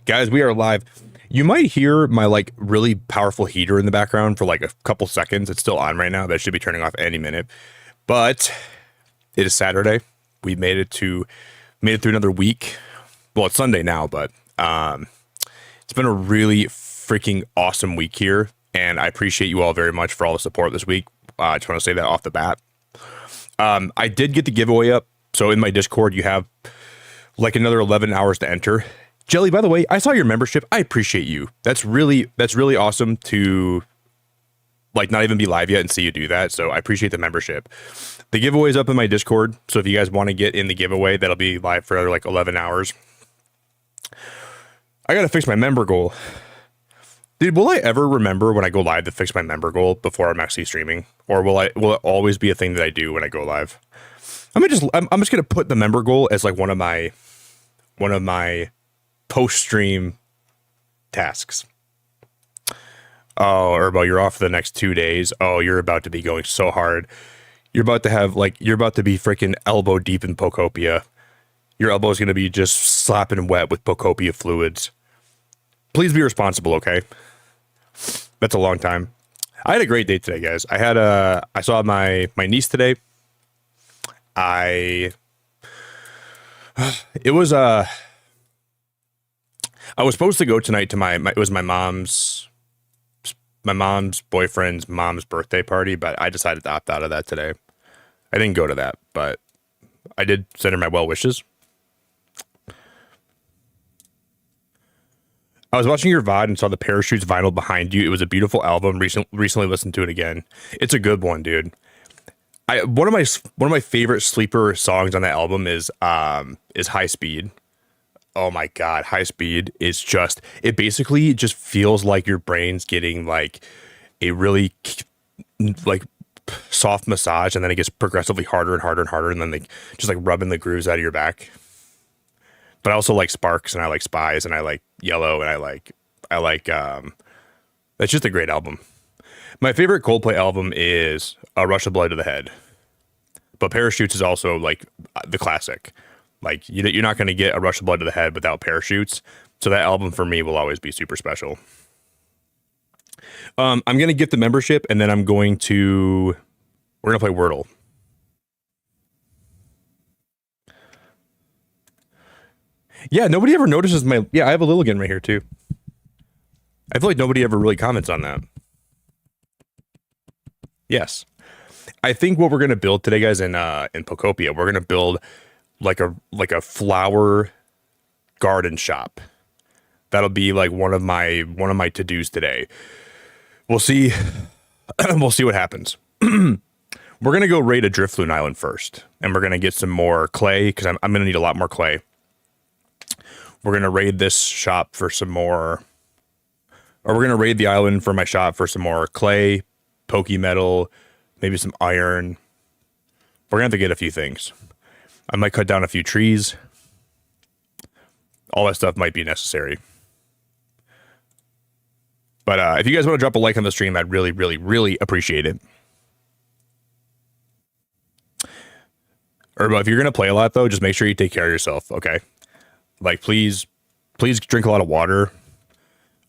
Guys, we are live. You might hear my like really powerful heater in the background for like a couple seconds. It's still on right now. That should be turning off any minute. But it is Saturday. We made it through another week. Well, it's Sunday now, but it's been a really freaking awesome week here, and I appreciate you all very much for all the support this week. I just want to say that off the bat. I did get the giveaway up, so in my Discord you have like another 11 hours to enter. Jelly, by the way, I saw your membership. I appreciate you. That's really awesome to like not even be live yet and see you do that. So I appreciate the membership. The giveaway is up in my Discord. So if you guys want to get in the giveaway, that'll be live for like 11 hours. I got to fix my member goal. Dude, will I ever remember when I go live to fix my member goal before I'm actually streaming? Or will it always be a thing that I do when I go live? I'm just going to put the member goal as like one of my post-stream tasks. Oh, Urbo, you're off for the next 2 days. Oh, you're about to be going so hard. You're about to be freaking elbow deep in Pokopia. Your elbow is going to be just slapping wet with Pokopia fluids. Please be responsible, okay? That's a long time. I had a great day today, guys. I saw my niece today. I was supposed to go tonight to it was my mom's boyfriend's mom's birthday party, but I decided to opt out of that today. I didn't go to that, but I did send her my well wishes. I was watching your VOD and saw the Parachutes vinyl behind you. It was a beautiful album. Recently listened to it again. It's a good one, dude. One of my favorite sleeper songs on that album is High Speed. Oh my God, High Speed is it basically just feels like your brain's getting like a really like soft massage, and then it gets progressively harder and harder and harder, and then they just like rubbing the grooves out of your back. But I also like Sparks, and I like Spies, and I like Yellow, and I like that's just a great album. My favorite Coldplay album is A Rush of Blood to the Head, but Parachutes is also like the classic. Like you're not going to get A Rush of Blood to the Head without Parachutes. So that album for me will always be super special. I'm going to get the membership, and then we're going to play Wordle. Yeah, nobody ever notices I have a Lilligan right here too. I feel like nobody ever really comments on that. Yes. I think what we're gonna build today, guys, in Pokopia, we're gonna build like a flower garden shop. That'll be like one of my to-dos today. We'll see. We'll see what happens. We're gonna go raid a Driftloon Island first, and we're gonna get some more clay because I'm gonna need a lot more clay. We're gonna raid this shop for some more, or we're gonna raid the island for my shop for some more clay, pokey metal, maybe some iron. We're gonna have to get a few things. I might cut down a few trees. All that stuff might be necessary. But if you guys want to drop a like on the stream, I'd really, really, really appreciate it. Urba, if you're going to play a lot, though, just make sure you take care of yourself, okay? Like, please drink a lot of water.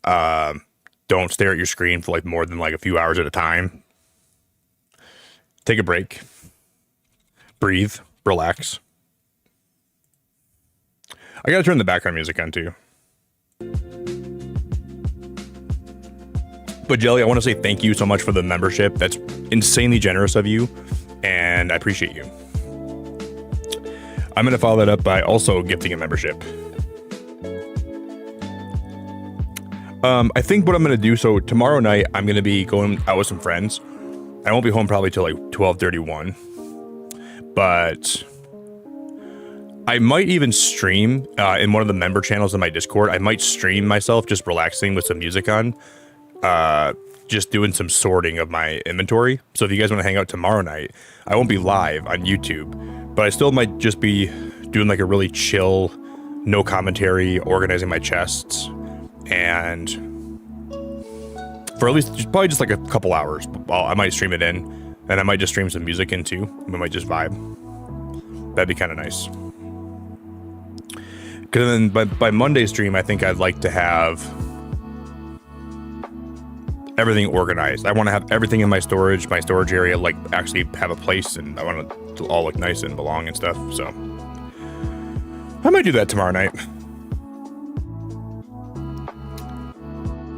Don't stare at your screen for, like, more than, like, a few hours at a time. Take a break. Breathe. Relax. I got to turn the background music on, too. But Jelly, I want to say thank you so much for the membership. That's insanely generous of you, and I appreciate you. I'm going to follow that up by also gifting a membership. I think what I'm going to do, so tomorrow night, I'm going to be going out with some friends. I won't be home probably till like 12:31, but I might even stream in one of the member channels in my Discord. I might stream myself just relaxing with some music on. Just doing some sorting of my inventory. So if you guys want to hang out tomorrow night, I won't be live on YouTube, but I still might just be doing like a really chill, no commentary, organizing my chests, and for at least probably just like a couple hours. I might stream it in, and I might just stream some music in too. We might just vibe. That'd be kind of nice. Because then by Monday stream, I think I'd like to have everything organized. I want to have everything in my storage area, like actually have a place, and I want it to all look nice and belong and stuff. So I might do that tomorrow night.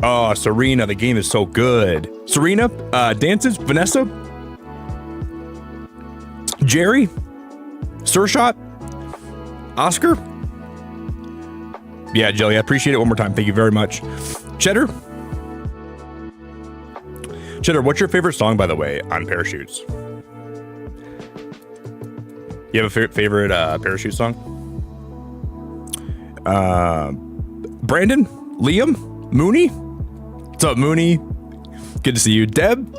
Oh, Serena, the game is so good. Serena, dances, Vanessa, Jerry, Surshot, Oscar. Yeah, Jelly, I appreciate it one more time. Thank you very much. Cheddar, what's your favorite song, by the way, on Parachutes? You have a favorite Parachute song? Brandon? Liam? Mooney? What's up, Mooney? Good to see you. Deb?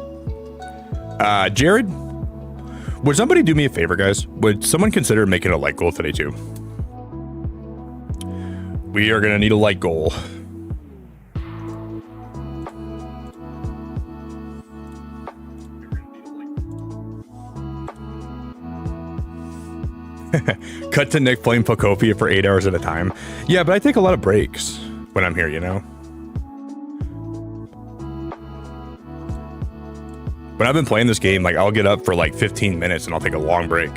Jared? Would somebody do me a favor, guys? Would someone consider making a like goal today, too? We are going to need a like goal. Cut to Nick playing Pokopia for 8 hours at a time. Yeah, but I take a lot of breaks when I'm here, you know? When I've been playing this game, like, I'll get up for like 15 minutes and I'll take a long break.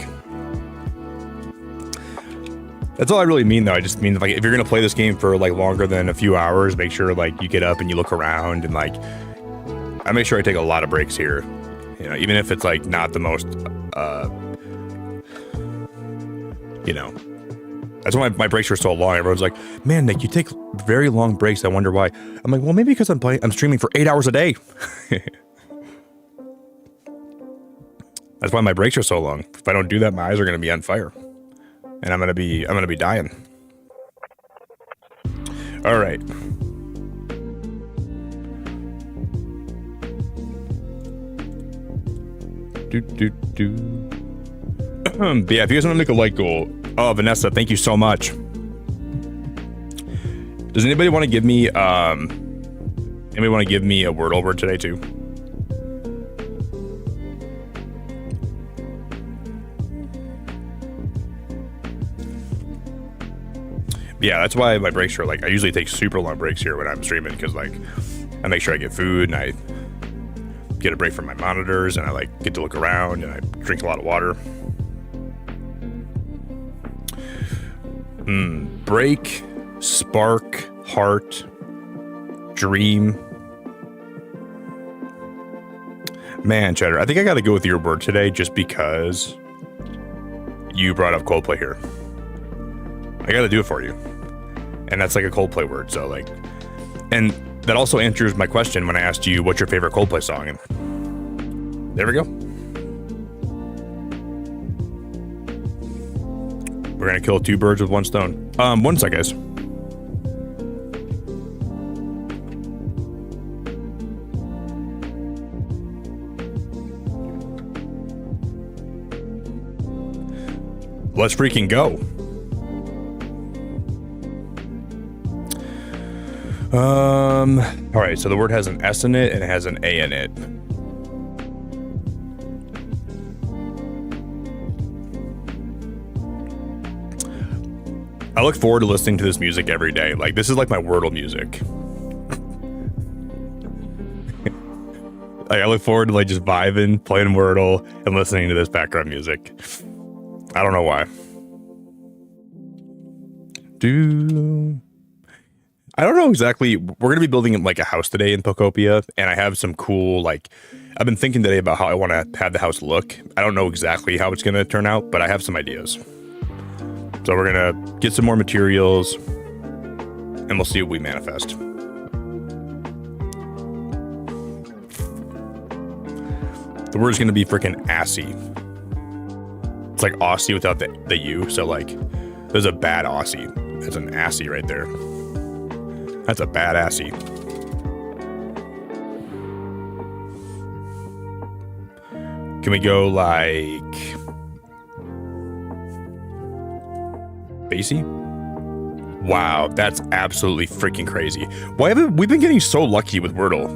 That's all I really mean, though. I just mean, like, if you're going to play this game for like longer than a few hours, make sure like you get up and you look around, and like, I make sure I take a lot of breaks here. You know, even if it's like not the most, you know, that's why my breaks are so long. Everyone's like, man, Nick, you take very long breaks. I wonder why. I'm like, well, maybe because I'm streaming for 8 hours a day. That's why my breaks are so long. If I don't do that, my eyes are going to be on fire, and I'm going to be dying. All right. But yeah, if you guys want to make a like goal, oh, Vanessa, thank you so much. Does anybody want to give me a word over today too? Yeah, that's why my breaks are like, I usually take super long breaks here when I'm streaming, because like I make sure I get food, and I get a break from my monitors, and I like get to look around, and I drink a lot of water. Break, spark, heart, dream. Man, Cheddar, I think I got to go with your word today just because you brought up Coldplay here. I got to do it for you. And that's like a Coldplay word, so like... And that also answers my question when I asked you what's your favorite Coldplay song. And there we go. We're going to kill two birds with one stone. One sec, guys. Let's freaking go. All right, so the word has an S in it and it has an A in it. I look forward to listening to this music every day. Like, this is like my Wordle music. Like, I look forward to like just vibing, playing Wordle, and listening to this background music. I don't know why. I don't know exactly. We're going to be building like a house today in Pokopia, and I have some cool, like, I've been thinking today about how I want to have the house look. I don't know exactly how it's going to turn out, but I have some ideas. So we're going to get some more materials, and we'll see what we manifest. The word is going to be freaking assy. It's like Aussie without the U, so like, there's a bad Aussie. That's an assy right there. That's a bad assy. Can we go like Basie? Wow, that's absolutely freaking crazy. Why haven't we been getting so lucky with Wordle?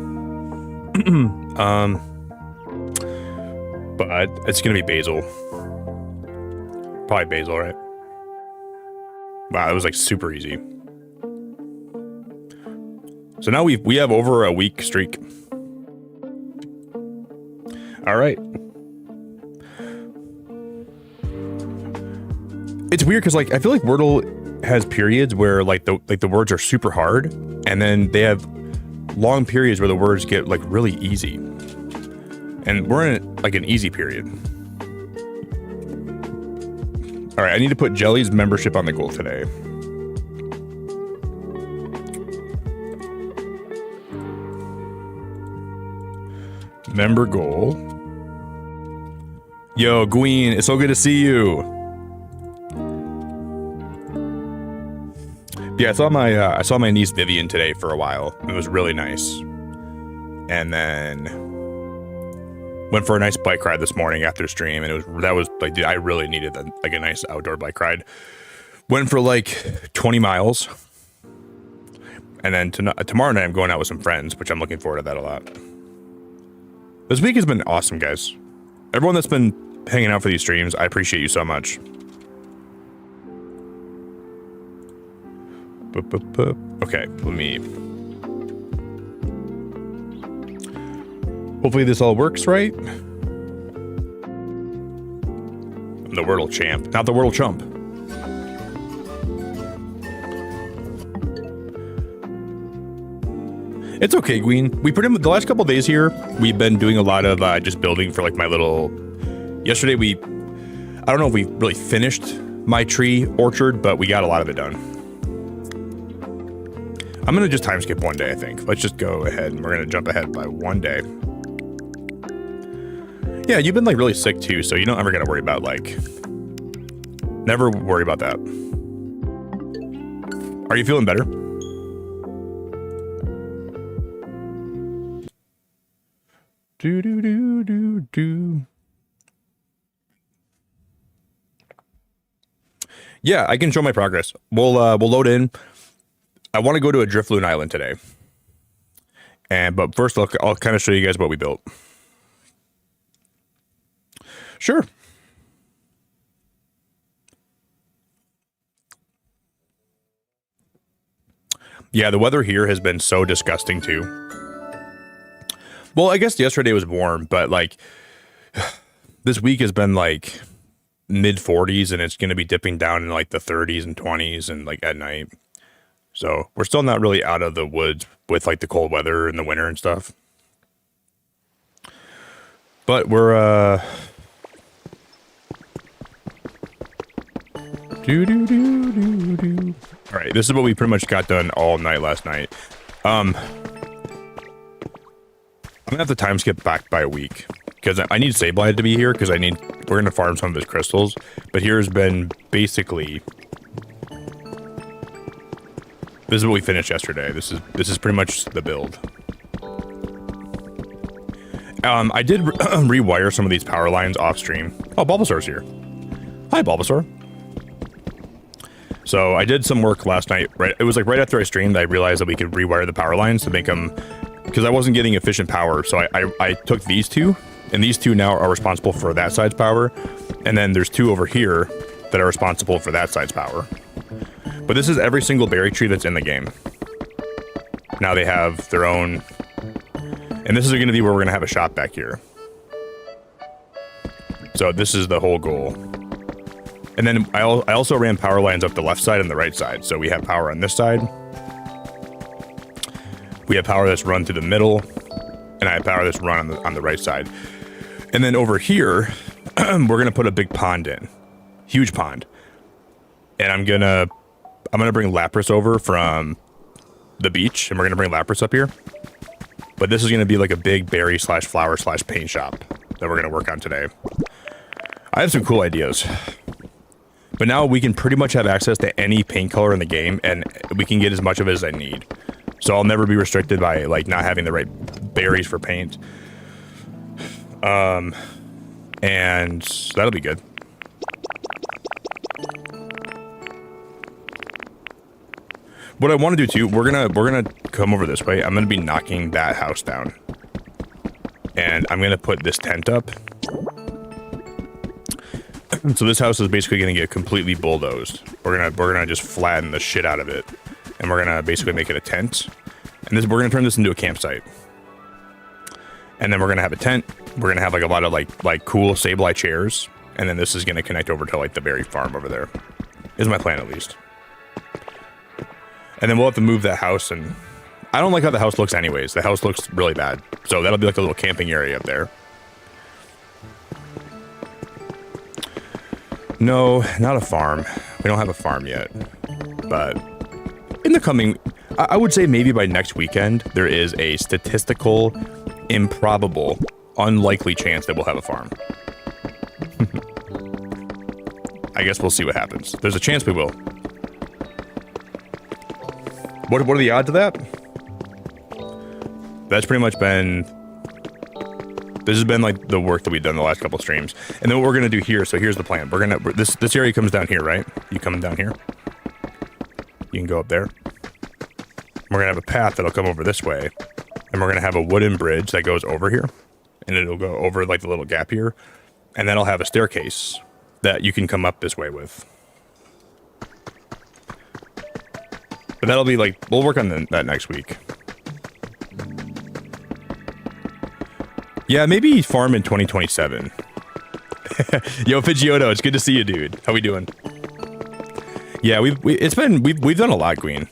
But it's gonna be basil. Probably basil, right? Wow, that was like super easy. So now we have over a week streak. All right. It's weird because like I feel like Wordle has periods where like the words are super hard, and then they have long periods where the words get like really easy. And we're in like an easy period. All right, I need to put Jelly's membership on the goal today. Member goal. Yo, Gween, it's so good to see you. Yeah, I saw my niece Vivian today for a while. It was really nice. And then went for a nice bike ride this morning after stream, and that was like, dude, I really needed like a nice outdoor bike ride. Went for like 20 miles. And then tomorrow night I'm going out with some friends, which I'm looking forward to that a lot. This week has been awesome, guys. Everyone that's been hanging out for these streams, I appreciate you so much. Okay, let me... Hopefully this all works right. I'm the Wordle champ, not the Wordle chump. It's okay, Gween. The last couple days here, we've been doing a lot of just building for like my little... Yesterday I don't know if we really finished my tree orchard, but we got a lot of it done. I'm gonna just time skip one day, I think. Let's just go ahead and we're gonna jump ahead by one day. Yeah, you've been like really sick too, so you don't ever gotta worry about like... Never worry about that. Are you feeling better? Do. Yeah, I can show my progress. We'll load in. I want to go to a Driftloon Island today. But first I'll kind of show you guys what we built. Sure. Yeah, the weather here has been so disgusting too. Well, I guess yesterday was warm, but like this week has been like mid 40s, and it's going to be dipping down in like the 30s and 20s and like at night. So we're still not really out of the woods with like the cold weather in the winter and stuff. But we're all right, this is what we pretty much got done all night last night. I'm gonna have to time skip back by a week because I need Splatted to be here because we're gonna farm some of his crystals. But here's been basically this is what we finished yesterday. This is pretty much the build. I did rewire some of these power lines off stream. Oh, Bulbasaur's here. Hi, Bulbasaur. So I did some work last night, right? It was like right after I streamed, I realized that we could rewire the power lines to make them, because I wasn't getting efficient power. So I took these two, and these two now are responsible for that side's power. And then there's two over here that are responsible for that side's power. But this is every single berry tree that's in the game. Now they have their own, and this is going to be where we're going to have a shop back here. So this is the whole goal. And then I also ran power lines up the left side and the right side. So we have power on this side. We have power that's run through the middle. And I have power that's run on the right side. And then over here, we're going to put a big pond in. Huge pond. And I'm going to bring Lapras over from the beach. And we're going to bring Lapras up here. But this is going to be like a big berry / flower / paint shop that we're going to work on today. I have some cool ideas. But now we can pretty much have access to any paint color in the game, and we can get as much of it as I need. So I'll never be restricted by like not having the right berries for paint. And that'll be good. What I want to do too, we're gonna come over this way. I'm gonna be knocking that house down, and I'm gonna put this tent up. So this house is basically going to get completely bulldozed. We're gonna just flatten the shit out of it, and we're gonna basically make it a tent. And we're gonna turn this into a campsite. And then we're gonna have a tent. We're gonna have like a lot of like cool Sableye chairs, and then this is gonna connect over to like the berry farm over there. Is my plan at least. And then we'll have to move that house, and I don't like how the house looks anyways. The house looks really bad. So that'll be like a little camping area up there. No, not a farm. We don't have a farm yet. But in the coming, I would say maybe by next weekend, there is a statistical, improbable, unlikely chance that we'll have a farm. I guess we'll see what happens. There's a chance we will. What are the odds of that? That's pretty much been... This has been like the work that we've done the last couple streams. And then what we're gonna do here, so here's the plan. This area comes down here, right? You come down here. You can go up there. We're gonna have a path that'll come over this way. And we're gonna have a wooden bridge that goes over here. And it'll go over like the little gap here. And then I'll have a staircase that you can come up this way with. But that'll be like, we'll work on that next week. Yeah, maybe farm in 2027. Yo, Pidgeotto, it's good to see you, dude. How we doing? Yeah, we've done a lot, Queen.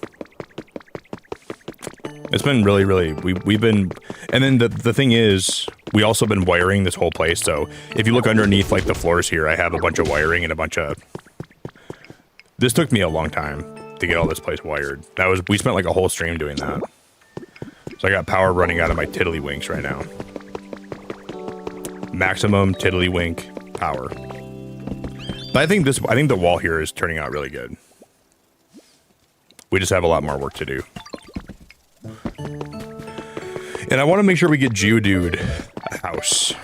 It's been really, we've been, and then the thing is, we also been wiring this whole place. So if you look underneath like the floors here, I have a bunch of wiring and a bunch of. This took me a long time to get all this place wired. We spent like a whole stream doing that. So I got power running out of my tiddlywinks right now. Maximum tiddlywink power. But I think the wall here is turning out really good. We just have a lot more work to do. And I want to make sure we get Geodude a house.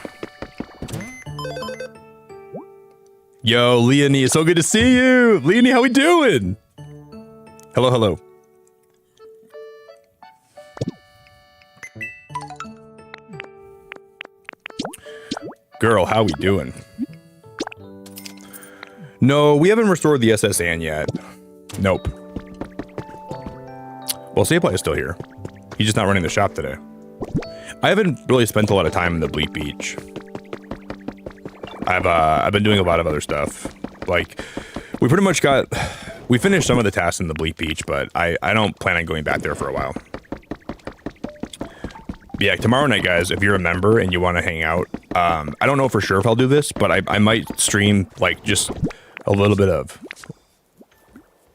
Yo, Leonie, it's so good to see you. Leonie, how we doing? Hello, hello. Girl, how we doing? No, we haven't restored the SSN yet. Nope. Well, Sableye is still here. He's just not running the shop today. I haven't really spent a lot of time in the Bleak Beach. I've been doing a lot of other stuff. Like, we finished some of the tasks in the Bleak Beach, but I don't plan on going back there for a while. Yeah, tomorrow night, guys, if you're a member and you want to hang out I don't know for sure if I'll do this, but I might stream like just a little bit of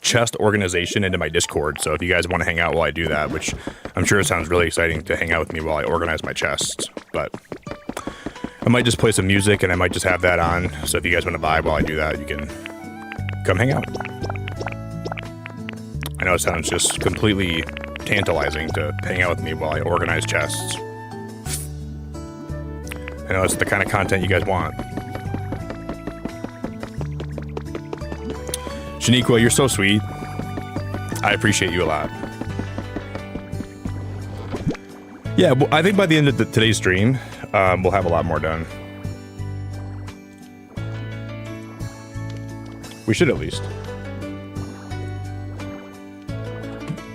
chest organization into my Discord. So if you guys want to hang out while I do that, which I'm sure it sounds really exciting to hang out with me while I organize my chests, but I might just play some music and I might just have that on. So if you guys want to vibe while I do that, you can come hang out. I know it sounds just completely tantalizing to hang out with me while I organize chests. I know it's the kind of content you guys want. Shaniqua, you're so sweet. I appreciate you a lot. Yeah, well, I think by the end of today's stream, we'll have a lot more done. We should at least.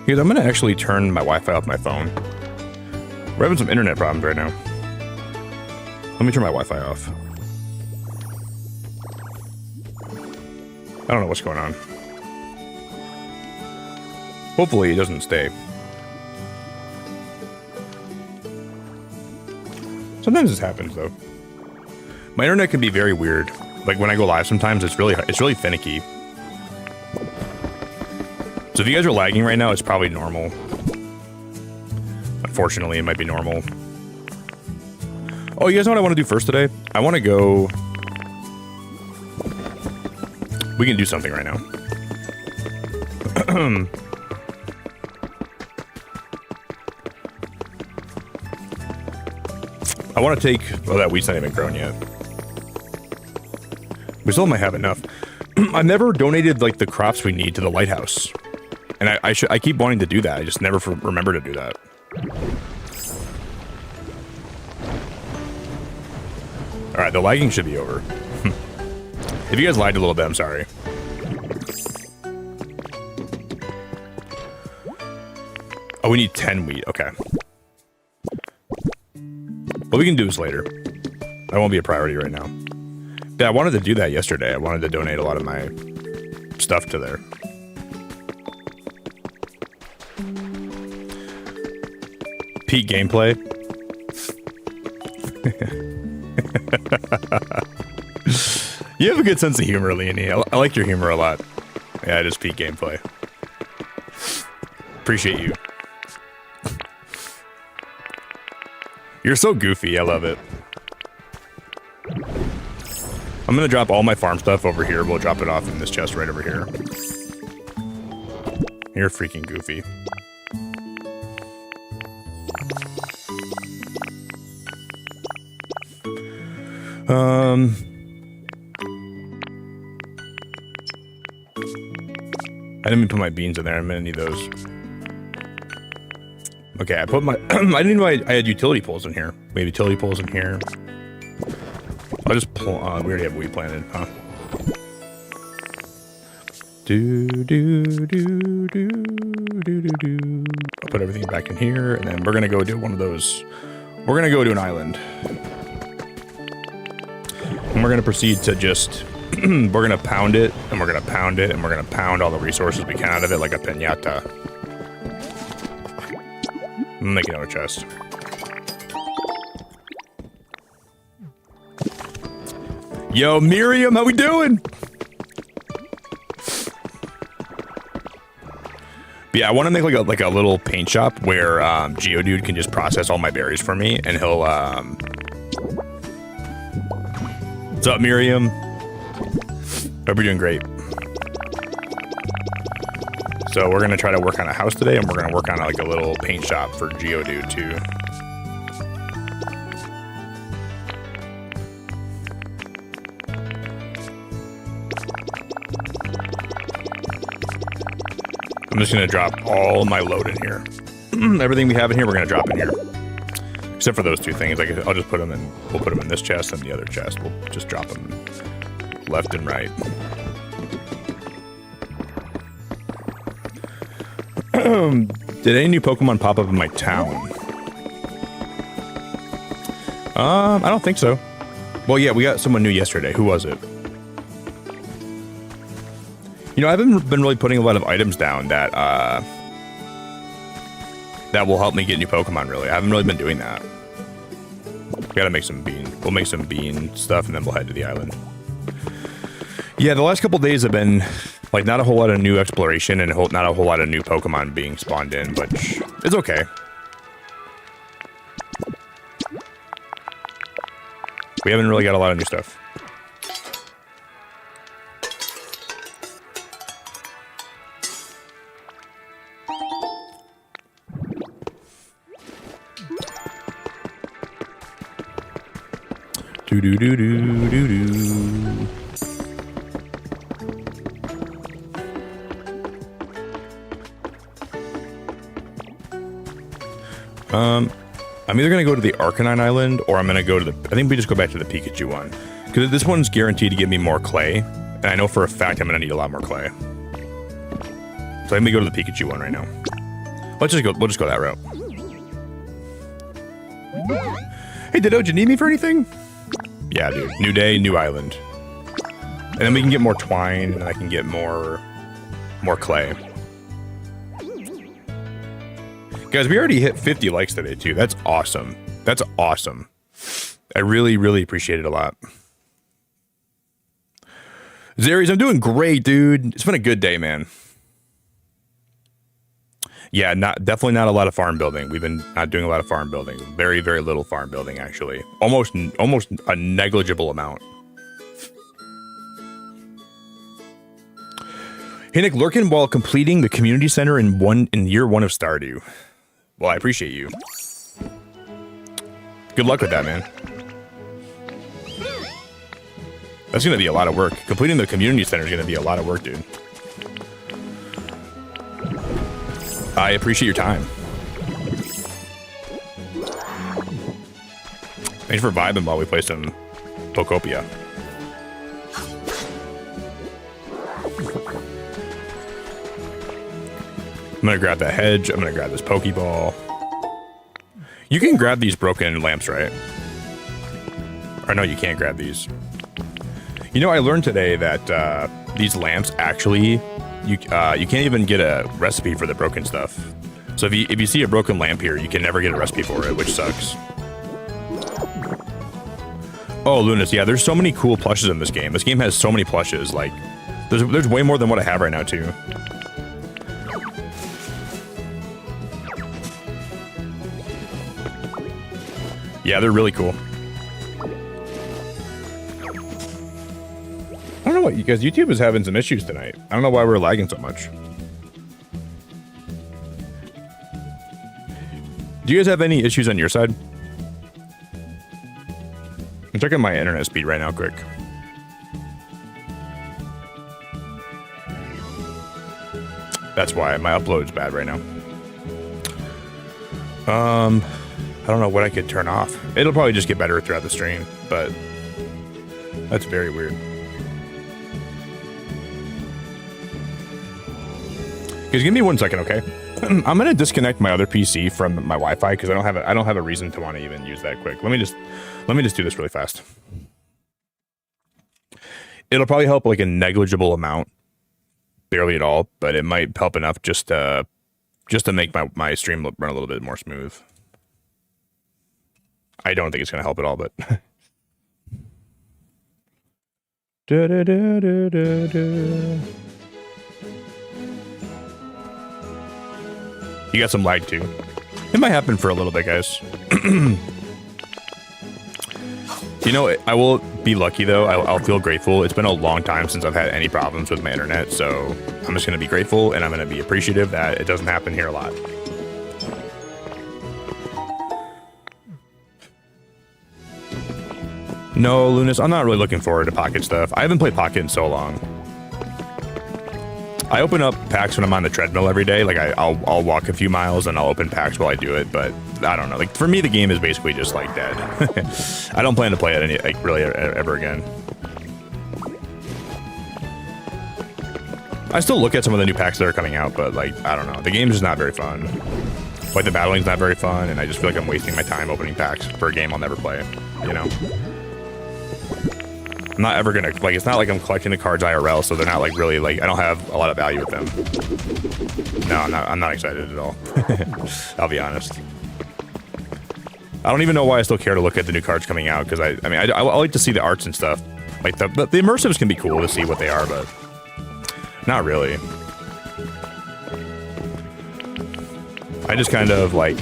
Because I'm going to actually turn my Wi-Fi off my phone. We're having some internet problems right now. Let me turn my Wi-Fi off. I don't know what's going on. Hopefully it doesn't stay. Sometimes this happens though. My internet can be very weird. Like when I go live sometimes it's really finicky. So if you guys are lagging right now, it's probably normal. Unfortunately, it might be normal. Oh, you guys know what I want to do first today? I want to go... We can do something right now. I want to take... Oh, that wheat's not even grown yet. We still might have enough. I've never donated, like, the crops we need to the lighthouse. And I keep wanting to do that. I just never remember to do that. Alright, the lagging should be over. If you guys lied a little bit, I'm sorry. Oh, we need 10 wheat. Okay. Well, we can do this later. That won't be a priority right now. Yeah, I wanted to do that yesterday. I wanted to donate a lot of my stuff to there. Peak gameplay. You have a good sense of humor, Leonie. I like your humor a lot. Yeah, it is peak gameplay. Appreciate you. You're so goofy. I love it. I'm gonna drop all my farm stuff over here. We'll drop it off in this chest right over here. You're freaking goofy. I didn't even put my beans in there. I'm gonna need those. Okay, I put my... I didn't even know I had utility poles in here. We have utility poles in here. I'll just pull... we already have wheat planted, huh? I'll put everything back in here, and then we're gonna go do one of those... We're gonna go to an island. And we're gonna proceed to just... we're gonna pound it, and we're gonna pound it, and we're gonna pound all the resources we can out of it like a piñata. I'm making another chest. Yo, Miriam, how we doing? But yeah, I want to make like a little paint shop where Geodude can just process all my berries for me, and he'll What's up, Miriam? Hope you're doing great. So we're gonna try to work on a house today, and we're gonna work on like a little paint shop for Geodude too. I'm just gonna drop all my load in here. Everything we have in here, we're gonna drop in here. Except for those two things. Like I'll just put them in. We'll put them in this chest and the other chest. We'll just drop them left and right. Did any new Pokemon pop up in my town? I don't think so. Well, yeah, we got someone new yesterday. Who was it? You know, I haven't been really putting a lot of items down that that will help me get new Pokemon, really. I haven't really been doing that. Gotta make some bean We'll make some bean stuff and then we'll head to the island. Yeah, the last couple days have been like not a whole lot of new exploration and not a whole lot of new Pokemon being spawned in, but it's okay. We haven't really got a lot of new stuff. Do do do do do do. I'm either gonna go to the Arcanine Island or I'm gonna go to the. I think we just go back to the Pikachu one because this one's guaranteed to give me more clay, and I know for a fact I'm gonna need a lot more clay. So let me go to the Pikachu one right now. Let's just go. We'll just go that route. Hey, Ditto, do you need me for anything? Yeah, dude. New day, new island. And then we can get more twine, and I can get more clay. Guys, we already hit 50 likes today, too. That's awesome. That's awesome. I really, really appreciate it a lot. Zaries, I'm doing great, dude. It's been a good day, man. Yeah, definitely not a lot of farm building. We've been not doing a lot of farm building. Very, very little farm building, actually. Almost a negligible amount. Hey, Nick, lurking while completing the community center in year 1 of Stardew. Well, I appreciate you. Good luck with that, man. That's going to be a lot of work. Completing the community center is going to be a lot of work, dude. I appreciate your time. Thanks for vibing while we play some Pokopia. I'm gonna grab that hedge. I'm gonna grab this Pokeball. You can grab these broken lamps, right? Or no, you can't grab these. You know, I learned today that these lamps actually, you can't even get a recipe for the broken stuff. So if you see a broken lamp here, you can never get a recipe for it, which sucks. Oh, Lunas, yeah, there's so many cool plushes in this game. This game has so many plushes. Like, there's way more than what I have right now, too. Yeah, they're really cool. I don't know what, because YouTube is having some issues tonight. I don't know why we're lagging so much. Do you guys have any issues on your side? I'm checking my internet speed right now, quick. That's why my upload's bad right now. I don't know what I could turn off. It'll probably just get better throughout the stream, but that's very weird. Guys, give me 1 second, okay? I'm gonna disconnect my other PC from my Wi-Fi because I don't have a reason to want to even use that quick. Let me just do this really fast. It'll probably help like a negligible amount, barely at all, but it might help enough just to make my stream run a little bit more smooth. I don't think it's gonna help at all, but. Da, da, da, da, da, da. You got some lag too. It might happen for a little bit, guys. You know, I will be lucky though. I'll feel grateful. It's been a long time since I've had any problems with my internet, so I'm just gonna be grateful and I'm gonna be appreciative that it doesn't happen here a lot. No, Lunas, I'm not really looking forward to Pocket stuff. I haven't played Pocket in so long. I open up packs when I'm on the treadmill every day. Like I'll walk a few miles and I'll open packs while I do it. But I don't know. Like for me, the game is basically just like dead. I don't plan to play it really ever again. I still look at some of the new packs that are coming out, but like I don't know. The game is just not very fun. Like the battling's not very fun, and I just feel like I'm wasting my time opening packs for a game I'll never play. You know. I'm not ever gonna, like, it's not like I'm collecting the cards IRL, so they're not like really, like, I don't have a lot of value with them. No, I'm not excited at all. I'll be honest. I don't even know why I still care to look at the new cards coming out, because I mean, I like to see the arts and stuff. Like, the immersives can be cool to see what they are, but not really. I just kind of, like...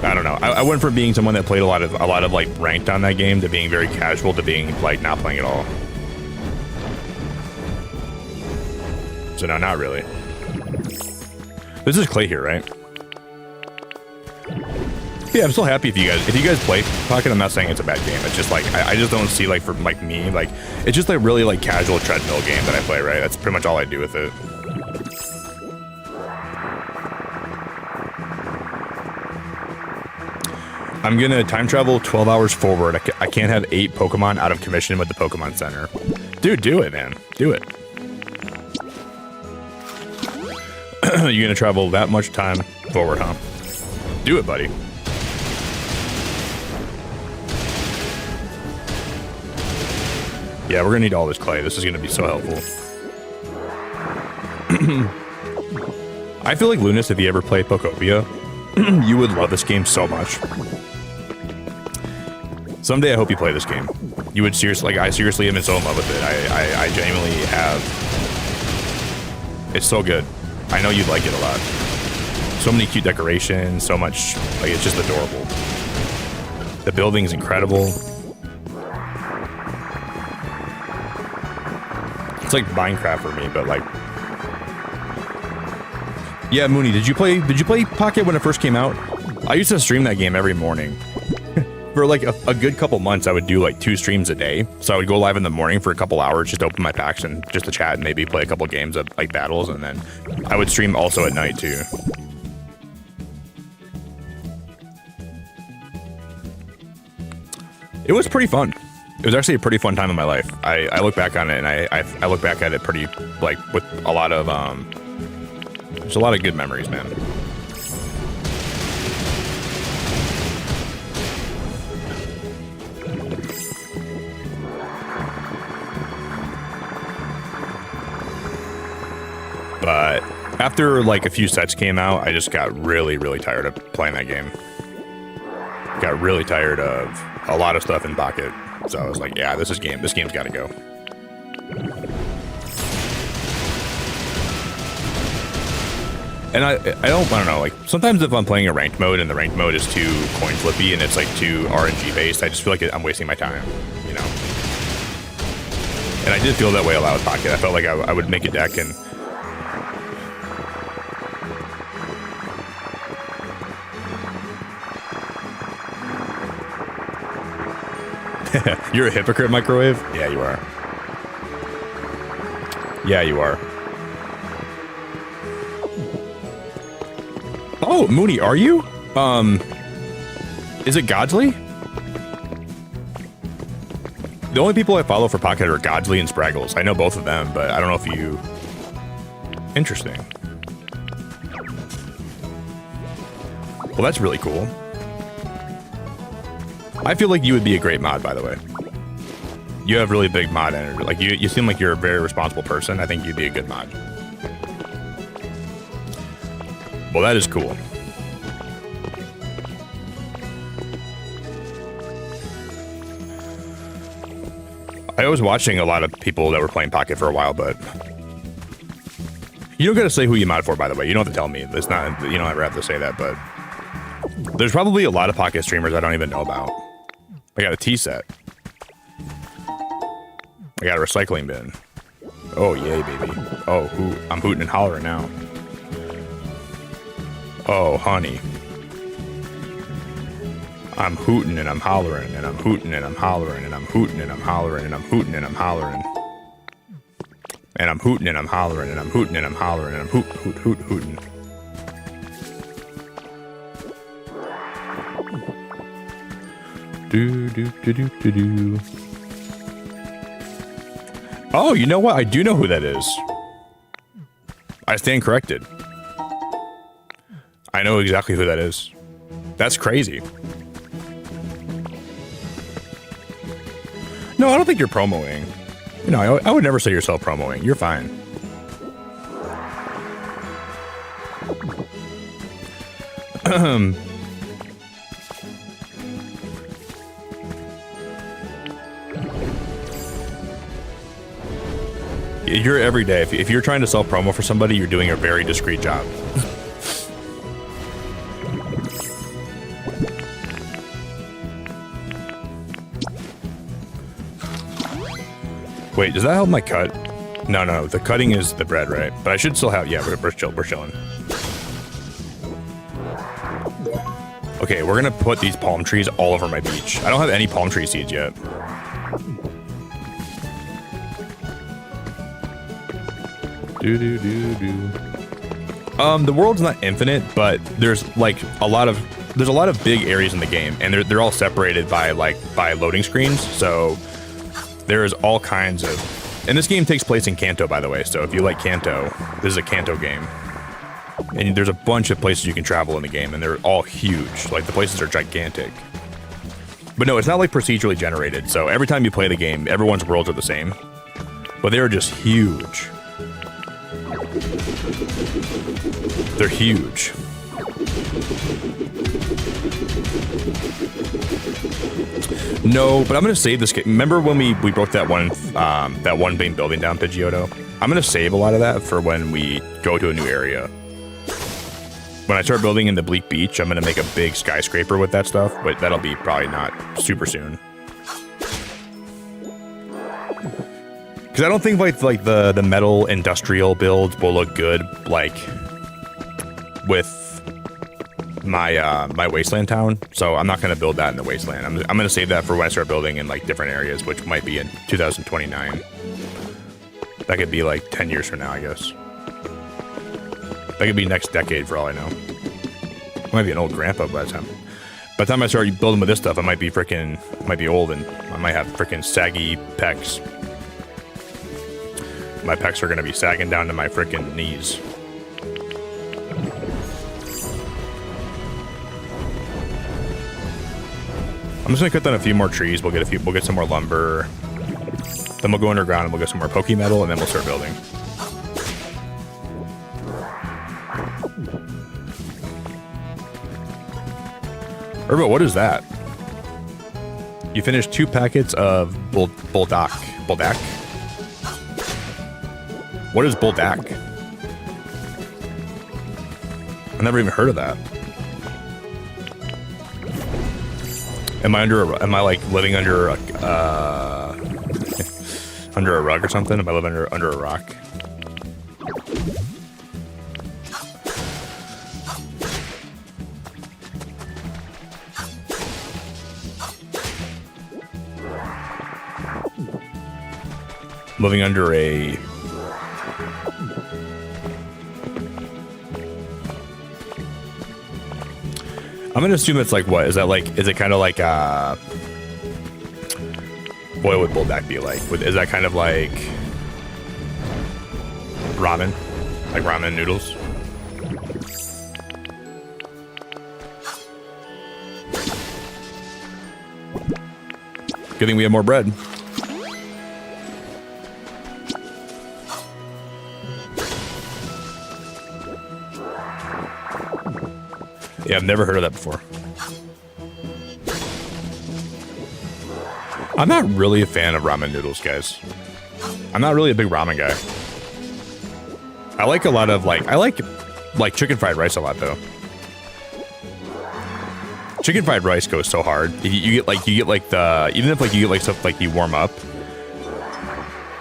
I don't know. I went from being someone that played a lot of like ranked on that game to being very casual to being like not playing at all. So no, not really. This is Clay here, right? Yeah, I'm still happy if you guys play Pocket. I'm not saying it's a bad game. It's just like I just don't see like for like me like it's just like really like casual treadmill game that I play. Right? That's pretty much all I do with it. I'm gonna time travel 12 hours forward. I can't have 8 Pokemon out of commission with the Pokemon Center. Dude, do it, man. Do it. You're gonna travel that much time forward, huh? Do it, buddy. Yeah, we're gonna need all this clay. This is gonna be so helpful. I feel like Lunas, if you ever play Pokopia, you would love this game so much. Someday I hope you play this game. You would seriously, like, I seriously am so in love with it. I genuinely have. It's so good. I know you'd like it a lot. So many cute decorations, so much, like, it's just adorable. The building's incredible. It's like Minecraft for me, but like. Yeah, Mooney, did you play Pocket when it first came out? I used to stream that game every morning. For like a good couple months, I would do like 2 streams a day. So I would go live in the morning for a couple hours, just open my packs and just to chat and maybe play a couple games of like battles, and then I would stream also at night too. It was pretty fun. It was actually a pretty fun time in my life. I look back on it and I look back at it pretty like with a lot of there's a lot of good memories, man. But after like a few sets came out, I just got really, really tired of playing that game. Got really tired of a lot of stuff in Pocket. So I was like, yeah, this game's got to go. And I don't know, like, sometimes if I'm playing a ranked mode and the ranked mode is too coin flippy and it's like too RNG based, I just feel like I'm wasting my time, you know? And I did feel that way a lot with Pocket. I felt like I would make a deck and... You're a hypocrite, Microwave? Yeah, you are. Yeah, you are. Oh, Mooney, are you? Is it Godsley? The only people I follow for Pocket are Godsley and Spraggles. I know both of them, but I don't know if you... Interesting. Well, that's really cool. I feel like you would be a great mod, by the way. You have really big mod energy. Like, you seem like you're a very responsible person. I think you'd be a good mod. Well, that is cool. I was watching a lot of people that were playing Pocket for a while, but you don't got to say who you mod for, by the way. You don't have to tell me. It's not, you don't ever have to say that, but there's probably a lot of Pocket streamers I don't even know about. I got a tea set. I got a recycling bin. Oh, yay, baby. Oh, I'm hooting and hollering now. Oh, honey. I'm hooting and I'm hollering and I'm hooting and I'm hollering and I'm hooting and I'm hollering and I'm hooting and I'm hollering. And I'm hooting and I'm hollering and I'm hooting and I'm hollering and I'm hooting. Do. Oh, you know what? I do know who that is. I stand corrected. I know exactly who that is. That's crazy. No, I don't think you're promoting. You know, I would never say you're self-promoting. You're fine. You're every day. If you're trying to sell promo for somebody, you're doing a very discreet job. Wait, does that help my cut? No, the cutting is the bread, right? But I should still have, yeah, we're chilling. Okay, we're gonna put these palm trees all over my beach. I don't have any palm tree seeds yet. The world's not infinite, but there's like a lot of big areas in the game, and they're all separated by loading screens. So there's all kinds of, and this game takes place in Kanto, by the way. So if you like Kanto, this is a Kanto game, and there's a bunch of places you can travel in the game, and they're all huge. Like the places are gigantic. But no, it's not like procedurally generated. So every time you play the game, everyone's worlds are the same, but they're just huge. They're huge. No, but I'm gonna save this game. Remember when we broke that one main building down, Pidgeotto? I'm gonna save a lot of that for when we go to a new area. When I start building in the Bleak Beach, I'm gonna make a big skyscraper with that stuff, but that'll be probably not super soon. Because I don't think like the metal industrial builds will look good like with my my wasteland town. So I'm not gonna build that in the wasteland. I'm gonna save that for when I start building in like different areas, which might be in 2029. That could be like 10 years from now, I guess. That could be next decade for all I know. I might be an old grandpa by the time I start building with this stuff, I might be old and I might have freaking saggy pecs. My pecs are gonna be sagging down to my freaking knees. I'm just gonna cut down a few more trees. We'll get some more lumber. Then we'll go underground and we'll get some more Poké Metal, and then we'll start building. Herbo, what is that? You finished 2 packets of Buldak. Buldak? What is Buldak? I never even heard of that. Am I like living under a under a rug or something? Am I living under a rock? Living under a I'm gonna assume it's like what? Is it kind of like what would Buldak be like? Is that kind of like ramen? Like ramen noodles? Good thing we have more bread. Yeah, I've never heard of that before. I'm not really a fan of ramen noodles, guys. I'm not really a big ramen guy. I like a lot of I like chicken fried rice a lot though. Chicken fried rice goes so hard. You get the even if you get like stuff like you warm up,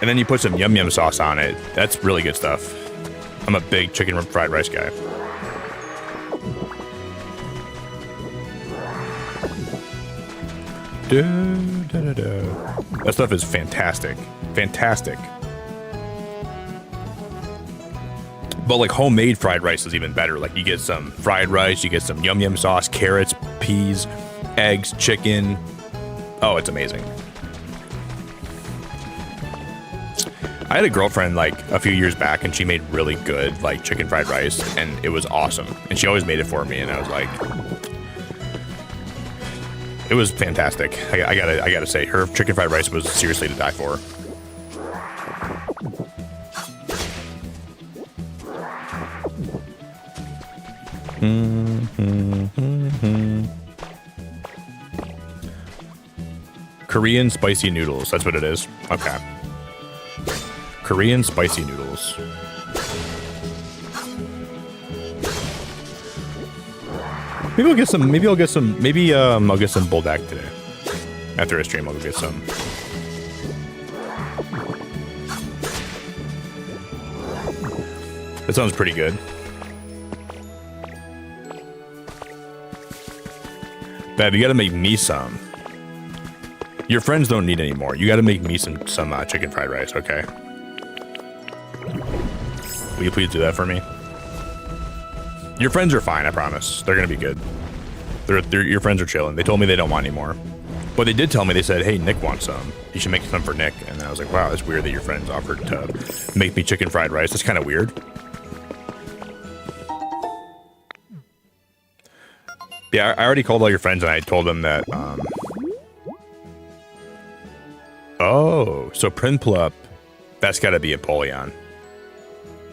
and then you put some yum yum sauce on it. That's really good stuff. I'm a big chicken fried rice guy. That stuff is fantastic. Fantastic. But like homemade fried rice is even better. Like you get some fried rice, you get some yum yum sauce, carrots, peas, eggs, chicken. Oh, it's amazing. I had a girlfriend like a few years back and she made really good like chicken fried rice and it was awesome. And she always made it for me and I was like, it was fantastic. I gotta say, her chicken fried rice was seriously to die for. Korean spicy noodles. That's what it is. Okay. Korean spicy noodles. Maybe I'll get some. Maybe I'll get some. Maybe I'll get some buldak today. After I stream, I'll go get some. That sounds pretty good. Bab, you gotta make me some. Your friends don't need any more. You gotta make me some chicken fried rice, okay? Will you please do that for me? Your friends are fine, I promise. They're gonna be good. Your friends are chilling. They told me they don't want any more. But they did tell me, they said, hey, Nick wants some. You should make some for Nick. And then I was like, wow, that's weird that your friends offered to make me chicken fried rice. That's kind of weird. Yeah, I already called all your friends and I told them that, oh, so Prinplup, that's got to be Empoleon.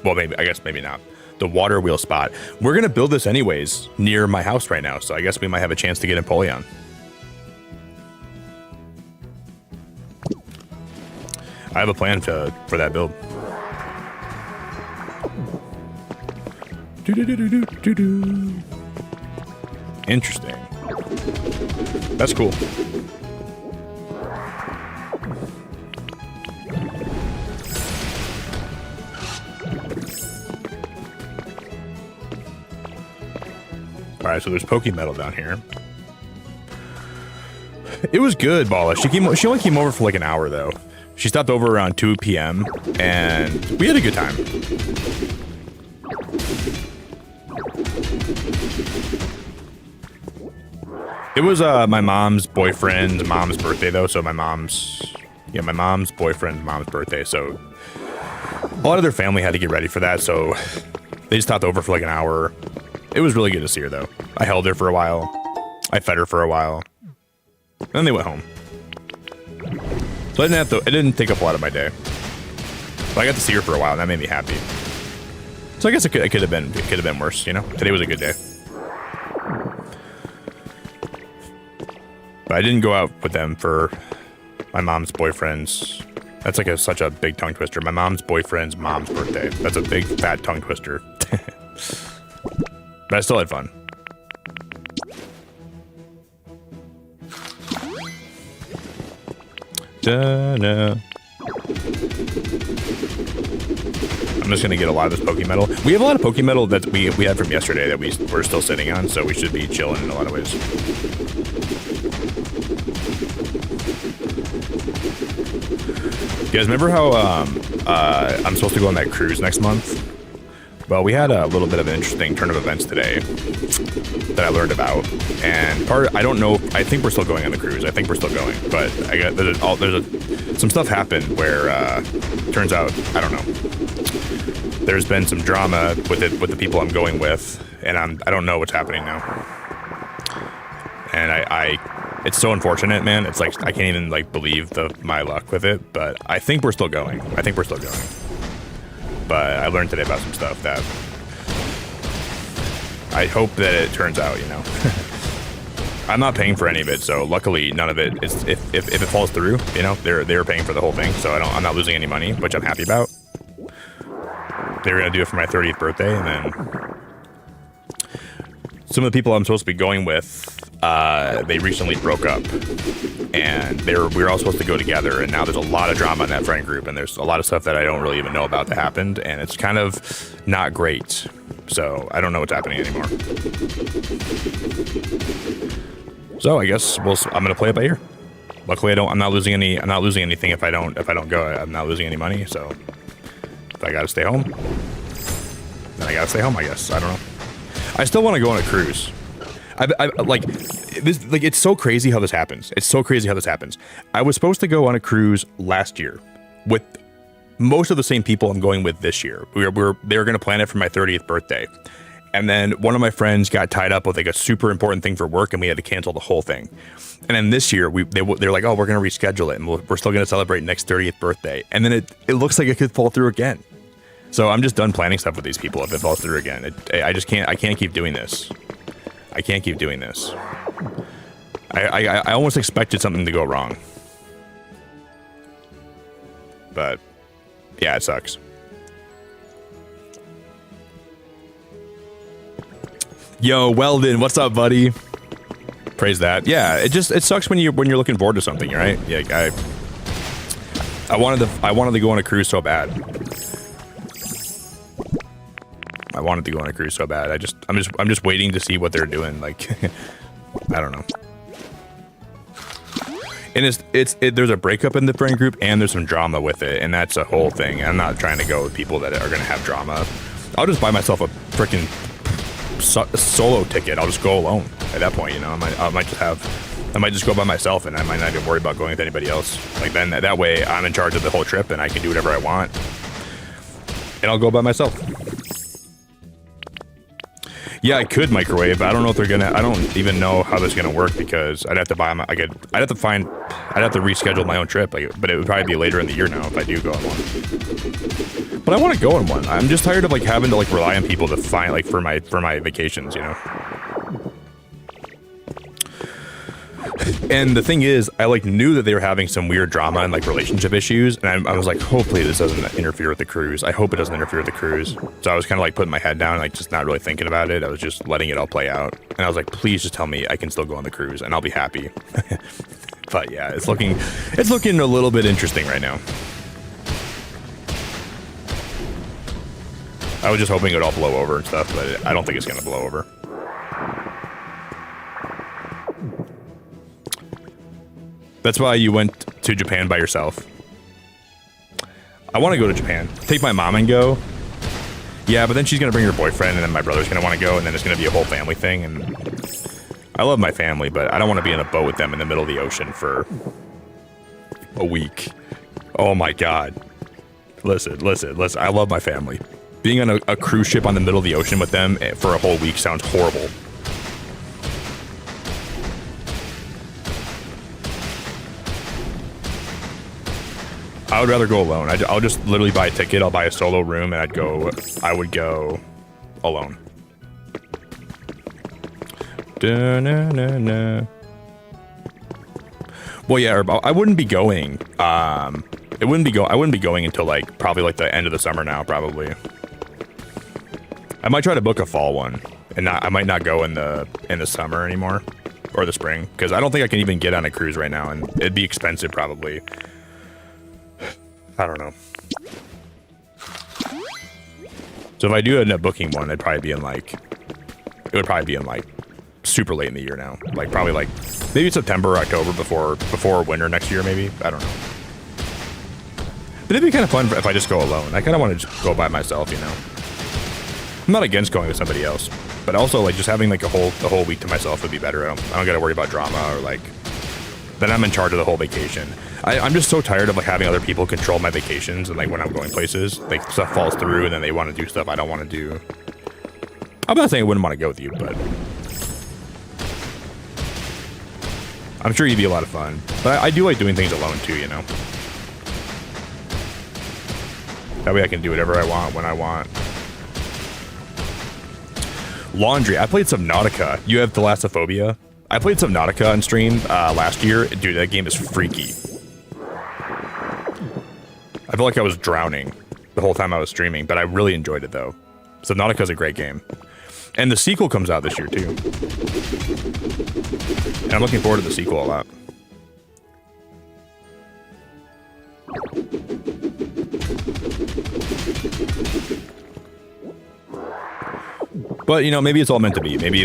Well, maybe, I guess maybe not. The water wheel spot. We're going to build this anyways near my house right now, so I guess we might have a chance to get Empoleon. I have a plan for that build. Interesting. That's cool. All right, so there's Pokemetal down here. It was good, Bala. She only came over for like an hour though. She stopped over around 2 p.m. and we had a good time. It was my mom's boyfriend's mom's birthday though, so my mom's boyfriend's mom's birthday, so a lot of their family had to get ready for that, so they just stopped over for like an hour. It was really good to see her though. I held her for a while. I fed her for a while. And then they went home. So I didn't have to, it didn't take up a lot of my day. But I got to see her for a while and that made me happy. So I guess it could have been worse, you know? Today was a good day. But I didn't go out with them for my mom's boyfriend's. That's like such a big tongue twister. My mom's boyfriend's mom's birthday. That's a big fat tongue twister. But I still had fun. Da-na. I'm just gonna get a lot of this Pokemetal. We have a lot of Pokemetal that we had from yesterday that we're still sitting on, so we should be chilling in a lot of ways. You guys remember how I'm supposed to go on that cruise next month? Well, we had a little bit of an interesting turn of events today that I learned about, and I don't know. I think we're still going on the cruise. I think we're still going, but some stuff happened where turns out I don't know. There's been some drama with the people I'm going with, and I don't know what's happening now. And it's so unfortunate, man. It's like I can't even like believe my luck with it, but I think we're still going. But I learned today about some stuff that I hope that it turns out, you know. I'm not paying for any of it, so luckily none of it is. If it falls through, you know, they're paying for the whole thing, so I'm not losing any money, which I'm happy about. They were gonna do it for my 30th birthday, and then some of the people I'm supposed to be going with, they recently broke up, and we were all supposed to go together, and now there's a lot of drama in that friend group, and there's a lot of stuff that I don't really even know about that happened, and it's kind of not great. So I don't know what's happening anymore. So I guess I'm gonna play it by ear. Luckily, I'm not losing anything if I don't go. I'm not losing any money, so if I gotta stay home, then I gotta stay home, I guess. I don't know. I still want to go on a cruise. I like this. Like, it's so crazy how this happens. I was supposed to go on a cruise last year with most of the same people I'm going with this year. They were going to plan it for my 30th birthday, and then one of my friends got tied up with like a super important thing for work, and we had to cancel the whole thing. And then this year they're like, oh, we're going to reschedule it, and we're still going to celebrate Nick's 30th birthday. And then it looks like it could fall through again. So I'm just done planning stuff with these people if it falls through again. I just can't. I can't keep doing this. I can't keep doing this. I almost expected something to go wrong. But yeah, it sucks. Yo, Weldon, what's up, buddy? Praise that. Yeah, it sucks when you're looking forward to something, right? Yeah, I wanted to go on a cruise so bad. I wanted to go on a cruise so bad. I'm just waiting to see what they're doing. Like, I don't know. And there's a breakup in the friend group and there's some drama with it, and that's a whole thing. I'm not trying to go with people that are gonna have drama. I'll just buy myself a freaking solo ticket. I'll just go alone at that point. You know, I might just go by myself, and I might not even worry about going with anybody else. Like then that way I'm in charge of the whole trip and I can do whatever I want, and I'll go by myself. Yeah, I could microwave. I don't know if they're gonna. I don't even know how this is gonna work because I'd have to buy. I'd have to reschedule my own trip. But it would probably be later in the year now if I do go on one. But I want to go on one. I'm just tired of like having to like rely on people to find like for my vacations, you know. And the thing is, I like knew that they were having some weird drama and like relationship issues, and I was like, hopefully this doesn't interfere with the cruise. I hope it doesn't interfere with the cruise. So I was kind of like putting my head down, like just not really thinking about it. I was just letting it all play out, and I was like, please just tell me I can still go on the cruise, and I'll be happy. But yeah, it's looking a little bit interesting right now. I was just hoping it would all blow over and stuff, but I don't think it's gonna blow over. That's why you went to Japan by yourself. I want to go to Japan. Take my mom and go. Yeah, but then she's going to bring her boyfriend, and then my brother's going to want to go, and then it's going to be a whole family thing. And I love my family, but I don't want to be in a boat with them in the middle of the ocean for a week. Oh my God. Listen. I love my family. Being on a cruise ship on the middle of the ocean with them for a whole week sounds horrible. I would rather go alone. I'll just literally buy a ticket. I'll buy a solo room, and I would go alone. Da-na-na-na. Well, yeah, I wouldn't be going. I wouldn't be going until like probably like the end of the summer now. Probably. I might try to book a fall one, and I might not go in the summer anymore or the spring because I don't think I can even get on a cruise right now, and it'd be expensive probably. I don't know. So if I do end up booking one, it would probably be in like super late in the year now. Like probably like maybe September or October before winter next year maybe. I don't know. But it'd be kind of fun if I just go alone. I kind of want to just go by myself, you know. I'm not against going with somebody else, but also like just having like the whole week to myself would be better. I don't got to worry about drama or like. Then I'm in charge of the whole vacation. I'm just so tired of like having other people control my vacations and like when I'm going places, like stuff falls through and then they want to do stuff I don't want to do. I'm not saying I wouldn't want to go with you, but I'm sure you'd be a lot of fun. But I do like doing things alone too, you know. That way I can do whatever I want when I want. Laundry. I played Subnautica. You have Thalassophobia? I played Subnautica on stream last year. Dude, that game is freaky. I felt like I was drowning the whole time I was streaming, but I really enjoyed it though. Subnautica is a great game. And the sequel comes out this year too. And I'm looking forward to the sequel a lot. But you know, maybe it's all meant to be. Maybe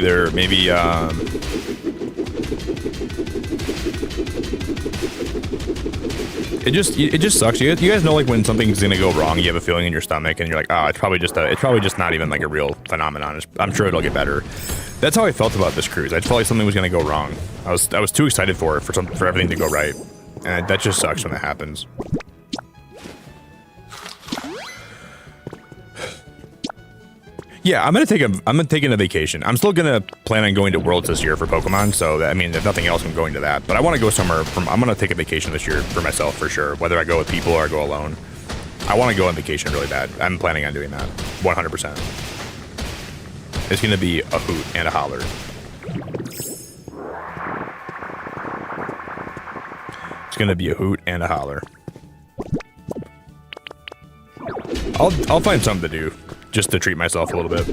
it just sucks. You guys know like when something's gonna go wrong, you have a feeling in your stomach, and you're like, oh, it's probably just not even like a real phenomenon. I'm sure it'll get better. That's how I felt about this cruise. I just felt like something was gonna go wrong. I was too excited for everything to go right, and that just sucks when that happens. Yeah, I'm taking a vacation. I'm still gonna plan on going to Worlds this year for Pokemon. So that, I mean, if nothing else, I'm going to that. But I want to go somewhere. I'm gonna take a vacation this year for myself for sure. Whether I go with people or I go alone. I want to go on vacation really bad. I'm planning on doing that 100%. It's going to be a hoot and a holler. It's going to be a hoot and a holler. I'll find something to do just to treat myself a little bit.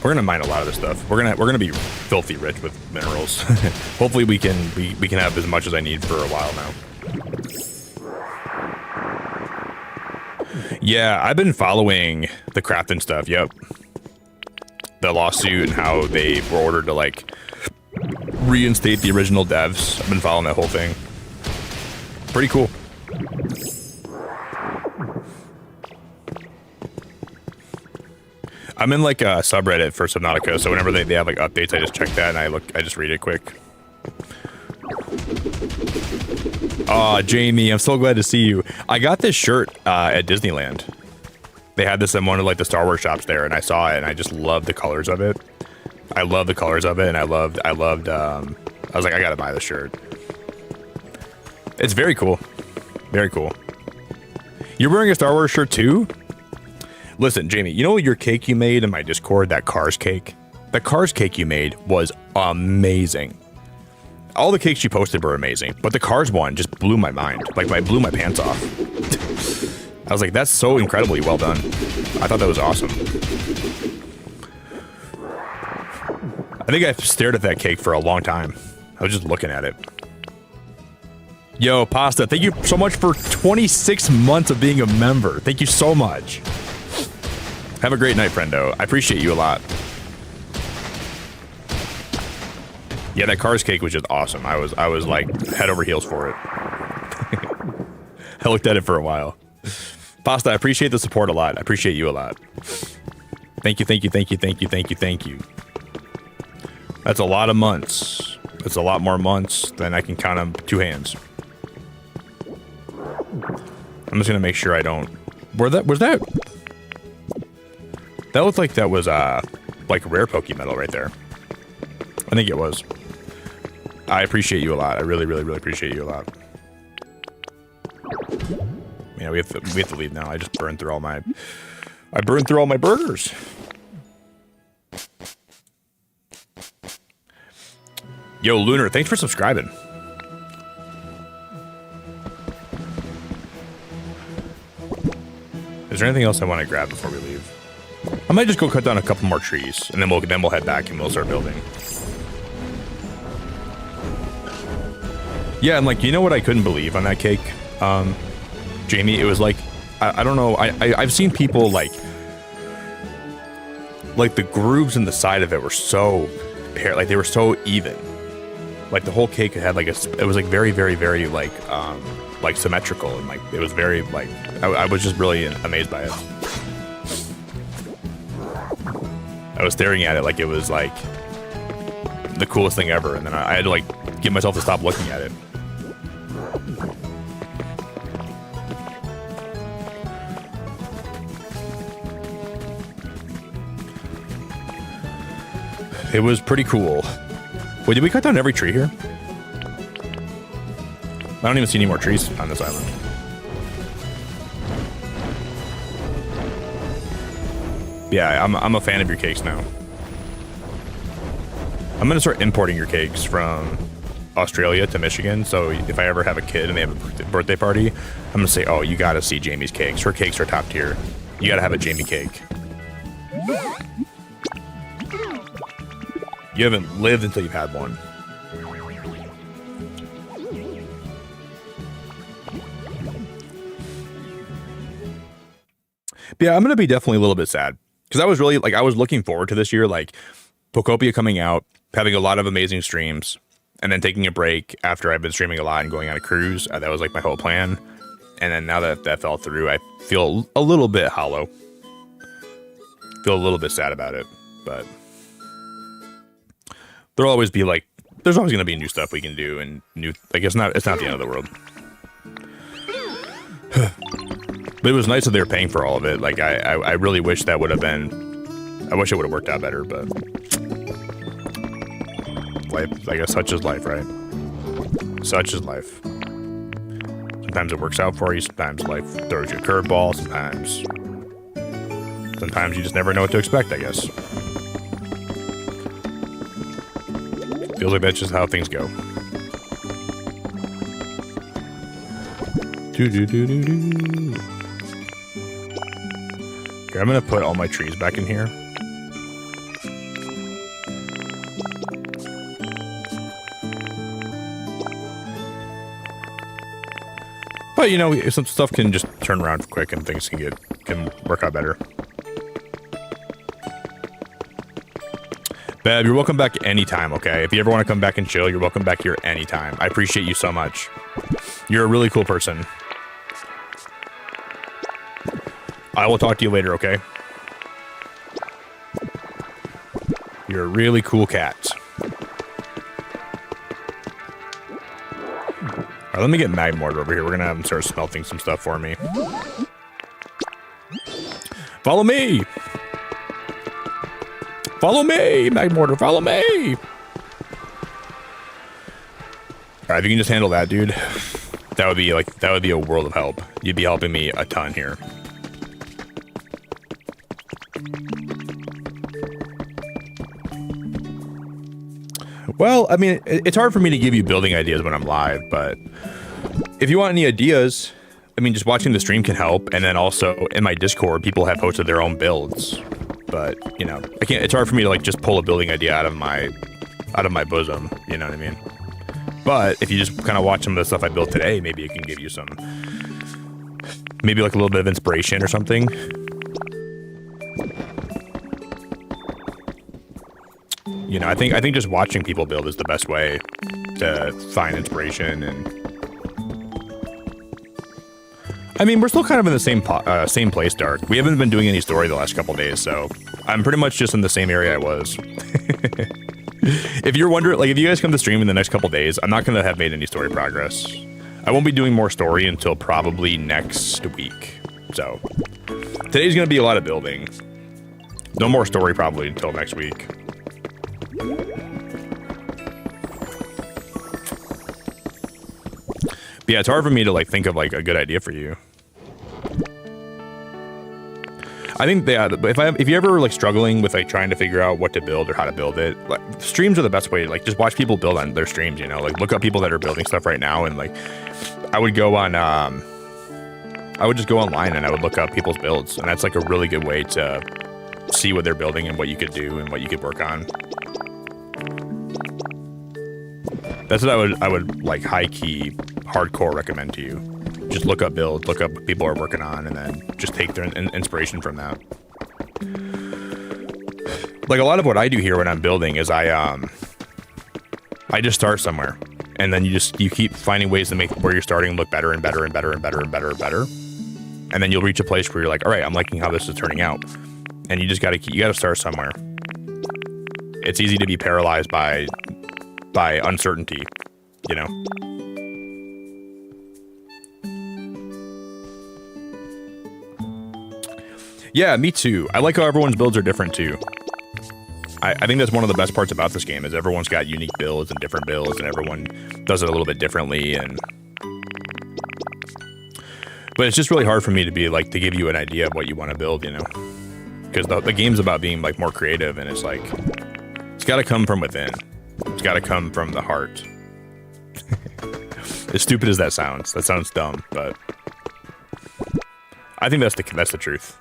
We're gonna mine a lot of this stuff. We're gonna be filthy rich with minerals. Hopefully we can have as much as I need for a while now. Yeah, I've been following the crafting stuff. Yep, the lawsuit and how they were ordered to like reinstate the original devs. I've been following that whole thing. Pretty cool. I'm in like a subreddit for Subnautica, so whenever they have like updates, I just check that and I just read it quick. Aw, Jamie, I'm so glad to see you. I got this shirt at Disneyland. They had this in one of like the Star Wars shops there, and I saw it, and I just loved the colors of it. I love the colors of it, and I was like, I gotta buy this shirt. It's very cool. Very cool. You're wearing a Star Wars shirt too? Listen, Jamie, you know your cake you made in my Discord, that Cars cake? The Cars cake you made was amazing. All the cakes you posted were amazing, but the Cars one just blew my mind. Like, I blew my pants off. I was like, that's so incredibly well done. I thought that was awesome. I think I stared at that cake for a long time. I was just looking at it. Yo, Pasta, thank you so much for 26 months of being a member. Thank you so much. Have a great night, friendo. I appreciate you a lot. Yeah, that Cars cake was just awesome. I was like head over heels for it. I looked at it for a while. Pasta, I appreciate the support a lot. I appreciate you a lot. Thank you, thank you, thank you, thank you, thank you, thank you. That's a lot of months. It's a lot more months than I can count on two hands. I'm just gonna make sure I don't. Was that? That looked like that was like rare Pokemetal right there. I think it was. I appreciate you a lot. I really, really, really appreciate you a lot. Yeah, we have to leave now. I just burned through all my burgers. Yo, Lunar, thanks for subscribing. Is there anything else I want to grab before we leave? I might just go cut down a couple more trees, and then we'll head back and we'll start building. Yeah, and like, you know what I couldn't believe on that cake, Jamie? It was like, I don't know, I've seen people like the grooves in the side of it were so like they were so even. Like the whole cake had like it was like very, very, very like symmetrical, and like it was very like I was just really amazed by it. I was staring at it like it was like the coolest thing ever, and then I had to like get myself to stop looking at it. It was pretty cool. Wait, did we cut down every tree here? I don't even see any more trees on this island. Yeah, I'm a fan of your cakes now. I'm gonna start importing your cakes from Australia to Michigan, so if I ever have a kid and they have a birthday party, I'm gonna say, oh, you gotta see Jamie's cakes. Her cakes are top tier. You gotta have a Jamie cake. You haven't lived until you've had one. But yeah, I'm gonna be definitely a little bit sad, because I was really like, I was looking forward to this year, like Pokopia coming out, having a lot of amazing streams, and then taking a break after I've been streaming a lot and going on a cruise. That was like my whole plan. And then now that that fell through, I feel a little bit hollow. Feel a little bit sad about it, but there'll always be like, there's always going to be new stuff we can do, and new, like it's not the end of the world. But it was nice that they were paying for all of it. Like I really wish that would have been, I wish it would have worked out better, but life. I guess such is life, right? Such is life. Sometimes it works out for you. Sometimes life throws you a curveball. Sometimes you just never know what to expect, I guess. Feels like that's just how things go. Do-do-do-do-do. Okay, I'm gonna put all my trees back in here. But you know, some stuff can just turn around quick and things can work out better. Beb, you're welcome back anytime, okay? If you ever want to come back and chill, you're welcome back here anytime. I appreciate you so much. You're a really cool person. I will talk to you later, okay? You're a really cool cat. Alright, let me get Mag Mortar over here. We're gonna have him start smelting some stuff for me. Follow me! Follow me, Mag Mortar, follow me! Alright, if you can just handle that, dude, that would be a world of help. You'd be helping me a ton here. Well, I mean, it's hard for me to give you building ideas when I'm live, but if you want any ideas, I mean, just watching the stream can help, and then also in my Discord, people have posted their own builds. But, you know, I can't, it's hard for me to like just pull a building idea out of my bosom, you know what I mean? But if you just kind of watch some of the stuff I built today, maybe it can give you some, maybe like a little bit of inspiration or something. You know, I think just watching people build is the best way to find inspiration. And I mean, we're still kind of in the same place, Dark. We haven't been doing any story the last couple days, so I'm pretty much just in the same area I was. If you're wondering, like, if you guys come to stream in the next couple days, I'm not going to have made any story progress. I won't be doing more story until probably next week. So today's going to be a lot of building. No more story probably until next week. But yeah, it's hard for me to like think of like a good idea for you. I think that if you're ever like struggling with like trying to figure out what to build or how to build it, like, streams are the best way. Like just watch people build on their streams, you know, like look up people that are building stuff right now. And like, I would go on, I would just go online and I would look up people's builds. And that's like a really good way to see what they're building and what you could do and what you could work on. That's what I would like high key hardcore recommend to you. Just look up builds, look up what people are working on, and then just take their inspiration from that. Like a lot of what I do here when I'm building is I just start somewhere, and then you keep finding ways to make where you're starting look better and better and better and better and better and better, and then you'll reach a place where you're like, all right, I'm liking how this is turning out, and you gotta start somewhere. It's easy to be paralyzed by uncertainty, you know. Yeah, me too. I like how everyone's builds are different too. I think that's one of the best parts about this game is everyone's got unique builds and different builds and everyone does it a little bit differently. But it's just really hard for me to be like, to give you an idea of what you want to build, you know, because the game's about being like more creative and it's like, it's got to come from within. It's got to come from the heart. As stupid as that sounds dumb, but I think that's the truth.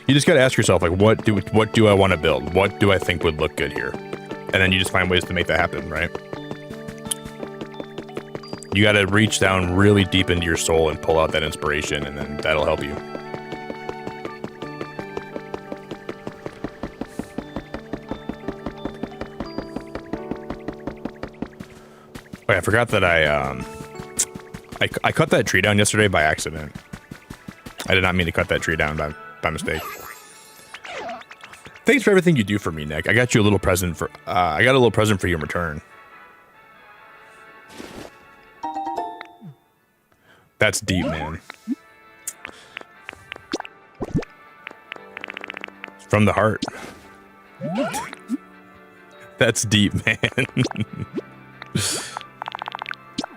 You just got to ask yourself, like, what do I want to build? What do I think would look good here? And then you just find ways to make that happen, right? You got to reach down really deep into your soul and pull out that inspiration, and then that'll help you. Oh, I forgot that I cut that tree down yesterday by accident. I did not mean to cut that tree down by mistake. Thanks for everything you do for me, Nick. I got you a little present for I got a little present for you in return. That's deep, man. From the heart. That's deep, man.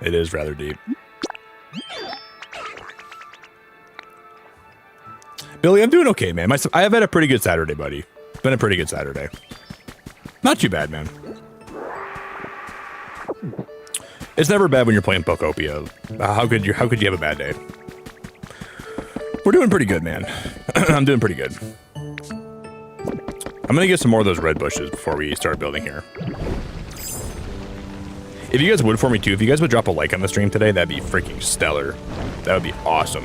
It is rather deep. Billy, I'm doing okay, man. I have had a pretty good Saturday, buddy. It's been a pretty good Saturday. Not too bad, man. It's never bad when you're playing Pokopia. How could you have a bad day? We're doing pretty good, man. I'm doing pretty good. I'm gonna get some more of those red bushes before we start building here. If you guys would for me too, if you guys would drop a like on the stream today, that'd be freaking stellar. That would be awesome.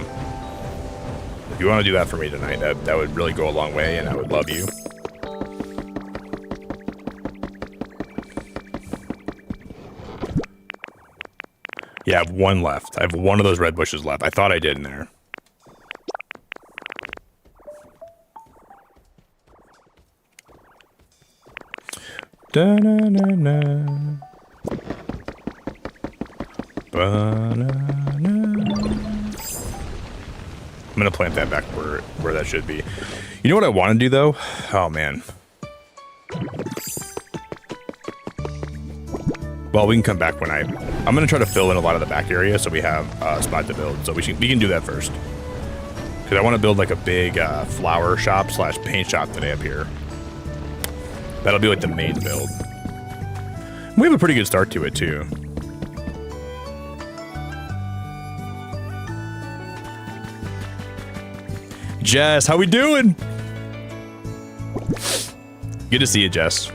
If you want to do that for me tonight, that would really go a long way, and I would love you. Yeah, I have one left. I have one of those red bushes left. I thought I did in there. Da-na-na-na. Ba-na-na. I'm gonna plant that back where that should be. You know what I want to do though? Oh man. Well, we can come back when I'm gonna try to fill in a lot of the back area so we have a spot to build. So we can do that first. Because I want to build like a big flower shop / paint shop today up here. That'll be like the main build. We have a pretty good start to it too. Jess, how we doing? Good to see you, Jess.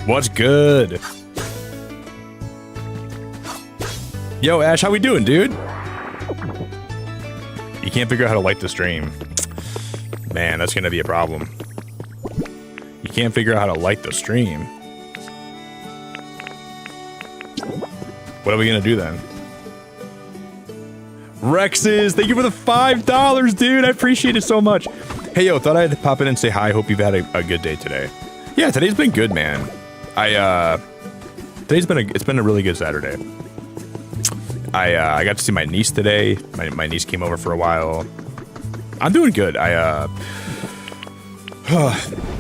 What's good? Yo, Ash, how we doing, dude? You can't figure out how to light the stream. Man, that's gonna be a problem. You can't figure out how to light the stream. What are we gonna do then? Rexes, thank you for the $5, dude. I appreciate it so much. Hey, yo, thought I'd pop in and say hi. Hope you've had a good day today. Yeah, today's been good, man. It's been a really good Saturday. I got to see my niece today. My niece came over for a while. I'm doing good. I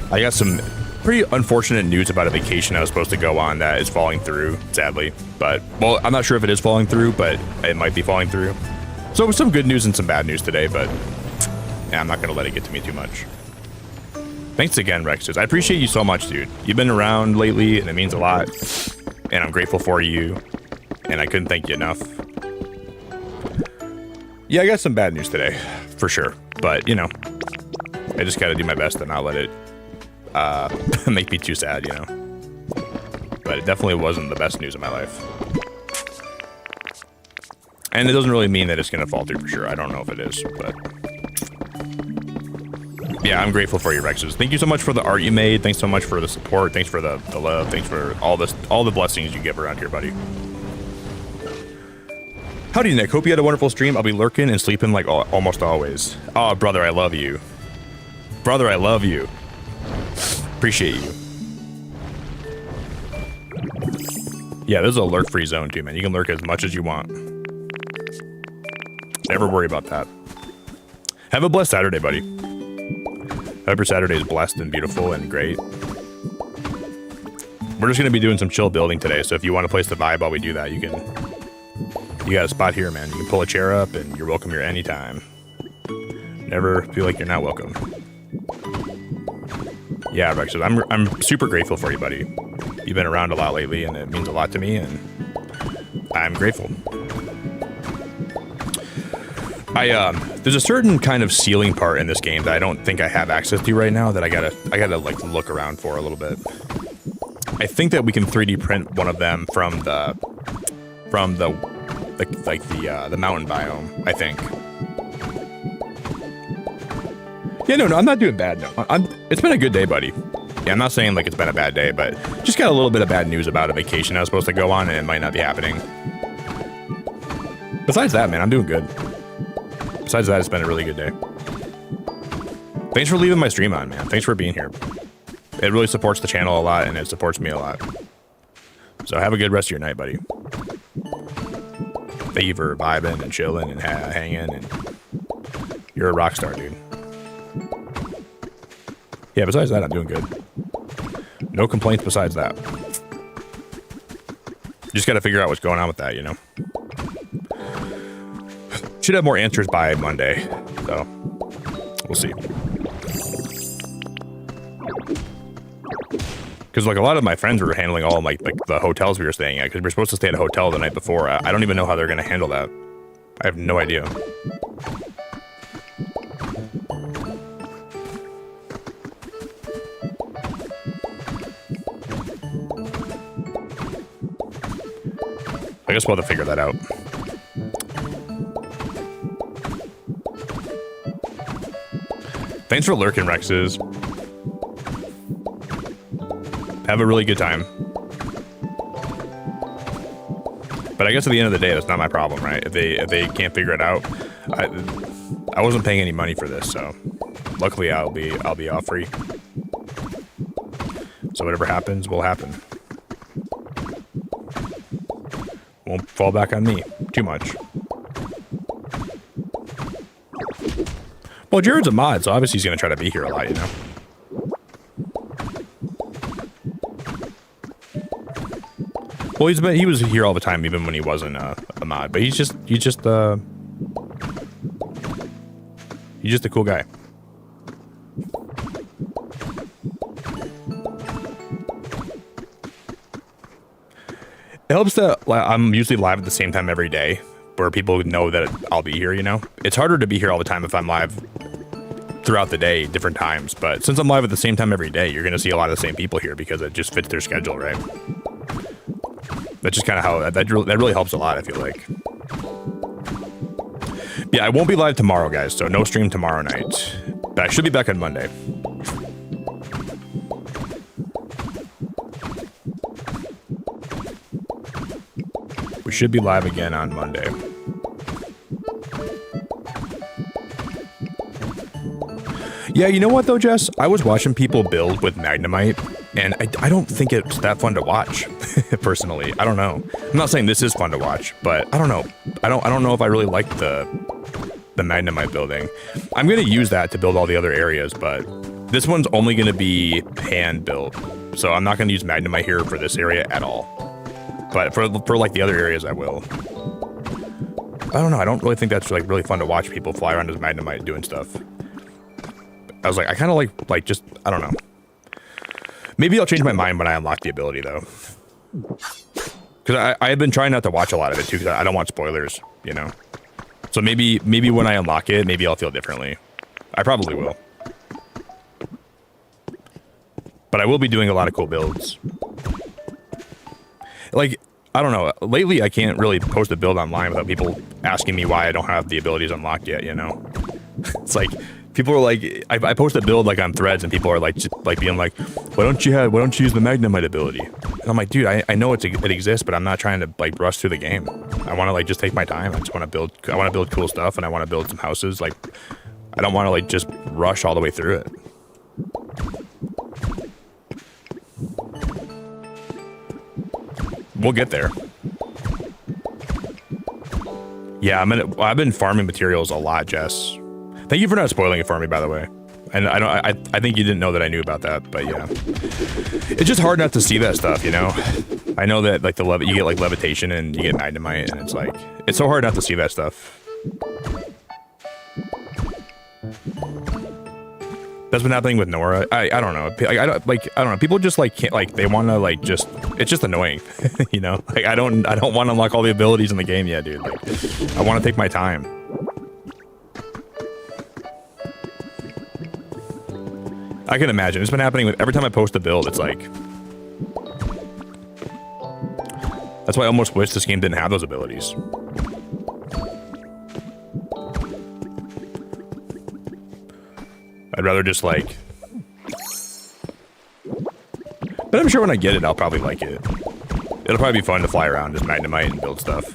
got some pretty unfortunate news about a vacation I was supposed to go on that is falling through, sadly. But, well, I'm not sure if it is falling through, but it might be falling through. So some good news and some bad news today, but yeah, I'm not going to let it get to me too much. Thanks again, Rexes. I appreciate you so much, dude. You've been around lately, and it means a lot. And I'm grateful for you. And I couldn't thank you enough. Yeah, I got some bad news today, for sure. But, you know, I just got to do my best and not let it make me too sad, you know. But it definitely wasn't the best news of my life. And it doesn't really mean that it's going to fall through for sure. I don't know if it is, but... yeah, I'm grateful for you, Rexes. Thank you so much for the art you made. Thanks so much for the support. Thanks for the love. Thanks for all the blessings you give around here, buddy. Howdy, Nick. Hope you had a wonderful stream. I'll be lurking and sleeping like almost always. Oh, brother, I love you. Brother, I love you. Appreciate you. Yeah, this is a lurk-free zone too, man. You can lurk as much as you want. Never worry about that. Have a blessed Saturday, buddy. Hope your Saturday is blessed and beautiful and great. We're just going to be doing some chill building today, so if you want to place the vibe while we do that, you can... you got a spot here, man. You can pull a chair up, and you're welcome here anytime. Never feel like you're not welcome. Yeah, Rexes, I'm super grateful for you, buddy. You've been around a lot lately, and it means a lot to me, and I'm grateful. There's a certain kind of ceiling part in this game that I don't think I have access to right now that I gotta like look around for a little bit. I think that we can 3D print one of them from the mountain biome, I think. Yeah, no, I'm not doing bad. No, it's been a good day, buddy. Yeah, I'm not saying like it's been a bad day, but just got a little bit of bad news about a vacation I was supposed to go on, and it might not be happening. Besides that, man, I'm doing good. Besides that, it's been a really good day. Thanks for leaving my stream on, man. Thanks for being here. It really supports the channel a lot, and it supports me a lot. So have a good rest of your night, buddy. Thank you for vibing and chilling and hanging and You're a rock star, dude. Yeah, besides that, I'm doing good. No complaints besides that. Just got to figure out what's going on with that, you know? Should have more answers by Monday, so we'll see. Because like a lot of my friends were handling all like the hotels we were staying at, because we were supposed to stay at a hotel the night before. I don't even know how they're going to handle that. I have no idea. I guess we'll have to figure that out. Thanks for lurking, Rexes. Have a really good time. But I guess at the end of the day, that's not my problem, right? If they can't figure it out, I wasn't paying any money for this, so luckily I'll be off free. So whatever happens will happen. Won't fall back on me too much. Well, Jared's a mod, so obviously he's gonna try to be here a lot, you know. Well, he was here all the time, even when he wasn't a mod. But he's just a cool guy. It helps that I'm usually live at the same time every day, where people know that I'll be here, you know? It's harder to be here all the time if I'm live throughout the day, different times. But since I'm live at the same time every day, you're going to see a lot of the same people here because it just fits their schedule, right? That's just kind of how, that really helps a lot, I feel like. Yeah, I won't be live tomorrow, guys, so no stream tomorrow night. But I should be back on Monday. We should be live again on Monday. Yeah, you know what though, Jess? I was watching people build with Magnemite, and I don't think it's that fun to watch, personally. I don't know. I'm not saying this is fun to watch, but I don't know. I don't know if I really like the Magnemite building. I'm gonna use that to build all the other areas, but this one's only gonna be hand built, so I'm not gonna use Magnemite here for this area at all. But for like the other areas, I will. I don't know. I don't really think that's like really fun to watch people fly around as Magnemite doing stuff. I was like, I kind of like just, I don't know. Maybe I'll change my mind when I unlock the ability though. Because I have been trying not to watch a lot of it too, because I don't want spoilers, you know. So maybe when I unlock it, maybe I'll feel differently. I probably will. But I will be doing a lot of cool builds. Like, I don't know, lately I can't really post a build online without people asking me why I don't have the abilities unlocked yet, you know? It's like, people are like, I post a build like on Threads and people are like, just like being like, why don't you use the Magnemite ability? And I'm like, dude, I know it exists, but I'm not trying to like rush through the game. I want to like just take my time. I want to build cool stuff, and I want to build some houses. Like, I don't want to like just rush all the way through it. We'll get there. Yeah, I've been farming materials a lot, Jess. Thank you for not spoiling it for me, by the way. And I think you didn't know that I knew about that, but yeah. It's just hard not to see that stuff, you know? I know that like you get like levitation and you get Magnemite, and it's like, it's so hard not to see that stuff. That's been happening with Nora. I don't know. I don't know. People just like can't, like, they want to like just, it's just annoying, you know? Like I don't want to unlock all the abilities in the game yet, dude. Like, I want to take my time. I can imagine. It's been happening with every time I post a build. It's like, that's why I almost wish this game didn't have those abilities. I'd rather just like, but I'm sure when I get it, I'll probably like it. It'll probably be fun to fly around as Magnemite and build stuff.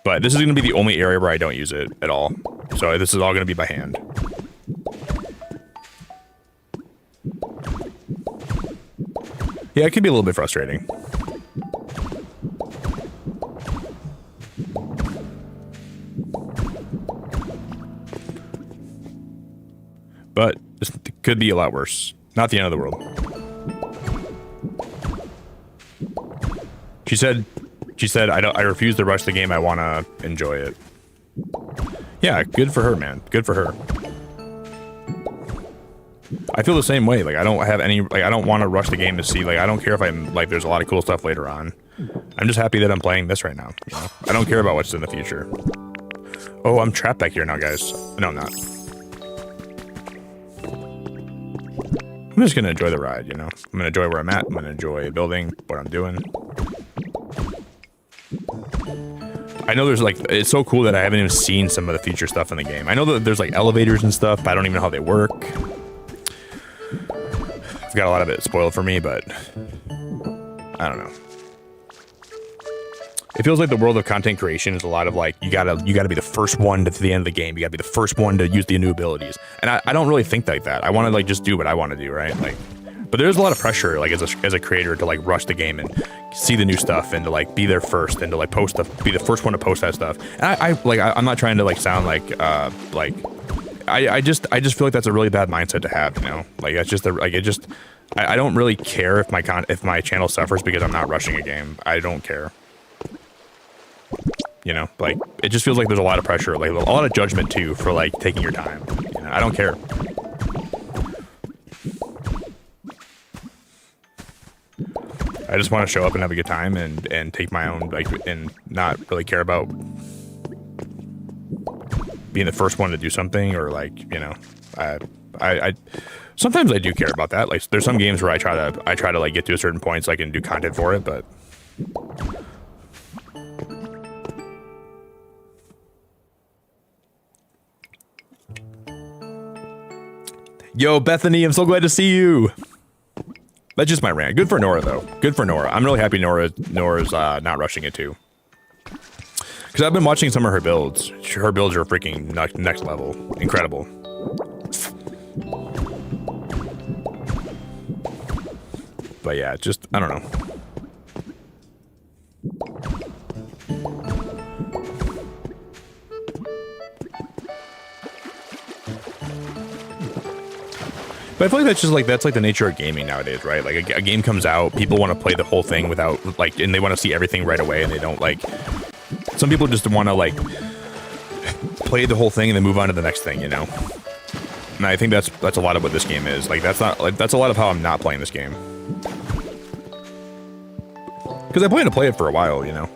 But this is going to be the only area where I don't use it at all. So this is all going to be by hand. Yeah, it can be a little bit frustrating. Could be a lot worse. Not the end of the world. She said, I refuse to rush the game. I want to enjoy it. Yeah, good for her, man. Good for her. I feel the same way. Like, I don't have any, like, I don't want to rush the game to see, like, I don't care if I'm, like, there's a lot of cool stuff later on. I'm just happy that I'm playing this right now. You know? I don't care about what's in the future. Oh, I'm trapped back here now, guys. No, I'm not. I'm just gonna enjoy the ride, you know? I'm gonna enjoy where I'm at. I'm gonna enjoy building, what I'm doing. I know there's, like, it's so cool that I haven't even seen some of the future stuff in the game. I know that there's, like, elevators and stuff, but I don't even know how they work. I've got a lot of it spoiled for me, but I don't know. It feels like the world of content creation is a lot of, like, you gotta be the first one to the end of the game. You gotta be the first one to use the new abilities. And I don't really think like that. I want to, like, just do what I want to do, right? Like, but there's a lot of pressure, like, as a creator to, like, rush the game and see the new stuff and to, like, be there first and to, like, be the first one to post that stuff. And I'm not trying to, like, sound like I just feel like that's a really bad mindset to have, you know? Like, that's just I don't really care if my channel suffers because I'm not rushing a game. I don't care. You know, like, it just feels like there's a lot of pressure, like a lot of judgment too for, like, taking your time. You know, I don't care. I just want to show up and have a good time and take my own, like, and not really care about being the first one to do something, or, like, you know, I sometimes I do care about that. Like, there's some games where I try to like get to a certain point so I can do content for it, but yo, Bethany, I'm so glad to see you. That's just my rant. Good for Nora, though. Good for Nora. I'm really happy Nora's not rushing it, too. Because I've been watching some of her builds. Her builds are freaking next level. Incredible. But yeah, just, I don't know. But I feel like that's like the nature of gaming nowadays, right? Like, a game comes out, people want to play the whole thing without, like, and they want to see everything right away, and they don't, like, some people just want to, like, play the whole thing and then move on to the next thing, you know? And I think that's a lot of what this game is. Like, that's a lot of how I'm not playing this game. Because I plan to play it for a while, you know?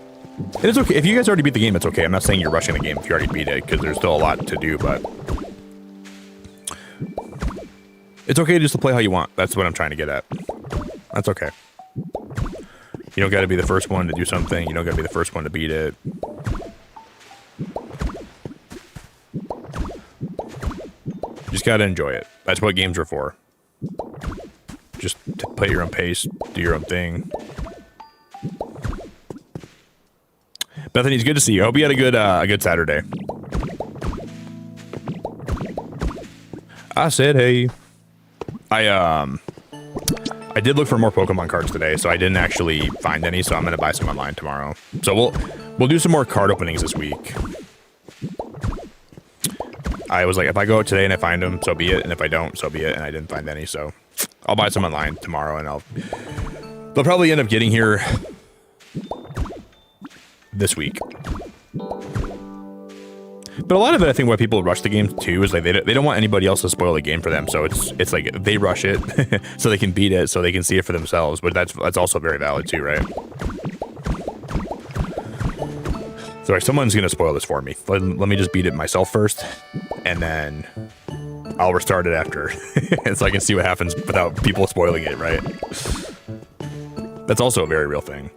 And it's okay. If you guys already beat the game, it's okay. I'm not saying you're rushing the game if you already beat it, because there's still a lot to do, but it's okay just to play how you want. That's what I'm trying to get at. That's okay. You don't got to be the first one to do something. You don't got to be the first one to beat it. You just got to enjoy it. That's what games are for. Just to play at your own pace, do your own thing. Bethany, it's good to see you. I hope you had a good Saturday. I said, hey. I did look for more Pokemon cards today, so I didn't actually find any, so I'm gonna buy some online tomorrow. So we'll do some more card openings this week. I was like, if I go out today and I find them, so be it, and if I don't, so be it, and I didn't find any, so I'll buy some online tomorrow, and they'll probably end up getting here this week. But a lot of it, I think, why people rush the game too is like they don't want anybody else to spoil the game for them. So it's like they rush it so they can beat it, so they can see it for themselves. But that's also very valid too, right? So like, someone's gonna spoil this for me. Let me just beat it myself first, and then I'll restart it after, and so I can see what happens without people spoiling it, right? That's also a very real thing.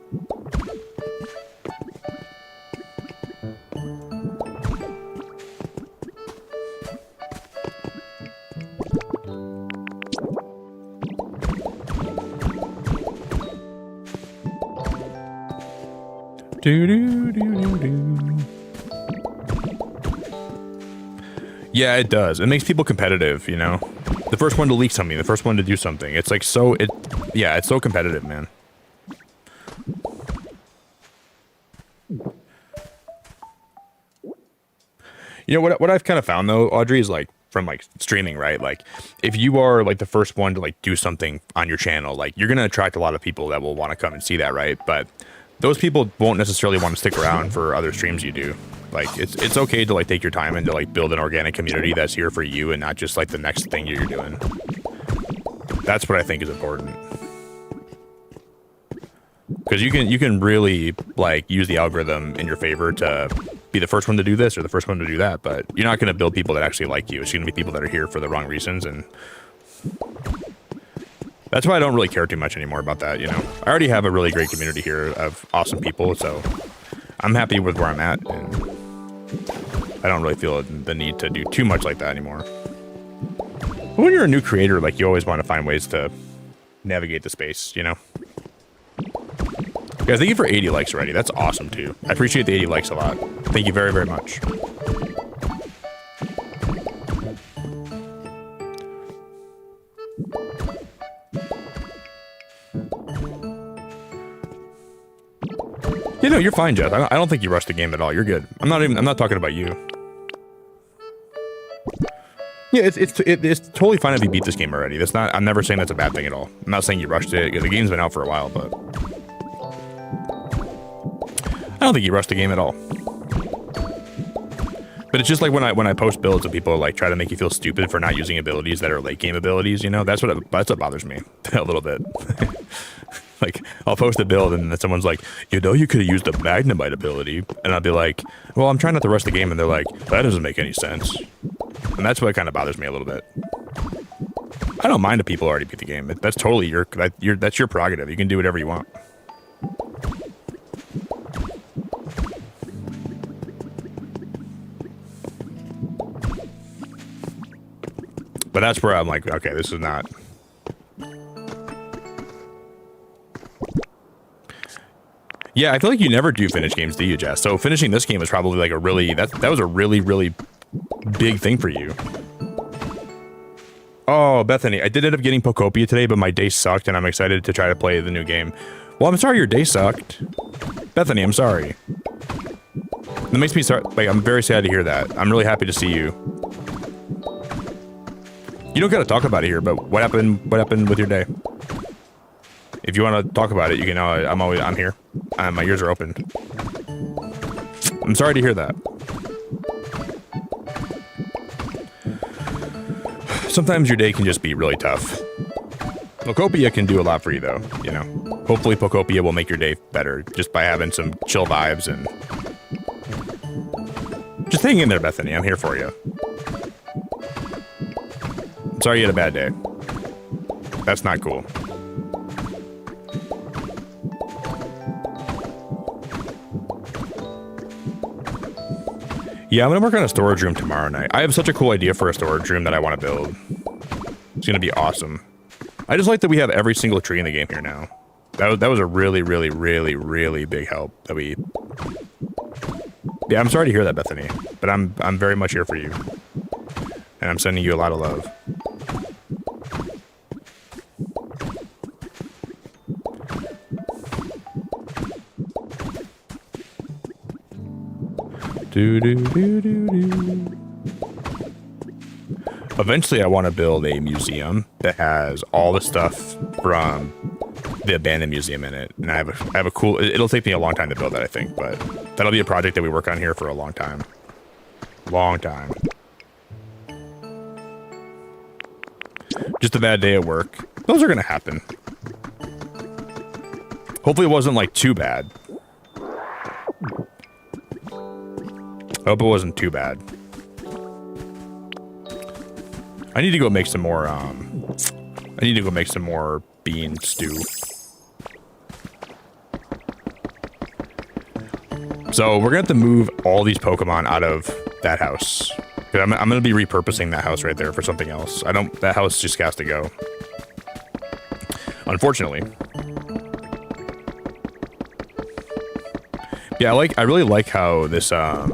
Yeah, it does. It makes people competitive, you know? The first one to leak something, the first one to do something. It's like it's so competitive, man. You know what I've kind of found though, Audrey, is like from like streaming, right? Like if you are like the first one to like do something on your channel, like you're going to attract a lot of people that will want to come and see that, right? But those people won't necessarily want to stick around for other streams you do. Like it's okay to like take your time and to like build an organic community that's here for you and not just like the next thing you're doing. That's what I think is important. Because you can really like use the algorithm in your favor to be the first one to do this or the first one to do that, but you're not going to build people that actually like you. It's going to be people that are here for the wrong reasons, and that's why I don't really care too much anymore about that. You know, I already have a really great community here of awesome people, so I'm happy with where I'm at, and I don't really feel the need to do too much like that anymore. But when you're a new creator, like you always want to find ways to navigate the space, you know. Guys, thank you for 80 likes already. That's awesome, too. I appreciate the 80 likes a lot. Thank you very, very much. You know, you're fine, Jeff. I don't think you rushed the game at all. You're good. I'm not talking about you. Yeah, it's totally fine if you beat this game already. That's not. I'm never saying that's a bad thing at all. I'm not saying you rushed it. The game's been out for a while, but I don't think you rushed the game at all. But it's just like when I post builds and people like try to make you feel stupid for not using abilities that are late game abilities. You know, that's what bothers me a little bit. Like I'll post a build and then someone's like, you know, you could have used the Magnemite ability, and I'll be like, well, I'm trying not to rush the game, and they're like, that doesn't make any sense. And that's what kind of bothers me a little bit. I don't mind if people already beat the game. That's totally that's your prerogative. You can do whatever you want. But that's where I'm like, okay, this is not. Yeah, I feel like you never do finish games, do you, Jess? So finishing this game was probably like that was a really, really big thing for you. Oh, Bethany, I did end up getting Pokopia today, but my day sucked, and I'm excited to try to play the new game. Well, I'm sorry your day sucked. Bethany, I'm sorry. That makes me start, like, I'm very sad to hear that. I'm really happy to see you. You don't gotta talk about it here, but what happened with your day? If you want to talk about it, you can. I'm here. My ears are open. I'm sorry to hear that. Sometimes your day can just be really tough. Pokopia can do a lot for you, though. You know, hopefully Pokopia will make your day better just by having some chill vibes and just hang in there, Bethany. I'm here for you. I'm sorry you had a bad day. That's not cool. Yeah, I'm gonna work on a storage room tomorrow night. I have such a cool idea for a storage room that I want to build. It's gonna be awesome. I just like that we have every single tree in the game here now. That was a really, really, really, really big help that we. Yeah, I'm sorry to hear that, Bethany, but I'm very much here for you, and I'm sending you a lot of love. Eventually, I want to build a museum that has all the stuff from the abandoned museum in it, and I have a cool. It'll take me a long time to build that, I think, but that'll be a project that we work on here for a long time. Long time. Just a bad day at work. Those are gonna happen. Hopefully, it wasn't like too bad. I hope it wasn't too bad. I need to go make some more, bean stew. So we're gonna have to move all these Pokemon out of that house. I'm gonna be repurposing that house right there for something else. That house just has to go. Unfortunately. Yeah, I really like how this, I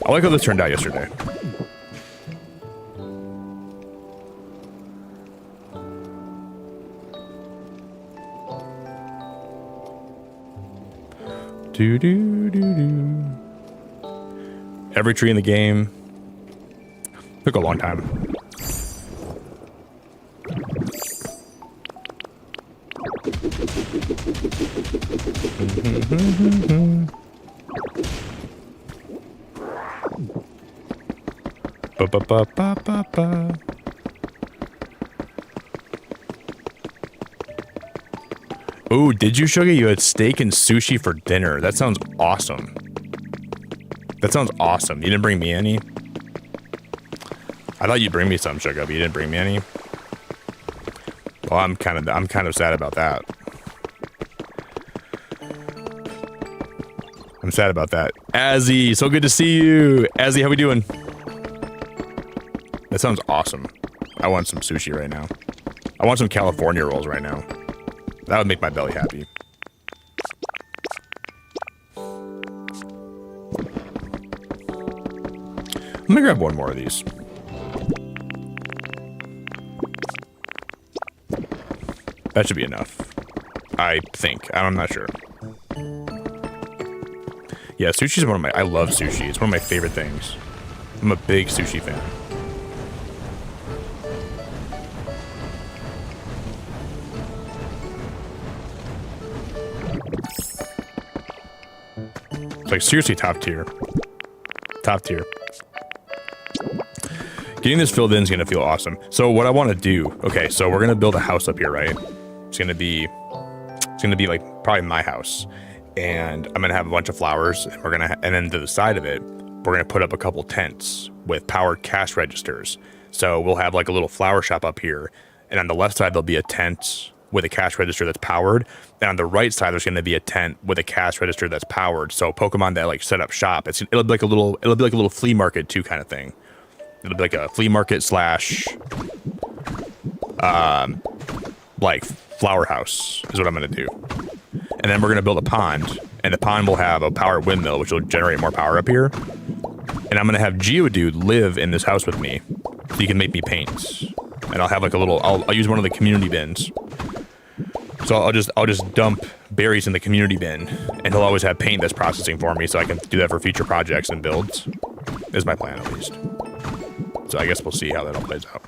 like how this turned out yesterday. Every tree in the game Took a long time. Ba ba ba ba ba ba. Ooh, did you, Sugar? You had steak and sushi for dinner. That sounds awesome. That sounds awesome. You didn't bring me any? I thought you'd bring me some, Sugar, but you didn't bring me any. Well, I'm kind of sad about that. I'm sad about that. Azzy, so good to see you. Azzy, how we doing? That sounds awesome. I want some sushi right now. I want some California rolls right now. That would make my belly happy. Let me grab one more of these. That should be enough. I think. I'm not sure. Yeah, sushi's one of my... I love sushi. It's one of my favorite things. I'm a big sushi fan. It's like seriously top tier. Top tier. Getting this filled in is going to feel awesome. So what I want to do... Okay, so we're going to build a house up here, right? It's going to be like probably my house. And I'm going to have a bunch of flowers. And we're going to... And then to the side of it, we're going to put up a couple tents with powered cash registers. So we'll have like a little flower shop up here. And on the left side, there'll be a tent with a cash register that's powered. And on the right side, there's going to be a tent with a cash register that's powered. So Pokemon that like set up shop, it'll be like a little flea market too kind of thing. It'll be like a flea market slash like flower house is what I'm going to do. And then we're going to build a pond, and the pond will have a powered windmill, which will generate more power up here. And I'm going to have Geodude live in this house with me, so he can make me paints. And I'll have like a little, I'll use one of the community bins. So I'll just dump berries in the community bin, and he'll always have paint that's processing for me, so I can do that for future projects and builds. Is my plan, at least. So I guess we'll see how that all plays out.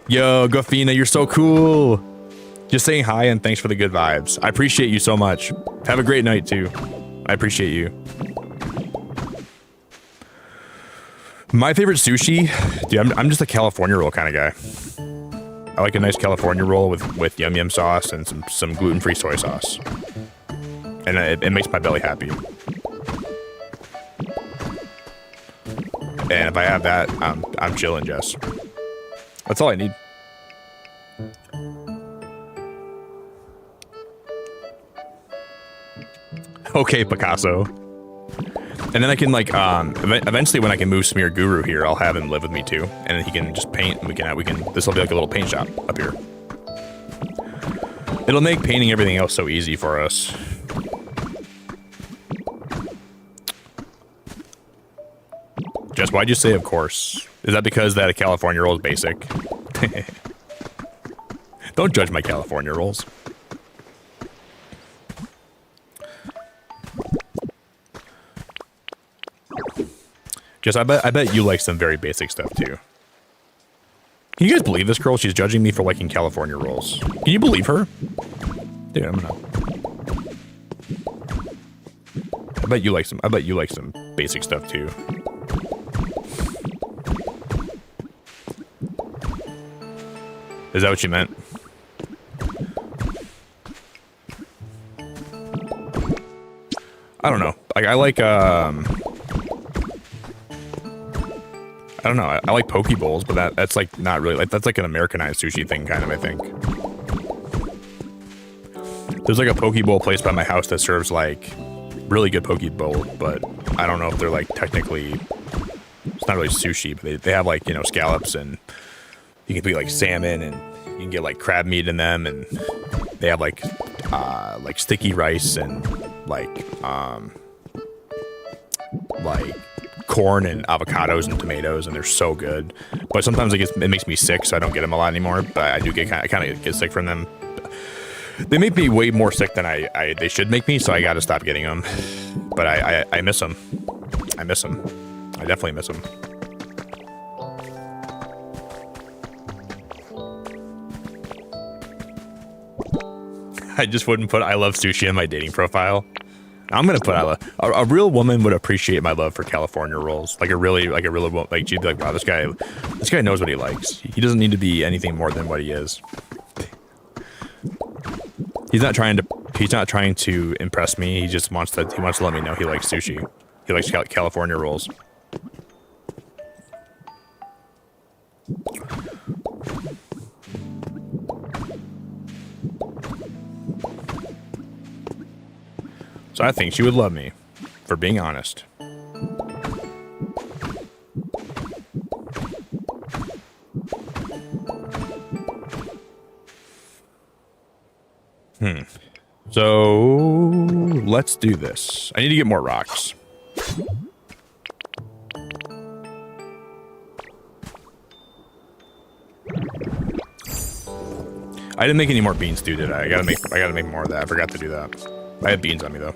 Yo, Goffina, you're so cool. Just saying hi and thanks for the good vibes. I appreciate you so much. Have a great night, too. I appreciate you. My favorite sushi, dude, I'm just a California roll kind of guy. I like a nice California roll with yum yum sauce and some gluten-free soy sauce. And it makes my belly happy. And if I have that, I'm chilling, Jess. That's all I need. Okay, Picasso. And then I can like eventually when I can move Smear Guru here, I'll have him live with me too, and then he can just paint. And we can. This will be like a little paint shop up here. It'll make painting everything else so easy for us. Jess, why'd you say of course? Is that because that a California roll is basic? Don't judge my California rolls. Jess, I bet you like some very basic stuff too. Can you guys believe this girl? She's judging me for liking California rolls. Can you believe her? Dude, I'm gonna... I bet you like some basic stuff too. Is that what you meant? I don't know. Like I like I don't know. I like poke bowls, but that's like not really like that's like an Americanized sushi thing kind of, I think. There's like a poke bowl place by my house that serves like really good poke bowl, but I don't know if they're like technically it's not really sushi, but they have like, you know, scallops, and you can put like salmon, and you can get like crab meat in them, and they have like sticky rice and like corn and avocados and tomatoes, and they're so good. But sometimes it makes me sick, so I don't get them a lot anymore. But I do get I kind of get sick from them. They make me way more sick than they should make me, so I gotta stop getting them. But I miss them. I miss them. I definitely miss them. I just wouldn't put I love sushi in my dating profile. I'm gonna put a real woman would appreciate my love for California rolls. Like she'd be like, wow, this guy knows what he likes. He doesn't need to be anything more than what he is. He's not trying to impress me. He just wants to let me know he likes sushi. He likes California rolls. So I think she would love me for being honest. So let's do this. I need to get more rocks. I didn't make any more bean stew, did I? I gotta make more of that. I forgot to do that. I have beans on me though.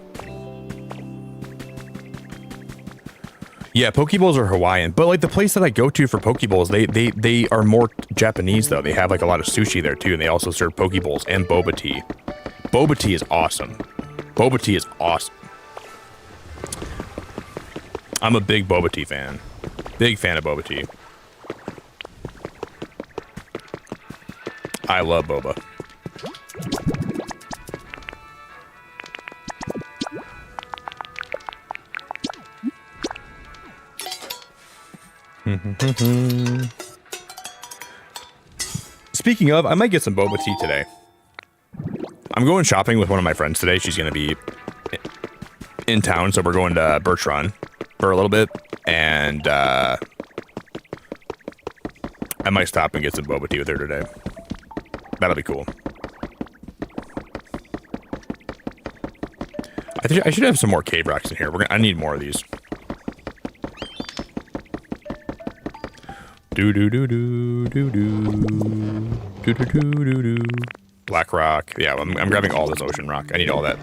Yeah, Pokeballs are Hawaiian, but like the place that I go to for Pokeballs, they are more Japanese though. They have like a lot of sushi there too, and they also serve Pokeballs and boba tea. Boba tea is awesome. Boba tea is awesome. I'm a big boba tea fan. Big fan of boba tea. I love boba. Speaking of, I might get some boba tea today. I'm going shopping with one of my friends today. She's going to be in town, so we're going to Birch Run for a little bit, and I might stop and get some boba tea with her today. That'll be cool. I should have some more cave rocks in here. I need more of these. Do do do do do do do do do do do. Black rock. Yeah, I'm grabbing all this ocean rock. I need all that.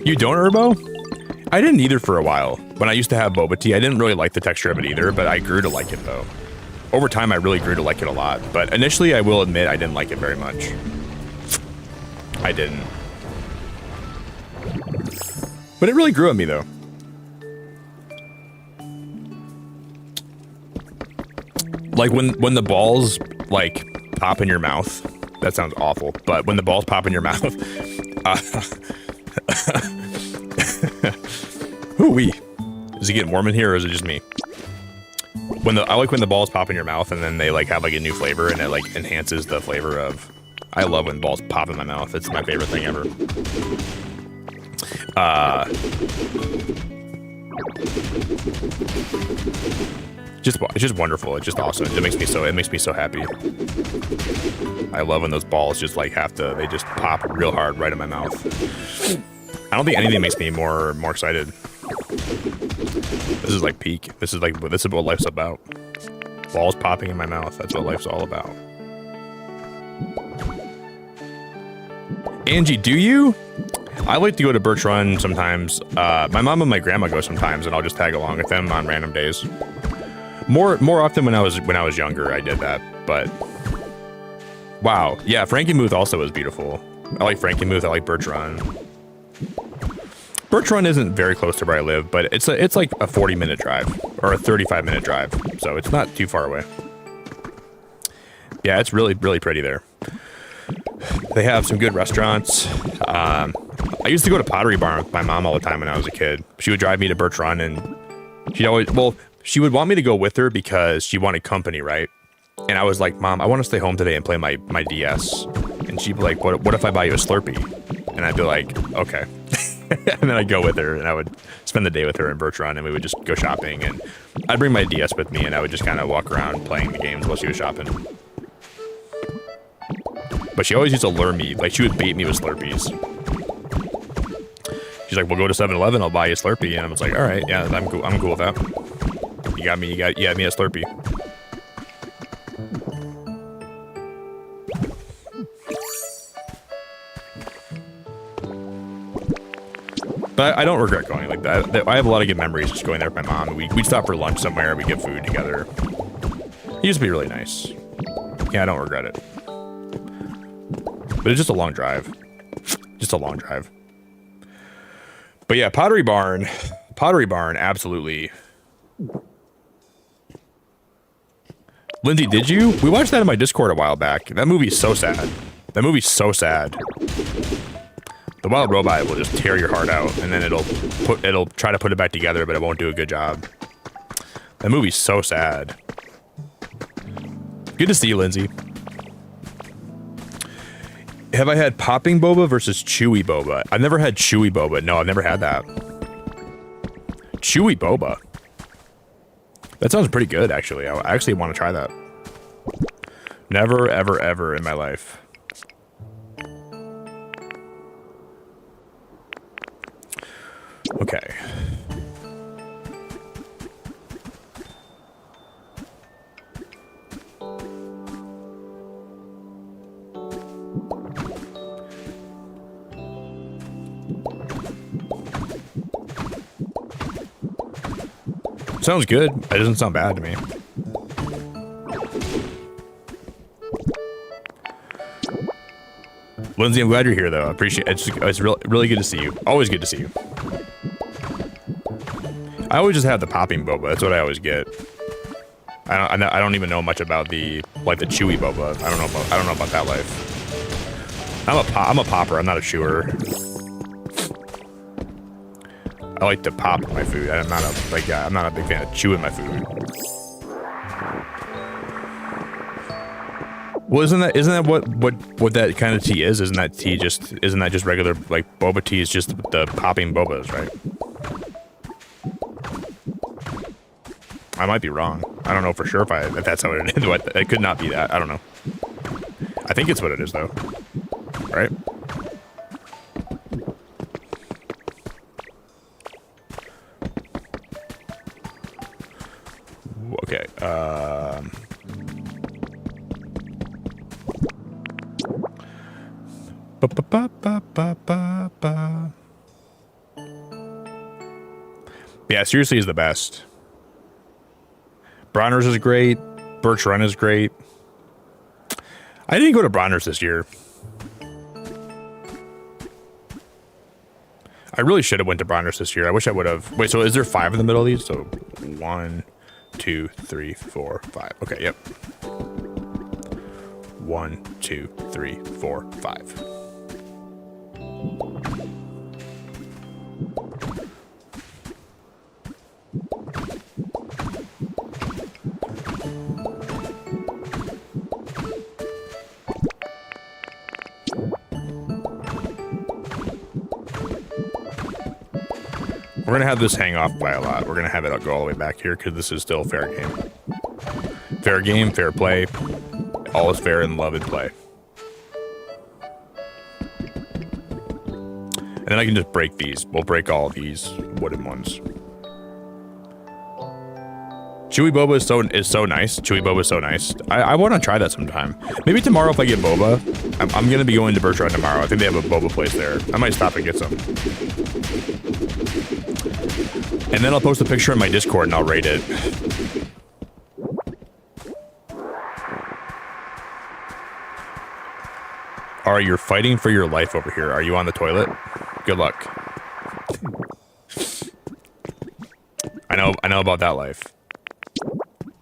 You don't, Herbo? I didn't either for a while. When I used to have boba tea, I didn't really like the texture of it either, but I grew to like it though. Over time, I really grew to like it a lot. But initially, I will admit, I didn't like it very much. I didn't. But it really grew on me though. Like when the balls like pop in your mouth, that sounds awful, but when the balls pop in your mouth, ooh-wee. Is it getting warm in here or is it just me? I like when the balls pop in your mouth and then they like have like a new flavor and it like enhances the flavor of, I love when balls pop in my mouth. It's my favorite thing ever. It's just wonderful. It's just awesome. It makes me so happy. I love when those balls just like they just pop real hard right in my mouth. I don't think anything makes me more excited. This is like peak. This is what life's about. Balls popping in my mouth. That's what life's all about. Angie, do you? I like to go to Birch Run sometimes. My mom and my grandma go sometimes, and I'll just tag along with them on random days. More often when I was younger, I did that. But wow, yeah, Frankenmuth also is beautiful. I like Frankenmuth. I like Birch Run. Birch Run isn't very close to where I live, but it's like a 40-minute drive or a 35-minute drive, so it's not too far away. Yeah, it's really pretty there. They have some good restaurants. I used to go to Pottery Barn with my mom all the time when I was a kid. She would drive me to Birch Run, and she would want me to go with her because she wanted company, right? And I was like, Mom, I want to stay home today and play my DS. And she'd be like, what if I buy you a Slurpee? And I'd be like, okay. And then I'd go with her, and I would spend the day with her in Birch Run, and we would just go shopping. And I'd bring my DS with me, and I would just kind of walk around playing the games while she was shopping. But she always used to lure me. Like, she would bait me with Slurpees. She's like, we'll go to 7-Eleven, I'll buy you a Slurpee. And I was like, all right, yeah, I'm cool with that. You had me a Slurpee. But I don't regret going. Like that. I have a lot of good memories just going there with my mom. We'd stop for lunch somewhere. We get food together. It used to be really nice. Yeah, I don't regret it. But it's just a long drive. Just a long drive. But yeah, Pottery Barn. Pottery Barn, absolutely. Lindsay, did you? We watched that in my Discord a while back. That movie's so sad. That movie's so sad. The wild robot will just tear your heart out, and then it'll try to put it back together, but it won't do a good job. That movie's so sad. Good to see you, Lindsay. Have I had popping boba versus chewy boba? I've never had chewy boba. No, I've never had that. Chewy boba. That sounds pretty good, actually. I actually want to try that. Never, ever, ever in my life. Okay. Sounds good. It doesn't sound bad to me. Lindsay, I'm glad you're here, though. I appreciate it. It's really good to see you. Always good to see you. I always just have the popping boba. That's what I always get. I don't even know much about the chewy boba. I don't know about that life. I'm a popper. I'm not a chewer. I like to pop my food. I'm not a big fan of chewing my food. Well, isn't that what that kind of tea is? Isn't that just regular, like, boba tea is just the popping bobas, right? I might be wrong. I don't know for sure if that's how it is. It could not be that. I don't know. I think it's what it is, though. Right? Okay. Yeah, seriously is the best. Bronner's is great. Birch Run is great. I didn't go to Bronner's this year. I really should have went to Bronner's this year. I wish I would have. Wait, so is there 5 in the middle of these? So 1, 2, 3, 4, 5. Okay, yep. 1, 2, 3, 4, 5. We're going to have this hang off by a lot. We're going to have it go all the way back here because this is still fair game. Fair game, fair play. All is fair in love and play. And then I can just break these. We'll break all of these wooden ones. Chewy boba is so nice. Chewy boba is so nice. I want to try that sometime. Maybe tomorrow if I get boba. I'm going to be going to Birch Run tomorrow. I think they have a boba place there. I might stop and get some. And then I'll post a picture in my Discord and I'll rate it. Are you fighting for your life over here? Are you on the toilet? Good luck. I know about that life.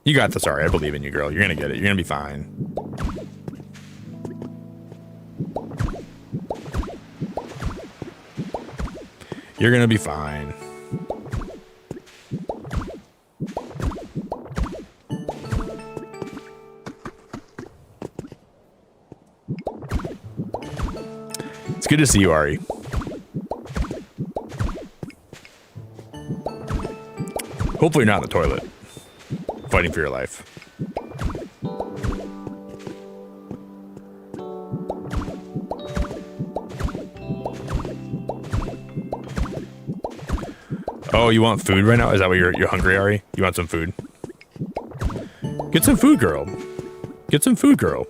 You got this, Ari. I believe in you, girl. You're gonna get it. You're gonna be fine. You're gonna be fine. It's good to see you, Ari. Hopefully you're not in the toilet. Fighting for your life. Oh, you want food right now? Is that what you're hungry, Ari? You want some food? Get some food, girl. Get some food, girl.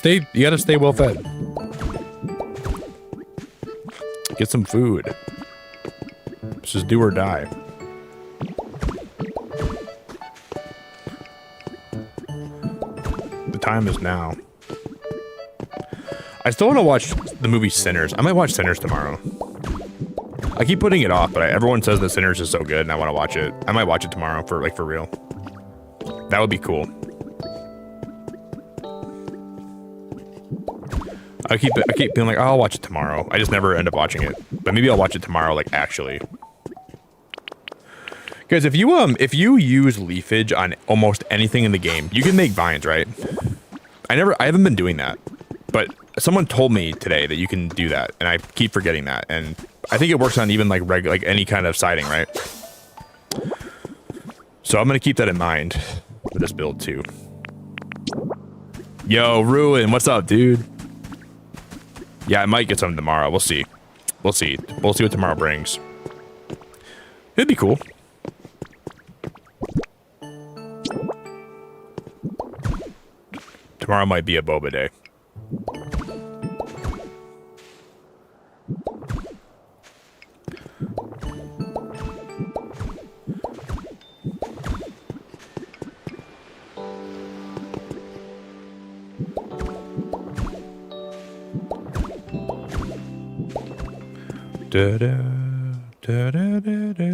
You gotta stay well fed. Get some food. Let's just do or die. The time is now. I still want to watch the movie Sinners. I might watch Sinners tomorrow. I keep putting it off, but everyone says that Sinners is so good and I want to watch it. I might watch it tomorrow for real. That would be cool. I keep being like, oh, I'll watch it tomorrow. I just never end up watching it. But maybe I'll watch it tomorrow, like actually. Guys, if you use leafage on almost anything in the game, you can make vines, right? I haven't been doing that. But someone told me today that you can do that, and I keep forgetting that. And I think it works on even like any kind of siding, right? So I'm gonna keep that in mind for this build too. Yo, Ruin, what's up, dude? Yeah, I might get some tomorrow. We'll see. We'll see what tomorrow brings. It'd be cool. Tomorrow might be a boba day. Da, da, da, da, da, da.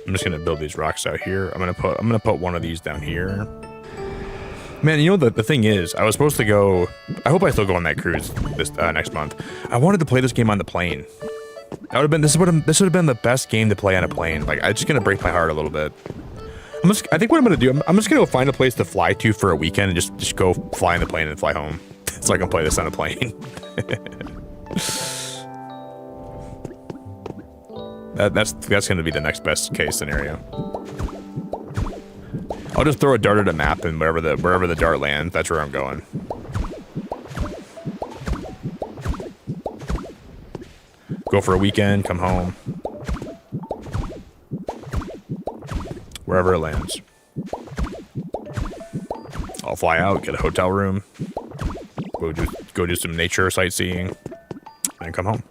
I'm just gonna build these rocks out here. I'm gonna put one of these down here. Man, you know the thing is, I was supposed to go. I hope I still go on that cruise this next month. I wanted to play this game on the plane. That would have been this would have been the best game to play on a plane. Like, it's just gonna break my heart a little bit. I think what I'm gonna do, I'm just gonna go find a place to fly to for a weekend and just go fly in the plane and fly home, so I can play this on a plane. That's gonna be the next best case scenario. I'll just throw a dart at a map, and wherever the dart lands, that's where I'm going. Go for a weekend, come home. Wherever it lands. I'll fly out, get a hotel room, go do some nature sightseeing, and come home.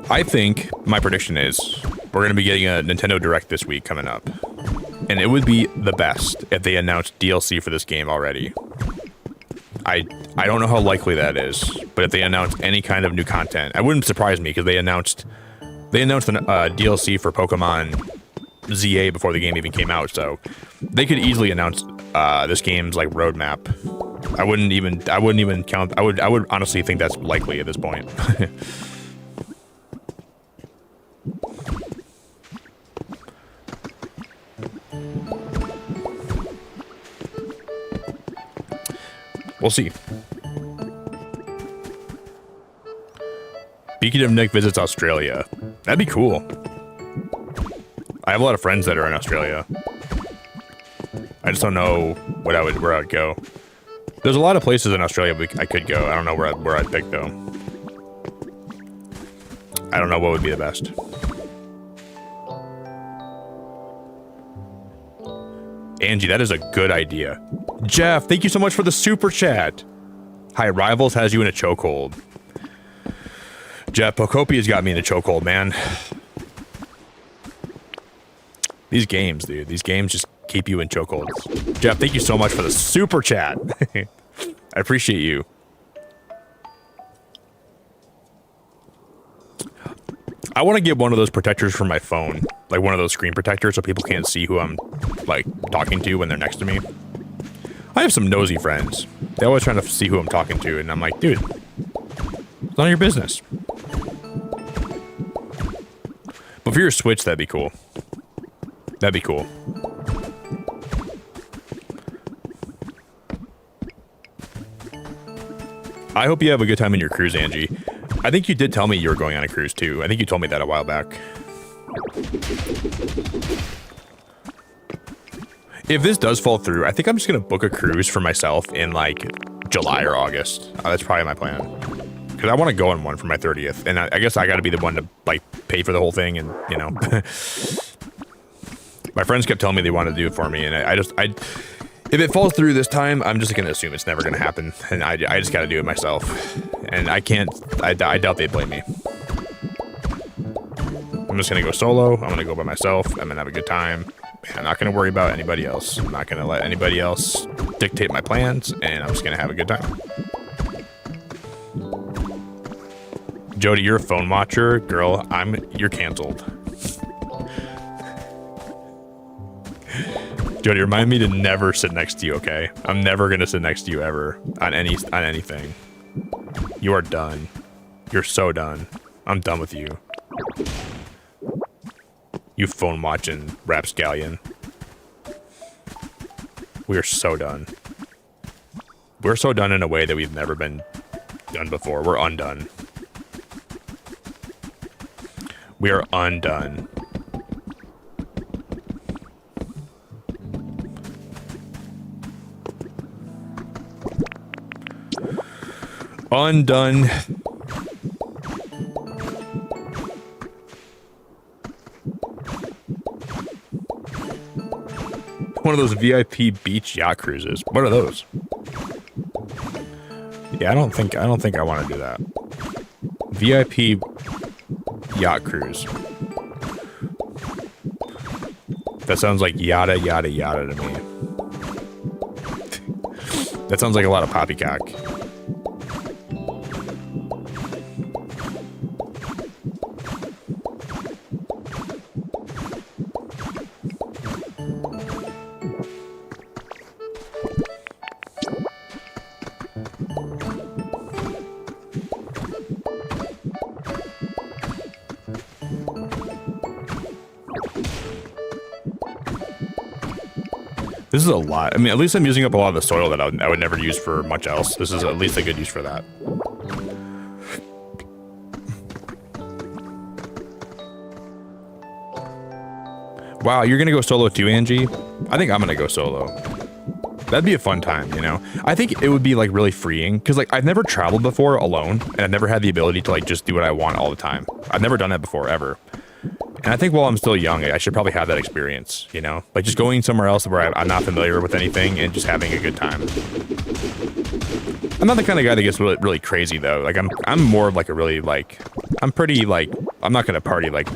I think my prediction is we're going to be getting a Nintendo Direct this week coming up. And it would be the best if they announced DLC for this game already. I don't know how likely that is, but if they announced any kind of new content, it wouldn't surprise me because they announced an DLC for Pokemon ZA before the game even came out, so they could easily announce this game's like roadmap. I wouldn't even count. I would honestly think that's likely at this point. We'll see. Speaking of Nick visits Australia, that'd be cool. I have a lot of friends that are in Australia. I just don't know where I would go. There's a lot of places in Australia I could go. I don't know where I'd pick though. I don't know what would be the best. Angie, that is a good idea. Jeff, thank you so much for the super chat. Hi, Rivals has you in a chokehold. Jeff, Pokopia's got me in a chokehold, man. These games, dude. These games just keep you in chokeholds. Jeff, thank you so much for the super chat. I appreciate you. I want to get one of those protectors for my phone. Like one of those screen protectors so people can't see who I'm, like, talking to when they're next to me. I have some nosy friends. They're always trying to see who I'm talking to, and I'm like, dude, it's none of your business. But for your Switch, that'd be cool. That'd be cool. I hope you have a good time in your cruise, Angie. I think you did tell me you were going on a cruise, too. I think you told me that a while back. If this does fall through, I think I'm just going to book a cruise for myself in, like, July or August. That's probably my plan. because I want to go on one for my 30th, and I guess I got to be the one to like pay for the whole thing, and you know, my friends kept telling me they wanted to do it for me, and I if it falls through this time, I'm just gonna assume it's never gonna happen, and I just got to do it myself, and I can't. I doubt they'd blame me. I'm just gonna go solo. I'm gonna go by myself. I'm gonna have a good time. I'm not gonna worry about anybody else. I'm not gonna let anybody else dictate my plans, and I'm just gonna have a good time. Jody, you're a phone watcher, girl. You're canceled. Jody, remind me to never sit next to you, okay? I'm never gonna sit next to you ever on anything. You are done. You're so done. I'm done with you. You phone watching rapscallion. We are so done. We're so done in a way that we've never been done before. We're undone. We are undone. Undone. One of those VIP beach yacht cruises. What are those? Yeah, I don't think I want to do that. VIP yacht cruise. That sounds like yada yada yada to me. That sounds like a lot of poppycock. This is a lot. I mean, at least I'm using up a lot of the soil that I would never use for much else. This is at least a good use for that. Wow, you're gonna go solo too, Angie? I think I'm gonna go solo. That'd be a fun time, you know? I think it would be like really freeing because like I've never traveled before alone and I've never had the ability to like just do what I want all the time. I've never done that before, ever. And I think while I'm still young, I should probably have that experience, you know? Like just going somewhere else where I'm not familiar with anything and just having a good time. I'm not the kind of guy that gets really, really crazy though. Like I'm more of like a really like, I'm pretty like, I'm not gonna party like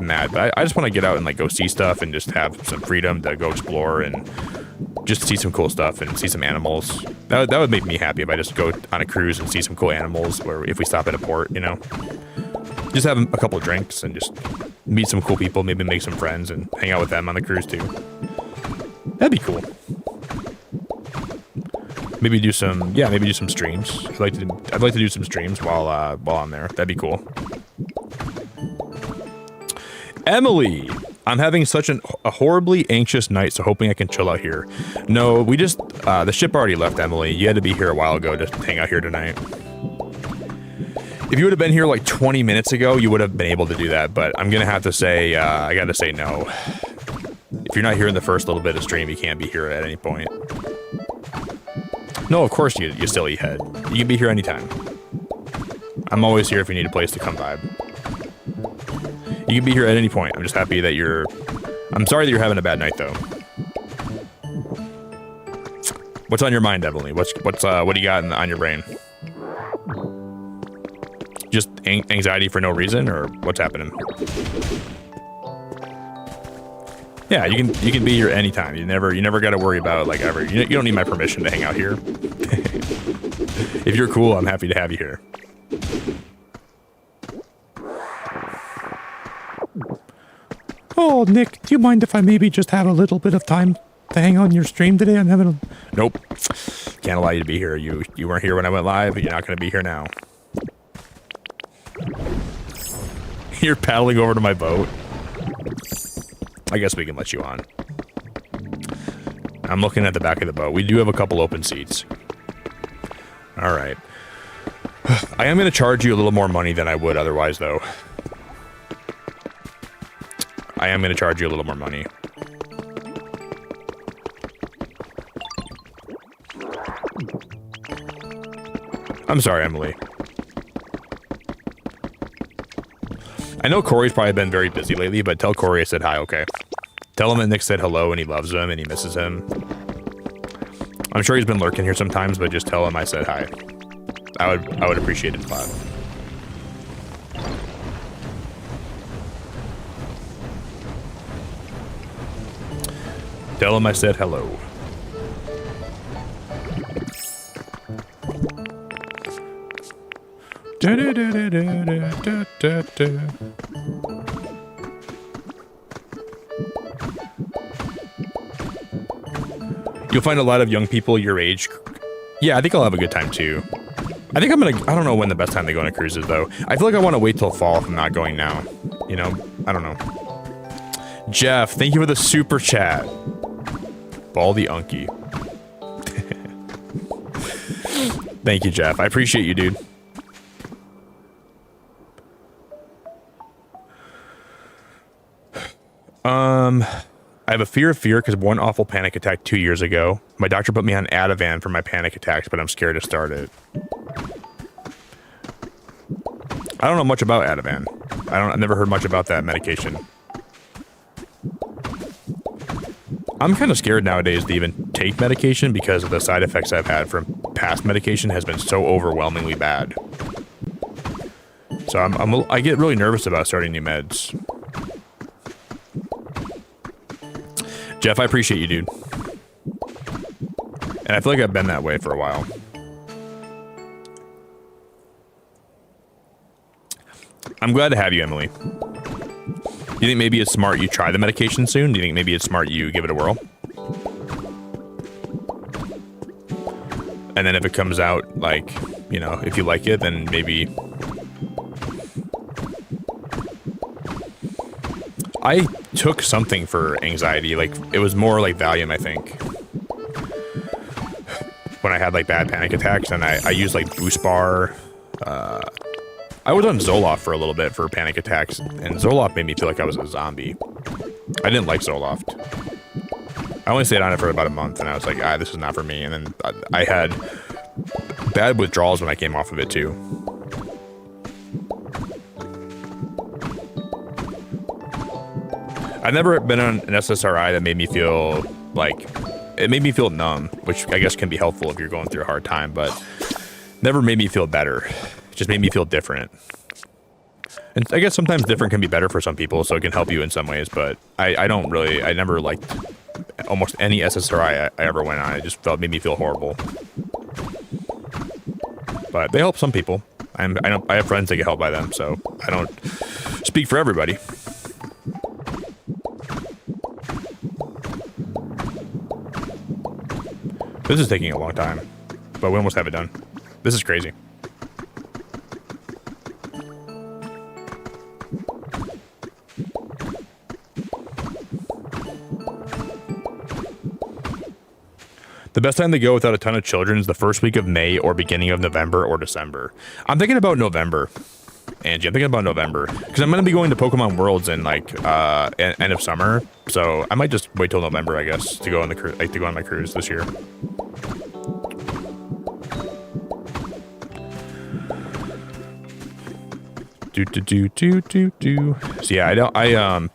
mad, but I just want to get out and like go see stuff and just have some freedom to go explore and just see some cool stuff and see some animals. That would make me happy if I just go on a cruise and see some cool animals where if we stop at a port, you know? Just have a couple of drinks and just meet some cool people, maybe make some friends and hang out with them on the cruise too. That'd be cool. Maybe do some, yeah, maybe do some streams. I'd like to do some streams while I'm there. That'd be cool. Emily, I'm having such a horribly anxious night, so hoping I can chill out here. No, we just, the ship already left, Emily. You had to be here a while ago to hang out here tonight. If you would have been here like 20 minutes ago, you would have been able to do that, but I'm going to have to say, I got to say no. If you're not here in the first little bit of stream, you can't be here at any point. No, of course you silly head. You can be here anytime. I'm always here if you need a place to come vibe. You can be here at any point. I'm just happy that I'm sorry that you're having a bad night though. What's on your mind, Emily? What do you got on your brain? Just anxiety for no reason, or what's happening? Yeah, you can be here anytime. You never got to worry about it, like ever. You don't need my permission to hang out here. If you're cool, I'm happy to have you here. Oh, Nick, do you mind if I maybe just have a little bit of time to hang on your stream today? I'm having a... Nope. Can't allow you to be here. You weren't here when I went live. You're not going to be here now. You're paddling over to my boat. I guess we can let you on. I'm looking at the back of the boat. We do have a couple open seats. All right. I am going to charge you a little more money than I would otherwise, though. I am going to charge you a little more money. I'm sorry, Emily. I know Corey's probably been very busy lately, but tell Corey I said hi, okay? Tell him that Nick said hello and he loves him and he misses him. I'm sure he's been lurking here sometimes, but just tell him I said hi. I would appreciate it a lot. Tell him I said hello. You'll find a lot of young people your age. Yeah, I think I'll have a good time too. I think I don't know when the best time to go on a cruise is though. I feel like I want to wait till fall if I'm not going now. You know, I don't know. Jeff, thank you for the super chat. Baldy Unky. Thank you, Jeff. I appreciate you, dude. I have a fear of fear because of one awful panic attack 2 years ago. My doctor put me on Ativan for my panic attacks, but I'm scared to start it. I don't know much about Ativan. I've never heard much about that medication. I'm kind of scared nowadays to even take medication because of the side effects I've had from past medication has been so overwhelmingly bad. So I get really nervous about starting new meds. Jeff, I appreciate you, dude. And I feel like I've been that way for a while. I'm glad to have you, Emily. Do you think maybe it's smart you try the medication soon? Do you think maybe it's smart you give it a whirl? And then if it comes out, like, you know, if you like it, then maybe... I took something for anxiety, like, it was more like Valium, I think. When I had, like, bad panic attacks, and I used, like, Boost Bar. I was on Zoloft for a little bit for panic attacks, and Zoloft made me feel like I was a zombie. I didn't like Zoloft. I only stayed on it for about a month, and I was like, this is not for me. And then I had bad withdrawals when I came off of it, too. I've never been on an SSRI that made me feel like... It made me feel numb, which I guess can be helpful if you're going through a hard time, but never made me feel better. It just made me feel different. And I guess sometimes different can be better for some people, so it can help you in some ways, but I never liked almost any SSRI I ever went on. It just made me feel horrible. But they help some people. I have friends that get helped by them, so I don't speak for everybody. This is taking a long time, but we almost have it done. This is crazy. The best time to go without a ton of children is the first week of May or beginning of November or December. I'm thinking about November, Angie. I'm thinking about November because I'm going to be going to Pokemon Worlds in like end of summer. So I might just wait till November, I guess, to go on on my cruise this year. So yeah,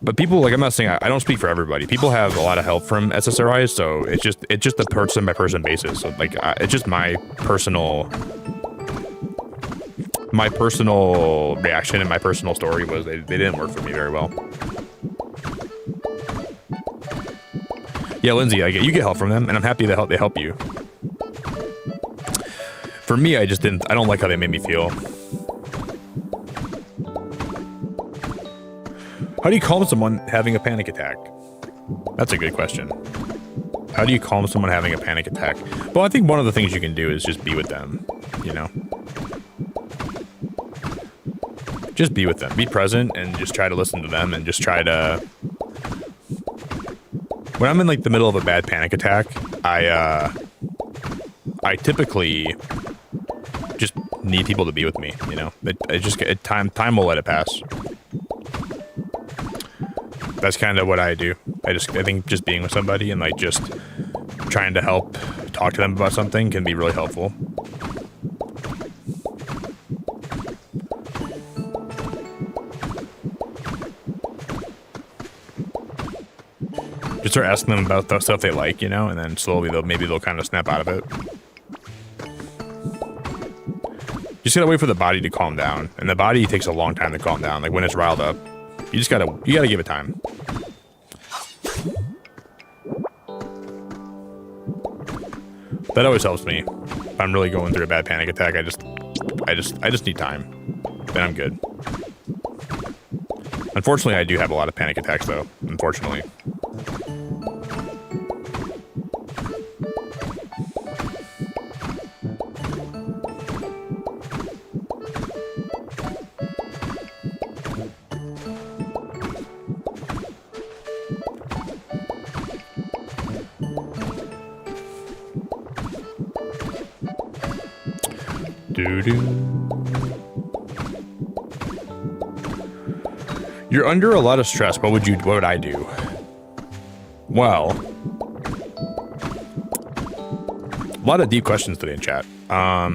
but people, like, I'm not saying I don't speak for everybody. People have a lot of help from SSRIs, so it's just a person by person basis. So like, it's just my personal reaction and my personal story was they didn't work for me very well. Yeah, Lindsay, you get help from them, and I'm happy that they help you. For me, I don't like how they made me feel. How do you calm someone having a panic attack? That's a good question. How do you calm someone having a panic attack? Well, I think one of the things you can do is just be with them, you know? Just be with them. Be present and just try to listen to them and just try to... When I'm in, like, the middle of a bad panic attack, I typically just need people to be with me, you know? Time will let it pass. That's kind of what I do. I think just being with somebody and like just trying to talk to them about something can be really helpful. Just start asking them about the stuff they like, you know, and then slowly they'll kind of snap out of it. You just gotta wait for the body to calm down, and the body takes a long time to calm down. Like when it's riled up, you gotta give it time. That always helps me. If I'm really going through a bad panic attack, I just need time. Then I'm good. Unfortunately, I do have a lot of panic attacks, though. Unfortunately. You're under a lot of stress. What would I do? Well, a lot of deep questions today in chat. I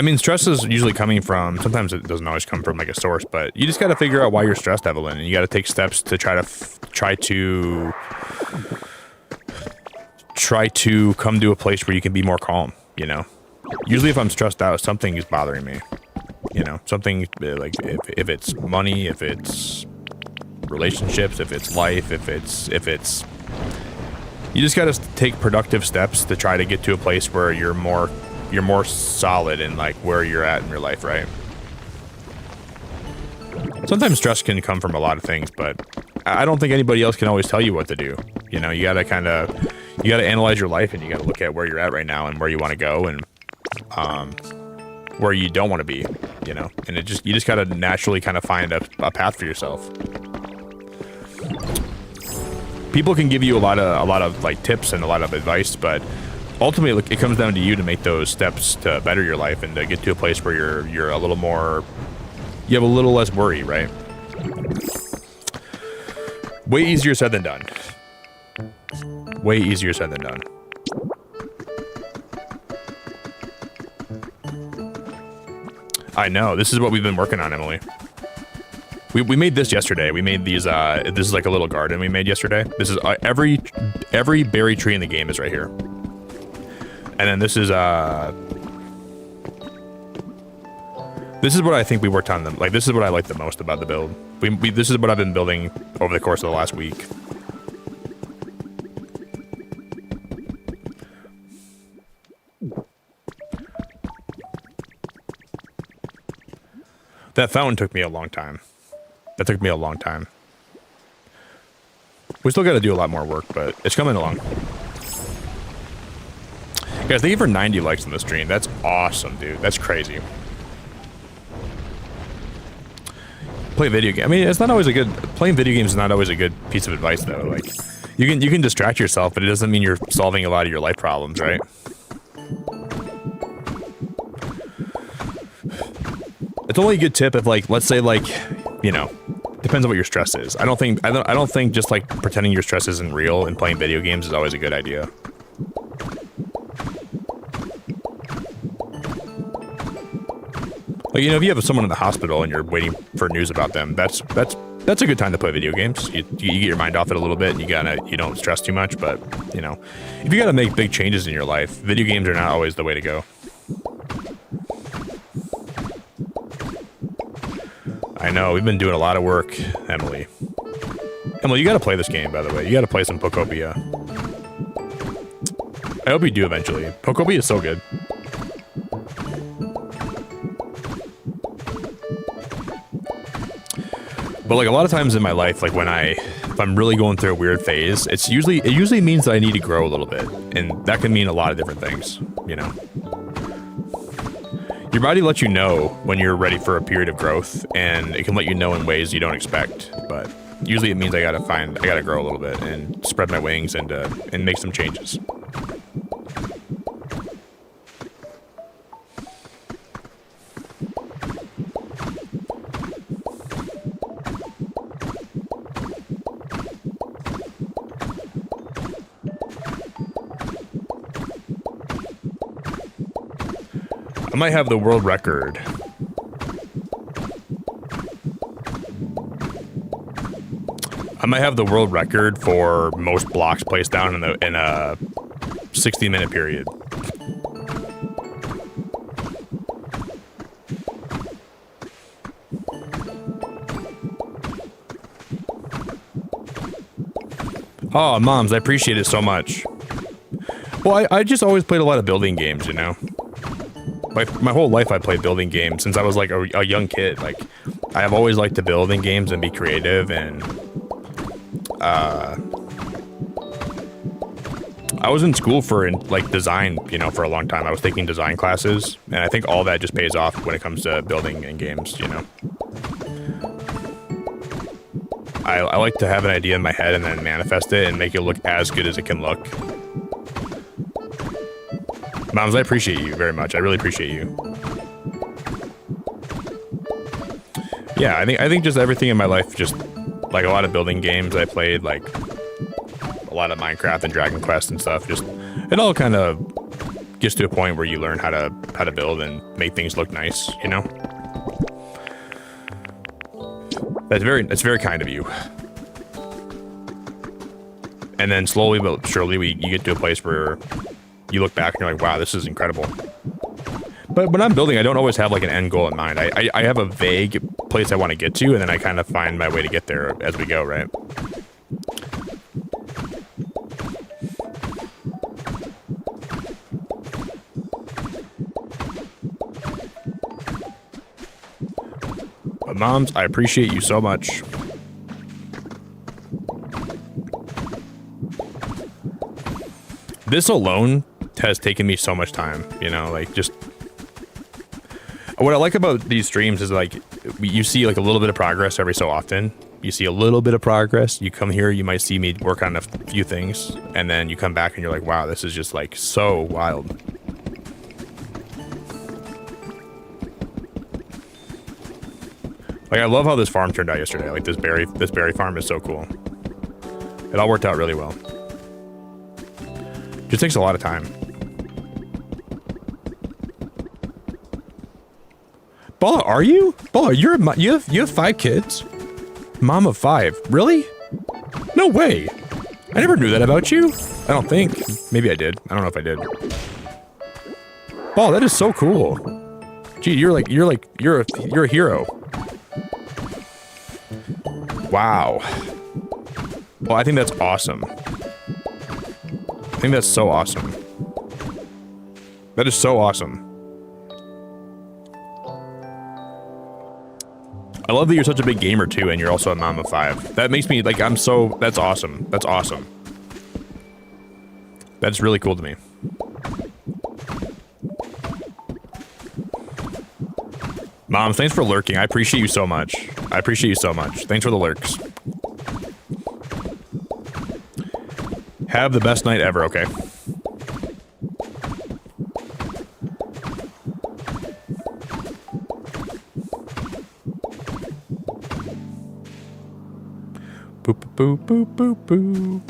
mean, stress is usually coming from, sometimes it doesn't always come from like a source, but you just got to figure out why you're stressed, Evelyn, and you got to take steps to try to come to a place where you can be more calm, you know? Usually if I'm stressed out, something is bothering me, you know? Something like if it's money, if it's relationships, if it's life, if it's you just got to take productive steps to try to get to a place where you're more solid in like where you're at in your life, right? Sometimes stress can come from a lot of things, but I don't think anybody else can always tell you what to do. You know, you gotta analyze your life, and you gotta look at where you're at right now and where you want to go, and where you don't want to be, you know, and you just gotta naturally kind of find a path for yourself. People can give you a lot of like tips and a lot of advice, but ultimately it comes down to you to make those steps to better your life and to get to a place where you're a little more, you have a little less worry, right? Way easier said than done. Way easier said than done. I know. This is what we've been working on, Emily. We made this yesterday. We made these, this is like a little garden we made yesterday. This is, every berry tree in the game is right here. And then this is what I think we worked on them. Like, this is what I like the most about the build. This is what I've been building over the course of the last week. That fountain took me a long time. That took me a long time. We still got to do a lot more work, but it's coming along. Guys, thank you for 90 likes on the stream. That's awesome, dude. That's crazy. Play video game. I mean, it's not always playing video games is not always a good piece of advice, though. Like, you can distract yourself, but it doesn't mean you're solving a lot of your life problems, right? It's only a good tip if, like, let's say, like, you know, depends on what your stress is. I don't think just like pretending your stress isn't real and playing video games is always a good idea. Like, you know, if you have someone in the hospital and you're waiting for news about them, that's a good time to play video games. You get your mind off it a little bit, and you don't stress too much. But, you know, if you got to make big changes in your life, video games are not always the way to go. I know, we've been doing a lot of work, Emily. Emily, you gotta play this game, by the way. You gotta play some Pokopia. I hope you do eventually. Pokopia is so good. But like a lot of times in my life, like if I'm really going through a weird phase, it usually means that I need to grow a little bit. And that can mean a lot of different things, you know? Your body lets you know when you're ready for a period of growth, and it can let you know in ways you don't expect. But usually it means I gotta grow a little bit and spread my wings and make some changes. I might have the world record I might have the world record for most blocks placed down in a 60-minute period. Oh, moms, I appreciate it so much. Well, I just always played a lot of building games, you know? Like, my whole life I played building games since I was, like, a young kid. Like, I have always liked to build in games and be creative, and, I was in school for, like, design, you know, for a long time. I was taking design classes, and I think all that just pays off when it comes to building in games, you know? I like to have an idea in my head and then manifest it and make it look as good as it can look. Moms, I appreciate you very much. I really appreciate you. Yeah, I think just everything in my life, just like a lot of building games I played, like a lot of Minecraft and Dragon Quest and stuff. Just it all kind of gets to a point where you learn how to build and make things look nice, you know? That's very kind of you. And then slowly but surely you get to a place where you look back and you're like, wow, this is incredible. But when I'm building, I don't always have like an end goal in mind. I have a vague place I want to get to, and then I kind of find my way to get there as we go, right? But moms, I appreciate you so much. This alone has taken me so much time, you know, like just what I like about these streams is like you see like a little bit of progress every so often. You see a little bit of progress. You come here, you might see me work on a few things, and then you come back and you're like, wow, this is just like so wild. Like I love how this farm turned out yesterday. Like this berry farm is so cool. It all worked out really well. Just takes a lot of time. Balla, are you? Balla, you have 5 kids? Mom of 5. Really? No way. I never knew that about you. I don't think. Maybe I did. I don't know if I did. Balla, that is so cool. Gee, you're a hero. Wow. Well, I think that's awesome. I think that's so awesome. That is so awesome. I love that you're such a big gamer too, and you're also a mom of 5. That makes me like, that's awesome. That's awesome. That's really cool to me. Moms, thanks for lurking. I appreciate you so much. I appreciate you so much. Thanks for the lurks. Have the best night ever, okay? Boop, boop, boop, boop, boop.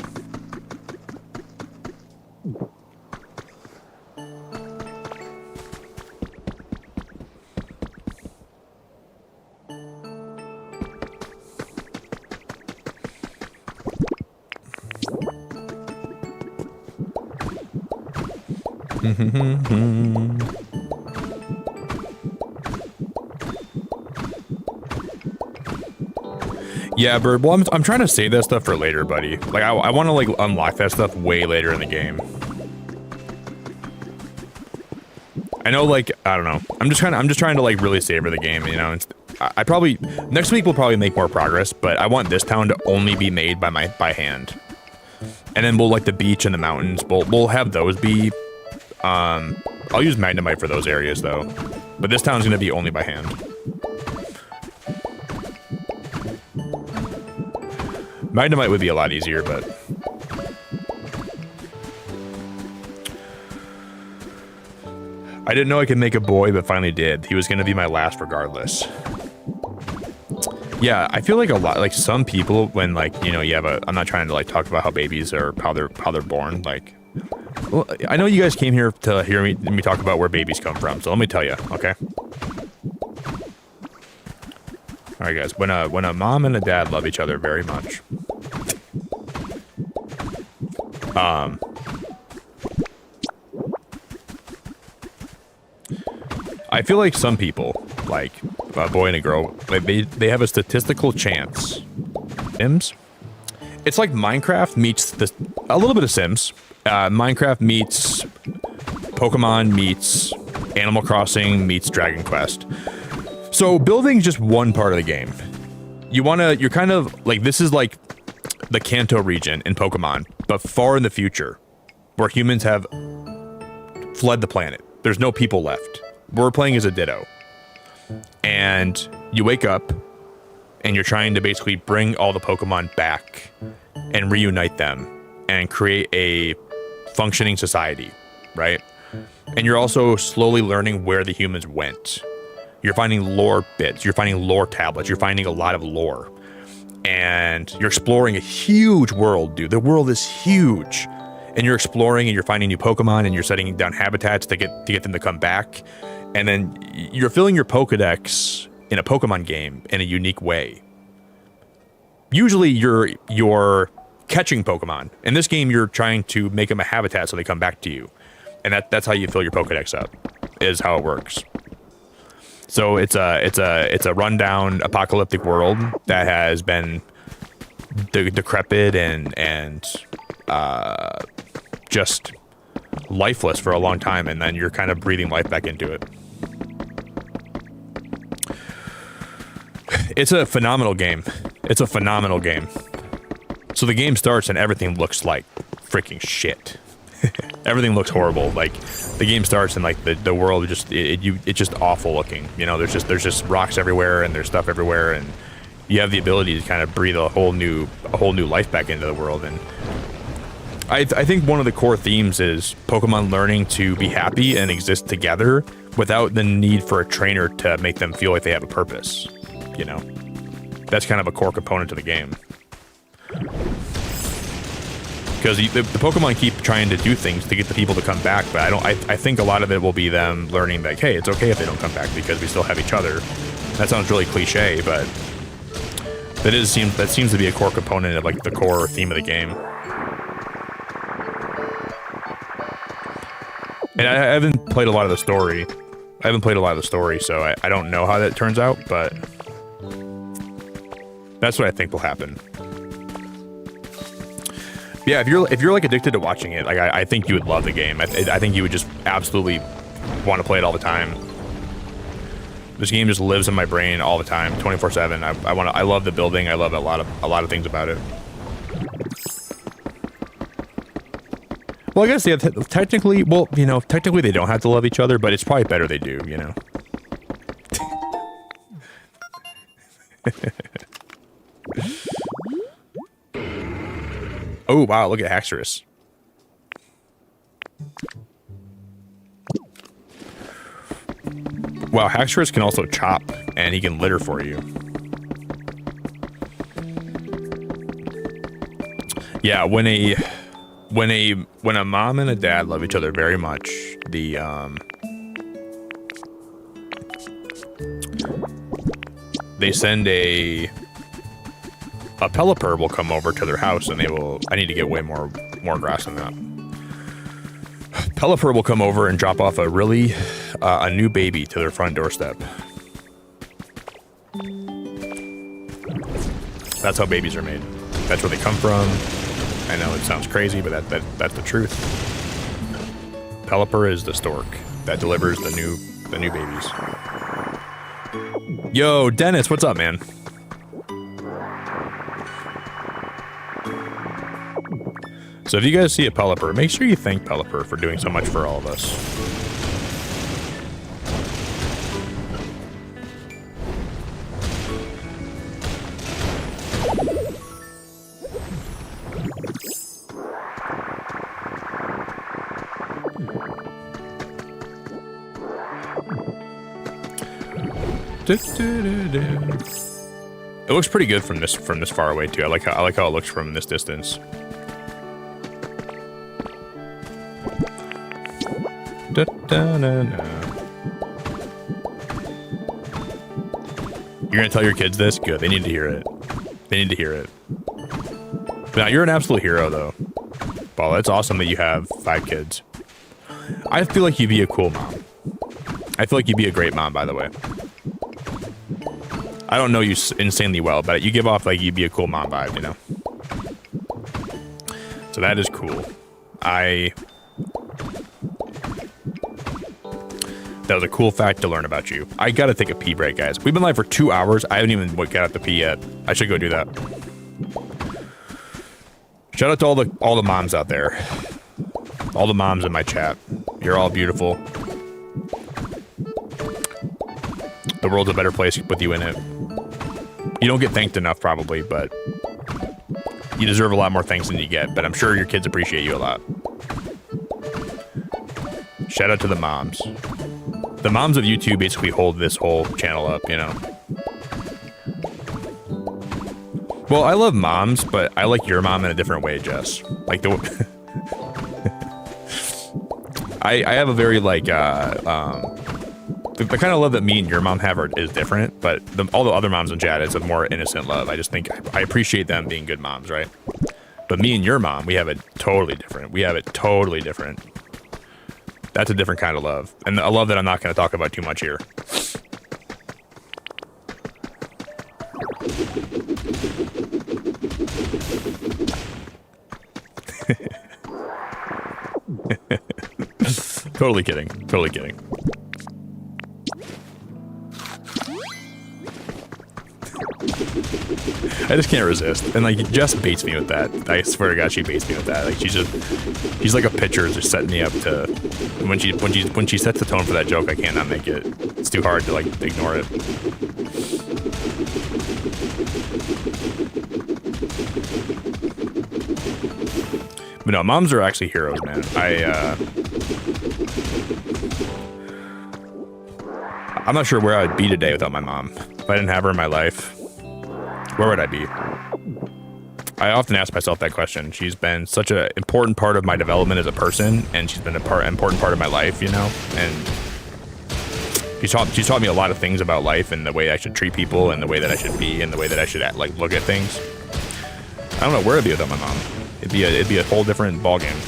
Yeah, Bird. Well, I'm trying to save that stuff for later, buddy. Like, I want to like unlock that stuff way later in the game. I know, like, I don't know. I'm just trying to like really savor the game, you know. I probably next week we'll probably make more progress, but I want this town to only be made by hand. And then we'll like the beach and the mountains. We'll have those be. I'll use Magnemite for those areas though, but this town's gonna be only by hand. Magnemite would be a lot easier, but I didn't know I could make a boy, but finally did. He was gonna be my last regardless. Yeah, I feel like a lot, like some people when like, you know, you have I'm not trying to like talk about how babies or how they're born, like, well, I know you guys came here to hear me talk about where babies come from, so let me tell you, okay? All right, guys. When a mom and a dad love each other very much, I feel like some people, like a boy and a girl, they have a statistical chance. Sims? It's like Minecraft meets a little bit of Sims. Minecraft meets Pokemon meets Animal Crossing meets Dragon Quest. So building is just one part of the game. You're kind of like, this is like the Kanto region in Pokemon, but far in the future, where humans have fled the planet. There's no people left. We're playing as a Ditto. And you wake up and you're trying to basically bring all the Pokemon back and reunite them and create a functioning society, right? And you're also slowly learning where the humans went. You're finding lore bits, you're finding lore tablets, you're finding a lot of lore. And you're exploring a huge world, dude. The world is huge. And you're exploring and you're finding new Pokemon and you're setting down habitats to get them to come back. And then you're filling your Pokedex in a Pokemon game in a unique way. Usually you're catching Pokemon. In this game, you're trying to make them a habitat so they come back to you. And that's how you fill your Pokedex up, is how it works. So it's a rundown apocalyptic world that has been decrepit and just lifeless for a long time, and then you're kind of breathing life back into it. It's a phenomenal game. It's a phenomenal game. So the game starts and everything looks like freaking shit. Everything looks horrible. Like the game starts and like the world just it's just awful looking. You know, there's just rocks everywhere and there's stuff everywhere, and you have the ability to kind of breathe a whole new life back into the world. And I think one of the core themes is Pokemon learning to be happy and exist together without the need for a trainer to make them feel like they have a purpose. You know, that's kind of a core component to the game. Because the Pokemon keep trying to do things to get the people to come back, but I think a lot of it will be them learning that, hey, it's okay if they don't come back because we still have each other. That sounds really cliche, but that seems to be a core component of like the core theme of the game. And I haven't played a lot of the story. So I don't know how that turns out, but that's what I think will happen. Yeah, if you're like addicted to watching it, like I think you would love the game. I think you would just absolutely want to play it all the time. This game just lives in my brain all the time, 24/7. I love the building. I love a lot of things about it. Well, I guess yeah, technically they don't have to love each other, but it's probably better they do, you know. Oh, wow, look at Haxorus. Wow, Haxorus can also chop, and he can litter for you. Yeah, when a mom and a dad love each other very much, they send a Pelipper will come over to their house, and I need to get way more grass than that. Pelipper will come over and drop off a new baby to their front doorstep. That's how babies are made. That's where they come from. I know it sounds crazy, but that's the truth. Pelipper is the stork that delivers the new babies. Yo, Dennis, what's up, man? So if you guys see a Pelipper, make sure you thank Pelipper for doing so much for all of us. It looks pretty good from this far away too. I like how it looks from this distance. You're gonna tell your kids this? Good. They need to hear it. They need to hear it. Now, you're an absolute hero, though. Well, it's awesome that you have 5 kids. I feel like you'd be a cool mom. I feel like you'd be a great mom, by the way. I don't know you insanely well, but you give off like you'd be a cool mom vibe, you know? So that is cool. That was a cool fact to learn about you. I gotta take a pee break, guys. We've been live for 2 hours. I haven't even got out to pee yet. I should go do that. Shout out to all the moms out there. All the moms in my chat. You're all beautiful. The world's a better place with you in it. You don't get thanked enough, probably, but you deserve a lot more thanks than you get. But I'm sure your kids appreciate you a lot. Shout out to the moms. The moms of YouTube basically hold this whole channel up, you know? Well, I love moms, but I like your mom in a different way, Jess. Like, I have a very, like, the kind of love that me and your mom have is different, but all the other moms in chat is a more innocent love. I just think I appreciate them being good moms, right? But me and your mom, we have it totally different. That's a different kind of love. And a love that I'm not going to talk about too much here. Totally kidding. Totally kidding. I just can't resist. And like, Jess baits me with that. I swear to God, she baits me with that. Like, she's like a pitcher just setting me up to, when she sets the tone for that joke, I cannot make it. It's too hard to like ignore it. But no, moms are actually heroes, man. I'm not sure where I'd be today without my mom. If I didn't have her in my life, where would I be? I often ask myself that question. She's been such an important part of my development as a person, and she's been an important part of my life, you know? And she's taught me a lot of things about life and the way I should treat people and the way that I should be and the way that I should like look at things. I don't know where I'd be without my mom. It'd be a whole different ballgame.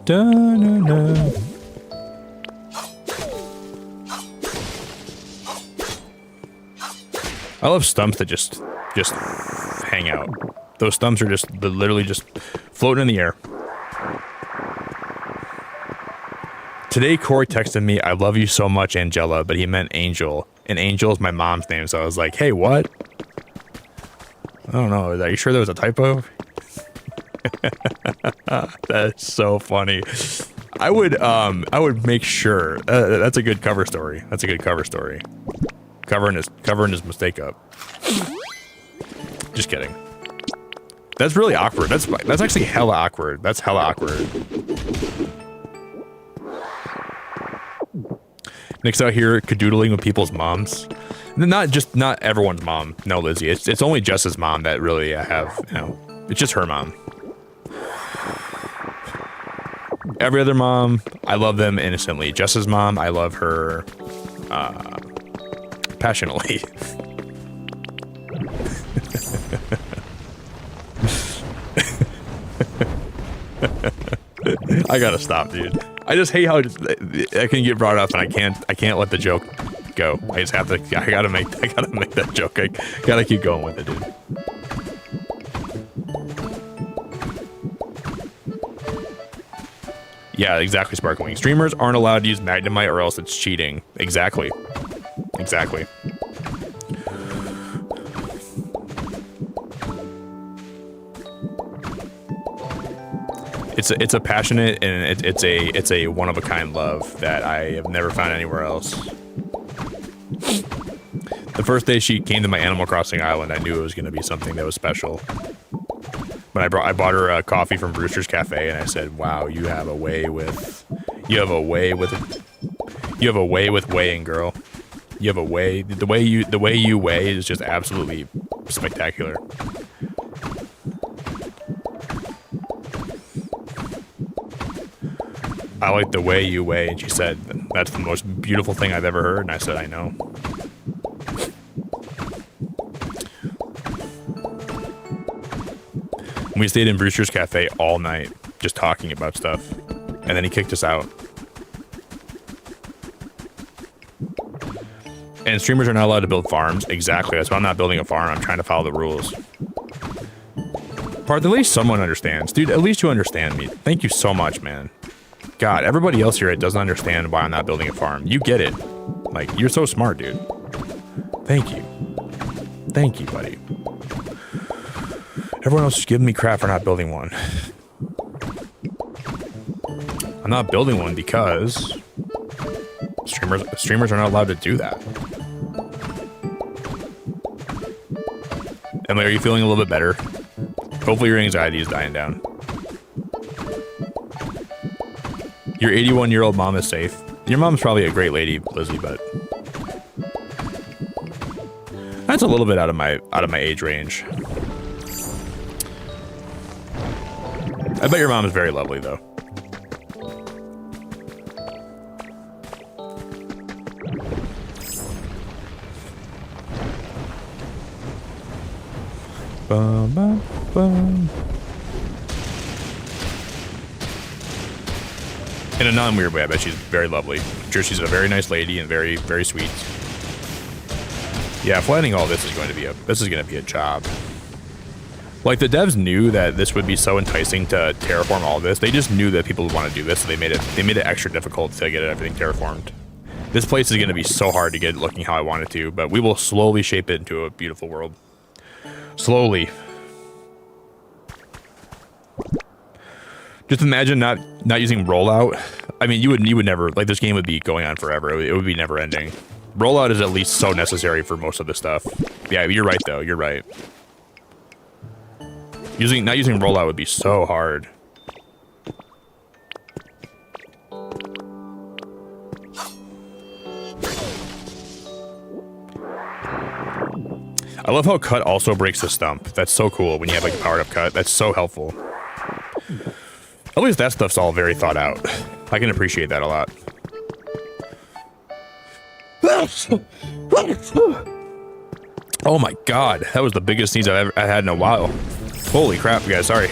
Da-na-na. I love stumps that just hang out. Those stumps are just literally just floating in the air. Today, Corey texted me, "I love you so much, Angela," but he meant Angel. And Angel is my mom's name, so I was like, hey, what? I don't know. Are you sure there was a typo? That's so funny. I would make sure. That's a good cover story. That's a good cover story. Covering his mistake up. Just kidding. That's really awkward. That's actually hella awkward. That's hella awkward. Nick's out here cadoodling with people's moms. Not everyone's mom. No, Lizzie. It's only Jess's mom that really I have. You know, it's just her mom. Every other mom, I love them innocently. Jess's mom, I love her passionately. I gotta stop, dude. I just hate how I can get brought up and I can't let the joke go. I just have to. I gotta make that joke. I gotta keep going with it, dude. Yeah, exactly, Sparkling. Streamers aren't allowed to use Magnemite or else it's cheating. Exactly. Exactly. It's a passionate and it's a one of a kind love that I have never found anywhere else. The first day she came to my Animal Crossing island, I knew it was going to be something that was special. But I bought her a coffee from Brewster's Cafe, and I said, "Wow, you have a way with weighing, girl." You have a way. The way you weigh is just absolutely spectacular. I like the way you weigh, and she said, that's the most beautiful thing I've ever heard, and I said, I know. We stayed in Brewster's Cafe all night, just talking about stuff, and then he kicked us out. And streamers are not allowed to build farms. Exactly, that's why I'm not building a farm. I'm trying to follow the rules. Part, at least someone understands. Dude, at least you understand me. Thank you so much, man. God, everybody else here doesn't understand why I'm not building a farm. You get it. Like, you're so smart, dude. Thank you. Thank you, buddy. Everyone else is giving me crap for not building one. I'm not building one because streamers are not allowed to do that. Emily, are you feeling a little bit better? Hopefully your anxiety is dying down. Your 81-year-old mom is safe. Your mom's probably a great lady, Lizzie, but that's a little bit out of my age range. I bet your mom is very lovely, though. Bum, bum, bum. In a non-weird way, I bet she's very lovely. I'm sure she's a very nice lady and very, very sweet. Yeah, flattening all this is going to be a job. Like, the devs knew that this would be so enticing to terraform all this. They just knew that people would want to do this, so they made it extra difficult to get everything terraformed. This place is going to be so hard to get it looking how I want it to, but we will slowly shape it into a beautiful world. Slowly. Just imagine not using rollout. I mean, you would never, like, this game would be going on forever. It would be never ending. Rollout is at least so necessary for most of this stuff. Yeah, you're right though. You're right. Not using rollout would be so hard. I love how cut also breaks the stump. That's so cool when you have like a powered up cut. That's so helpful. At least that stuff's all very thought out. I can appreciate that a lot. Oh my god, that was the biggest sneeze I've ever had in a while. Holy crap, you guys, sorry.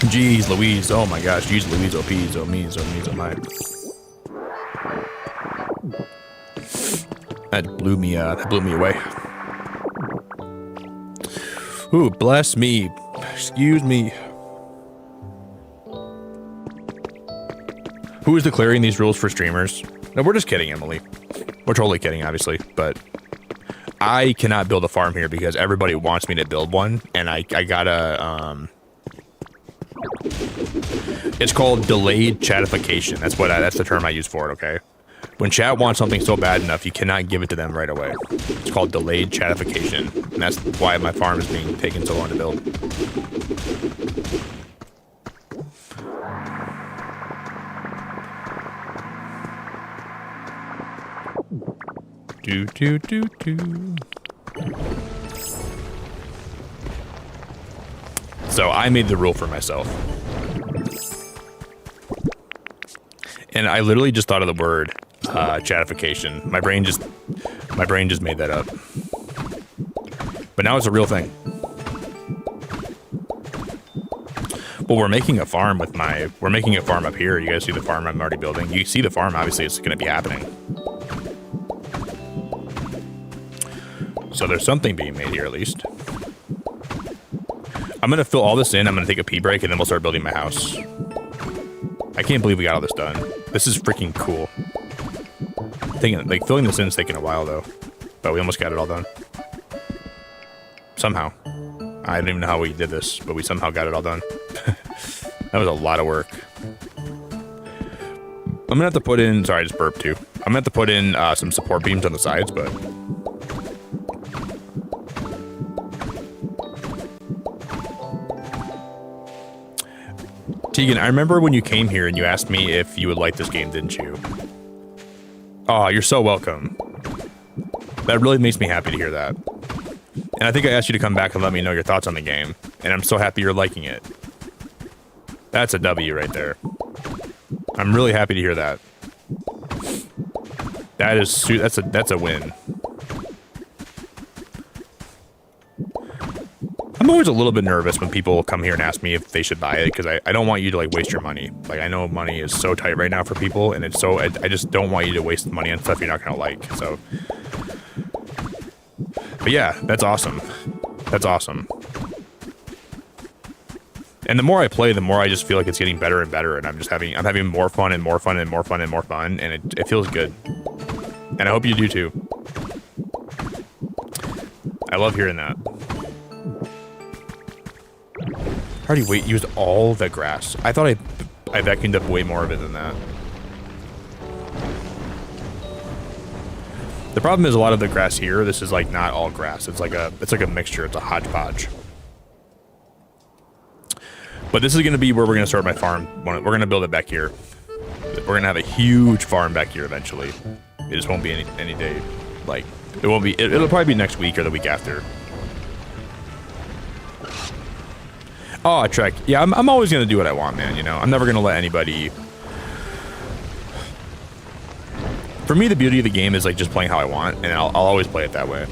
Jeez Louise, oh my gosh, jeez Louise, oh peas, oh me's, oh my. That blew me away. Ooh, bless me. Excuse me. Who is declaring these rules for streamers? No, we're just kidding, Emily. We're totally kidding, obviously, but I cannot build a farm here because everybody wants me to build one, and I gotta, it's called delayed chatification. That's the term I use for it, okay? When chat wants something so bad enough, you cannot give it to them right away. It's called delayed chatification, and that's why my farm is being taken so long to build. Do. So I made the rule for myself. And I literally just thought of the word chatification. My brain just made that up. But now it's a real thing. Well, we're making a farm up here. You guys see the farm I'm already building? You see the farm, obviously it's gonna be happening. So there's something being made here at least. I'm gonna fill all this in, I'm gonna take a pee break, and then we'll start building my house. I can't believe we got all this done. This is freaking cool. Filling this in is taking a while though, but we almost got it all done. Somehow. I don't even know how we did this, but we somehow got it all done. That was a lot of work. I'm gonna have to put in, sorry, I just burped too. I'm gonna have to put in some support beams on the sides, but Tegan, I remember when you came here and you asked me if you would like this game, didn't you? Oh, you're so welcome. That really makes me happy to hear that. And I think I asked you to come back and let me know your thoughts on the game. And I'm so happy you're liking it. That's a W right there. I'm really happy to hear that. That's a win. I'm always a little bit nervous when people come here and ask me if they should buy it, because I don't want you to like waste your money. Like, I know money is so tight right now for people, and it's so I just don't want you to waste money on stuff you're not gonna like. So, but yeah, that's awesome. That's awesome. And the more I play, the more I just feel like it's getting better and better, and I'm having more fun and more fun and more fun and more fun, and it feels good. And I hope you do too. I love hearing that. I already used all the grass. I thought I vacuumed up way more of it than that. The problem is a lot of the grass here, this is like not all grass. It's like a mixture. It's a hodgepodge. But this is going to be where we're going to start my farm. We're going to build it back here. We're going to have a huge farm back here eventually. It just won't be any day. Like, it won't be. It'll probably be next week or the week after. Oh, Trek. Yeah, I'm always going to do what I want, man. You know, I'm never going to let anybody... For me, the beauty of the game is like just playing how I want, and I'll always play it that way.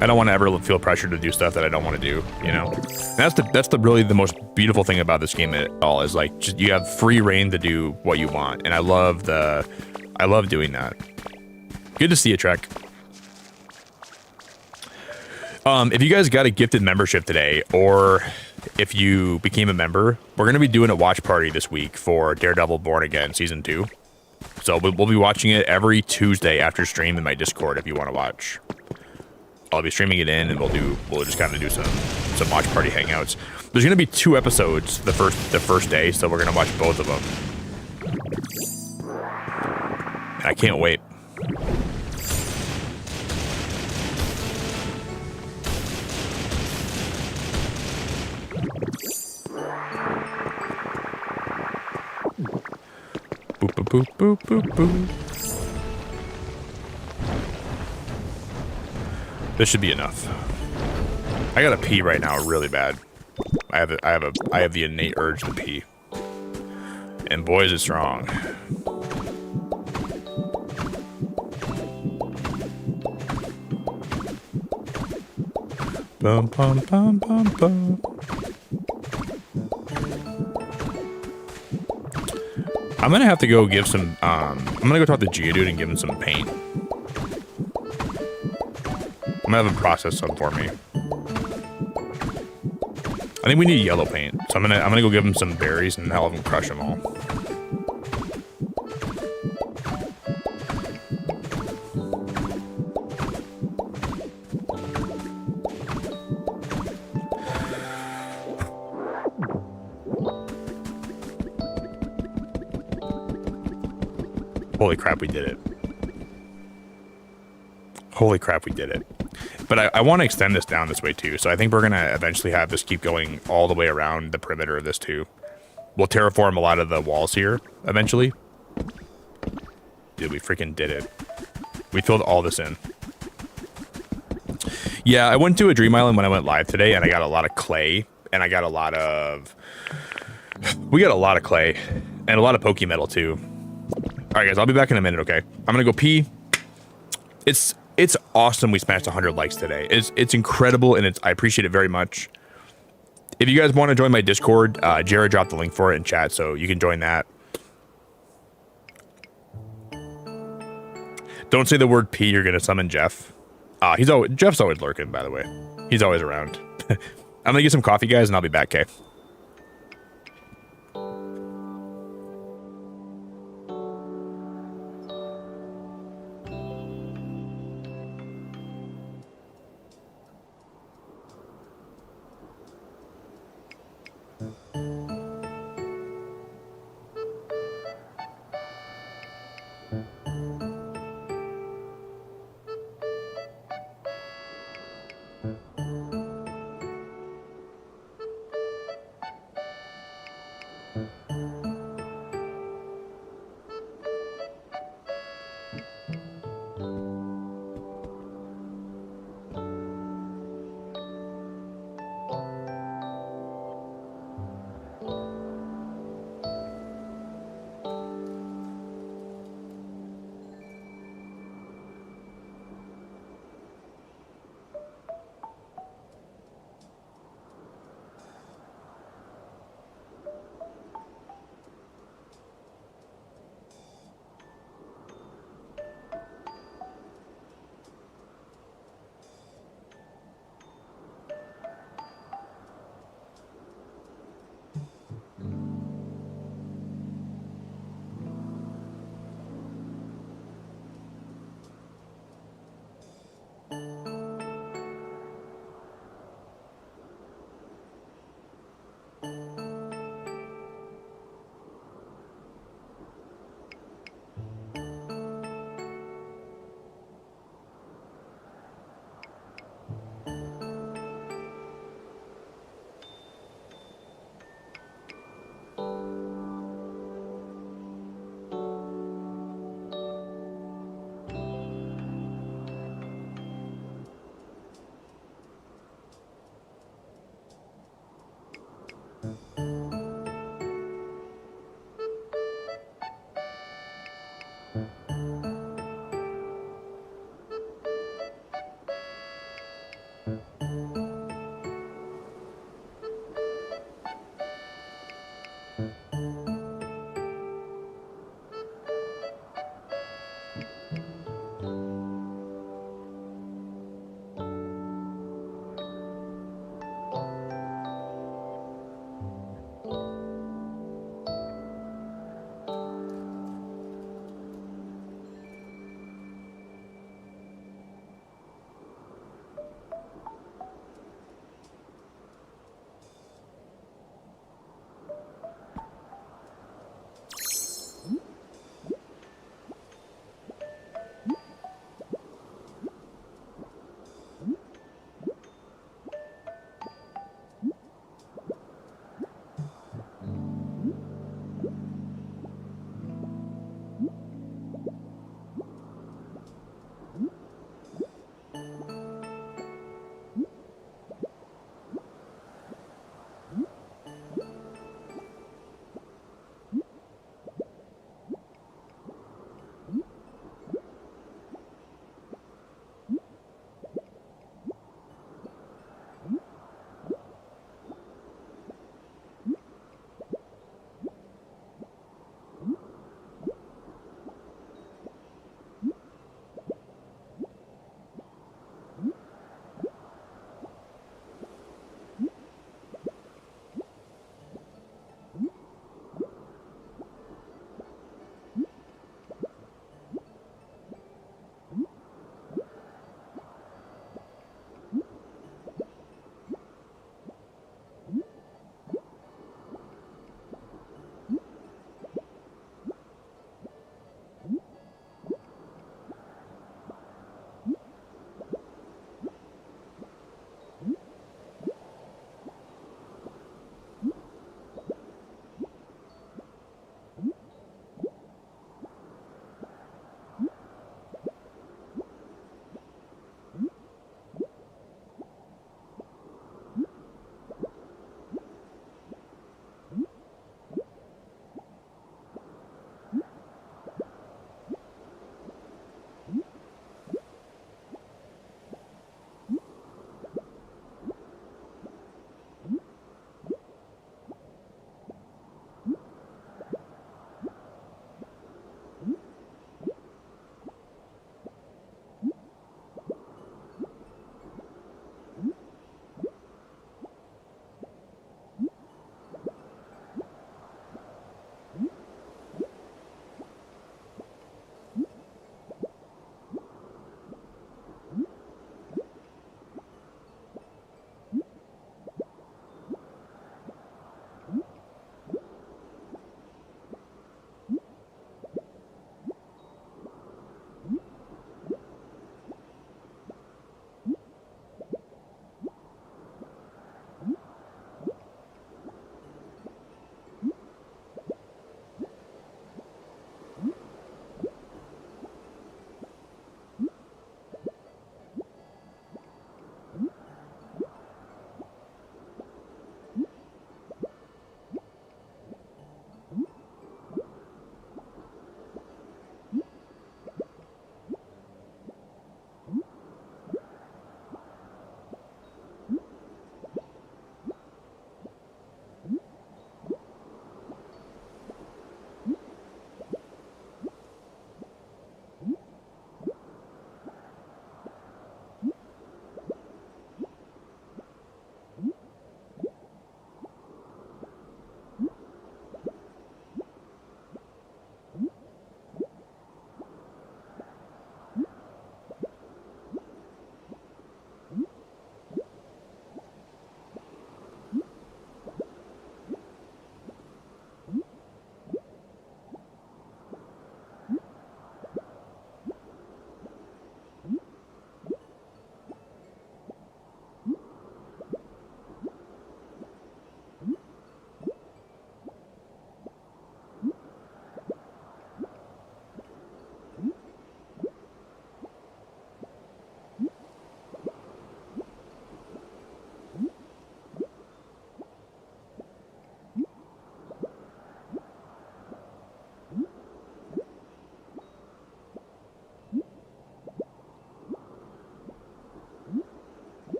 I don't want to ever feel pressure to do stuff that I don't want to do, you know? And that's really the most beautiful thing about this game at all, is like just you have free reign to do what you want, and I love doing that. Good to see you, Trek. If you guys got a gifted membership today, or if you became a member, we're going to be doing a watch party this week for Daredevil Born Again Season 2. So we'll be watching it every Tuesday after stream in my Discord if you want to watch. I'll be streaming it in, and we'll just kind of do some watch party hangouts. There's going to be 2 episodes the first day, so we're going to watch both of them. And I can't wait. Boop, boop, boop, boop, boop, boop. This should be enough. I gotta pee right now really bad. I have the innate urge to pee. And boy, is it strong. Bum, bum, bum, bum, bum. I'm gonna have to go give some, I'm gonna go talk to Geodude and give him some paint. I'm gonna have him process some for me. I think we need yellow paint, so I'm gonna go give him some berries and have him crush them all. Holy crap, we did it. Holy crap, we did it. But I want to extend this down this way too, so I think we're going to eventually have this keep going all the way around the perimeter of this too. We'll terraform a lot of the walls here eventually. Dude, we freaking did it. We filled all this in. Yeah, I went to a Dream Island when I went live today, and I got a lot of clay, and I got a lot of... We got a lot of clay, and a lot of Pokemetal too. Alright guys, I'll be back in a minute, okay? I'm gonna go pee. It's awesome we smashed 100 likes today. It's incredible, and I appreciate it very much. If you guys want to join my Discord, Jared dropped the link for it in chat, so you can join that. Don't say the word P, you're gonna summon Jeff. Jeff's always lurking, by the way. He's always around. I'm gonna get some coffee, guys, and I'll be back, okay?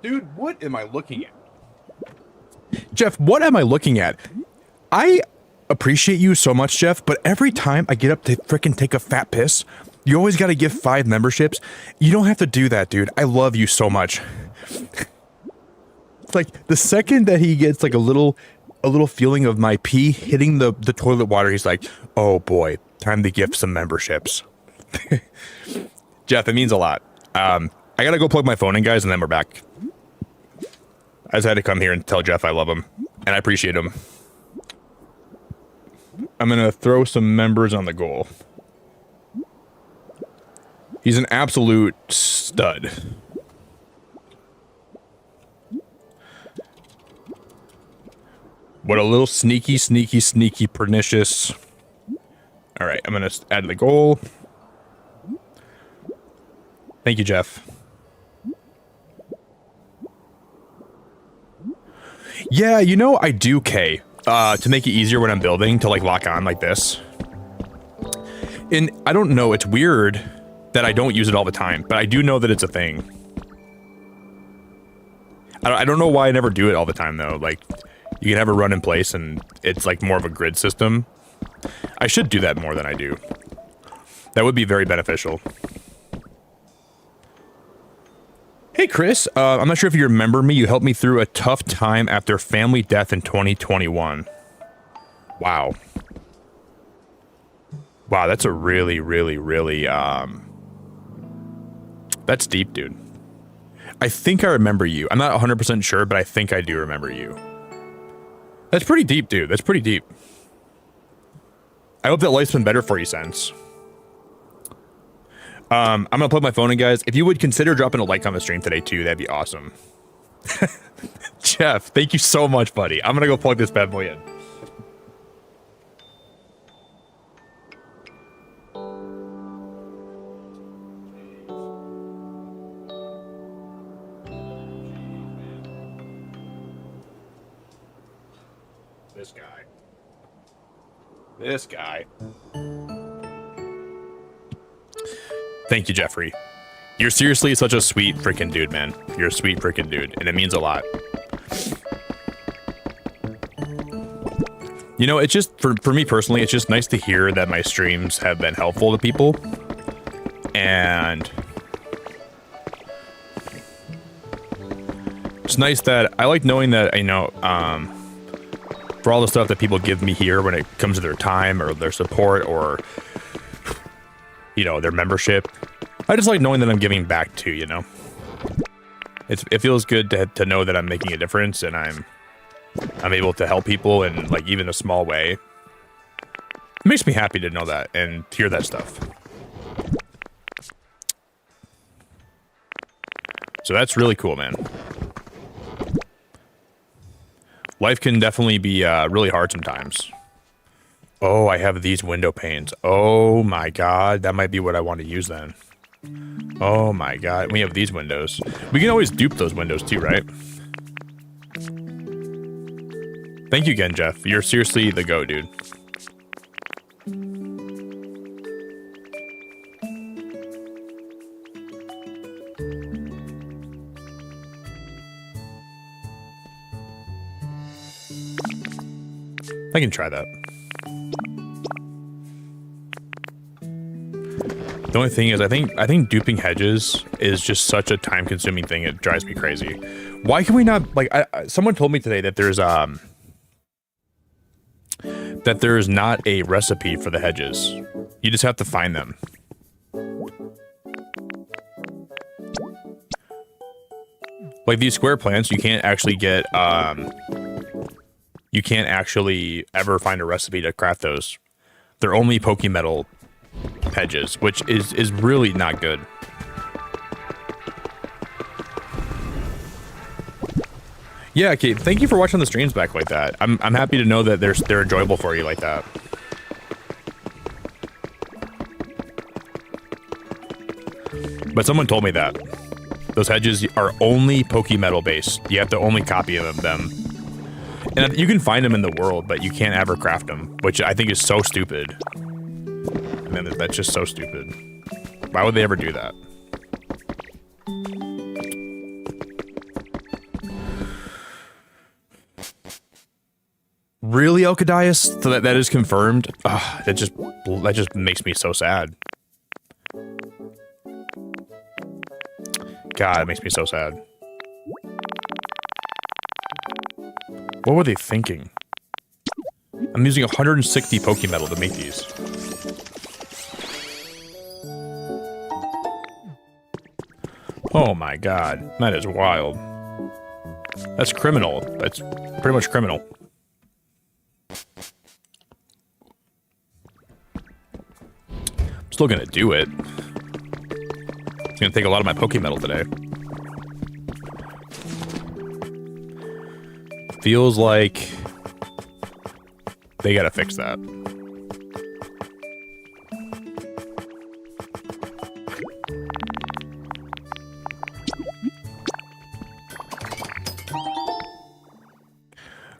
Dude, what am I looking at? Jeff, what am I looking at? I appreciate you so much, Jeff, but every time I get up to frickin' take a fat piss, you always got to give 5 memberships. You don't have to do that, dude. I love you so much. It's like the second that he gets like a little feeling of my pee hitting the toilet water, he's like, oh boy, time to gift some memberships. Jeff, it means a lot. I gotta go plug my phone in, guys, and then we're back. I just had to come here and tell Jeff I love him and I appreciate him. I'm gonna throw some members on the goal. He's an absolute stud. What a little sneaky, pernicious. All right, I'm gonna add the goal. Thank you, Jeff. Yeah, you know, I do K to make it easier when I'm building to like lock on like this. And I don't know, it's weird that I don't use it all the time, but I do know that it's a thing. I don't know why I never do it all the time though. Like, you can have a run in place and it's like more of a grid system. I should do that more than I do. That would be very beneficial. Hey Chris, I'm not sure if you remember me. You helped me through a tough time after family death in 2021. Wow. Wow, that's a really, that's deep, dude. I think I remember you. I'm not 100% sure, but I think I do remember you. That's pretty deep, dude. That's pretty deep. I hope that life's been better for you since. I'm gonna plug my phone in, guys. If you would consider dropping a like on the stream today too, that'd be awesome. Jeff, thank you so much, buddy. I'm gonna go plug this bad boy in. This guy. Thank you, Jeffrey. You're seriously such a sweet freaking dude, man. You're a sweet freaking dude, and it means a lot. You know, it's just, for me personally, it's just nice to hear that my streams have been helpful to people. And it's nice that, I like knowing that, you know, for all the stuff that people give me here when it comes to their time or their support or, you know, their membership. I just like knowing that I'm giving back too, you know. It feels good to know that I'm making a difference and I'm able to help people in like even a small way. It makes me happy to know that and hear that stuff. So that's really cool, man. Life can definitely be really hard sometimes. Oh, I have these window panes. Oh my god, that might be what I want to use then. Oh my god, we have these windows. We can always dupe those windows too, right? Thank you again, Jeff. You're seriously the go, dude. I can try that. The only thing is, I think duping hedges is just such a time-consuming thing. It drives me crazy. Why can we not, like, someone told me today that there's not a recipe for the hedges. You just have to find them. Like these square plants, you can't actually get, you can't actually ever find a recipe to craft those. They're only Pokemetal hedges, which is really not good. Yeah, okay, thank you for watching the streams back like that. I'm happy to know that they're enjoyable for you like that. But someone told me that those hedges are only Pokemetal based. You have to only copy them. And you can find them in the world, but you can't ever craft them, which I think is so stupid. And then that's just so stupid. Why would they ever do that? Really, Elkadias? So that is confirmed? That just makes me so sad. God, it makes me so sad. What were they thinking? I'm using 160 Pokemetal to make these. Oh my god, that is wild. That's criminal. That's pretty much criminal. I'm still gonna do it. It's gonna take a lot of my Pokemetal today. Feels like they gotta fix that.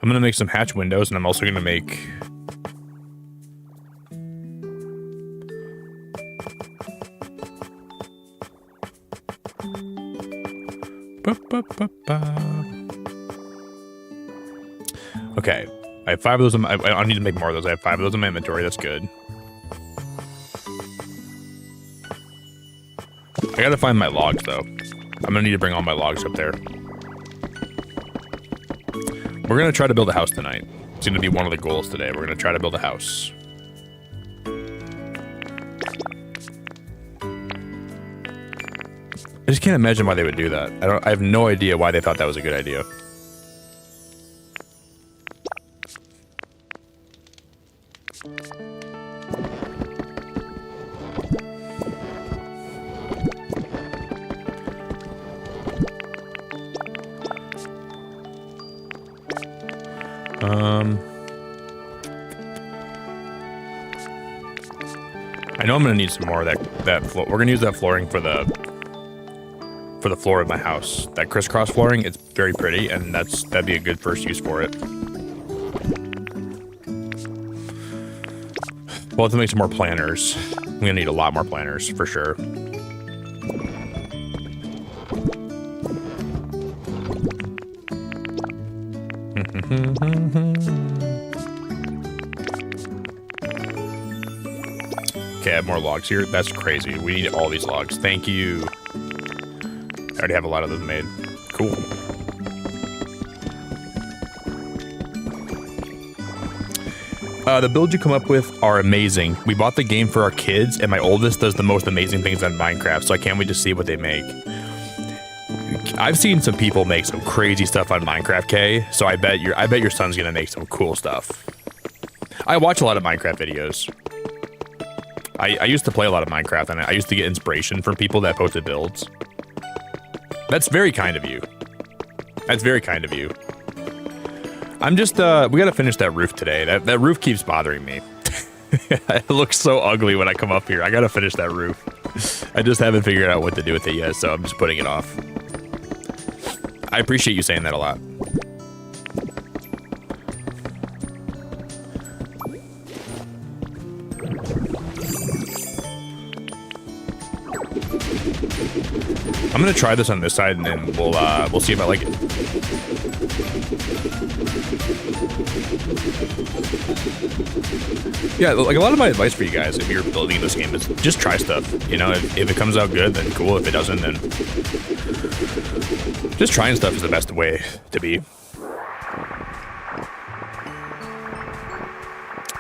I'm gonna make some hatch windows, and I'm also gonna make Okay, I have 5 of those. I don't need to make more of those. I have 5 of those in my inventory. That's good. I gotta find my logs, though. I'm gonna need to bring all my logs up there. We're gonna try to build a house tonight. It's gonna be one of the goals today. We're gonna try to build a house. I just can't imagine why they would do that. I have no idea why they thought that was a good idea. I know I'm gonna need some more of that floor. We're gonna use that flooring for the floor of my house. That crisscross flooring, it's very pretty, and that'd be a good first use for it. We'll have to make some more planters. I'm gonna need a lot more planters for sure. Okay, I have more logs here. That's crazy. We need all these logs. Thank you. I already have a lot of them made. Cool. The builds you come up with are amazing. We bought the game for our kids, and my oldest does the most amazing things on Minecraft, so I can't wait to see what they make. I've seen some people make some crazy stuff on Minecraft, Kay, so I bet your son's gonna make some cool stuff. I watch a lot of Minecraft videos. I used to play a lot of Minecraft, and I used to get inspiration from people that posted builds. That's very kind of you. That's very kind of you. I'm just, we gotta finish that roof today. That roof keeps bothering me. It looks so ugly when I come up here. I gotta finish that roof. I just haven't figured out what to do with it yet, so I'm just putting it off. I appreciate you saying that a lot. I'm gonna try this on this side, and then we'll see if I like it. Yeah, like a lot of my advice for you guys, if you're building this game, is just try stuff. You know, if it comes out good, then cool. If it doesn't, then just trying stuff is the best way to be.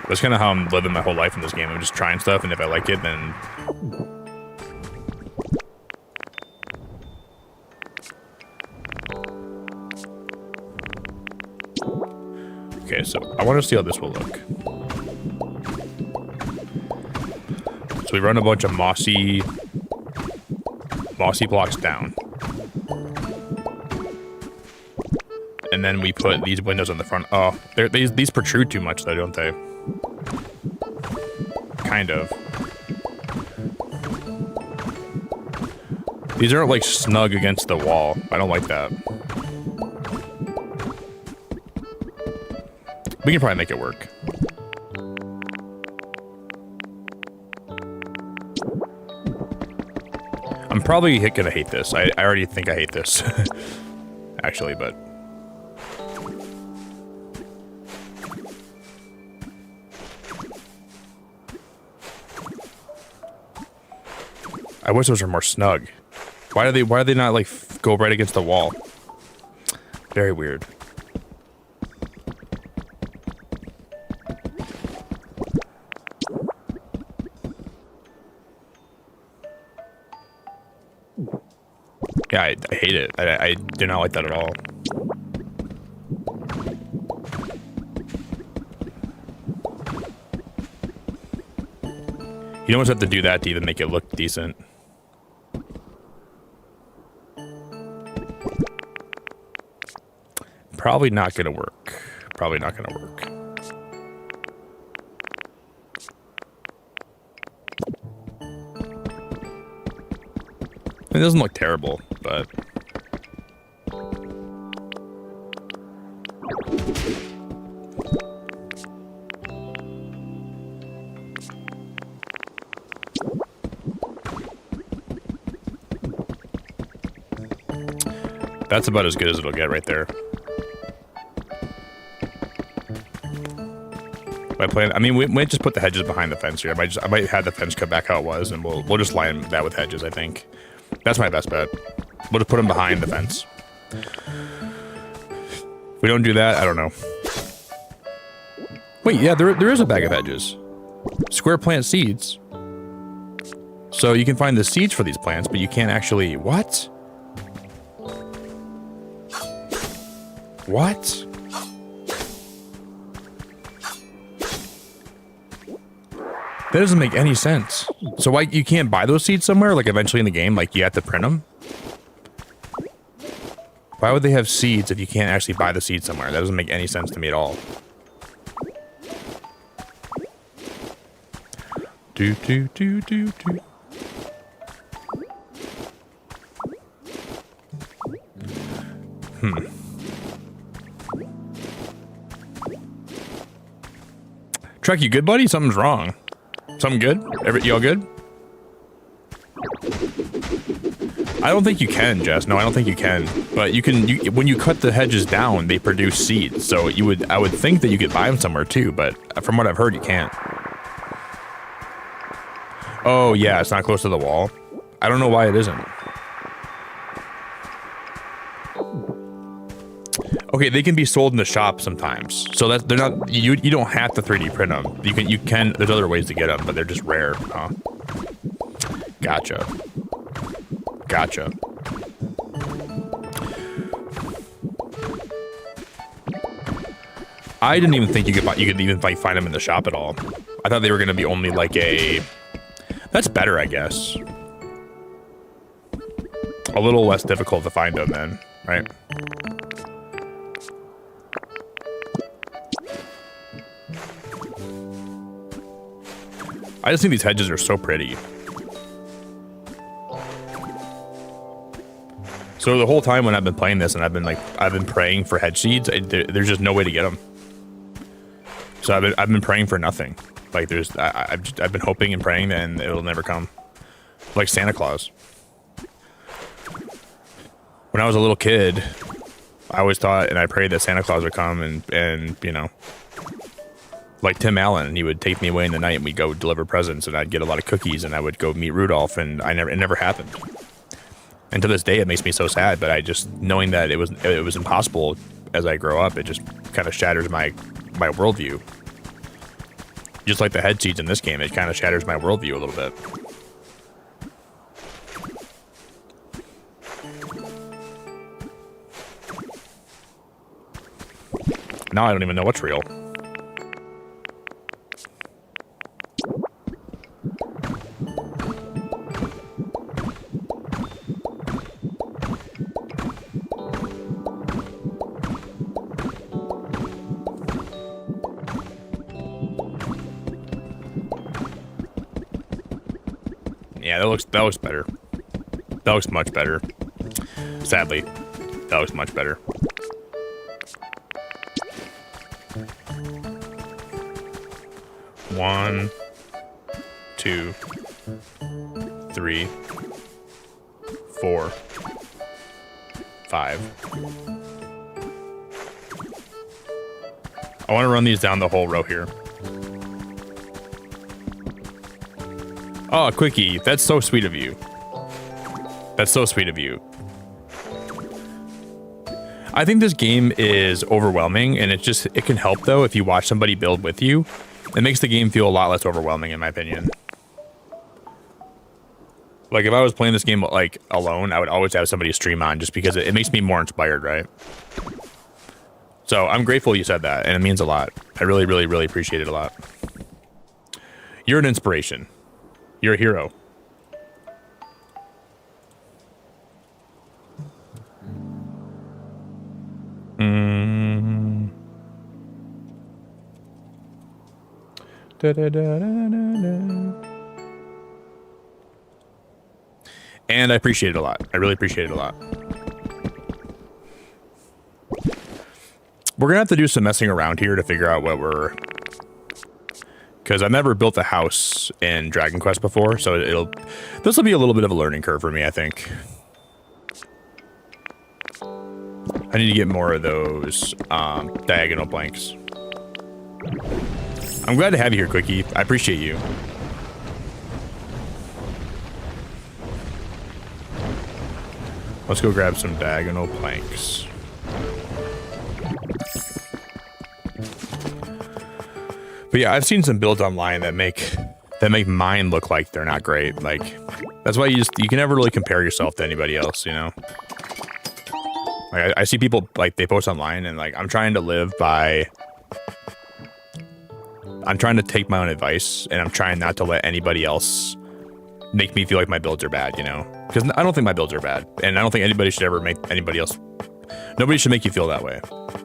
That's kind of how I'm living my whole life in this game. I'm just trying stuff, and if I like it, then. Okay, so I want to see how this will look. So we run a bunch of mossy blocks down. And then we put these windows on the front. Oh, these protrude too much though, don't they? Kind of. These aren't like snug against the wall. I don't like that. We can probably make it work. I'm probably gonna hate this. I already think I hate this. Actually, but... I wish those were more snug. Why do they not like go right against the wall? Very weird. Yeah, I hate it. I do not like that at all. You almost have to do that to even make it look decent. Probably not gonna work. Probably not gonna work. It doesn't look terrible, but... That's about as good as it'll get right there. I mean, we might just put the hedges behind the fence here. I might have the fence cut back how it was, and we'll just line that with hedges, I think. That's my best bet. We'll just put them behind the fence. If we don't do that, I don't know. Wait, yeah, there is a bag of hedges. Square plant seeds. So you can find the seeds for these plants, but you can't actually... What? What? That doesn't make any sense. So why you can't buy those seeds somewhere? Like eventually in the game, like you have to print them? Why would they have seeds if you can't actually buy the seeds somewhere? That doesn't make any sense to me at all. Do. Trek, you good, buddy? Something's wrong. Something good? Y'all good? I don't think you can, Jess. No, I don't think you can. But you can. When you cut the hedges down, they produce seeds. So I would think that you could buy them somewhere too. But from what I've heard, you can't. Oh yeah, it's not close to the wall. I don't know why it isn't. Okay, they can be sold in the shop sometimes. So that they're not. You don't have to 3D print them. You can. There's other ways to get them, but they're just rare. Huh? Gotcha. I didn't even think you could even like find them in the shop at all. I thought they were gonna be only like a. That's better, I guess. A little less difficult to find them then, right? I just think these hedges are so pretty. So the whole time when I've been playing this and I've been praying for hedge seeds, there's just no way to get them. So I've been praying for nothing. Like I've been hoping and praying and it'll never come. Like Santa Claus. When I was a little kid, I always thought and I prayed that Santa Claus would come and you know, like Tim Allen, and he would take me away in the night and we'd go deliver presents and I'd get a lot of cookies and I would go meet Rudolph and it never happened. And to this day, it makes me so sad, but I just, knowing that it was impossible as I grow up, it just kind of shatters my worldview. Just like the head seeds in this game, it kind of shatters my worldview a little bit. Now I don't even know what's real. Yeah, that looks better. That looks much better. Sadly, that looks much better. One, 2, 3, 4, 5. I want to run these down the whole row here. Oh, Quickie, that's so sweet of you. That's so sweet of you. I think this game is overwhelming, and it can help though if you watch somebody build with you. It makes the game feel a lot less overwhelming, in my opinion. Like if I was playing this game like alone, I would always have somebody stream on just because it makes me more inspired, right? So I'm grateful you said that, and it means a lot. I really, really, really appreciate it a lot. You're an inspiration. You're a hero. Da, da, da, da, da. And I appreciate it a lot. I really appreciate it a lot. We're gonna have to do some messing around here to figure out what we're... Because I've never built a house in Dragon Quest before, so this will be a little bit of a learning curve for me, I think. I need to get more of those diagonal blanks. I'm glad to have you here, Quickie. I appreciate you. Let's go grab some diagonal planks. But yeah, I've seen some builds online that make mine look like they're not great. Like that's why you can never really compare yourself to anybody else, you know? Like I see people like they post online and like I'm trying to take my own advice, and I'm trying not to let anybody else make me feel like my builds are bad, you know? Because I don't think my builds are bad, and I don't think anybody should ever make anybody else. Nobody should make you feel that way.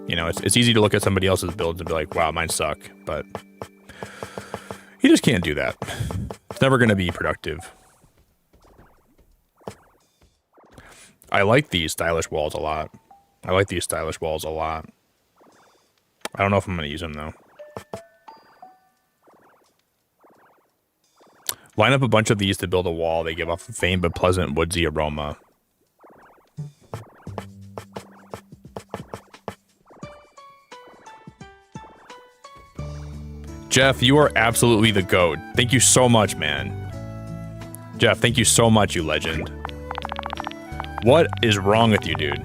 You know, it's easy to look at somebody else's builds and be like, wow, mine suck, but you just can't do that. It's never going to be productive. I like these stylish walls a lot. I don't know if I'm going to use them, though. Line up a bunch of these to build a wall. They give off a faint but pleasant woodsy aroma. Jeff, you are absolutely the GOAT. Thank you so much, man. Jeff, thank you so much, you legend. What is wrong with you, dude?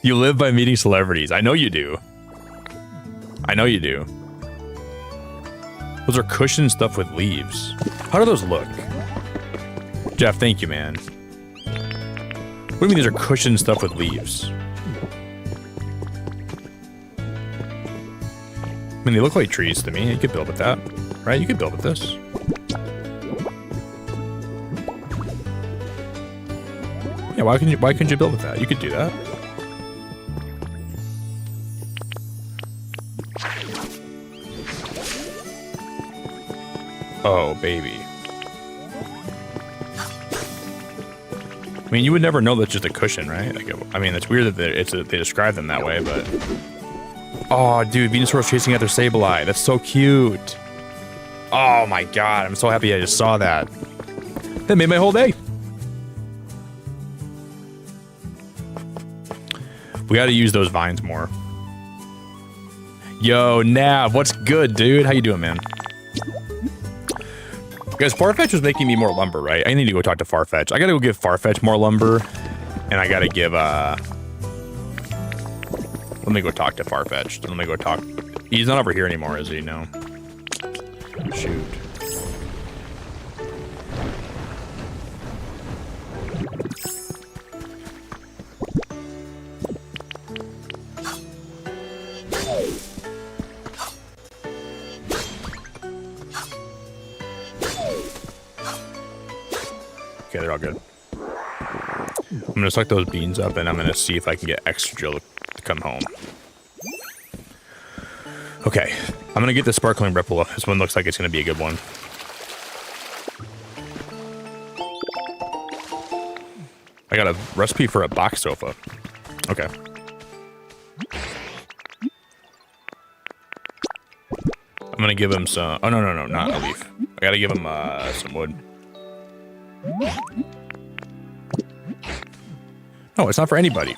You live by meeting celebrities. I know you do. I know you do. Those are cushion stuff with leaves. How do those look? Jeff, thank you, man. What do you mean these are cushion stuff with leaves? I mean, they look like trees to me. You could build with that, right? You could build with this. Yeah, why couldn't you build with that? You could do that. Oh, baby. I mean, you would never know that's just a cushion, right? Like, I mean, it's weird that they describe them that way, but... Oh, dude, Venusaur's chasing after Sableye. That's so cute. Oh my god, I'm so happy I just saw that. That made my whole day. We gotta use those vines more. Yo, Nav, what's good, dude? How you doing, man? Guys, Farfetch was making me more lumber, right? I need to go talk to Farfetch. I gotta go give Farfetch more lumber. And I gotta give, let me go talk to Farfetch. Let me go talk. He's not over here anymore, is he? No. Shoot. Okay, they're all good. I'm gonna suck those beans up, and I'm gonna see if I can get extra drill to come home. Okay, I'm gonna get the sparkling ripple. This one looks like it's gonna be a good one. I got a recipe for a box sofa. Okay. I'm gonna give him some. Oh no, not a leaf. I gotta give him some wood. No, it's not for anybody.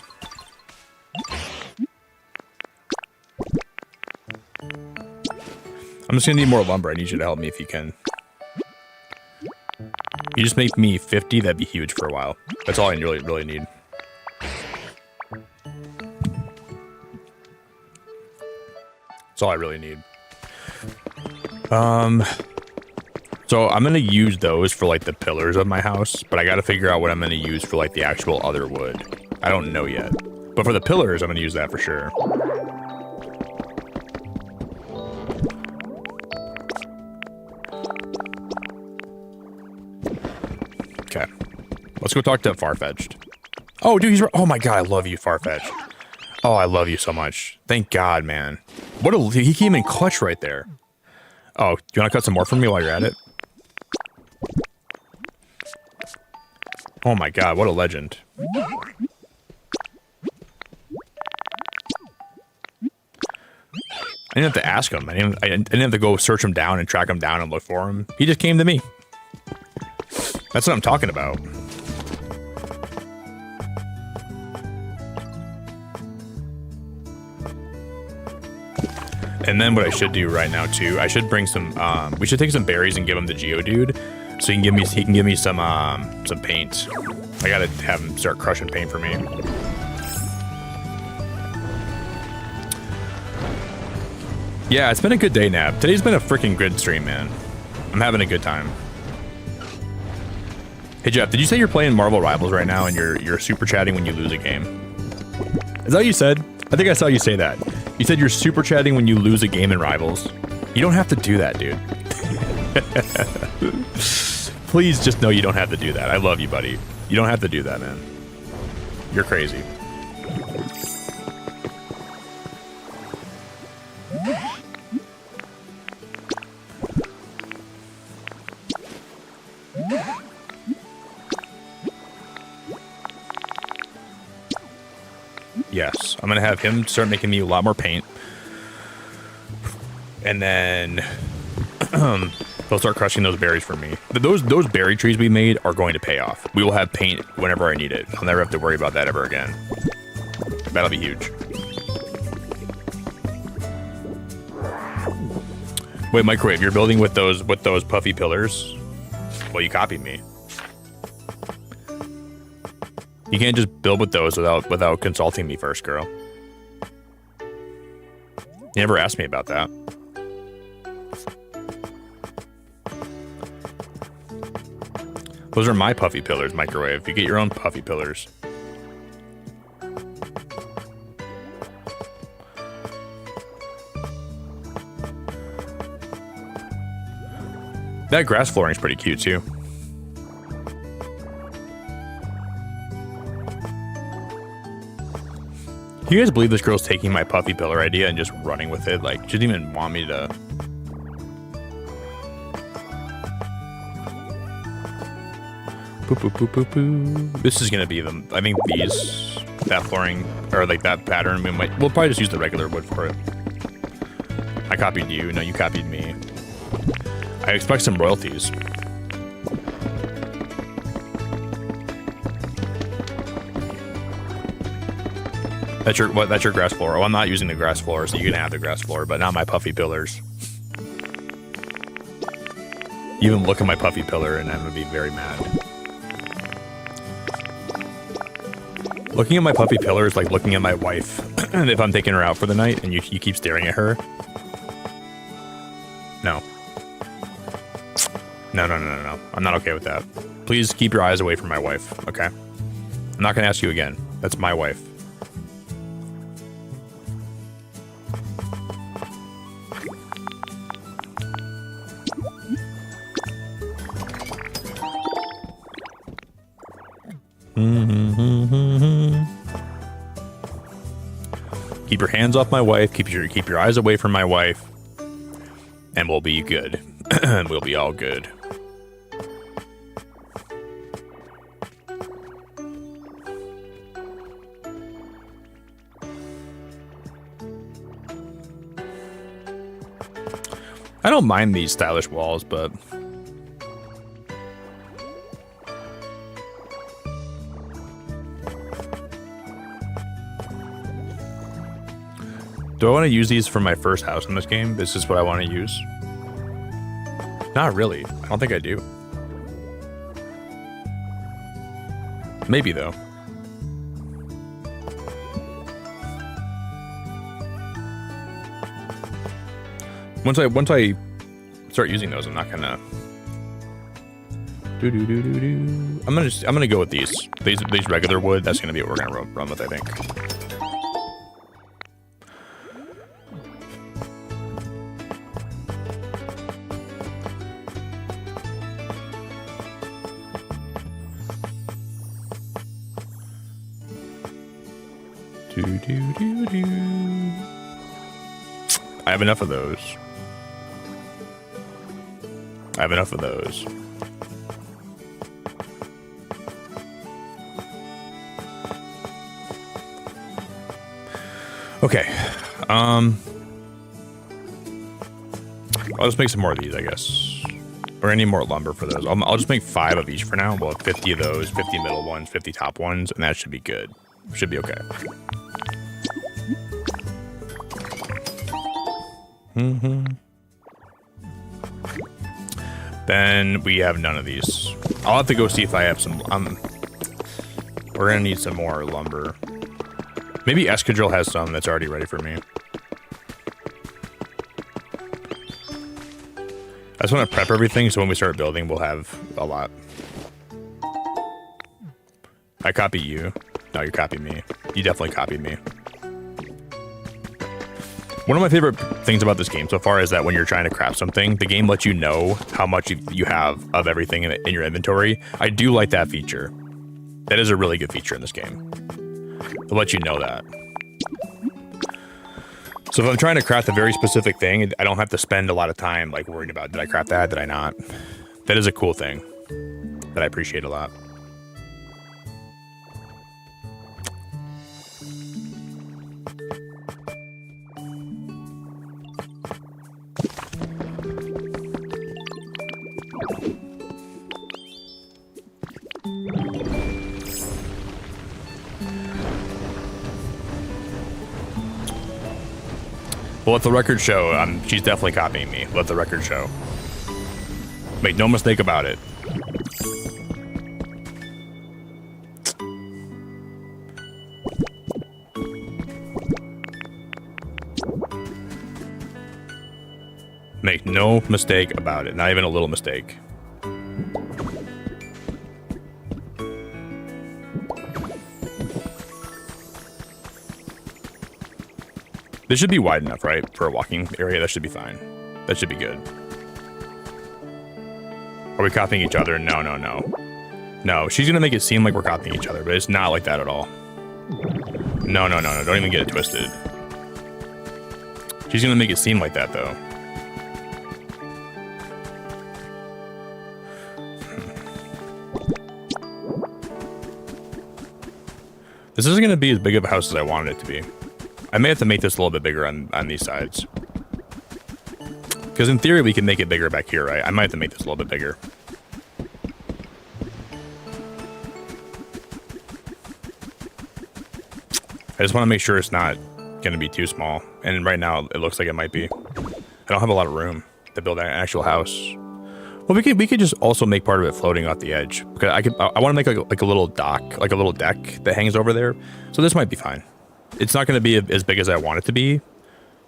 I'm just gonna need more lumber. I need you to help me if you can. You just make me 50, that'd be huge for a while. That's all I really need. That's all I really need. So I'm gonna use those for like the pillars of my house, but I gotta figure out what I'm gonna use for like the actual other wood. I don't know yet. But for the pillars, I'm gonna use that for sure. Okay. Let's go talk to Farfetch'd. Oh, dude, he's... Oh my god, I love you, Farfetch'd. Oh, I love you so much. Thank God, man. What a... He came in clutch right there. Oh, do you want to cut some more for me while you're at it? Oh my god, what a legend. I didn't have to ask him. I didn't have to go search him down and track him down and look for him. He just came to me. That's what I'm talking about. And then what I should do right now too, I should bring some. We should take some berries and give him the Geodude, so he can give me some paint. I gotta have him start crushing paint for me. Yeah, it's been a good day, Nab. Today's been a freaking good stream, man. I'm having a good time. Hey Jeff, did you say you're playing Marvel Rivals right now and you're super chatting when you lose a game? Is that what you said? I think I saw you say that. You said you're super chatting when you lose a game in Rivals. You don't have to do that, dude. Please just know you don't have to do that. I love you, buddy. You don't have to do that, man. You're crazy. Yes, I'm gonna have him start making me a lot more paint, and then he'll start crushing those berries for me. But those berry trees we made are going to pay off. We will have paint whenever I need it. I'll never have to worry about that ever again. That'll be huge. Wait, Microwave, you're building with those puffy pillars? Well, you copied me. You can't just build with those without consulting me first, girl. You never asked me about that. Those are my puffy pillars, Microwave. You get your own puffy pillars. That grass flooring is pretty cute too. Can you guys believe this girl's taking my puffy pillar idea and just running with it? Like, she didn't even want me to. Boop, boop, boop, boop, boop. This is gonna be them. I think that flooring, or like that pattern, we'll probably just use the regular wood for it. I copied you. No, you copied me. I expect some royalties. That's your grass floor. Oh, I'm not using the grass floor, so you can have the grass floor, but not my puffy pillars. You even look at my puffy pillar and I'm gonna be very mad. Looking at my puffy pillar is like looking at my wife if I'm taking her out for the night and you keep staring at her. No. No. I'm not okay with that. Please keep your eyes away from my wife, okay? I'm not gonna ask you again. That's my wife. Keep your hands off my wife. Keep your eyes away from my wife, and we'll be good. We'll be all good. I don't mind these stylish walls, but do I want to use these for my first house in this game? This is what I want to use. Not really. I don't think I do. Maybe though. Once I start using those, I'm not gonna. I'm gonna go with these regular wood. That's gonna be what we're gonna run with, I think. I have enough of those. I have enough of those. Okay. I'll just make some more of these, I guess. Or any more lumber for those. I'll just make 5 of each for now. We'll have 50 of those, 50 middle ones, 50 top ones, and that should be good. Should be okay. Then we have none of these. I'll have to go see if I have some. We're gonna need some more lumber. Maybe Escadrille has some that's already ready for me. I just want to prep everything so when we start building, we'll have a lot. I copy you. No, you copy me. You definitely copied me. One of my favorite things about this game so far is that when you're trying to craft something, the game lets you know how much you have of everything in your inventory. I do like that feature. That is a really good feature in this game. It'll let you know that. So if I'm trying to craft a very specific thing, I don't have to spend a lot of time like worried about, did I craft that? Did I not? That is a cool thing that I appreciate a lot. Well, let the record show. She's definitely copying me. Let the record show. Make no mistake about it. Make no mistake about it. Not even a little mistake. This should be wide enough, right? For a walking area, that should be fine. That should be good. Are we copying each other? No, no, no. No, she's gonna make it seem like we're copying each other, but it's not like that at all. No, no, no, no, don't even get it twisted. She's gonna make it seem like that, though. This isn't gonna be as big of a house as I wanted it to be. I may have to make this a little bit bigger on these sides. Because in theory, we can make it bigger back here, right? I might have to make this a little bit bigger. I just want to make sure it's not going to be too small. And right now, it looks like it might be. I don't have a lot of room to build an actual house. Well, we could just also make part of it floating off the edge. Because I want to make like a little dock, like a little deck that hangs over there. So this might be fine. It's not going to be as big as I want it to be,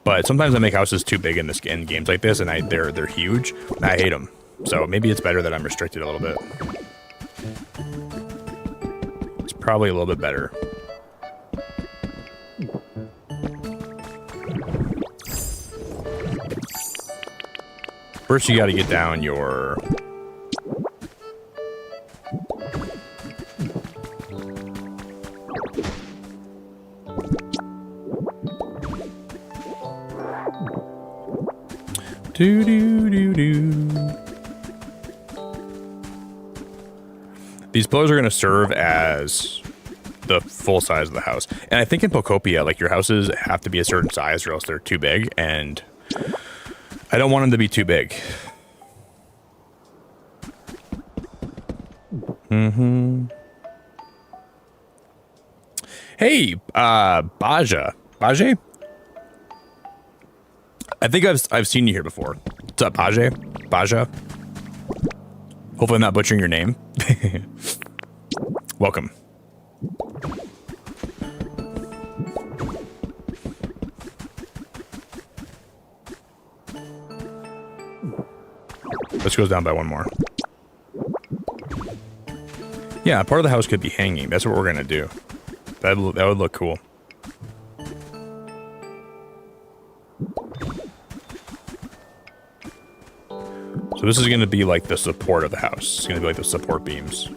but sometimes I make houses too big in games like this, and they're huge, and I hate them. So maybe it's better that I'm restricted a little bit. It's probably a little bit better. First, you got to get down your... These pillars are going to serve as the full size of the house. And I think in Pokopia, like your houses have to be a certain size or else they're too big. And I don't want them to be too big. Hey, Baja. Baja? I think I've seen you here before. What's up, Baja? Baja? Hopefully I'm not butchering your name. Welcome. This goes down by one more. Yeah, part of the house could be hanging. That's what we're gonna do. That would look cool. So this is gonna be like the support of the house. It's gonna be like the support beams.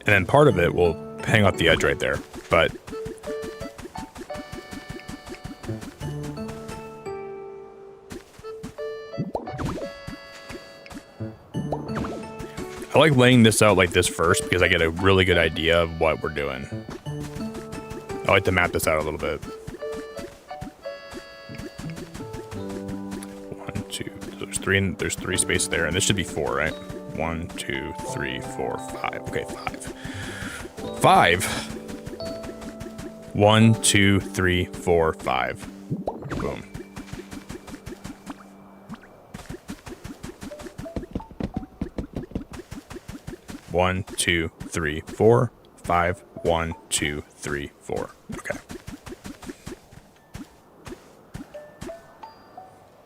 And then part of it will hang off the edge right there, but I like laying this out like this first because I get a really good idea of what we're doing. I like to map this out a little bit. 1, 2, there's three spaces there, and this should be 4, right? 1, 2, 3, 4, 5. Okay, 5. 5. 1, 2, 3, 4, 5. Boom. One, 2, 3, 4, 5. 1, 2, 3, 4. Okay.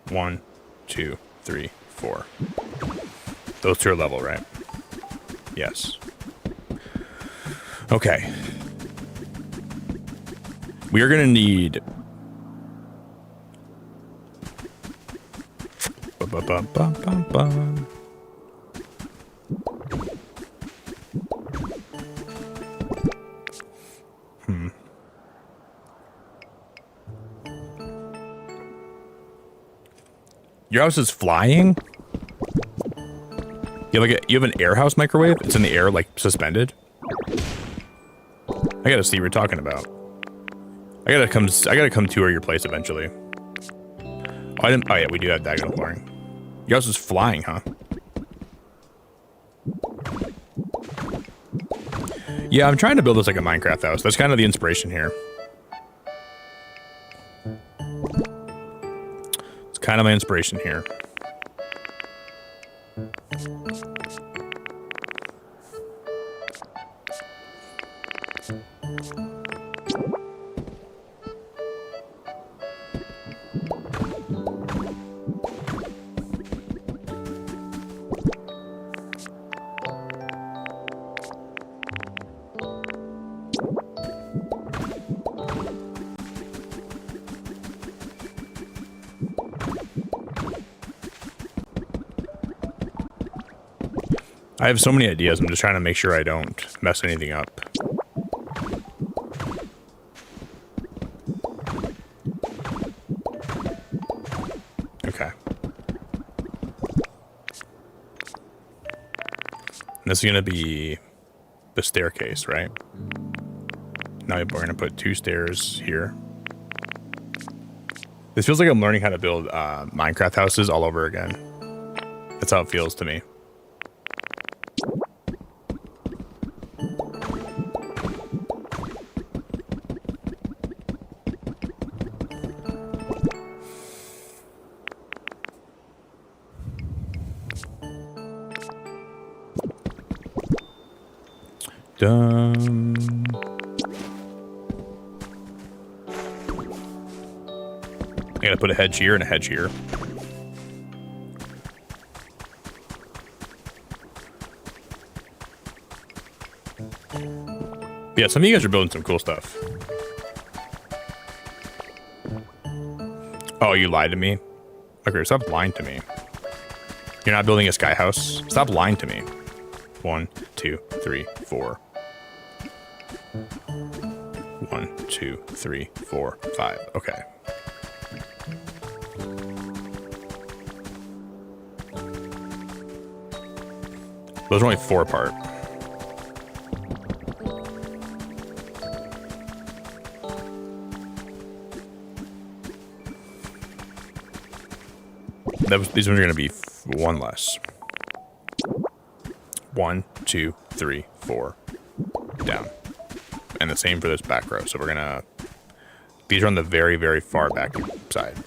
1, 2, 3, 4. Those two are level, right? Yes. Okay. We are gonna need. Your house is flying? You have an air house microwave? It's in the air, like suspended? I gotta see what you're talking about. I gotta come tour your place eventually. Oh yeah, we do have diagonal flooring. Your house is flying, huh? Yeah, I'm trying to build this like a Minecraft house. That's kind of the inspiration here. It's kind of my inspiration here. I have so many ideas. I'm just trying to make sure I don't mess anything up. Okay. And this is going to be the staircase, right? Now we're going to put 2 stairs here. This feels like I'm learning how to build Minecraft houses all over again. That's how it feels to me. I gotta put a hedge here and a hedge here. Yeah, some of you guys are building some cool stuff. Oh, you lied to me? Okay, stop lying to me. You're not building a sky house? Stop lying to me. 1, 2, 3, 4. 1, 2, 3, 4, 5. Okay. Those are only 4 apart. These ones are going to be 1 less. 1, 2, 3, 4. Down. And the same for this back row. So we're going to... These are on the very, very far back side.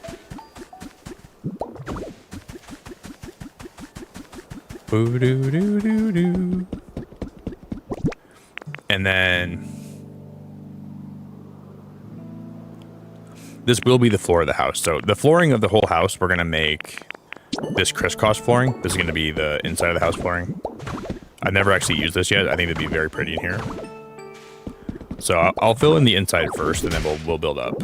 Boo-doo-doo-doo-doo. And then... this will be the floor of the house. So the flooring of the whole house, we're gonna make this crisscross flooring. This is gonna be the inside of the house flooring. I've never actually used this yet. I think it'd be very pretty in here. So I'll fill in the inside first, and then we'll build up.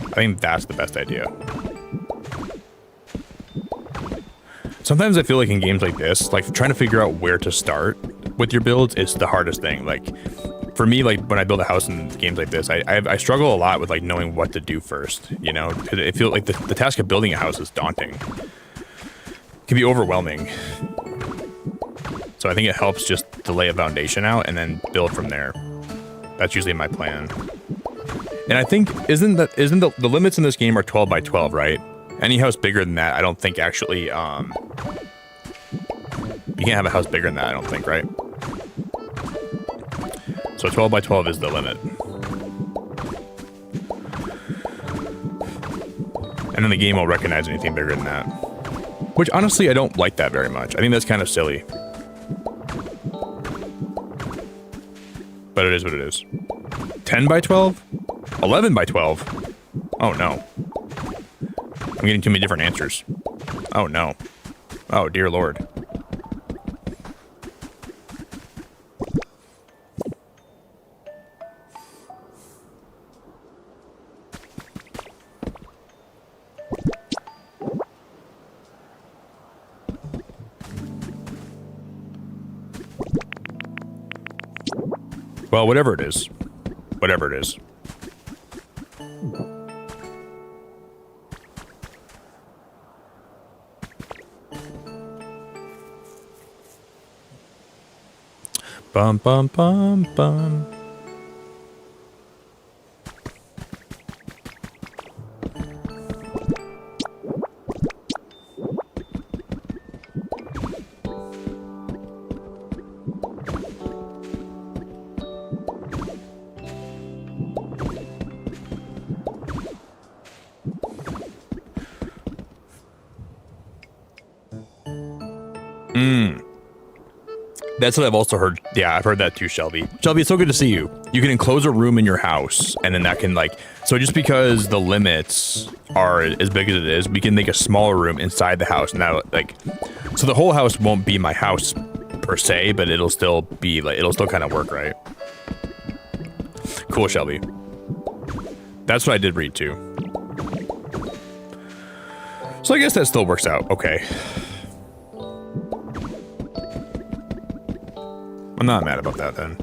I think that's the best idea. Sometimes I feel like in games like this, like trying to figure out where to start with your builds is the hardest thing. Like for me, like when I build a house in games like this, I struggle a lot with like knowing what to do first, you know, because it feels like the task of building a house is daunting. It can be overwhelming. So I think it helps just to lay a foundation out and then build from there. That's usually my plan. And I think isn't the limits in this game are 12 by 12, right? Any house bigger than that, I don't think actually, you can't have a house bigger than that, I don't think, right? So 12 by 12 is the limit. And then the game will recognize anything bigger than that. Which, honestly, I don't like that very much. I think that's kind of silly. But it is what it is. 10 by 12? 11 by 12? Oh, no. I'm getting too many different answers. Oh, no. Oh, dear Lord. Well, whatever it is. Whatever it is. Bum, bum, bum, bum. That's what I've also heard. Yeah, I've heard that too, Shelby. Shelby, it's so good to see you. You can enclose a room in your house, and then that can like... So just because the limits are as big as it is, we can make a smaller room inside the house. And that, like... So the whole house won't be my house, per se, but it'll still be like... It'll still kind of work, right? Cool, Shelby. That's what I did read, too. So I guess that still works out. Okay. I'm not mad about that, then.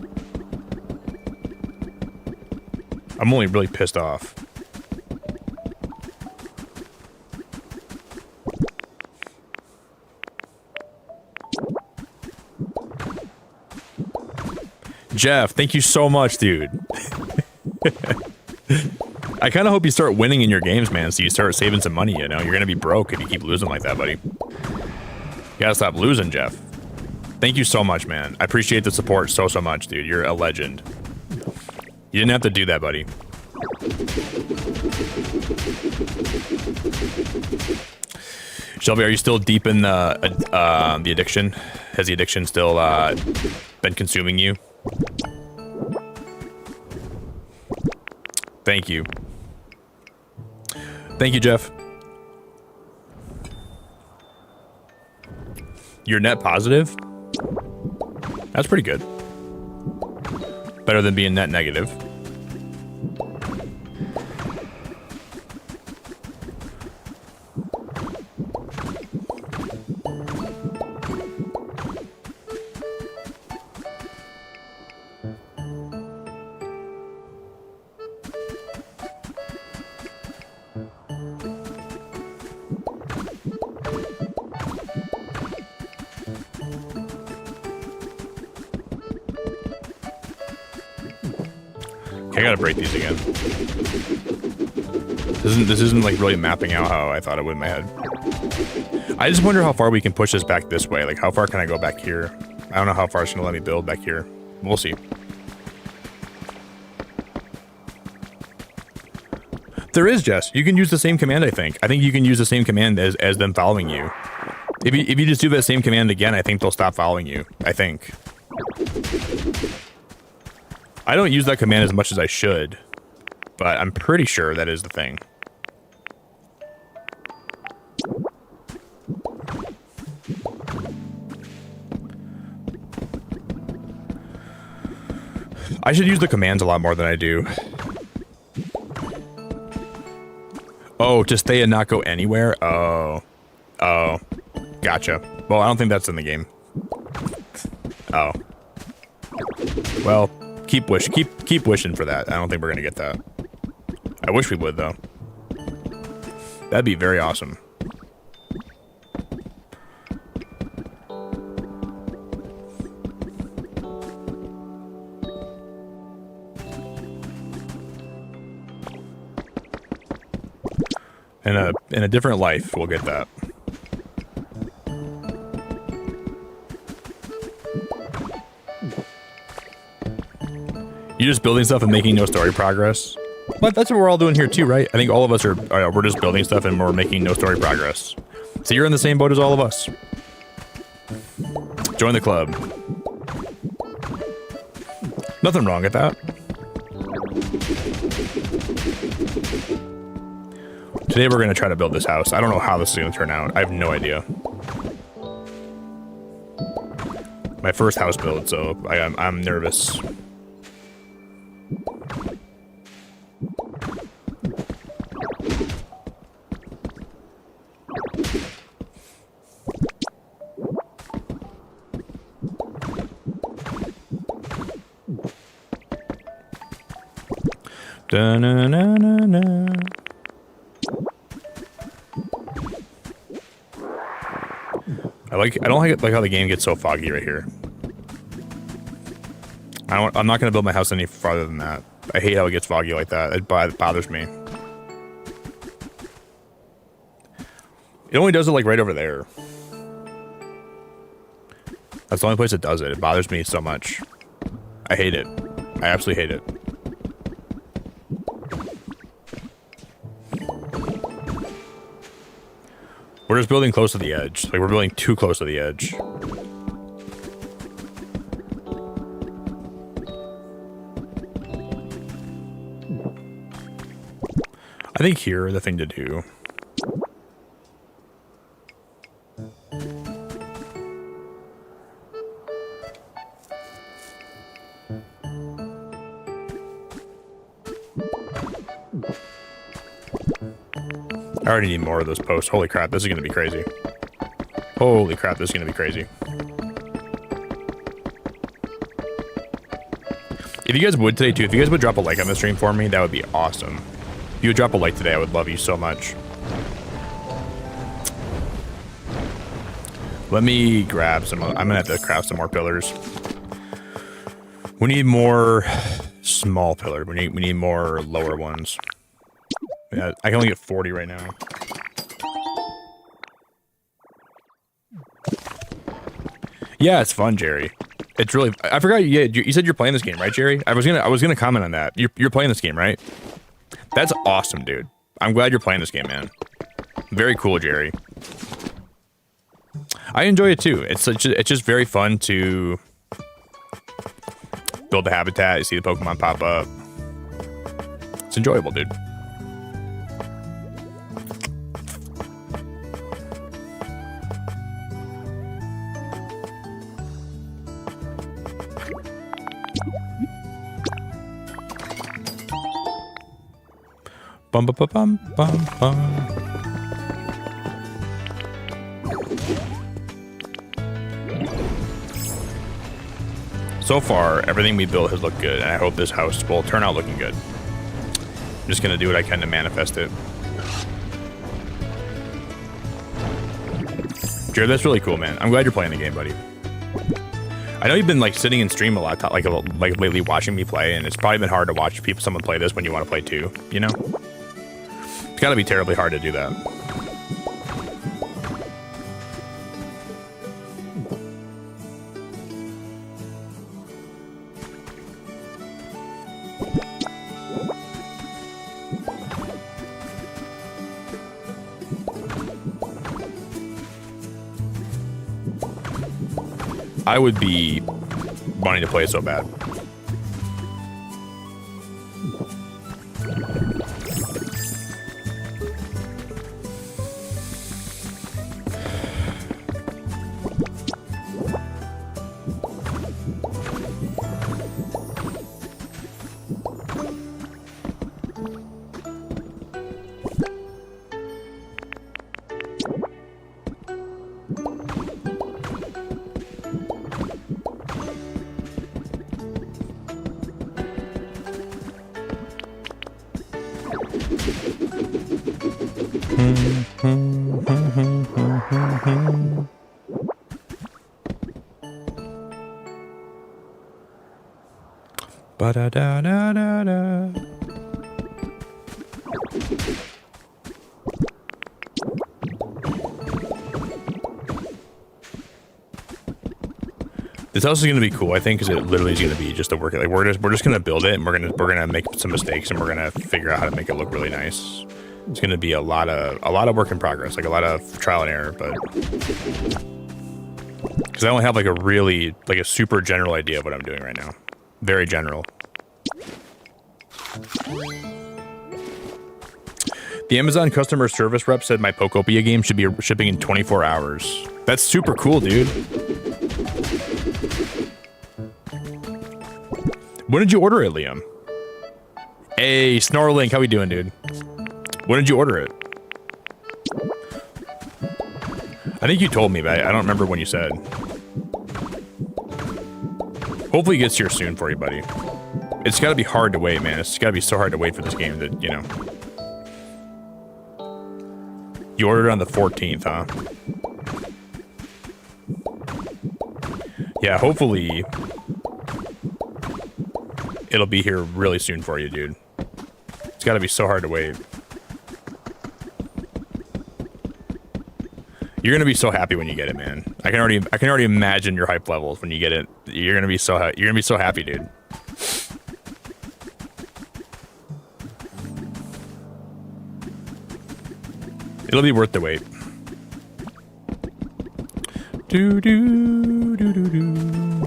I'm only really pissed off. Jeff, thank you so much, dude. I kind of hope you start winning in your games, man, so you start saving some money, you know? You're gonna be broke if you keep losing like that, buddy. You gotta stop losing, Jeff. Thank you so much, man. I appreciate the support so much, dude. You're a legend. You didn't have to do that, buddy. Shelby, are you still deep in the addiction? Has the addiction still been consuming you? Thank you. Thank you, Jeff. You're net positive? That's pretty good. Better than being net negative. I gotta break these again. This isn't like really mapping out how I thought it would in my head. I just wonder how far we can push this back this way. Like, how far can I go back here? I don't know how far it's gonna let me build back here. We'll see. There is, Jess. You can use the same command, I think. I think you can use the same command as them following you. If you just do that same command again, I think they'll stop following you. I think. I don't use that command as much as I should, but I'm pretty sure that is the thing. I should use the commands a lot more than I do. Oh, to stay and not go anywhere? Oh. Oh. Gotcha. Well, I don't think that's in the game. Oh. Well, keep wishing for that. I don't think we're gonna get that. I wish we would, though. That'd be very awesome. In a different life, we'll get that. You're just building stuff and making no story progress? But that's what we're all doing here too, right? I think all of us are we're just building stuff and we're making no story progress. So you're in the same boat as all of us. Join the club. Nothing wrong with that. Today we're going to try to build this house. I don't know how this is going to turn out. I have no idea. My first house build, so I'm nervous. Da-na-na-na-na. I don't like how the game gets so foggy right here. I'm not gonna build my house any farther than that. I hate how it gets foggy like that. It bothers me. It only does it like right over there. That's the only place it does it. It bothers me so much. I hate it. I absolutely hate it. We're just building close to the edge. Like, we're building too close to the edge. I think here, the thing to do. I already need more of those posts. Holy crap, this is gonna be crazy. Holy crap, this is gonna be crazy. If you guys would today too, if you guys would drop a like on the stream for me, that would be awesome. If you would drop a like today, I would love you so much. Let me grab some, I'm gonna have to craft some more pillars. We need more small pillars. We need more lower ones. Yeah, I can only get 40 right now. Yeah, it's fun, Jerry. It's really. I forgot. Yeah, you said you're playing this game, right, Jerry? I was gonna comment on that. You're playing this game, right? That's awesome, dude. I'm glad you're playing this game, man. Very cool, Jerry. I enjoy it too. It's just very fun to build a habitat. You see the Pokemon pop up. It's enjoyable, dude. Bum bum bum bum bum. So far, everything we built has looked good, and I hope this house will turn out looking good. I'm just gonna do what I can to manifest it. Jared, that's really cool, man. I'm glad you're playing the game, buddy. I know you've been like sitting and stream a lot, like lately watching me play, and it's probably been hard to watch someone play this when you want to play too. You know, it's got to be terribly hard to do that. I would be wanting to play it so bad. Ba-da-da-da-da-da. This house is gonna be cool, I think, because it literally is gonna be just a work. Like we're just gonna build it, and we're gonna make some mistakes, and we're gonna figure out how to make it look really nice. It's gonna be a lot of work in progress, like a lot of trial and error, but because I only have like a super general idea of what I'm doing right now, very general. The Amazon customer service rep said my Pokopia game should be shipping in 24 hours. That's super cool, dude. When did you order it, Liam? Hey, Snorlink, how we doing, dude? When did you order it? I think you told me, but I don't remember when you said. Hopefully it gets here soon for you, buddy. It's gotta be hard to wait, man. It's gotta be so hard to wait for this game that, you know. You ordered it on the 14th, huh? Yeah, hopefully it'll be here really soon for you, dude. It's gotta be so hard to wait. You're gonna be so happy when you get it, man. I can already imagine your hype levels when you get it. You're gonna be so happy, dude. It'll be worth the wait. Do do do do do.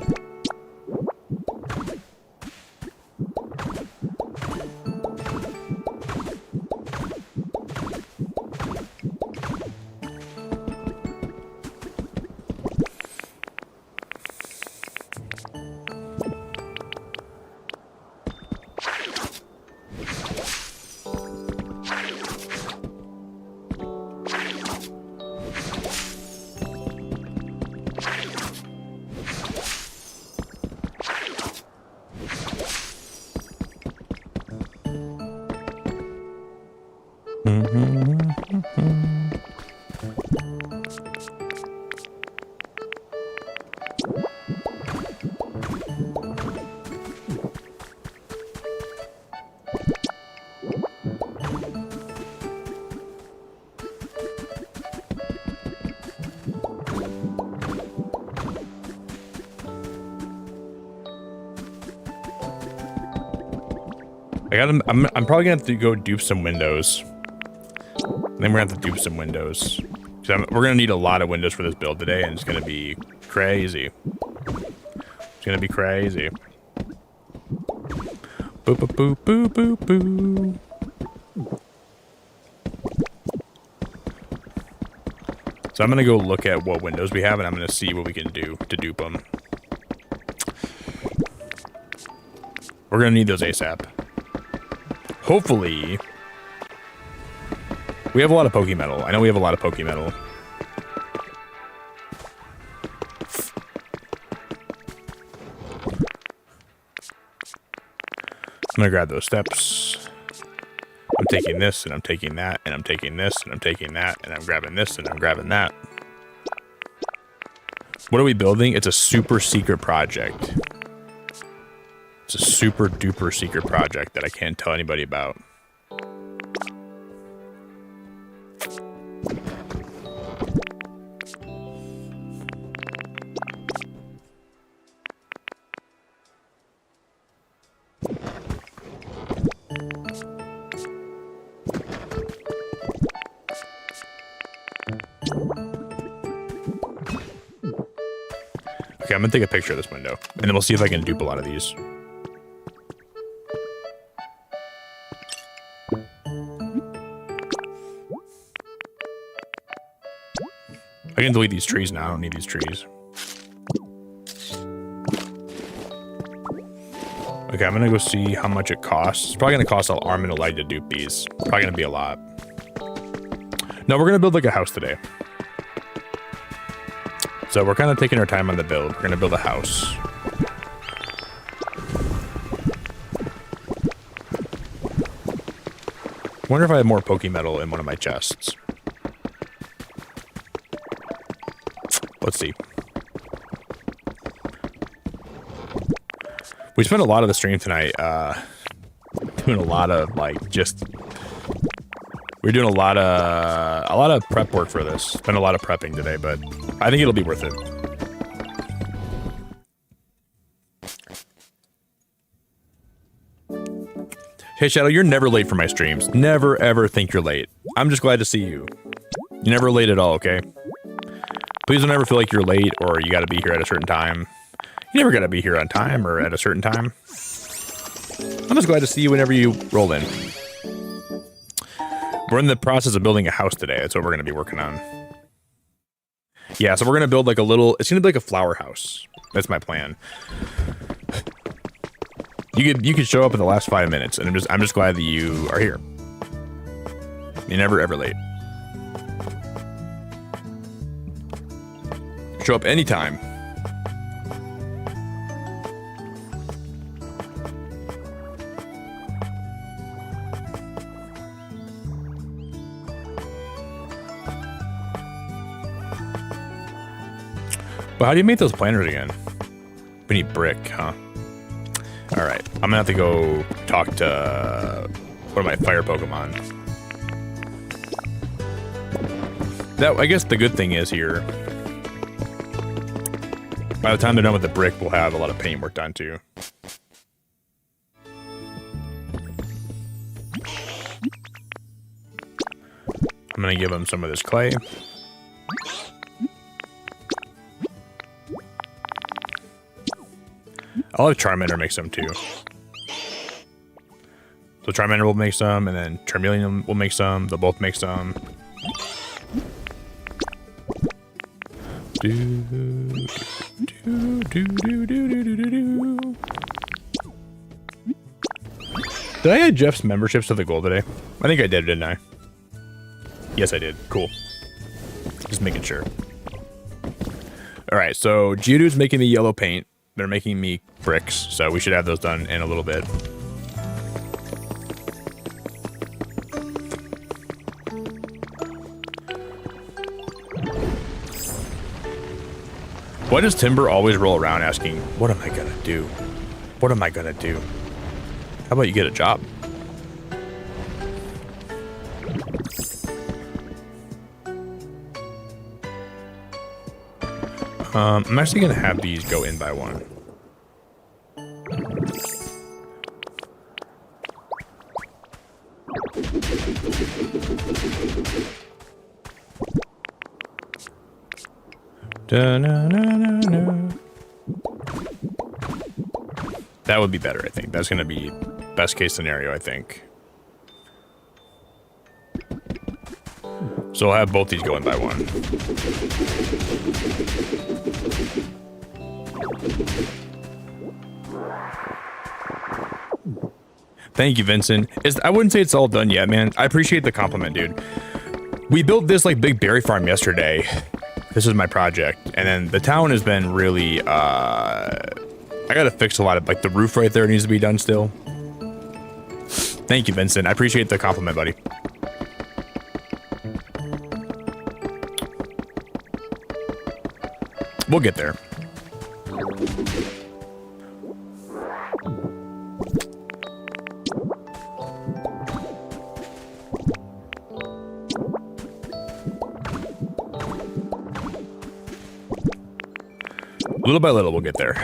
I'm probably gonna have to go dupe some windows. Then we're gonna have to dupe some windows. We're gonna need a lot of windows for this build today, and it's gonna be crazy. It's gonna be crazy. Boop boop boop boop boop boop. So I'm gonna go look at what windows we have, and I'm gonna see what we can do to dupe them. We're gonna need those ASAP. Hopefully, we have a lot of Pokemetal. I know we have a lot of Pokemetal. I'm gonna grab those steps. I'm taking this, and I'm taking that, and I'm taking this, and I'm taking that, and I'm grabbing this, and I'm grabbing that. What are we building? It's a super secret project. It's a super duper secret project that I can't tell anybody about. Okay, I'm gonna take a picture of this window, and then we'll see if I can dupe a lot of these. I can delete these trees now. I don't need these trees. Okay, I'm gonna go see how much it costs. It's probably gonna cost an arm and a leg to dupe these. Probably gonna be a lot. No, we're gonna build like a house today. So we're kind of taking our time on the build. We're gonna build a house. Wonder if I have more Pokemetal in one of my chests. Let's see. We spent a lot of the stream tonight doing a lot of like just we're doing a lot of prep work for this. Spent a lot of prepping today, but I think it'll be worth it. Hey Shadow, you're never late for my streams. Never ever think you're late. I'm just glad to see you. You're never late at all, okay? Please don't ever feel like you're late or you gotta be here at a certain time. You never gotta be here on time or at a certain time. I'm just glad to see you whenever you roll in. We're in the process of building a house today. That's what we're gonna be working on. Yeah, so we're gonna build like a little, it's gonna be like a flower house. That's my plan. You could show up in the last 5 minutes, and I'm just glad that you are here. You're never ever late. Show up anytime. But how do you make those planners again? We need brick, huh? All right, I'm gonna have to go talk to one of my fire Pokemon. That, I guess the good thing is here, by the time they're done with the brick, we'll have a lot of paint work done too. I'm gonna give them some of this clay. I'll have Charmander make some too. So Charmander will make some, and then Charmeleon will make some. They'll both make some. Did I add Jeff's memberships to the goal today? I think I did, didn't I? Yes, I did. Cool. Just making sure. All right, so Geodude's making me yellow paint. They're making me bricks, so we should have those done in a little bit. Why does Timber always roll around asking, what am I gonna do? What am I gonna do? How about you get a job? I'm actually gonna have these go in by one. That would be better, I think. That's gonna be best case scenario, I think. So I'll have both these go in by one. Thank you, Vincent. I wouldn't say it's all done yet, man. I appreciate the compliment, dude. We built this like big berry farm yesterday. This is my project, and then the town has been really. I gotta fix a lot of like the roof right there needs to be done still. Thank you, Vincent. I appreciate the compliment, buddy. We'll get there. Little by little, we'll get there.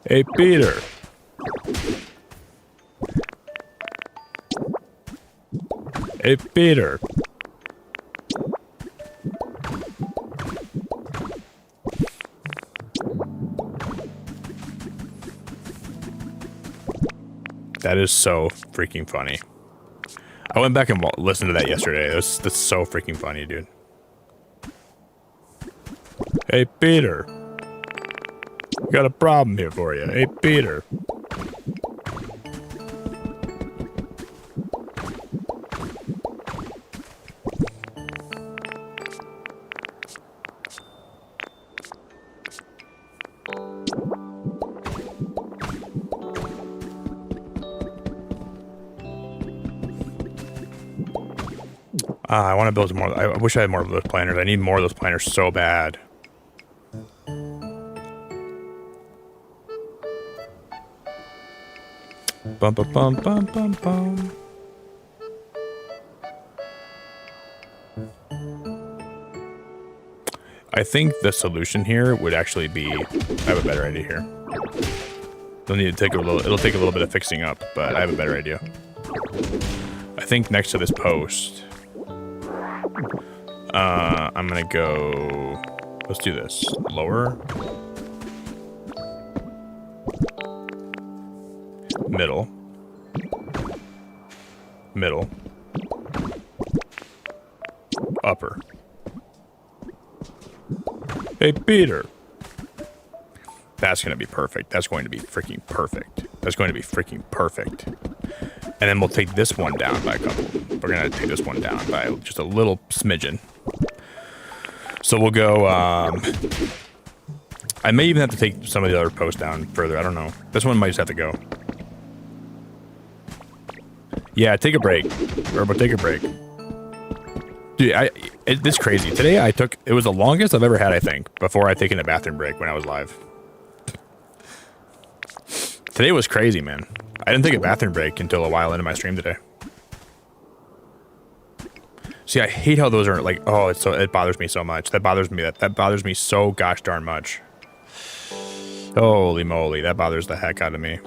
Hey, Peter. Hey, Peter. That is so freaking funny. I went back and listened to that yesterday. That's so freaking funny, dude. Hey, Peter. Got a problem here for you. Hey, Peter. I want to build more. I wish I had more of those planners. I need more of those planners so bad. Bum bum bum bum bum bum. I think the solution here would actually be. I have a better idea here. It'll need to take a little. It'll take a little bit of fixing up, but I have a better idea. I think next to this post, I'm gonna go. Let's do this. Lower. Middle. Middle. Upper. Hey, Peter. That's going to be perfect. That's going to be freaking perfect. That's going to be freaking perfect. And then we'll take this one down by a couple. We're going to take this one down by just a little smidgen. So we'll go, I may even have to take some of the other posts down further. I don't know. This one might just have to go. Yeah, take a break. Robo, take a break. Dude, it's crazy. Today it was the longest I've ever had, I think, before I'd taken a bathroom break when I was live. Today was crazy, man. I didn't take a bathroom break until a while into my stream today. See, I hate how those are like, oh, it bothers me so much. That bothers me. That bothers me so gosh darn much. Holy moly, that bothers the heck out of me.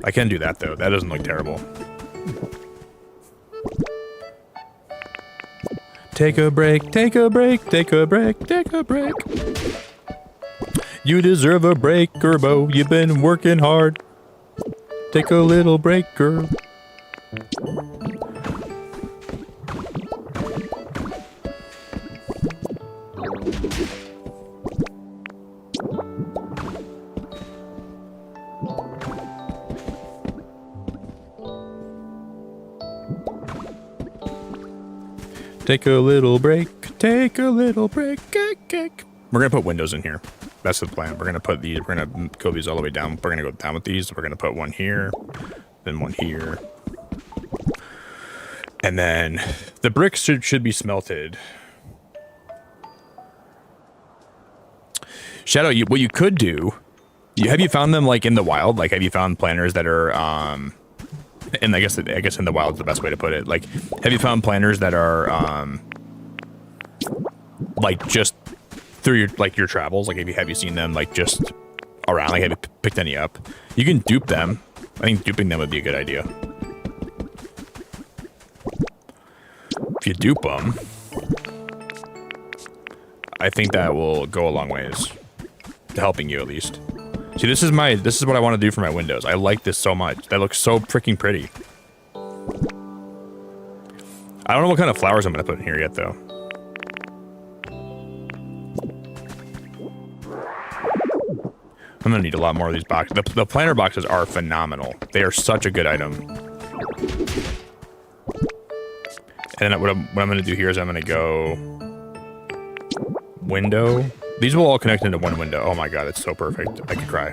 I can do that, though. That doesn't look terrible. Take a break, take a break, take a break, take a break. You deserve a break, Gerbo. You've been working hard. Take a little break, Gerb. Take a little break. Take a little break. We're gonna put windows in here. That's the plan. We're gonna put these. We're gonna go these all the way down. We're gonna go down with these. We're gonna put one here, then one here, and then the bricks should be smelted. Shadow, what you could do? Have you found them like in the wild? Like, have you found planners that are and I guess in the wild is the best way to put it. Like, have you found planners that are like just through your travels? Like, have you seen them like just around? Like, have you picked any up? You can dupe them. I think duping them would be a good idea. If you dupe them, I think that will go a long ways to helping you at least. See, this is what I want to do for my windows. I like this so much. That looks so freaking pretty. I don't know what kind of flowers I'm going to put in here yet, though. I'm going to need a lot more of these boxes. The planter boxes are phenomenal. They are such a good item. And then what I'm going to do here is I'm going to go window. These will all connect into one window. Oh my god, it's so perfect. I could cry.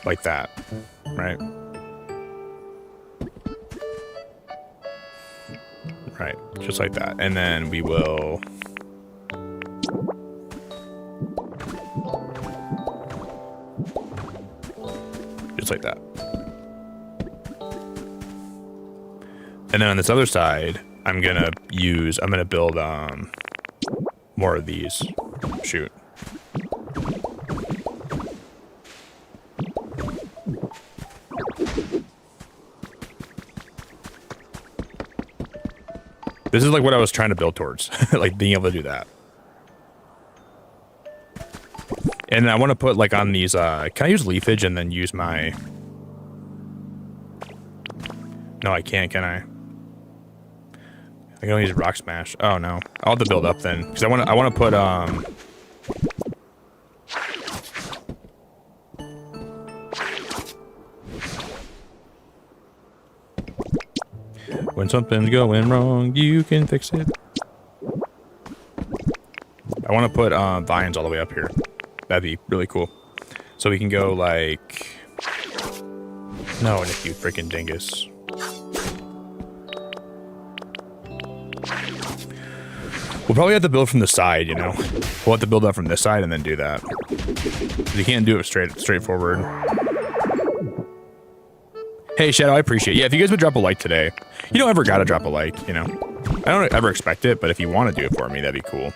Like that, right? Right, just like that. And then we will... just like that. And then on this other side, I'm gonna build more of these. Shoot. This is like what I was trying to build towards, like being able to do that. And I want to put like on these, can I use leafage and then use my... No, I can't, can I? I can only use rock smash. Oh no, I'll have to build up then, because I want to put when something's going wrong, you can fix it. I want to put vines all the way up here. That'd be really cool. So we can go like... No, Nick, you freaking dingus. We'll probably have to build from the side, you know? We'll have to build up from this side and then do that. You can't do it straightforward. Hey, Shadow, I appreciate it. Yeah, if you guys would drop a like today. You don't ever gotta drop a like, you know? I don't ever expect it, but if you want to do it for me, that'd be cool.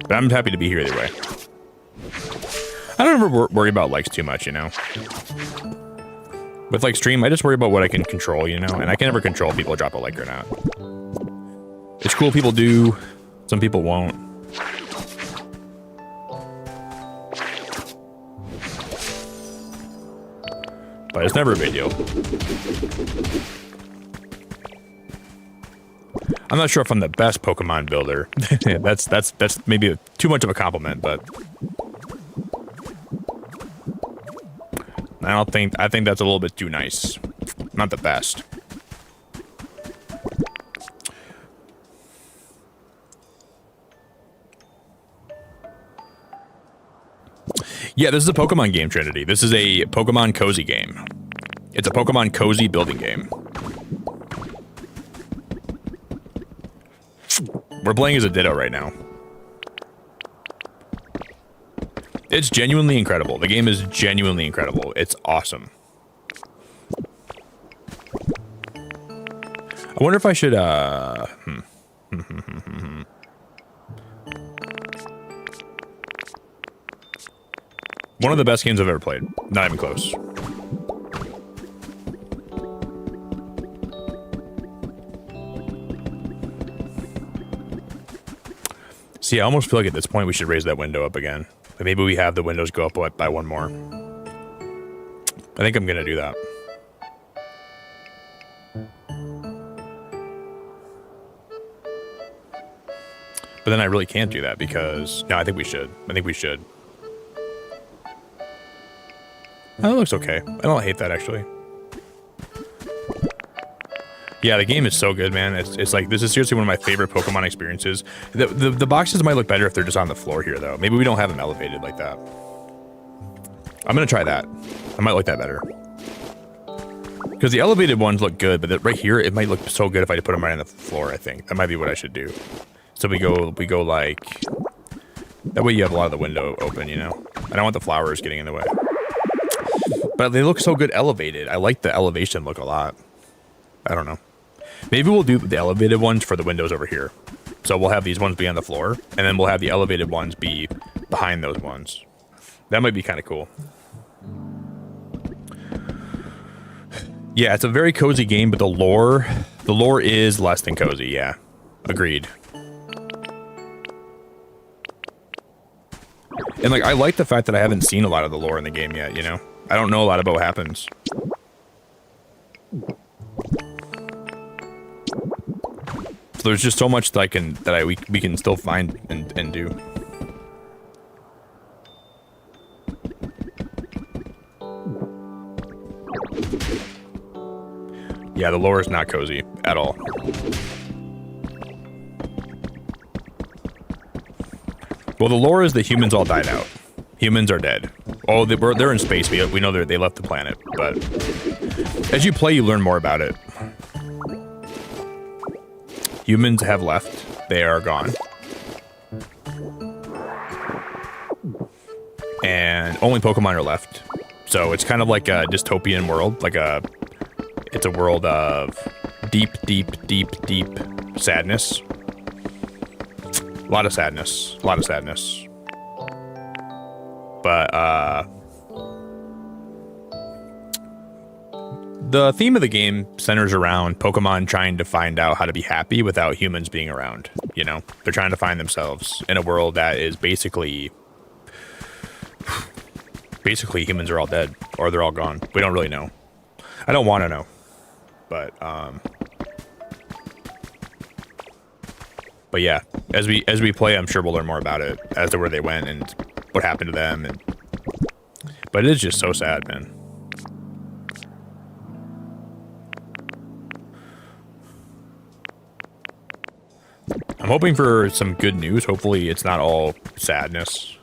But I'm happy to be here either way. I don't ever worry about likes too much, you know? With like stream, I just worry about what I can control, you know? And I can never control if people drop a like or not. It's cool people do, some people won't. But it's never a big deal. I'm not sure if I'm the best Pokemon builder. that's maybe too much of a compliment, but I think that's a little bit too nice. Not the best. Yeah, this is a Pokemon game, Trinity. This is a Pokemon cozy game. It's a Pokemon cozy building game. We're playing as a Ditto right now. It's genuinely incredible. The game is genuinely incredible. It's awesome. I wonder if I should, One of the best games I've ever played. Not even close. See, I almost feel like at this point we should raise that window up again. But maybe we have the windows go up by one more. I think I'm gonna do that. But then I really can't do that because... No, I think we should. I think we should. Oh, that looks okay. I don't hate that, actually. Yeah, the game is so good, man. It's like, this is seriously one of my favorite Pokemon experiences. The boxes might look better if they're just on the floor here, though. Maybe we don't have them elevated like that. I'm gonna try that. I might like that better. Because the elevated ones look good, but right here, it might look so good if I put them right on the floor, I think. That might be what I should do. So we go like... That way you have a lot of the window open, you know? I don't want the flowers getting in the way. But they look so good elevated. I like the elevation look a lot. I don't know. Maybe we'll do the elevated ones for the windows over here. So we'll have these ones be on the floor, and then we'll have the elevated ones be behind those ones. That might be kind of cool. Yeah, it's a very cozy game, but the lore is less than cozy, yeah. Agreed. And like, I like the fact that I haven't seen a lot of the lore in the game yet, you know? I don't know a lot about what happens. So there's just so much that we can still find and do. Yeah, the lore is not cozy at all. Well, the lore is that humans all died out. Humans are dead. Oh, they're in space. We know they left the planet, but as you play, you learn more about it. Humans have left. They are gone. And only Pokemon are left. So it's kind of like a dystopian world. It's a world of deep, deep, deep, deep sadness. A lot of sadness. A lot of sadness. But, the theme of the game centers around Pokemon trying to find out how to be happy without humans being around, you know? They're trying to find themselves in a world that is basically humans are all dead, or they're all gone. We don't really know. I don't want to know. But yeah, as we play, I'm sure we'll learn more about it as to where they went and what happened to them. But it is just so sad, man. I'm hoping for some good news. Hopefully it's not all sadness.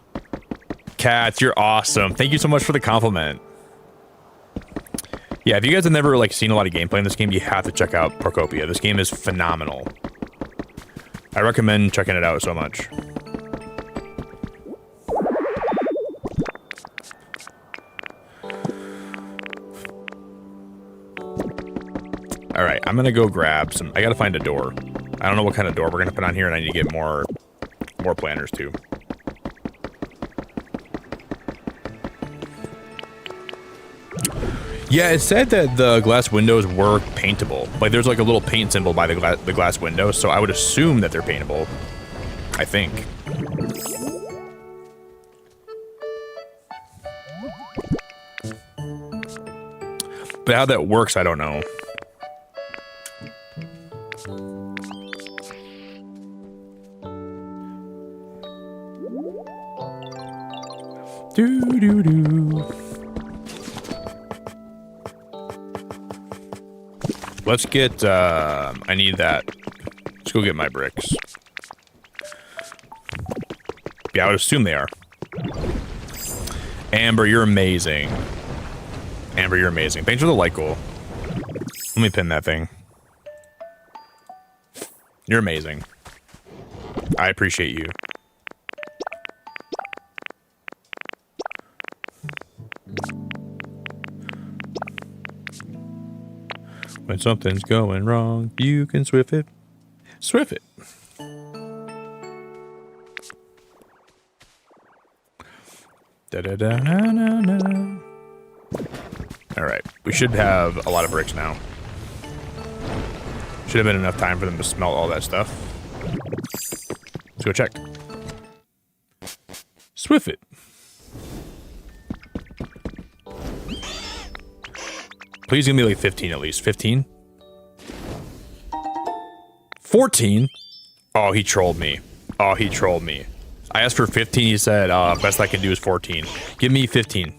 Cats, you're awesome. Thank you so much for the compliment. Yeah, if you guys have never like seen a lot of gameplay in this game, you have to check out Pokopia. This game is phenomenal. I recommend checking it out so much. All right, I'm gonna go grab some. I gotta find a door. I don't know what kind of door we're gonna put on here, and I need to get more planners too. Yeah, it said that the glass windows were paintable. Like, there's like a little paint symbol by the glass windows, so I would assume that they're paintable. I think. But how that works, I don't know. Let's get, I need that. Let's go get my bricks. Yeah, I would assume they are. Amber, you're amazing. Amber, you're amazing. Thanks for the like goal. Let me pin that thing. You're amazing. I appreciate you. When something's going wrong, you can swift it. Swift it. Da-da-da-na-na-na. All right, we should have a lot of bricks now. Should have been enough time for them to smelt all that stuff. Let's go check. Swift it. Please give me like 15 at least. 15? 14? Oh, he trolled me. Oh, he trolled me. I asked for 15. He said, best I can do is 14. Give me 15.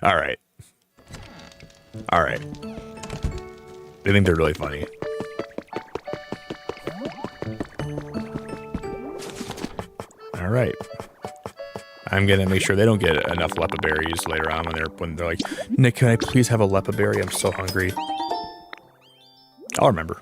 All right. All right. They think they're really funny. All right. I'm gonna make sure they don't get enough lepa berries later on when they're like, Nick, can I please have a lepa berry? I'm so hungry. I'll remember.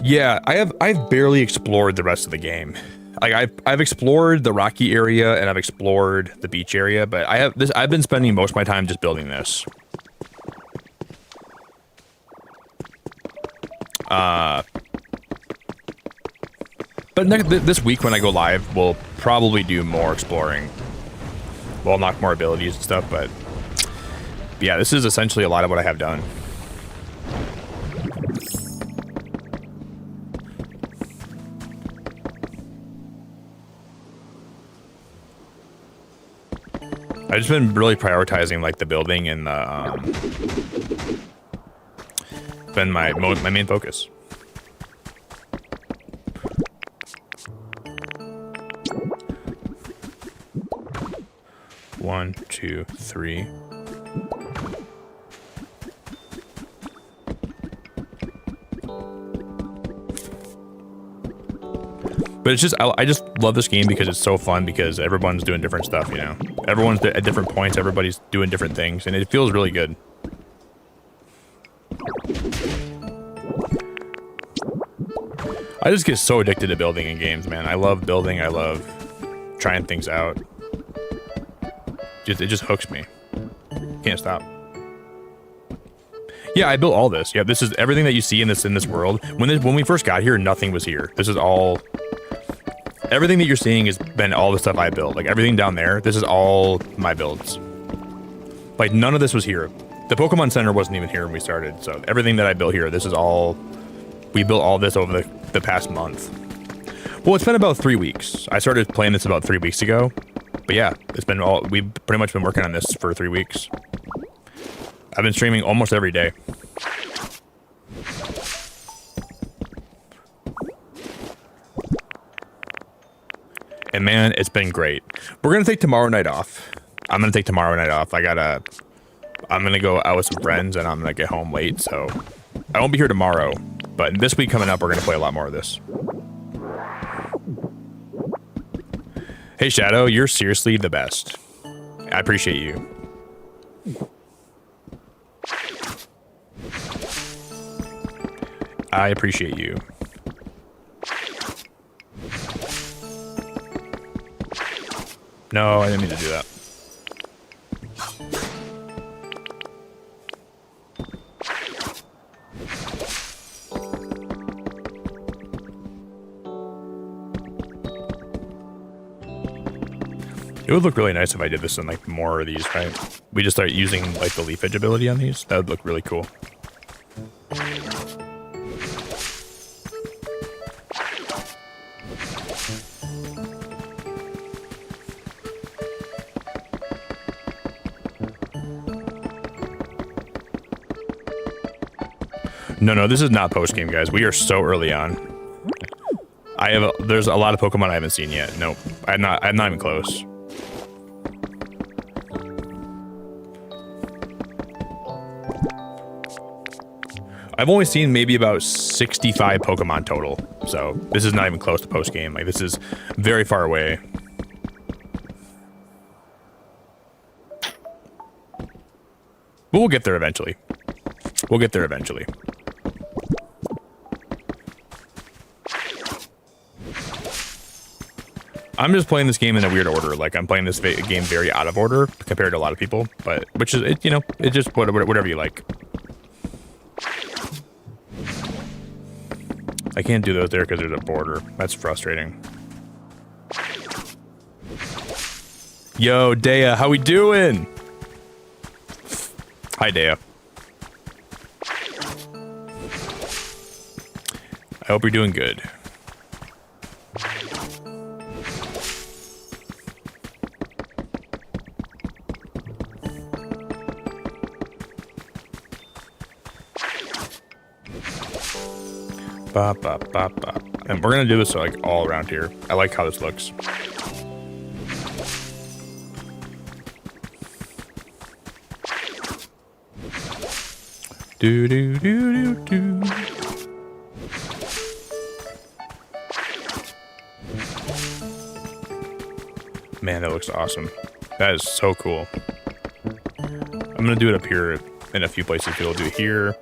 Yeah, I've barely explored the rest of the game. Like I've explored the rocky area and I've explored the beach area, but I've been spending most of my time just building this. But this week when I go live, we'll probably do more exploring. We'll unlock more abilities and stuff, but yeah, this is essentially a lot of what I have done. I've just been really prioritizing like the building and the been my main focus. One, two, three. But it's just, I just love this game because it's so fun because everyone's doing different stuff, you know? Everyone's at different points, everybody's doing different things, and it feels really good. I just get so addicted to building in games, man. I love building, I love trying things out. It just hooks me. Can't stop. Yeah, I built all this. Yeah, this is everything that you see in this world. When we first got here, nothing was here. This is all. Everything that you're seeing has been all the stuff I built. Like everything down there, this is all my builds. Like none of this was here. The Pokemon Center wasn't even here when we started. So everything that I built here, this is all. We built all this over the past month. Well, it's been about 3 weeks. I started playing this about 3 weeks ago. But yeah, it's been we've pretty much been working on this for 3 weeks. I've been streaming almost every day. And man, it's been great. We're gonna take tomorrow night off. I'm gonna take tomorrow night off. I'm gonna go out with some friends, and I'm gonna get home late, so I won't be here tomorrow. But this week coming up, we're gonna play a lot more of this. Hey Shadow, you're seriously the best. I appreciate you. I appreciate you. No, I didn't mean to do that. It would look really nice if I did this in like more of these, right? We just start using like the leaf edge ability on these. That would look really cool. No, this is not post game, guys. We are so early on. There's a lot of Pokemon I haven't seen yet. Nope, I'm not even close. I've only seen maybe about 65 Pokemon total, so this is not even close to post game. Like, this is very far away. But we'll get there eventually. We'll get there eventually. I'm just playing this game in a weird order. Like, I'm playing this game very out of order compared to a lot of people, but which is, you know, it's just whatever you like. I can't do those there because there's a border. That's frustrating. Yo, Dea, how we doing? Hi, Dea. I hope you're doing good. Bop, bop, bop, bop. And we're gonna do this like all around here. I like how this looks. Do do do do do. Man, that looks awesome. That is so cool. I'm gonna do it up here in a few places. We'll do it here.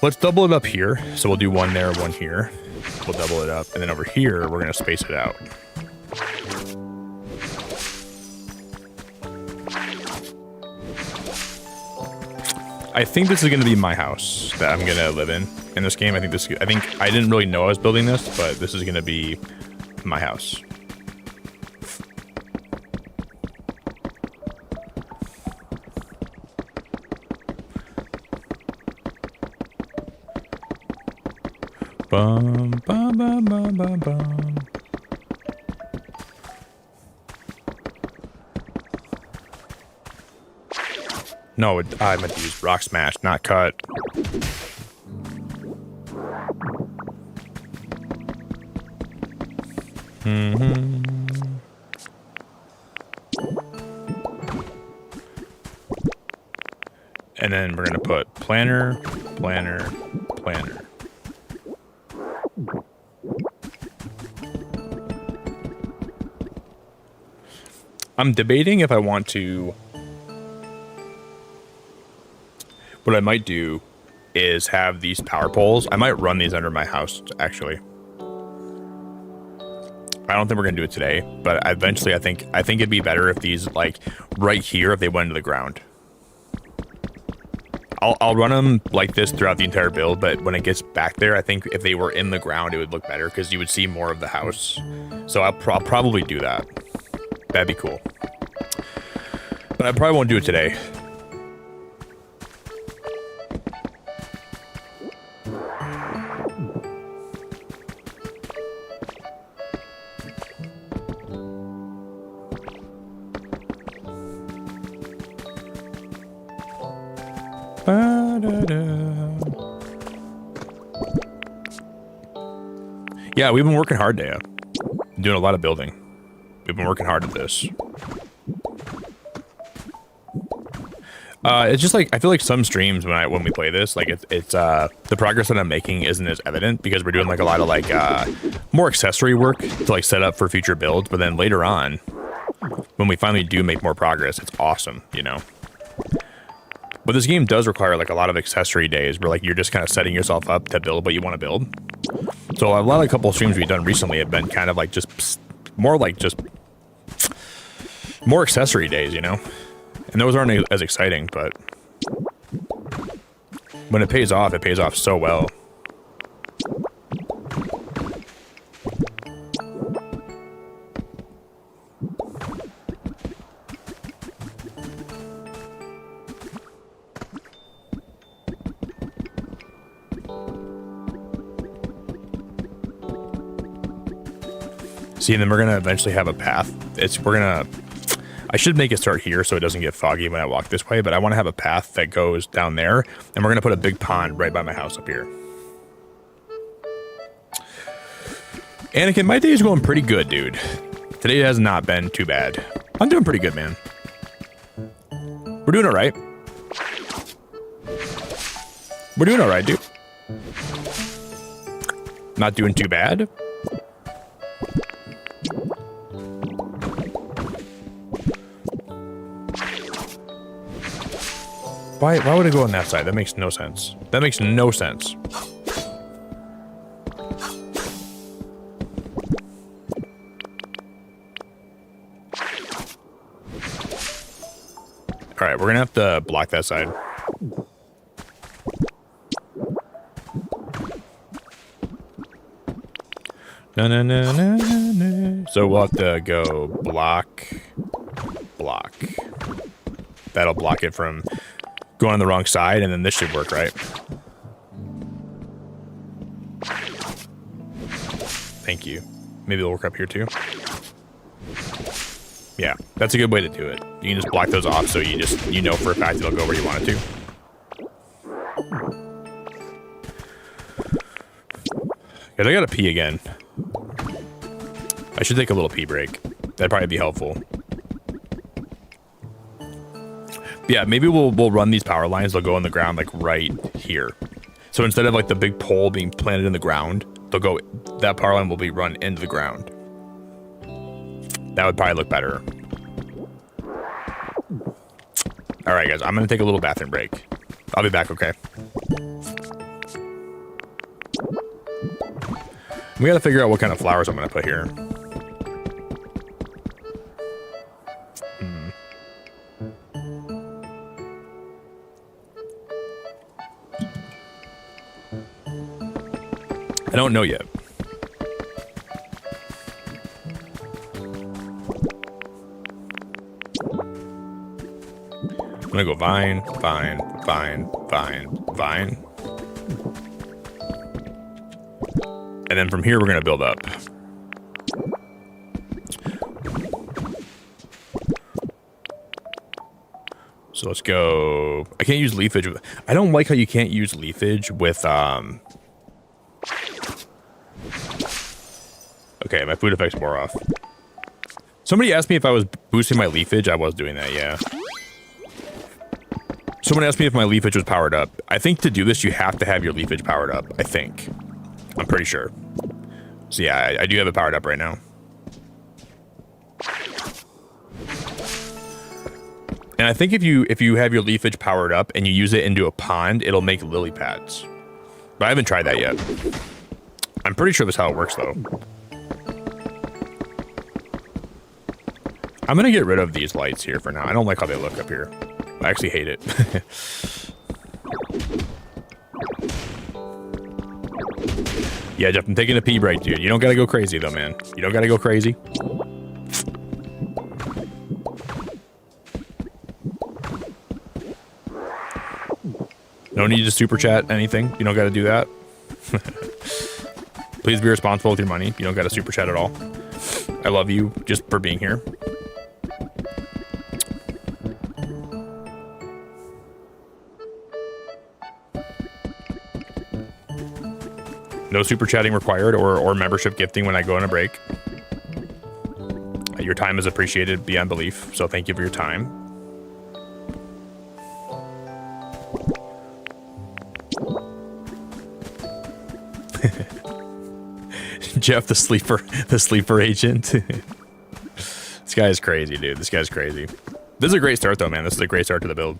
Let's double it up here. So we'll do one there, one here. We'll double it up. And then over here, we're gonna space it out. I think this is gonna be my house that I'm gonna live in this game. I think I didn't really know I was building this, but this is gonna be my house. Bum, bum, bum, bum, bum, bum. No, I meant to use rock smash, not cut. Mm-hmm. And then we're gonna put planner, planner, planner. I'm debating if I want to. What I might do is have these power poles. I might run these under my house, actually. I don't think we're gonna do it today, but eventually I think it'd be better if these, like, right here, if they went into the ground. I'll run them like this throughout the entire build, but when it gets back there, I think if they were in the ground, it would look better because you would see more of the house. So I'll probably do that. That'd be cool. But I probably won't do it today. Yeah, we've been working hard, Dea. Doing a lot of building. We've been working hard at this. It's just like I feel like some streams when we play this, like it's the progress that I'm making isn't as evident because we're doing like a lot of like more accessory work to like set up for future builds. But then later on, when we finally do make more progress, it's awesome, you know. But this game does require like a lot of accessory days where like you're just kind of setting yourself up to build what you want to build. So a couple of streams we've done recently have been kind of like just more accessory days, you know. And those aren't as exciting, but when it pays off so well. See, and then we're gonna eventually have a path. I should make it start here so it doesn't get foggy when I walk this way, but I want to have a path that goes down there, and we're going to put a big pond right by my house up here. Anakin, my day is going pretty good, dude. Today has not been too bad. I'm doing pretty good, man. We're doing all right. We're doing all right, dude. Not doing too bad. Why would I go on that side? That makes no sense. That makes no sense. All right, we're gonna have to block that side. No. So we'll have to go block. That'll block it from going on the wrong side, and then this should work, right? Thank you. Maybe it'll work up here too. Yeah, that's a good way to do it. You can just block those off so you know for a fact it'll go where you want it to. Guys, I gotta pee again. I should take a little pee break. That'd probably be helpful. Yeah, maybe we'll run these power lines. They'll go on the ground like right here. So instead of like the big pole being planted in the ground, that power line will be run into the ground. That would probably look better. All right, guys, I'm gonna take a little bathroom break. I'll be back, okay? We gotta figure out what kind of flowers I'm gonna put here. I don't know yet. I'm gonna go vine. And then from here, we're gonna build up. So let's go. I can't use leafage. I don't like how you can't use leafage with, okay, my food effects wore off. Somebody asked me if I was boosting my leafage. I was doing that, yeah. Someone asked me if my leafage was powered up. I think to do this, you have to have your leafage powered up, I think. I'm pretty sure. So yeah, I do have it powered up right now. And I think if you have your leafage powered up and you use it into a pond, it'll make lily pads. But I haven't tried that yet. I'm pretty sure that's how it works, though. I'm gonna get rid of these lights here for now. I don't like how they look up here. I actually hate it. Yeah, Jeff, I'm taking a pee break, dude. You don't gotta go crazy, though, man. You don't gotta go crazy. No need to super chat anything. You don't gotta do that. Please be responsible with your money. You don't gotta super chat at all. I love you just for being here. No super chatting required or membership gifting when I go on a break. Your time is appreciated beyond belief, so thank you for your time. Jeff, the sleeper agent. This guy is crazy, dude. This guy's crazy. This is a great start, though, man. This is a great start to the build.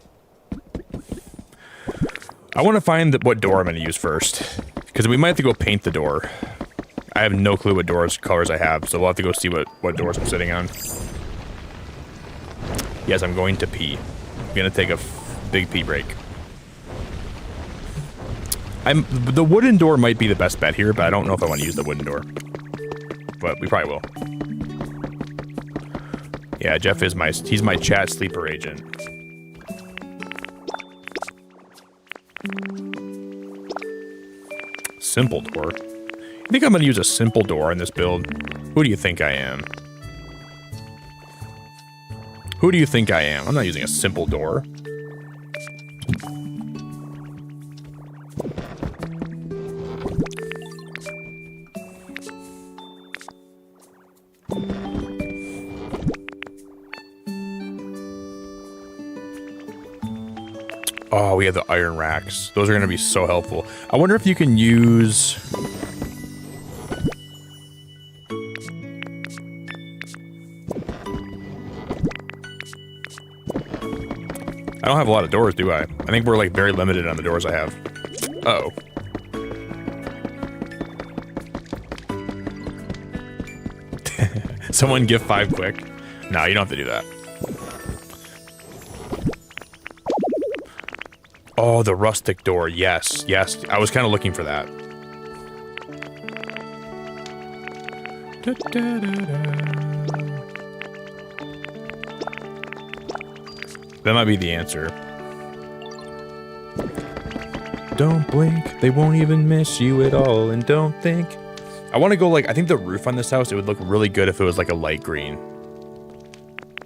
I want to find what door I'm going to use first, because we might have to go paint the door. I have no clue what colors I have, so we'll have to go see what doors I'm sitting on. Yes, I'm going to pee. I'm going to take a big pee break. The wooden door might be the best bet here, but I don't know if I want to use the wooden door. But we probably will. Yeah, Jeff is he's my chat sleeper agent. Simple door. I think I'm going to use a simple door in this build. Who do you think I am? Who do you think I am? I'm not using a simple door. Oh, we have the iron racks. Those are going to be so helpful. I wonder if you can use... I don't have a lot of doors, do I? I think we're like very limited on the doors I have. Uh-oh. Someone give 5 quick. No, you don't have to do that. Oh, the rustic door. Yes, yes. I was kind of looking for that. Da, da, da, da. That might be the answer. Don't blink. They won't even miss you at all. And don't think. I want to go like, I think the roof on this house, it would look really good if it was like a light green.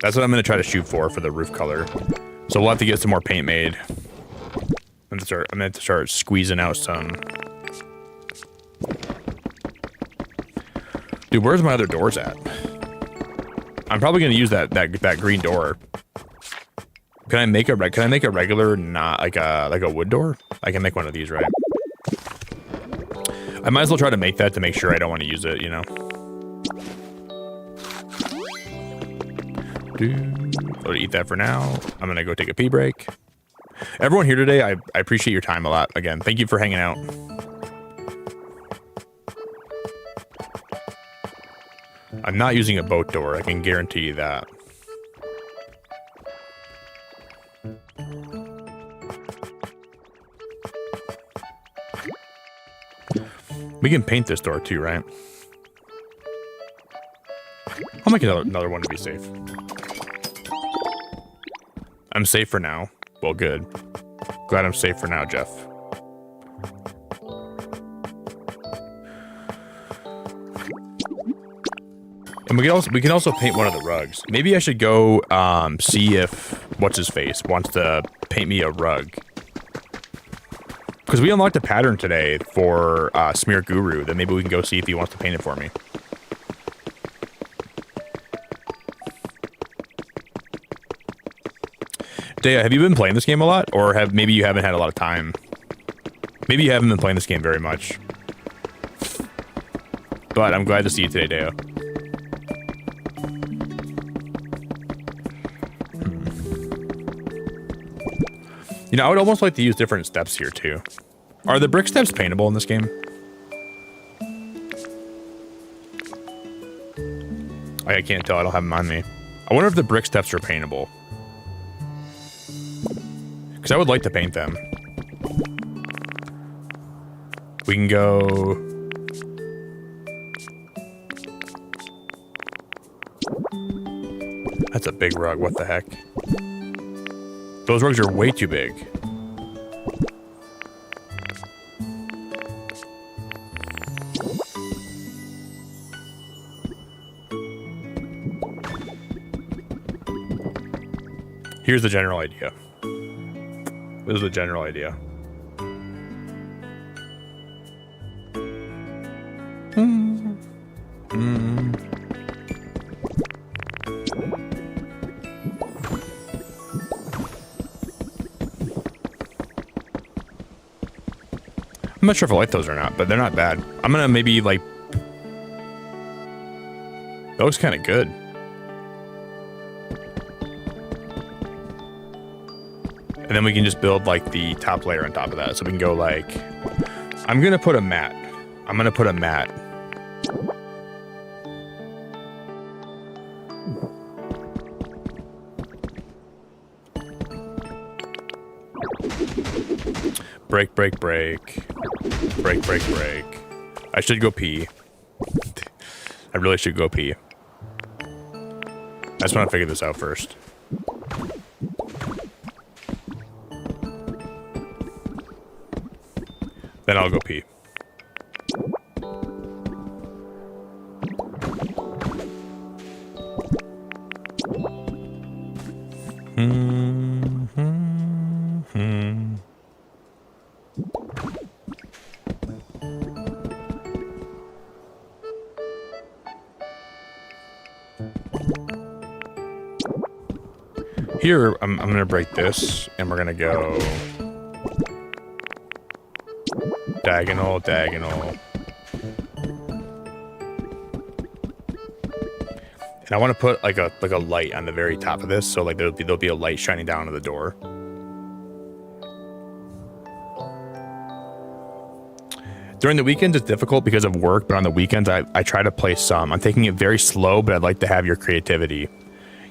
That's what I'm going to try to shoot for the roof color. So we'll have to get some more paint made. I'm going to have to start squeezing out some. Dude, where's my other doors at? I'm probably going to use that green door. Can I make a regular, not like a wood door? I can make one of these, right? I might as well try to make that to make sure I don't want to use it, you know? I'll eat that for now. I'm going to go take a pee break. Everyone here today, I appreciate your time a lot. Again, thank you for hanging out. I'm not using a boat door. I can guarantee you that. We can paint this door too, right? I'll make another one to be safe. I'm safe for now. Well, good. Glad I'm safe for now, Jeff. And we can also paint one of the rugs. Maybe I should go see if what's his face wants to paint me a rug. Because we unlocked a pattern today for Smear Guru that maybe we can go see if he wants to paint it for me. Dea, have you been playing this game a lot? Or maybe you haven't had a lot of time? Maybe you haven't been playing this game very much. But I'm glad to see you today, Dea. You know, I would almost like to use different steps here, too. Are the brick steps paintable in this game? I can't tell. I don't have them on me. I wonder if the brick steps are paintable. Because I would like to paint them. We can go... That's a big rug. What the heck? Those rugs are way too big. Here's the general idea. This is the general idea. I'm not sure if I like those or not, but they're not bad. I'm gonna maybe like That looks kind of good. And then we can just build like the top layer on top of that. So we can go like, I'm going to put a mat. I'm going to put a mat. Break, break, break. Break, break, break. I should go pee. I really should go pee. I just want to figure this out first. Then I'll go pee. Here, I'm gonna break this, and we're gonna go diagonal, diagonal. And I want to put like a light on the very top of this, so like there'll be a light shining down on the door. During the weekends, it's difficult because of work, but on the weekends, I try to play some. I'm taking it very slow, but I'd like to have your creativity.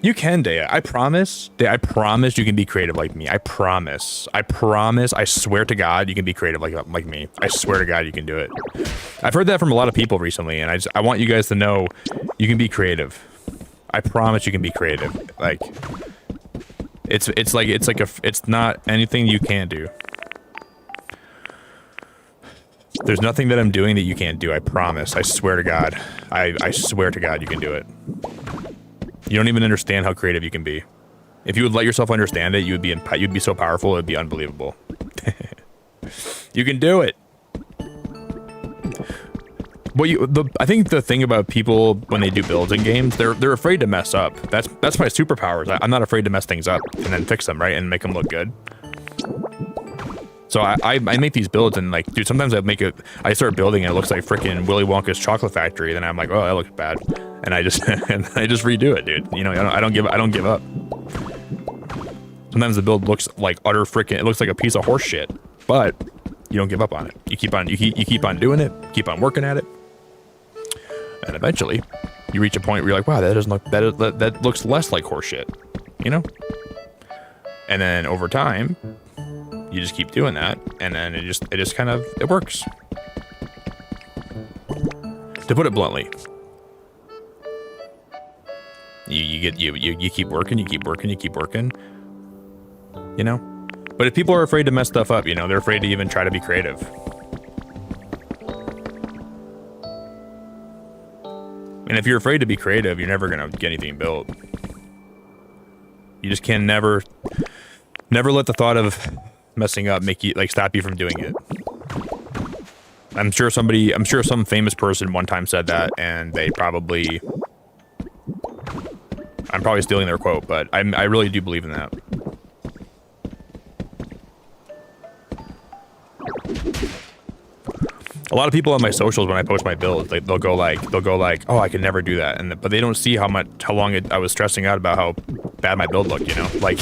You can, Dea. I promise. Dea, I promise you can be creative like me. I promise. I promise. I swear to God, you can be creative like me. I swear to God, you can do it. I've heard that from a lot of people recently, and I want you guys to know you can be creative. I promise you can be creative. Like, it's not anything you can't do. There's nothing that I'm doing that you can't do. I promise. I swear to God. I swear to God, you can do it. You don't even understand how creative you can be. If you would let yourself understand it, you'd be so powerful, it'd be unbelievable. You can do it. I think the thing about people when they do builds in games, they're afraid to mess up. That's my superpowers. I'm not afraid to mess things up and then fix them, right, and make them look good. So I make these builds and like, dude, sometimes I start building and it looks like freaking Willy Wonka's chocolate factory. Then I'm like, oh, that looks bad. And I just redo it, dude. You know, I don't give up. Sometimes the build looks like utter freaking, it looks like a piece of horse shit, but you don't give up on it. You keep on doing it, keep on working at it. And eventually you reach a point where you're like, wow, that looks less like horse shit, you know? And then over time, you just keep doing that, and then it just kind of, it works. To put it bluntly, you keep working, you keep working, you know? But if people are afraid to mess stuff up, you know, they're afraid to even try to be creative. And if you're afraid to be creative, you're never gonna get anything built. You just can never let the thought of messing up make you, like, stop you from doing it. I'm sure some famous person one time said that, and I'm probably stealing their quote, but I really do believe in that. A lot of people on my socials, when I post my builds, they'll go like, oh, I can never do that, but they don't see how long I was stressing out about how bad my build looked, you know? Like,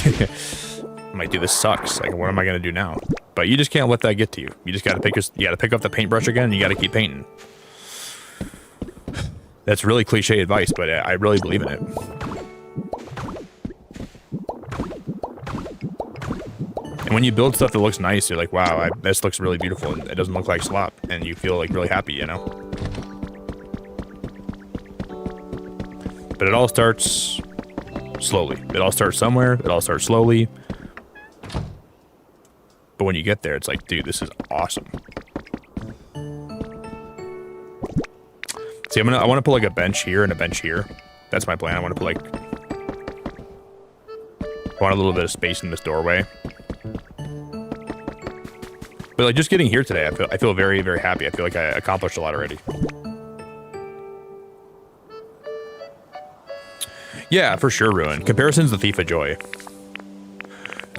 I'm like, dude, this sucks. Like, what am I gonna do now? But you just can't let that get to you. You just gotta pick up the paintbrush again, and you gotta keep painting. That's really cliche advice, but I really believe in it. And when you build stuff that looks nice, you're like, wow, this looks really beautiful, and it doesn't look like slop, and you feel like really happy, you know? But it all starts slowly. It all starts somewhere, it all starts slowly. But when you get there, it's like, dude, this is awesome. See, I want to put like a bench here and a bench here. That's my plan. I want to put I want a little bit of space in this doorway. But like just getting here today, I feel very, very happy. I feel like I accomplished a lot already. Yeah, for sure, Ruin. Comparison's the thief of joy.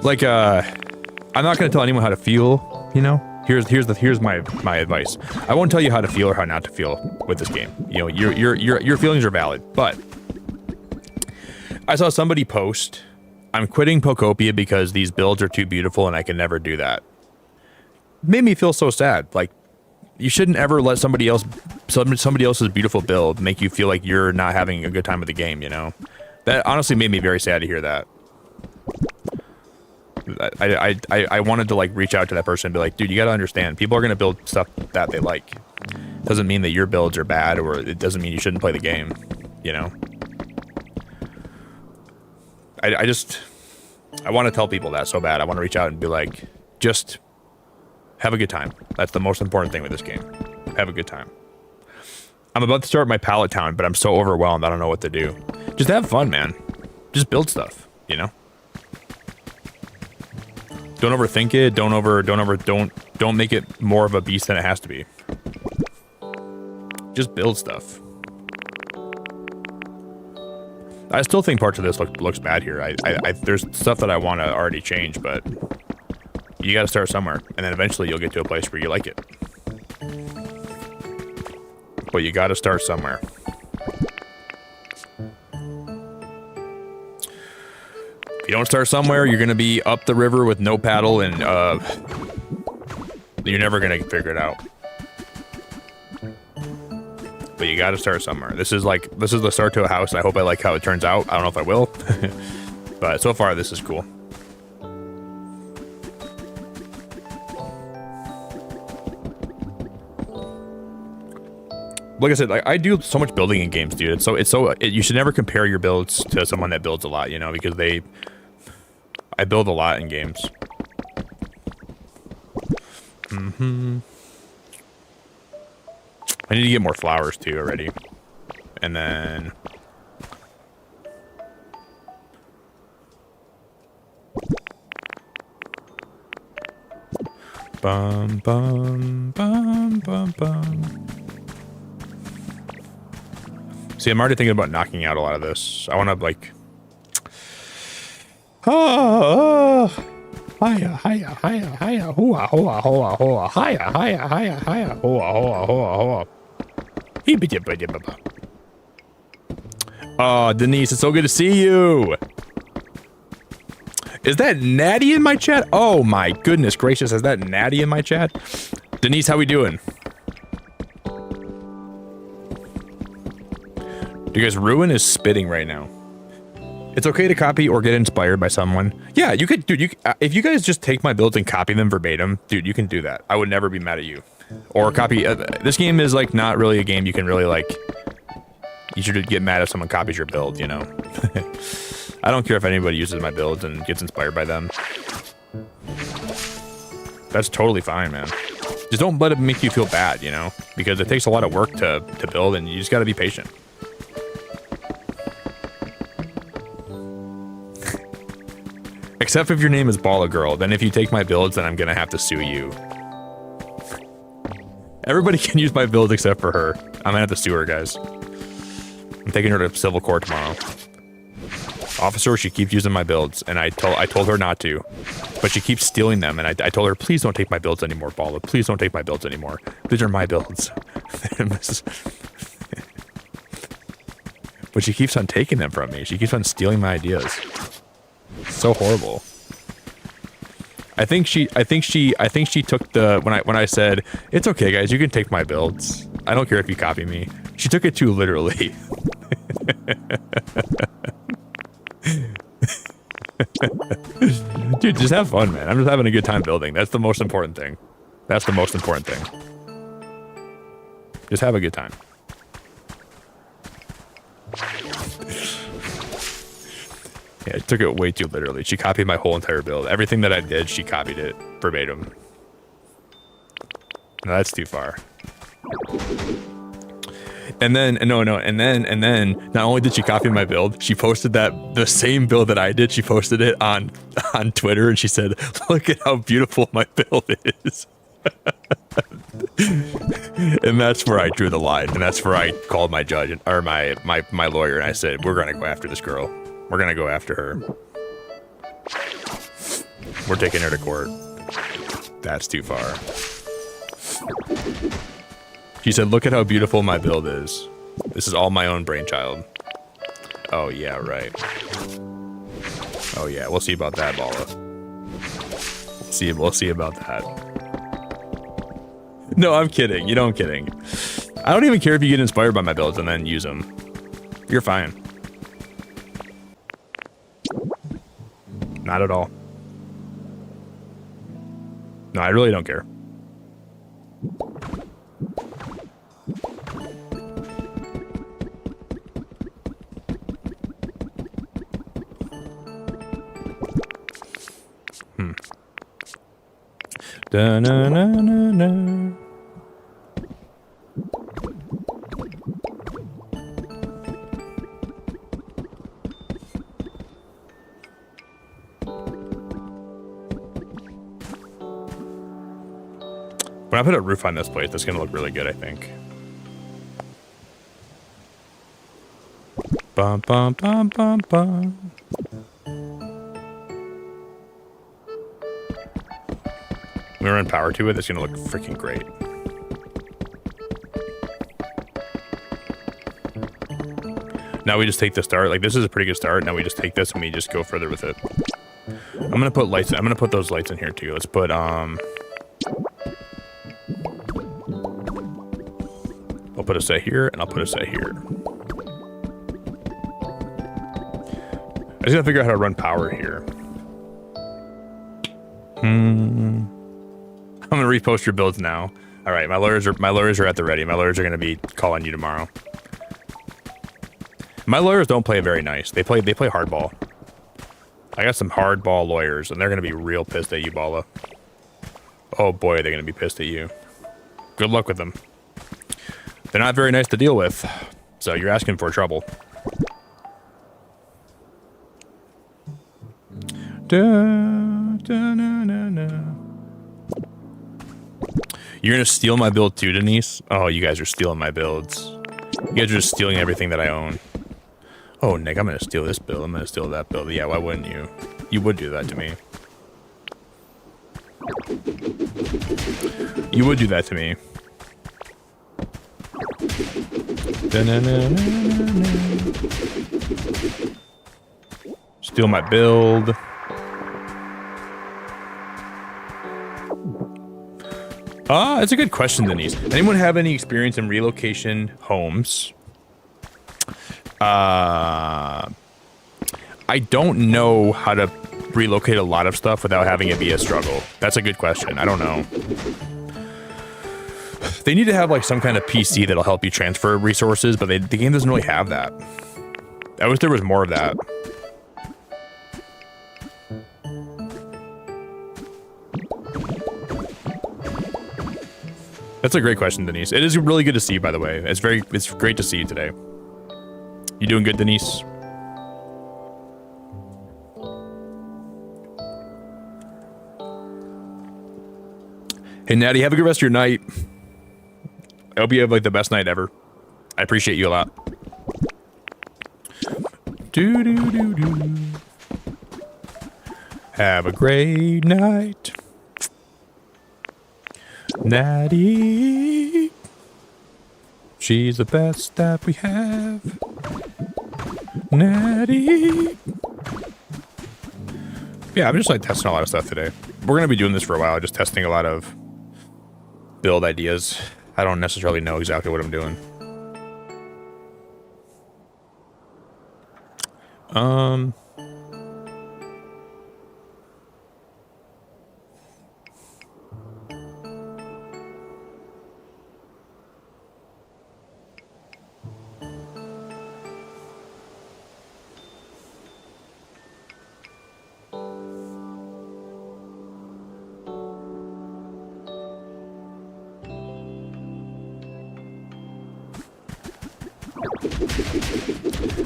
Like, I'm not gonna tell anyone how to feel, you know? Here's my advice. I won't tell you how to feel or how not to feel with this game. You know, your feelings are valid, but I saw somebody post, "I'm quitting Pokopia because these builds are too beautiful and I can never do that." Made me feel so sad. Like, you shouldn't ever let somebody else's beautiful build make you feel like you're not having a good time with the game, you know? That honestly made me very sad to hear that. I wanted to like reach out to that person and be like, dude, you gotta understand, people are gonna build stuff that they like. Doesn't mean that your builds are bad, or it doesn't mean you shouldn't play the game, you know? I want to tell people that so bad. I want to reach out and be like, just have a good time. That's the most important thing with this game. Have a good time. I'm about to start my pallet town, but I'm so overwhelmed I don't know what to do. Just have fun, man. Just build stuff, you know? Don't overthink it. Don't make it more of a beast than it has to be. Just build stuff. I still think parts of this looks bad here. There's stuff that I want to already change, but you got to start somewhere, and then eventually you'll get to a place where you like it. But you got to start somewhere. If you don't start somewhere, you're gonna be up the river with no paddle, and you're never gonna figure it out. But you got to start somewhere. This is the start to a house. I hope I like how it turns out. I don't know if I will, but so far this is cool. Like I said, I do so much building in games, dude. You should never compare your builds to someone that builds a lot, you know, because I build a lot in games. I need to get more flowers too already. And then bum bum bum bum bum. See, I'm already thinking about knocking out a lot of this. I want to like Hiya, hiya, hiya, hiya, hoa, hoa, hoa, hoa, hiya, hiya, hiya, hiya, hoa, hoa, hoa, hoa. Oh, Denise, it's so good to see you. Is that Natty in my chat? Oh my goodness gracious, is that Natty in my chat? Denise, how we doing? You guys, Ruin is spitting right now. It's okay to copy or get inspired by someone. Yeah, you could, dude. If you guys just take my builds and copy them verbatim, dude, you can do that. I would never be mad at you. Or copy. This game is like not really a game you can really like. You should get mad if someone copies your build, you know. I don't care if anybody uses my builds and gets inspired by them. That's totally fine, man. Just don't let it make you feel bad, you know, because it takes a lot of work to build, and you just got to be patient. Except if your name is Balla Girl, then if you take my builds, then I'm gonna have to sue you. Everybody can use my builds except for her. I'm gonna have to sue her, guys. I'm taking her to civil court tomorrow. Officer, she keeps using my builds, and I told her not to, but she keeps stealing them, and I told her, please don't take my builds anymore, Balla. Please don't take my builds anymore. These are my builds. But she keeps on taking them from me. She keeps on stealing my ideas. So horrible. I think she took the when I said, it's okay guys, you can take my builds. I don't care if you copy me. She took it too literally. Dude, just have fun, man. I'm just having a good time building. That's the most important thing. That's the most important thing. Just have a good time. Yeah, I took it way too literally. She copied my whole entire build. Everything that I did, she copied it verbatim. No, that's too far. And then, and then, not only did she copy my build, she posted the same build that I did. She posted it on Twitter, and she said, "Look at how beautiful my build is." And that's where I drew the line, and that's where I called my judge or my lawyer, and I said, "We're gonna go after this girl. We're gonna go after her. We're taking her to court." That's too far. She said, look at how beautiful my build is. This is all my own brainchild. Oh, yeah, right. Oh, yeah, we'll see about that, Bala. We'll see about that. No, I'm kidding. You know I'm kidding. I don't even care if you get inspired by my builds and then use them. You're fine. Not at all. No, I really don't care. Da-na-na-na-na. When I put a roof on this place, that's gonna look really good, I think. Bum bum bum bum bum. When we run power to it, it's gonna look freaking great. Now we just take the start. Like, this is a pretty good start. Now we just take this and we just go further with it. I'm gonna put lights. I'm gonna put those lights in here too. Let's put I'll put a set here and I'll put a set here. I just gotta figure out how to run power here. I'm gonna repost your builds now. All right, my lawyers are at the ready. My lawyers are gonna be calling you tomorrow. My lawyers don't play very nice. They play hardball. I got some hardball lawyers, and they're gonna be real pissed at you, Bala. Oh boy, they're gonna be pissed at you. Good luck with them. They're not very nice to deal with, so you're asking for trouble. Da, da, na, na, na. You're gonna steal my build too, Denise? Oh, you guys are stealing my builds. You guys are just stealing everything that I own. Oh, Nick, I'm gonna steal this build. I'm gonna steal that build. Yeah, why wouldn't you? You would do that to me. You would do that to me. Steal my build. It's a good question, Denise. Anyone have any experience in relocation homes? I don't know how to relocate a lot of stuff without having it be a struggle. That's a good question. I don't know. They need to have like some kind of PC that'll help you transfer resources, but the game doesn't really have that. I wish there was more of that. That's a great question, Denise. It is really good to see you, by the way. It's great to see you today. You doing good, Denise? Hey, Natty, have a good rest of your night. I hope you have like the best night ever. I appreciate you a lot. Do do do do. Have a great night, Natty. She's the best that we have. Natty. Yeah, I'm just like testing a lot of stuff today. We're gonna be doing this for a while, just testing a lot of build ideas. I don't necessarily know exactly what I'm doing.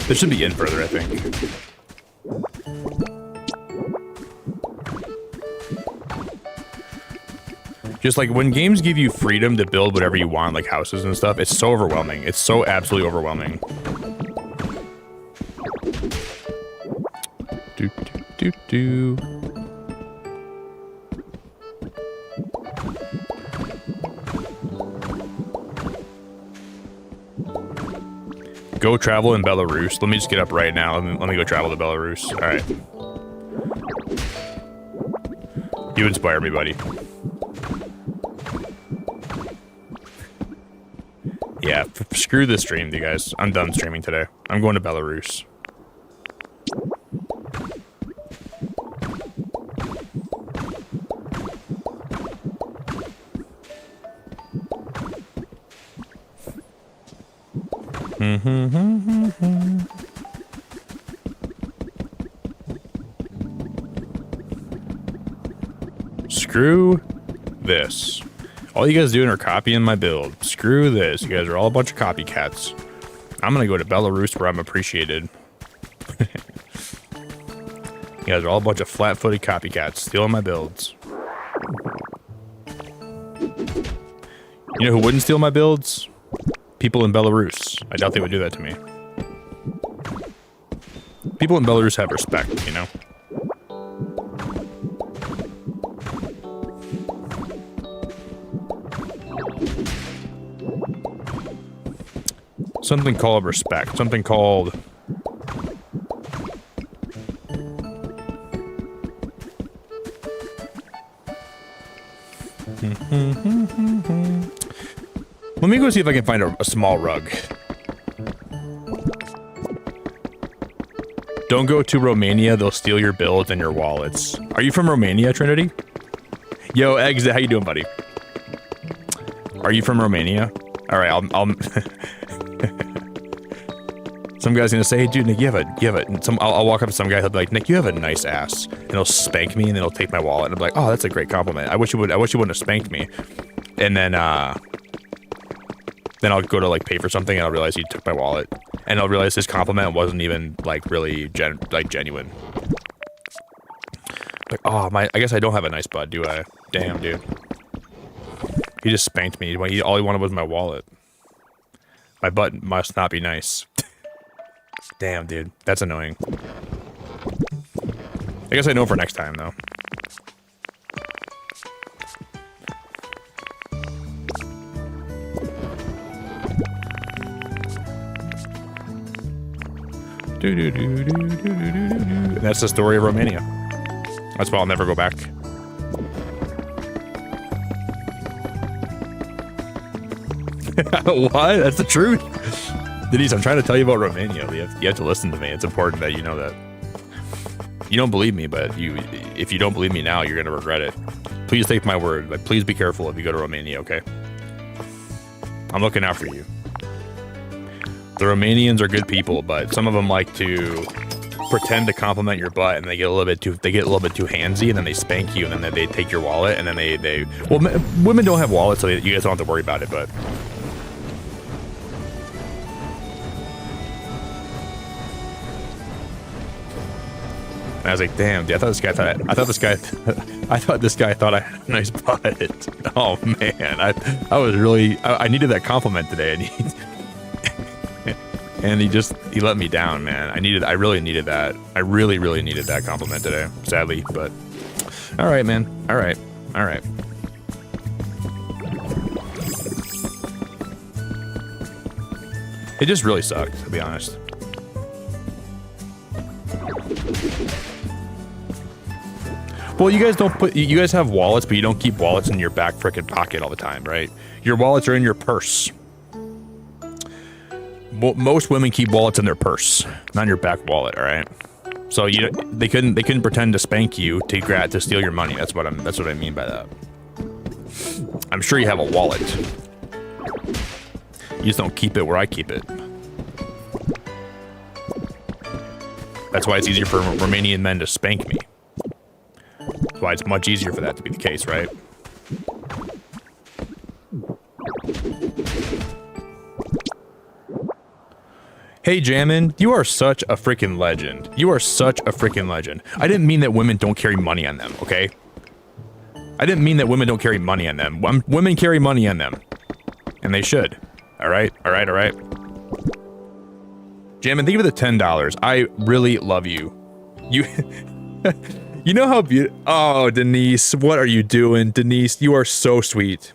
This should be in further, I think. Just like when games give you freedom to build whatever you want, like houses and stuff, it's so overwhelming. It's so absolutely overwhelming. Do, do, do, do. Go travel in Belarus. Let me just get up right now. Let me go travel to Belarus. All right. You inspire me, buddy. Yeah, screw this stream, you guys. I'm done streaming today. I'm going to Belarus. Screw this. All you guys doing are copying my build. Screw this. You guys are all a bunch of copycats. I'm gonna go to Belarus where I'm appreciated. You guys are all a bunch of flat-footed copycats stealing my builds. You know who wouldn't steal my builds? People in Belarus. I doubt they would do that to me. People in Belarus have respect, you know? Something called respect. Something called... Let me go see if I can find a small rug. Don't go to Romania. They'll steal your builds and your wallets. Are you from Romania, Trinity? Yo, Exit, how you doing, buddy? Are you from Romania? All right, I'll some guy's gonna say, hey, dude, Nick, you have it. And I'll walk up to some guy, he'll be like, Nick, you have a nice ass. And he'll spank me, and then he'll take my wallet, and I'm like, oh, that's a great compliment. I wish you wouldn't have spanked me. And then I'll go to like pay for something, and I'll realize he took my wallet, and I'll realize his compliment wasn't even like really genuine. Like, oh my, I guess I don't have a nice butt, do I? Damn, dude. He just spanked me. All he wanted was my wallet. My butt must not be nice. Damn, dude. That's annoying. I guess I know for next time, though. That's the story of Romania. That's why I'll never go back. What? That's the truth. Denise, I'm trying to tell you about Romania. You have to listen to me. It's important that you know that. You don't believe me, but if you don't believe me now, you're going to regret it. Please take my word. But please be careful if you go to Romania, okay? I'm looking out for you. The Romanians are good people, but some of them like to pretend to compliment your butt, and they get a little bit too handsy, and then they spank you, and then they take your wallet, and then they well, women don't have wallets, so you guys don't have to worry about it, but. And I was like, damn, dude, I thought this guy thought I had a nice butt. Oh man, I was really, I needed that compliment today, and he let me down, man. I really needed that. I really needed that compliment today, sadly, but all right, man. All right. It just really sucked, to be honest. Well, you guys have wallets, but you don't keep wallets in your back frickin' pocket all the time, right? Your wallets are in your purse. Most women keep wallets in their purse, not in your back wallet, all right? So they couldn't pretend to spank you to steal your money. That's what I mean by that. I'm sure you have a wallet. You just don't keep it where I keep it. That's why it's easier for Romanian men to spank me. That's why it's much easier for that to be the case, right? Hey, Jammin, you are such a freaking legend. You are such a freaking legend. I didn't mean that women don't carry money on them, okay? I didn't mean that women don't carry money on them. Women carry money on them. And they should. All right? Jammin, think of the $10. I really love you. You know how beautiful... Oh, Denise, what are you doing? Denise, you are so sweet.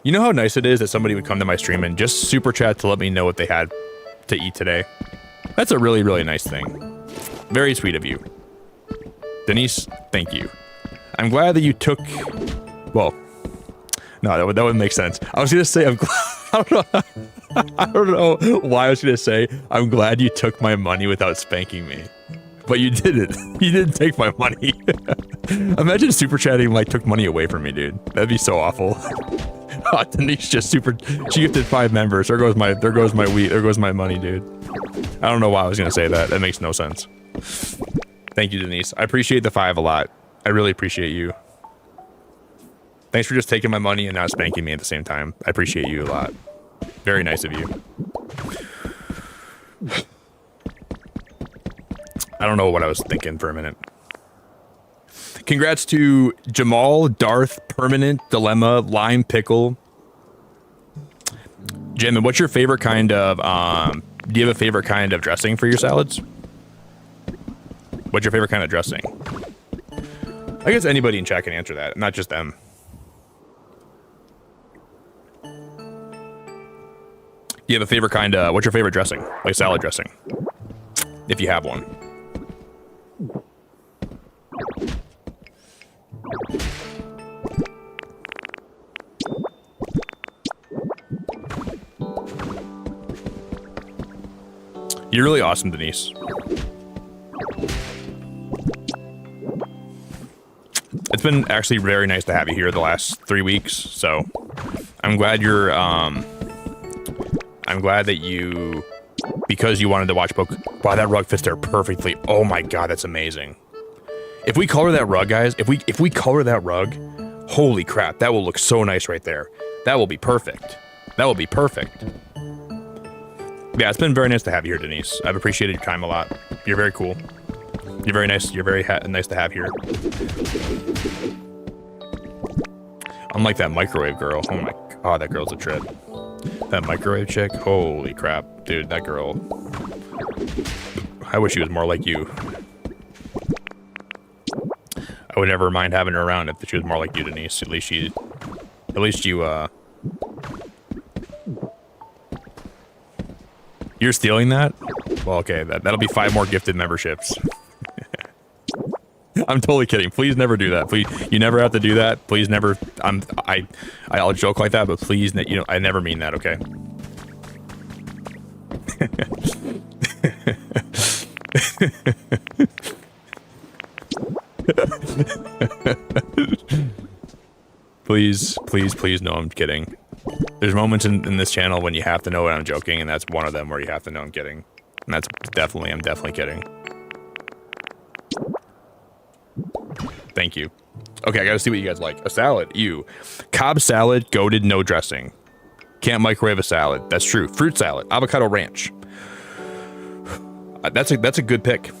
You know how nice it is that somebody would come to my stream and just super chat to let me know what they had to eat today. That's a really, really nice thing. Very sweet of you. Denise, thank you. I'm glad that you took... Well, no, that wouldn't make sense. I was going to say, I'm glad... I don't know why I was going to say, I'm glad you took my money without spanking me. But you didn't. You didn't take my money. Imagine super chatting like took money away from me, dude. That'd be so awful. Oh, Denise just super... She gifted 5 members. There goes my wheat. There goes my money, dude. I don't know why I was going to say that. That makes no sense. Thank you, Denise. I appreciate the 5 a lot. I really appreciate you. Thanks for just taking my money and not spanking me at the same time. I appreciate you a lot. Very nice of you. I don't know what I was thinking for a minute. Congrats to Jamal, Darth, Permanent, Dilemma, Lime, Pickle. Jim, what's your favorite kind of, do you have a favorite kind of dressing for your salads? What's your favorite kind of dressing? I guess anybody in chat can answer that, not just them. Do you have a favorite kind of, what's your favorite dressing? Like salad dressing? If you have one. You're really awesome, Denise. It's been actually very nice to have you here the last 3 weeks, so I'm glad you're, I'm glad that you, because you wanted to watch Pokemon. Wow, that rug fits there perfectly. Oh my god, that's amazing. If we color that rug, guys, if we color that rug, holy crap, that will look so nice right there. That will be perfect. That will be perfect. Yeah, it's been very nice to have you here, Denise. I've appreciated your time a lot. You're very cool. You're very nice. You're very nice to have here. Unlike that microwave girl. Oh my god, that girl's a trip. That microwave chick, holy crap. Dude, that girl. I wish she was more like you. I would never mind having her around if she was more like you, Denise. At least you, you're stealing that? Well, okay, that'll be 5 more gifted memberships. I'm totally kidding. Please never do that. Please, you never have to do that. Please never. I'll joke like that, but please, I never mean that. Okay. Please know I'm kidding. There's moments in this channel when you have to know when I'm joking, and that's one of them where you have to know I'm kidding. And that's I'm definitely kidding. Thank you. Okay, I gotta see what you guys like. A salad, ew. Cobb salad, goated, no dressing. Can't microwave a salad. That's true. Fruit salad, avocado ranch. That's a good pick.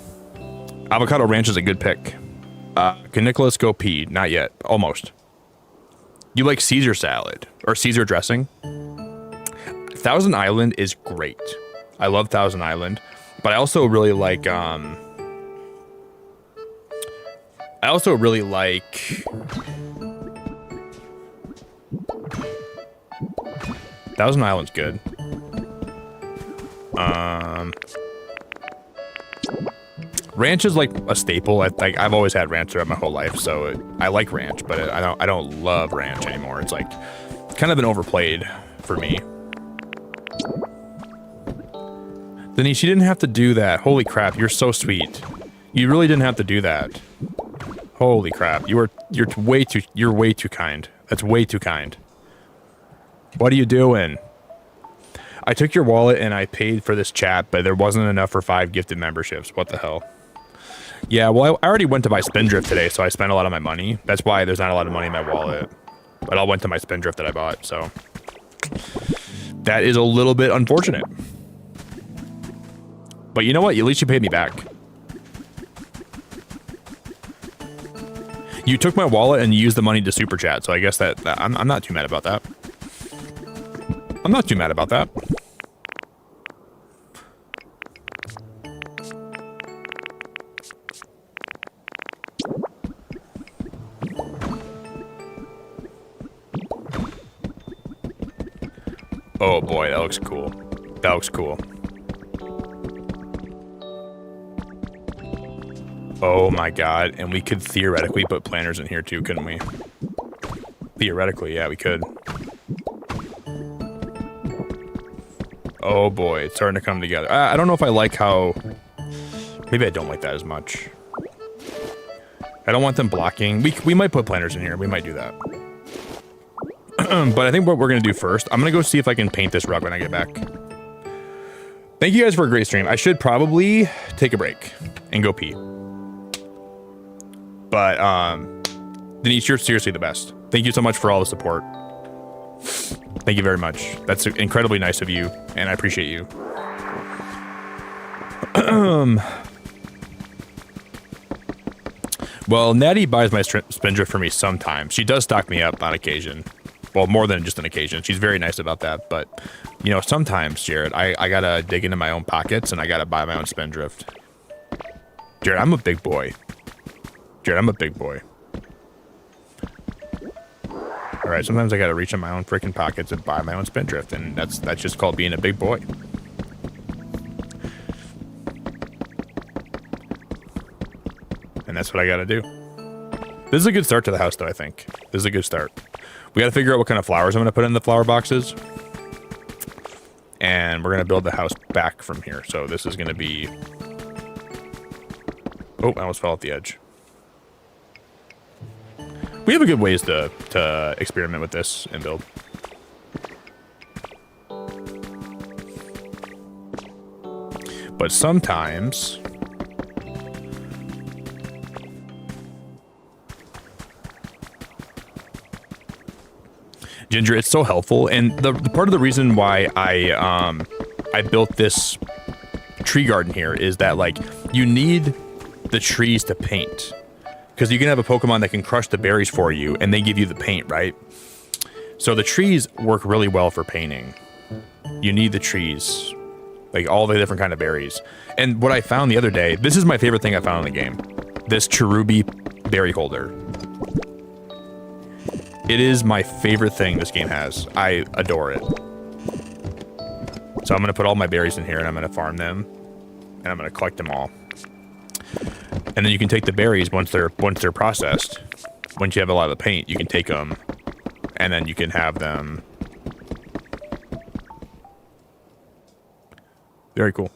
Avocado ranch is a good pick. Can Nicholas go pee? Not yet. Almost. You like Caesar salad or Caesar dressing? Thousand Island is great. I love Thousand Island, but I also really like Thousand Island's good. Ranch is like a staple. I've always had ranch throughout my whole life, so I like ranch, but I don't love ranch anymore. It's like kind of been overplayed for me. Denise, you didn't have to do that. Holy crap, you're so sweet. You really didn't have to do that. Holy crap, you're way too kind. That's way too kind. What are you doing? I took your wallet and I paid for this chat, but there wasn't enough for 5 gifted memberships. What the hell? Yeah, well, I already went to buy Spindrift today, so I spent a lot of my money. That's why there's not a lot of money in my wallet. But I went to my Spindrift that I bought, so that is a little bit unfortunate. But you know what? At least you paid me back. You took my wallet and you used the money to super chat, so I guess that I'm not too mad about that. I'm not too mad about that. Oh boy, that looks cool. That looks cool. Oh my god, and we could theoretically put planters in here too, couldn't we? Theoretically, yeah, we could. Oh boy, it's starting to come together. I don't know if I like how... Maybe I don't like that as much. I don't want them blocking. We might put planters in here. We might do that. But I think what we're going to do first, I'm going to go see if I can paint this rug when I get back. Thank you guys for a great stream. I should probably take a break and go pee. But, Denise, you're seriously the best. Thank you so much for all the support. Thank you very much. That's incredibly nice of you, and I appreciate you. Well, Natty buys my Spindrift for me sometimes. She does stock me up on occasion. Well, more than just an occasion. She's very nice about that. But, you know, sometimes, Jared, I gotta dig into my own pockets and I gotta buy my own Spindrift. Jared, I'm a big boy. Jared, I'm a big boy. Alright, sometimes I gotta reach in my own freaking pockets and buy my own Spindrift. And that's just called being a big boy. And that's what I gotta do. This is a good start to the house, though, I think. This is a good start. We gotta figure out what kind of flowers I'm gonna put in the flower boxes. And we're gonna build the house back from here. So this is gonna be... Oh, I almost fell off the edge. We have a good ways to experiment with this and build. But sometimes... Ginger, it's so helpful, and the part of the reason why I built this tree garden here is that, like, you need the trees to paint, because you can have a Pokemon that can crush the berries for you, and they give you the paint, right? So the trees work really well for painting. You need the trees, like all the different kind of berries. And what I found the other day, this is my favorite thing I found in the game, this cherubi berry holder. It is my favorite thing this game has. I adore it. So I'm going to put all my berries in here and I'm going to farm them. And I'm going to collect them all. And then you can take the berries once they're processed. Once you have a lot of the paint, you can take them. And then you can have them. Very cool.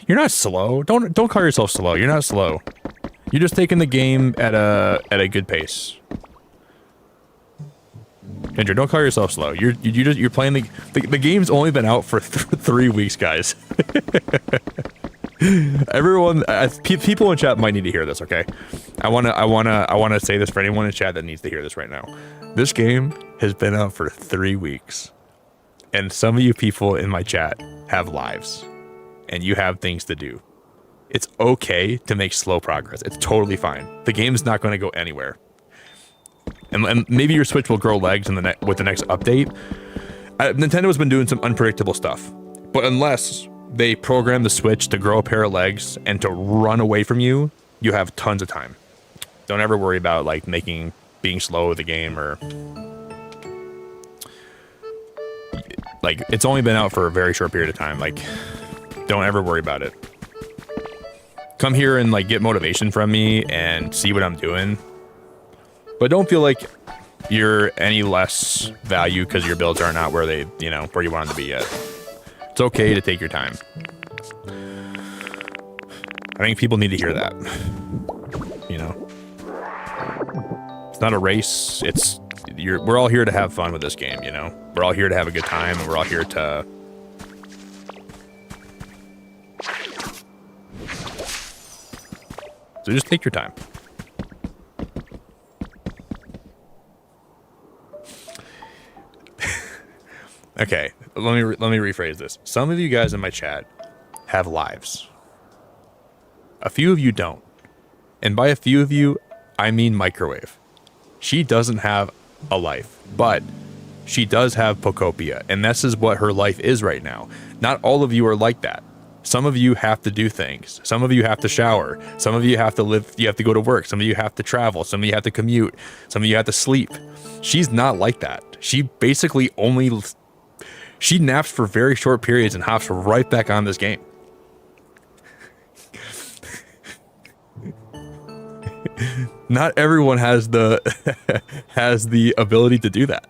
You're not slow. Don't call yourself slow. You're not slow. You're just taking the game at a good pace. Ginger, don't call yourself slow. You're playing the game's only been out for 3 weeks, guys. Everyone, people in chat might need to hear this. Okay, I wanna say this for anyone in chat that needs to hear this right now. This game has been out for 3 weeks, and some of you people in my chat have lives, and you have things to do. It's okay to make slow progress. It's totally fine. The game's not going to go anywhere. And maybe your Switch will grow legs with the next update. Nintendo's been doing some unpredictable stuff. But unless they program the Switch to grow a pair of legs and to run away from you, you have tons of time. Don't ever worry about like being slow with the game or... Like, it's only been out for a very short period of time. Like, don't ever worry about it. Come here and like get motivation from me and see what I'm doing. But don't feel like you're any less value because your builds are not where they, you know, where you want them to be yet. It's okay to take your time. I think people need to hear that. You know, it's not a race. We're all here to have fun with this game. You know, we're all here to have a good time, and we're all here to. So just take your time. Okay, let me rephrase this. Some of you guys in my chat have lives. A few of you don't. And by a few of you, I mean Microwave. She doesn't have a life, but she does have Pokopia, and this is what her life is right now. Not all of you are like that. Some of you have to do things. Some of you have to shower. Some of you have to live. You have to go to work. Some of you have to travel. Some of you have to commute. Some of you have to sleep. She's not like that. She basically she naps for very short periods and hops right back on this game. Not everyone has the has the ability to do that.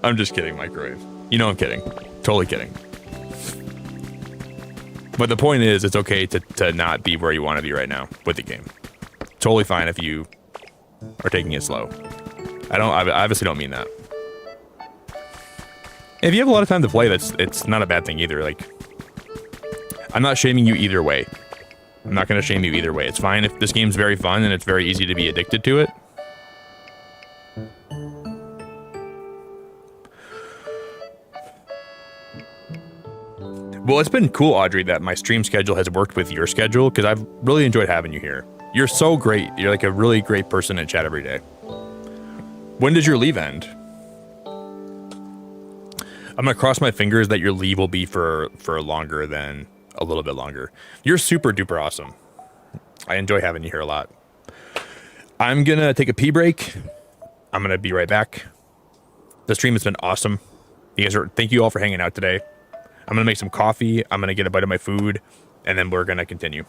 I'm just kidding, microwave. You know I'm kidding. Totally kidding. But the point is, it's okay to not be where you want to be right now with the game. Totally fine if you are taking it slow. I obviously don't mean that. If you have a lot of time to play, it's not a bad thing either. Like, I'm not shaming you either way. I'm not going to shame you either way. It's fine if this game's very fun and it's very easy to be addicted to it. Well, it's been cool, Audrey, that my stream schedule has worked with your schedule, because I've really enjoyed having you here. You're so great. You're like a really great person in chat every day. When does your leave end? I'm going to cross my fingers that your leave will be for longer than a little bit longer. You're super duper awesome. I enjoy having you here a lot. I'm going to take a pee break. I'm going to be right back. The stream has been awesome. Thank you all for hanging out today. I'm going to make some coffee. I'm going to get a bite of my food, and then we're going to continue.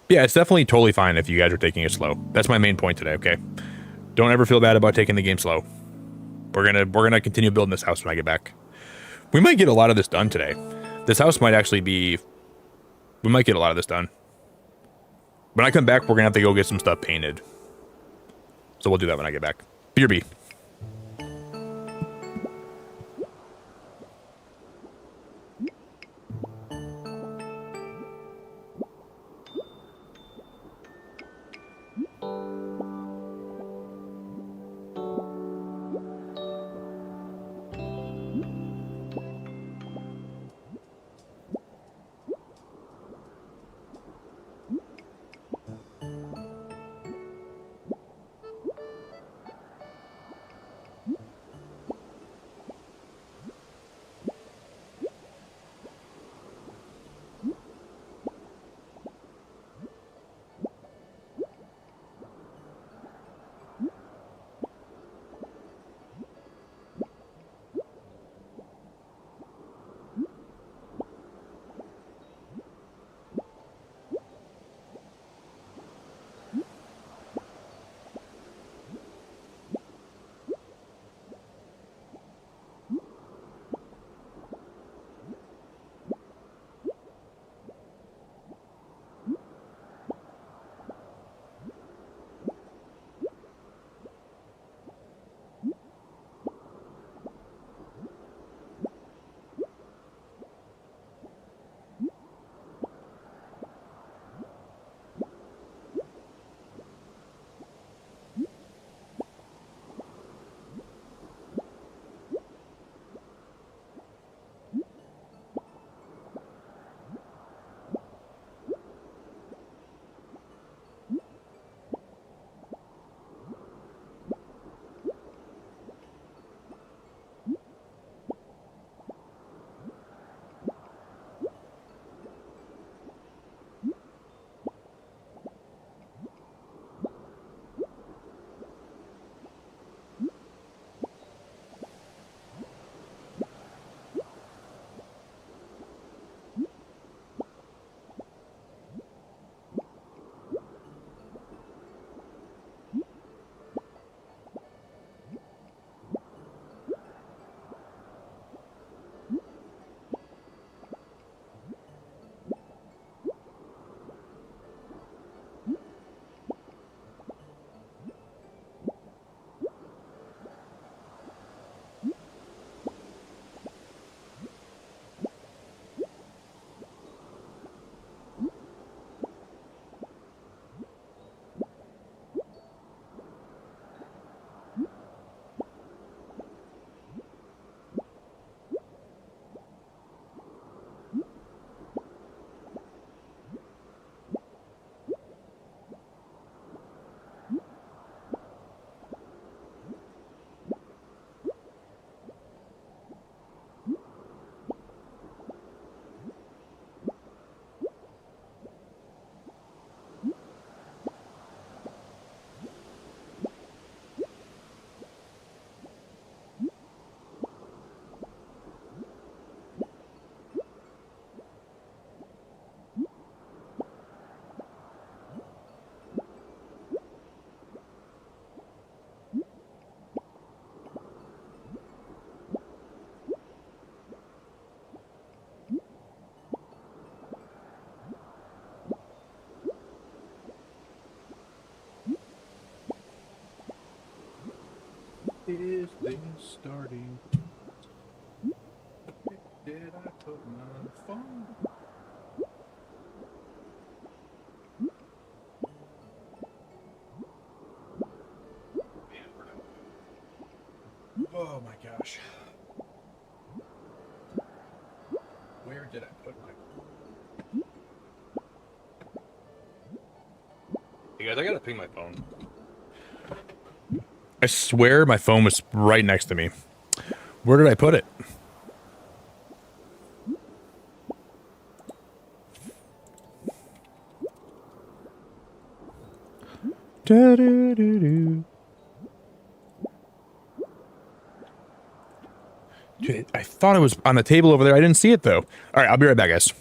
Yeah, it's definitely totally fine if you guys are taking it slow. That's my main point today, okay? Don't ever feel bad about taking the game slow. We're gonna continue building this house when I get back. We might get a lot of this done today. This house might actually be... We might get a lot of this done. When I come back, we're gonna have to go get some stuff painted. So we'll do that when I get back. BRB. is this starting? Where did I put my phone? Oh my gosh. Where did I put my phone? Hey guys, I gotta ping my phone. I swear my phone was right next to me. Where did I put it? Da-da-da-da. Dude, I thought it was on the table over there. I didn't see it though. All right, I'll be right back, guys.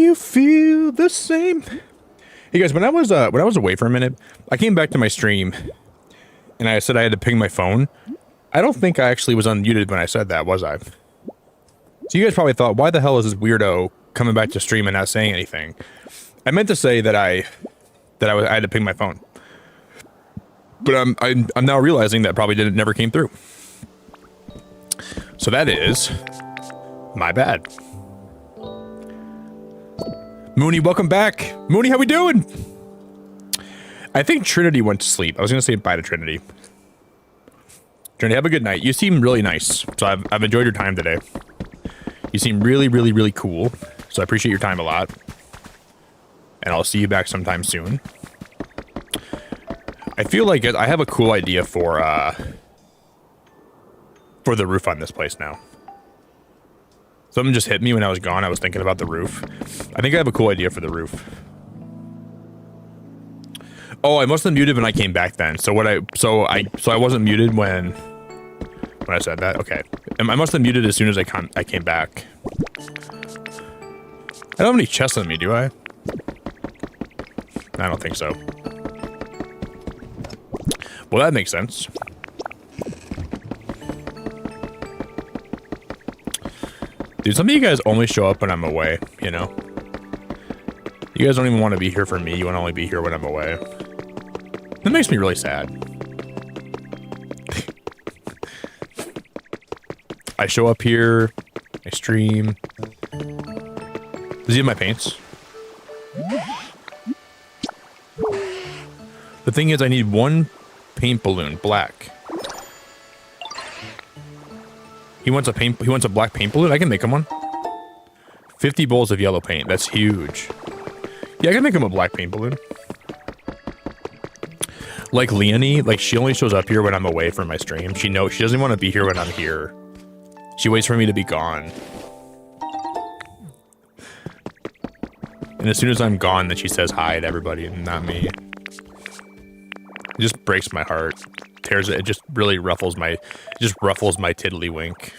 you feel the same? Hey guys, when I was away for a minute, I came back to my stream, and I said I had to ping my phone. I don't think I actually was unmuted when I said that, was I? So you guys probably thought, why the hell is this weirdo coming back to stream and not saying anything? I meant to say that I had to ping my phone, but I'm now realizing that probably never came through. So that is my bad. Mooney, welcome back. Mooney, how we doing? I think Trinity went to sleep. I was gonna say bye to Trinity. Trinity, have a good night. You seem really nice, so I've enjoyed your time today. You seem really, really, really cool, so I appreciate your time a lot. And I'll see you back sometime soon. I feel like I have a cool idea for the roof on this place now. Something just hit me when I was gone. I was thinking about the roof. I think I have a cool idea for the roof. Oh, I must have muted when I came back then. So I wasn't muted when I said that. Okay, I must have muted as soon as I came back. I don't have any chests on me, do I? I don't think so. Well, that makes sense. Dude, some of you guys only show up when I'm away, you know? You guys don't even want to be here for me. You want to only be here when I'm away. That makes me really sad. I show up here. I stream. Does he have my paints? The thing is, I need one paint balloon, black. He wants a black paint balloon? I can make him one. 50 bowls of yellow paint. That's huge. Yeah, I can make him a black paint balloon. Like Leonie, like she only shows up here when I'm away from my stream. She doesn't want to be here when I'm here. She waits for me to be gone. And as soon as I'm gone, then she says hi to everybody and not me. It just breaks my heart. Tears it. It just really ruffles my tiddlywink.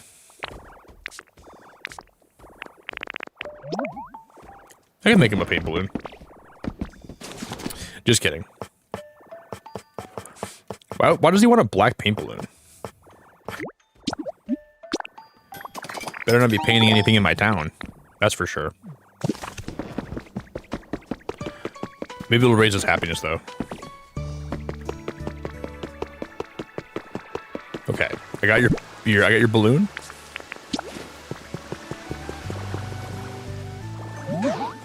I can make him a paint balloon. Just kidding. Why does he want a black paint balloon? Better not be painting anything in my town. That's for sure. Maybe it'll raise his happiness though. Okay, I got your balloon.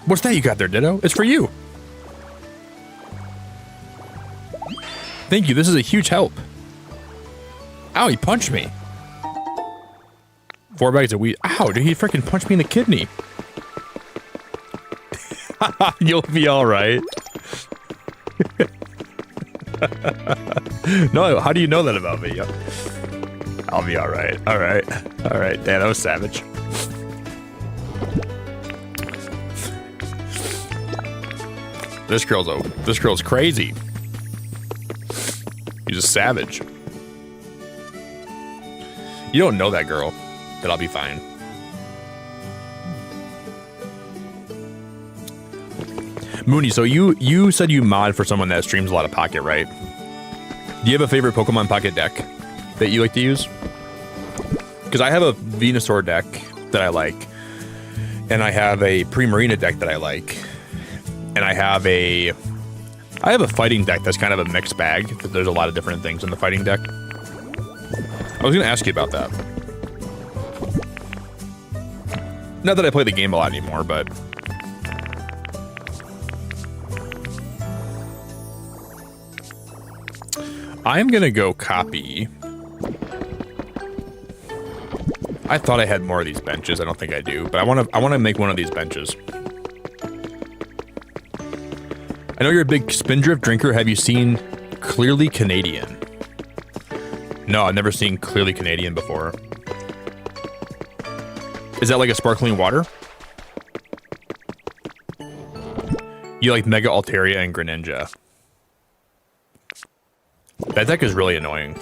What's that you got there, Ditto? It's for you. Thank you. This is a huge help. Ow, he punched me. 4 bags of weed. Ow, dude, he freaking punched me in the kidney. You'll be all right. No, how do you know that about me? I'll be all right. All right. All right. Damn, that was savage. This girl's crazy. She's a savage. You don't know that girl, but I'll be fine. Mooney, so you said you mod for someone that streams a lot of Pocket, right? Do you have a favorite Pokemon Pocket deck that you like to use? Because I have a Venusaur deck that I like, and I have a Primarina deck that I like, and I have a fighting deck that's kind of a mixed bag. There's a lot of different things in the fighting deck. I was going to ask you about that. Not that I play the game a lot anymore, but... I'm going to go copy... I thought I had more of these benches. I don't think I do, but I want to make one of these benches. I know you're a big Spindrift drinker. Have you seen Clearly Canadian? No, I've never seen Clearly Canadian before. Is that like a sparkling water? You like Mega Altaria and Greninja. That deck is really annoying.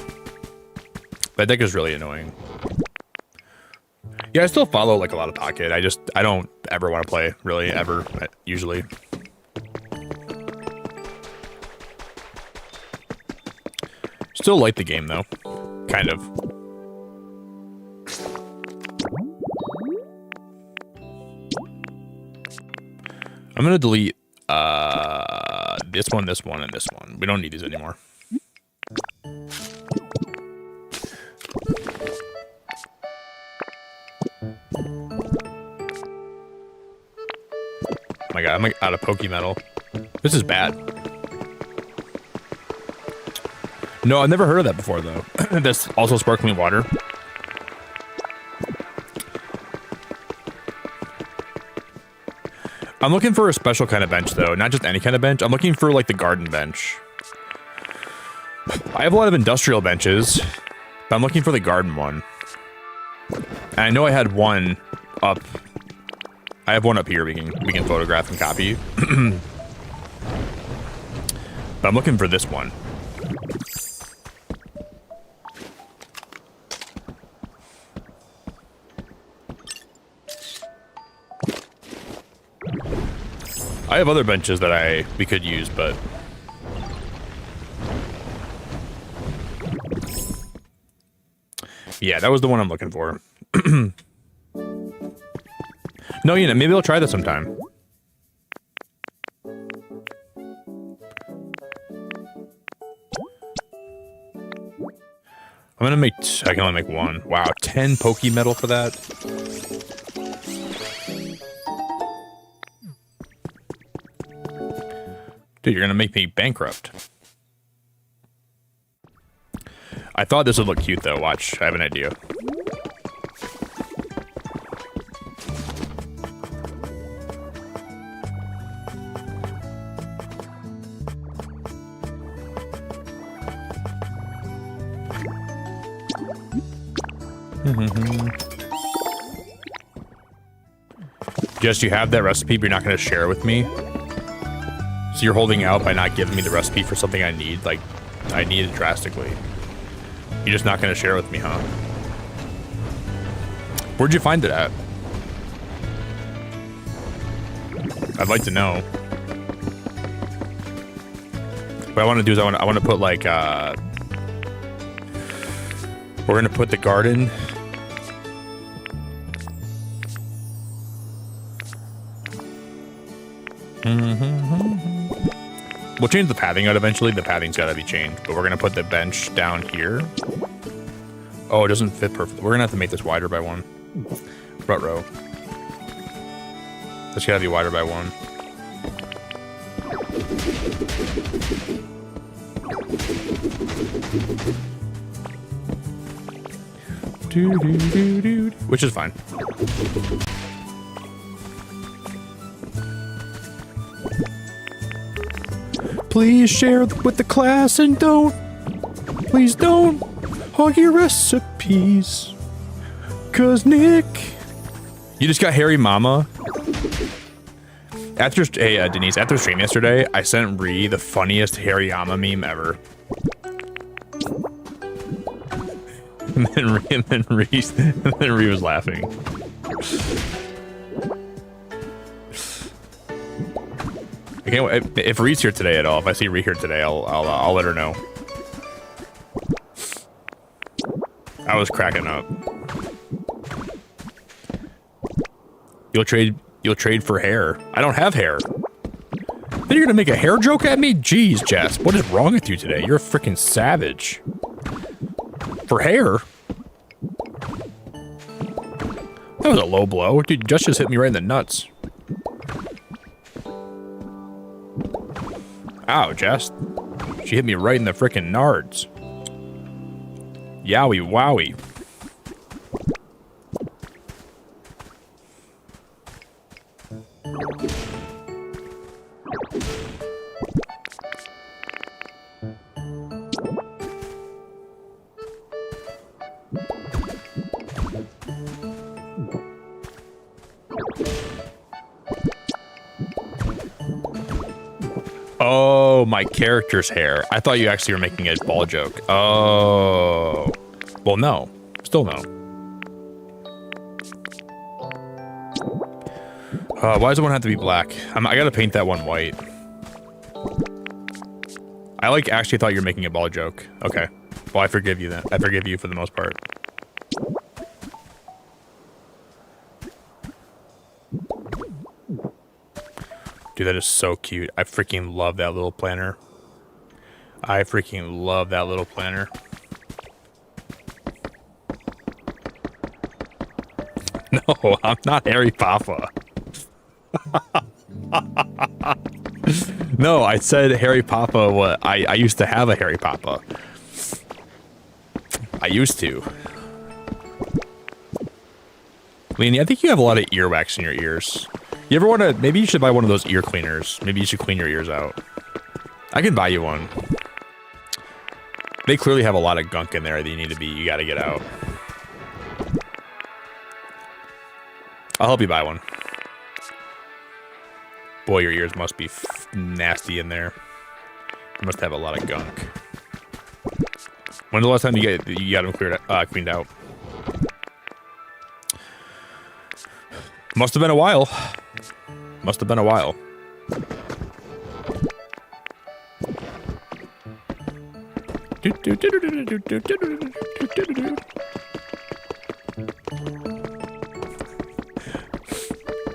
Yeah, I still follow like a lot of Pocket. I ever want to play, really, ever, usually. Still like the game, though. Kind of. I'm going to delete this one, and this one. We don't need these anymore. Oh my god, I'm out of Pokemetal. This is bad. No, I've never heard of that before, though. That's also sparkling water. I'm looking for a special kind of bench, though. Not just any kind of bench. I'm looking for, like, the garden bench. I have a lot of industrial benches, but I'm looking for the garden one. And I know I had one up. I have one up here we can photograph and copy. But I'm looking for this one. I have other benches that we could use, but yeah, that was the one I'm looking for. No, you know, maybe I'll try this sometime. I'm gonna make. I can only make one. Wow, 10 Pokemetal for that. Dude, you're gonna make me bankrupt. I thought this would look cute, though. Watch, I have an idea. Just you have that recipe, but you're not going to share it with me. So you're holding out by not giving me the recipe for something I need. Like, I need it drastically. You're just not going to share it with me, huh? Where'd you find it at? I'd like to know. What I want to do is I want to put like we're gonna put the garden. We'll change the pathing out eventually. The pathing's got to be changed, but we're gonna put the bench down here. Oh, it doesn't fit perfectly. We're gonna have to make this wider by one. Front row. This gotta be wider by one. Which is fine. Please share with the class and please don't hog your recipes. 'Cause Nick. You just got Hairy Mama. After Denise, after stream yesterday, I sent Ree the funniest Hairy Mama meme ever. And then Ree was laughing. I can't wait. If Ree's here today at all, if I see Ree here today, I'll let her know. I was cracking up. You'll trade for hair. I don't have hair. Then you're gonna make a hair joke at me? Jeez, Jess, what is wrong with you today? You're a freaking savage. For hair? That was a low blow. Dude, Jess just hit me right in the nuts. Ow, Jess. She hit me right in the frickin' nards. Yowie wowie. Oh, my character's hair. I thought you actually were making a ball joke. Oh. Well, no. Still no. Why does one have to be black? I gotta paint that one white. I like actually thought you were making a ball joke. Okay. Well, I forgive you then. I forgive you for the most part. Dude, that is so cute. I freaking love that little planner. I freaking love that little planner. No, I'm not Harry Papa. No, I said Harry Papa. What? I used to have a Harry Papa. I used to. I mean, I think you have a lot of earwax in your ears. You ever want to? Maybe you should buy one of those ear cleaners. Maybe you should clean your ears out. I can buy you one. They clearly have a lot of gunk in there that you gotta get out. I'll help you buy one. Boy, your ears must be nasty in there. You must have a lot of gunk. When's the last time you got them cleaned out? Must have been a while. Must have been a while.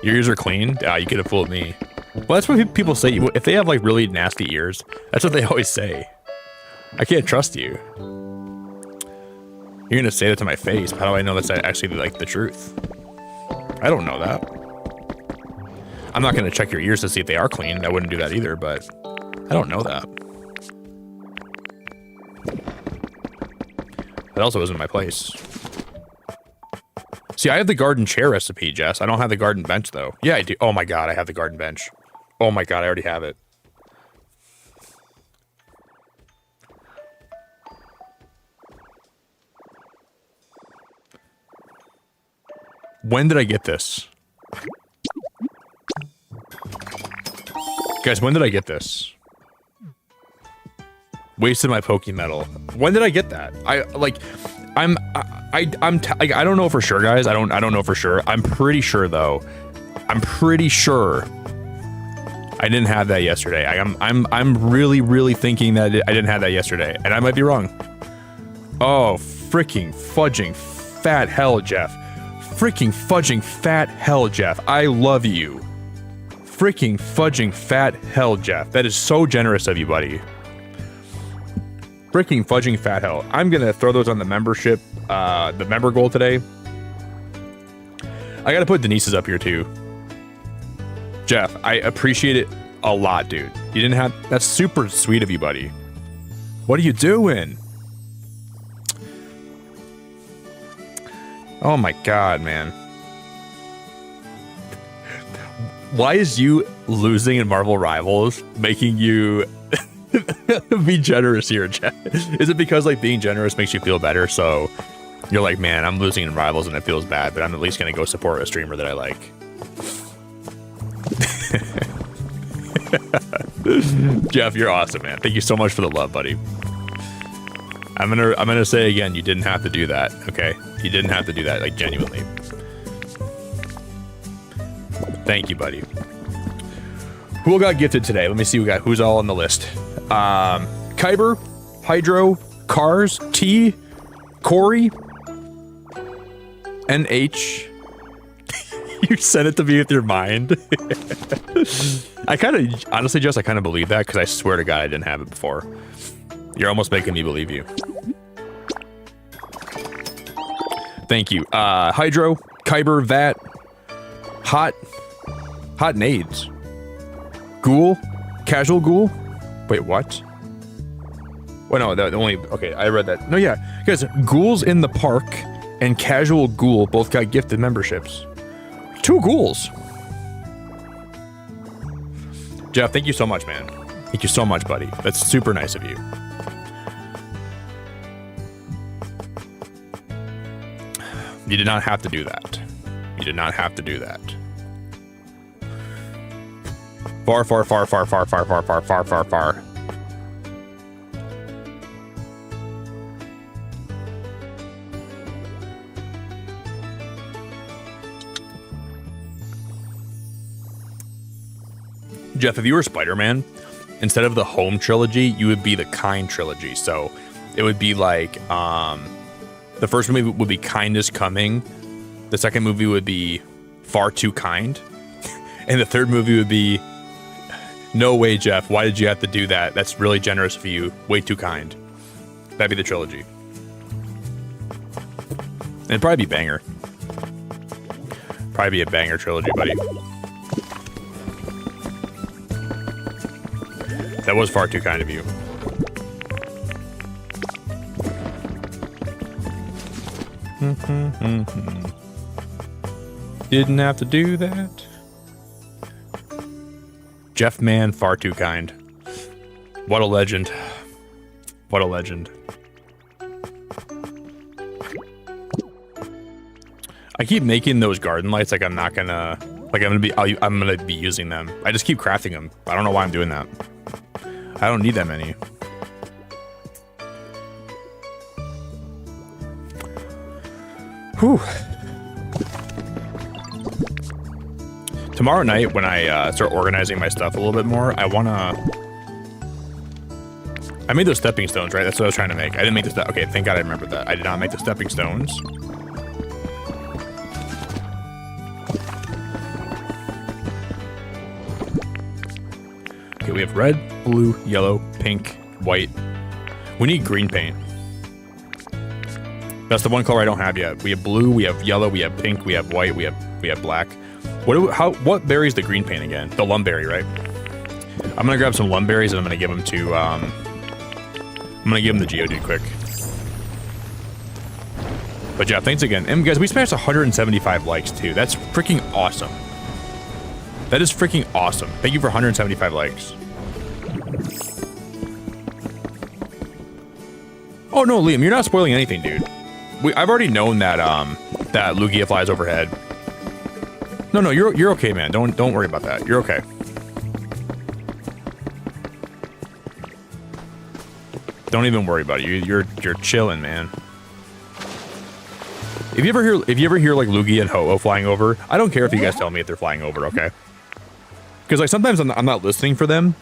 Your ears are clean? Ah, you could have fooled me. Well, that's what people say. If they have like really nasty ears, that's what they always say. I can't trust you. You're gonna say that to my face. How do I know that's actually like the truth? I don't know that. I'm not gonna check your ears to see if they are clean. I wouldn't do that either, but I don't know that. That also isn't my place. See, I have the garden chair recipe, Jess. I don't have the garden bench, though. Yeah, I do. Oh my god, I have the garden bench. Oh my god, I already have it. When did I get this? Guys, when did I get this? Wasted my Pokemetal. When did I get that? I don't know for sure, guys. I don't know for sure. I'm pretty sure though. I'm pretty sure I didn't have that yesterday. I'm really thinking that I didn't have that yesterday, and I might be wrong. Oh, freaking fudging fat hell, Jeff. Freaking fudging fat hell, Jeff. I love you. Freaking fudging fat hell, Jeff. That is so generous of you, buddy. Freaking fudging fat hell. I'm gonna throw those on the membership, the member goal today. I gotta put Denise's up here too. Jeff, I appreciate it a lot, dude. You didn't have, that's super sweet of you, buddy. What are you doing? Oh my god, man. Why is you losing in Marvel Rivals making you be generous here, Jeff? Is it because like being generous makes you feel better? So you're like, man, I'm losing in Rivals and it feels bad, but I'm at least gonna go support a streamer that I like. Jeff, you're awesome, man. Thank you so much for the love, buddy. I'm gonna say again, you didn't have to do that, okay? You didn't have to do that, like genuinely. Thank you, buddy. Who got gifted today? Let me see who's all on the list. Kyber, Hydro, Cars, T, Corey, NH. You sent it to me with your mind. I kind of, honestly, Jess, I kind of believe that because I swear to God I didn't have it before. You're almost making me believe you. Thank you. Hydro, Kyber, Vat, Hot Nades, Ghoul, Casual Ghoul. Wait, what? Well, no, the only, okay, I read that. No, yeah, guys, Ghouls in the Park and Casual Ghoul both got gifted memberships. 2 ghouls. Jeff, thank you so much, man. Thank you so much, buddy. That's super nice of you. You did not have to do that. You did not have to do that. Far, far, far, far, far, far, far, far, far, far, far. Jeff, if you were Spider-Man, instead of the Home trilogy, you would be the Kind trilogy. So it would be like the first movie would be Kindness Coming, the second movie would be Far Too Kind, and the third movie would be No Way, Jeff. Why did you have to do that? That's really generous of you. Way too kind. That'd be the trilogy. And it'd probably be banger. Probably be a banger trilogy, buddy. That was far too kind of you. Didn't have to do that. Jeff Man, far too kind. What a legend. What a legend. I keep making those garden lights like I'm not gonna, like I'm gonna be using them. I just keep crafting them. I don't know why I'm doing that. I don't need that many. Whew. Tomorrow night when I start organizing my stuff a little bit more, I made those stepping stones, right? That's what I was trying to make. I didn't make the okay, thank God I remembered that. I did not make the stepping stones. Okay, we have red, blue, yellow, pink, white. We need green paint. That's the one color I don't have yet. We have blue, we have yellow, we have pink, we have white, we have black. What berry's the green paint again? The lumberry, right? I'm gonna grab some lumberries and I'm gonna give them to I'm gonna give them the Geodude quick. But yeah, thanks again. And guys, we smashed 175 likes too. That's freaking awesome. That is freaking awesome. Thank you for 175 likes. Oh no, Liam, you're not spoiling anything, dude. I've already known that that Lugia flies overhead. No, you're okay, man. Don't worry about that. You're okay. Don't even worry about it. You're chilling, man. If you ever hear like Lugia and Ho-Oh flying over, I don't care if you guys tell me if they're flying over, okay? Because like sometimes I'm not listening for them.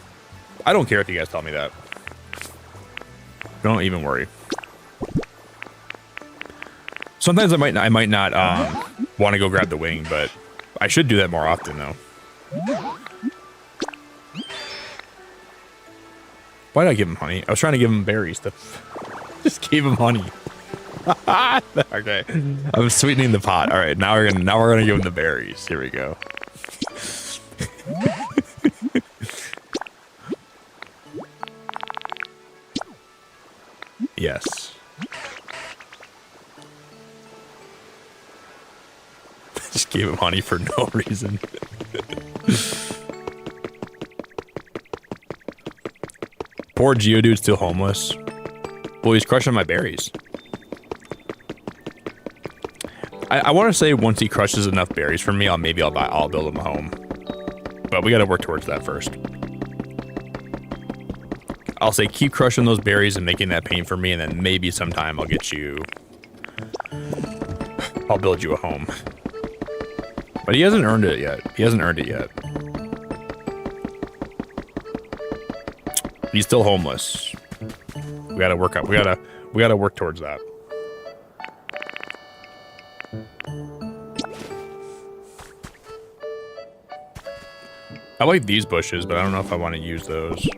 I don't care if you guys tell me that. Don't even worry. Sometimes I might not want to go grab the wing, but I should do that more often though. Why did I give him honey? I was trying to give him berries. Just gave him honey. Okay, I'm sweetening the pot. All right, now we're gonna give him the berries. Here we go. Yes. Just gave him honey for no reason. Poor Geodude's still homeless. Well, he's crushing my berries. I want to say once he crushes enough berries for me, I'll build him a home. But we got to work towards that first. I'll say keep crushing those berries and making that pain for me, and then maybe sometime I'll build you a home. But he hasn't earned it yet. He's still homeless. We gotta work towards that. I like these bushes, but I don't know if I want to use those.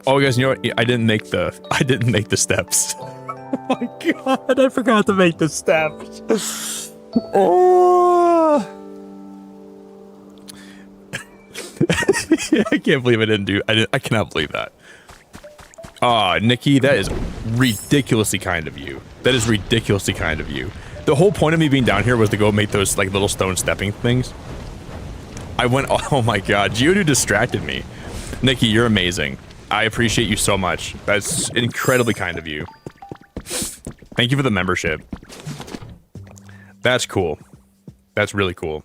Oh, guys, you know what? I didn't make the steps. Oh my god, I forgot to make the steps. Oh. I can't believe I cannot believe that. Ah, Nikki, that is ridiculously kind of you. That is ridiculously kind of you. The whole point of me being down here was to go make those like little stone stepping things. I went, oh my god, Geodude distracted me. Nikki, you're amazing. I appreciate you so much. That's incredibly kind of you. Thank you for the membership. That's cool. That's really cool.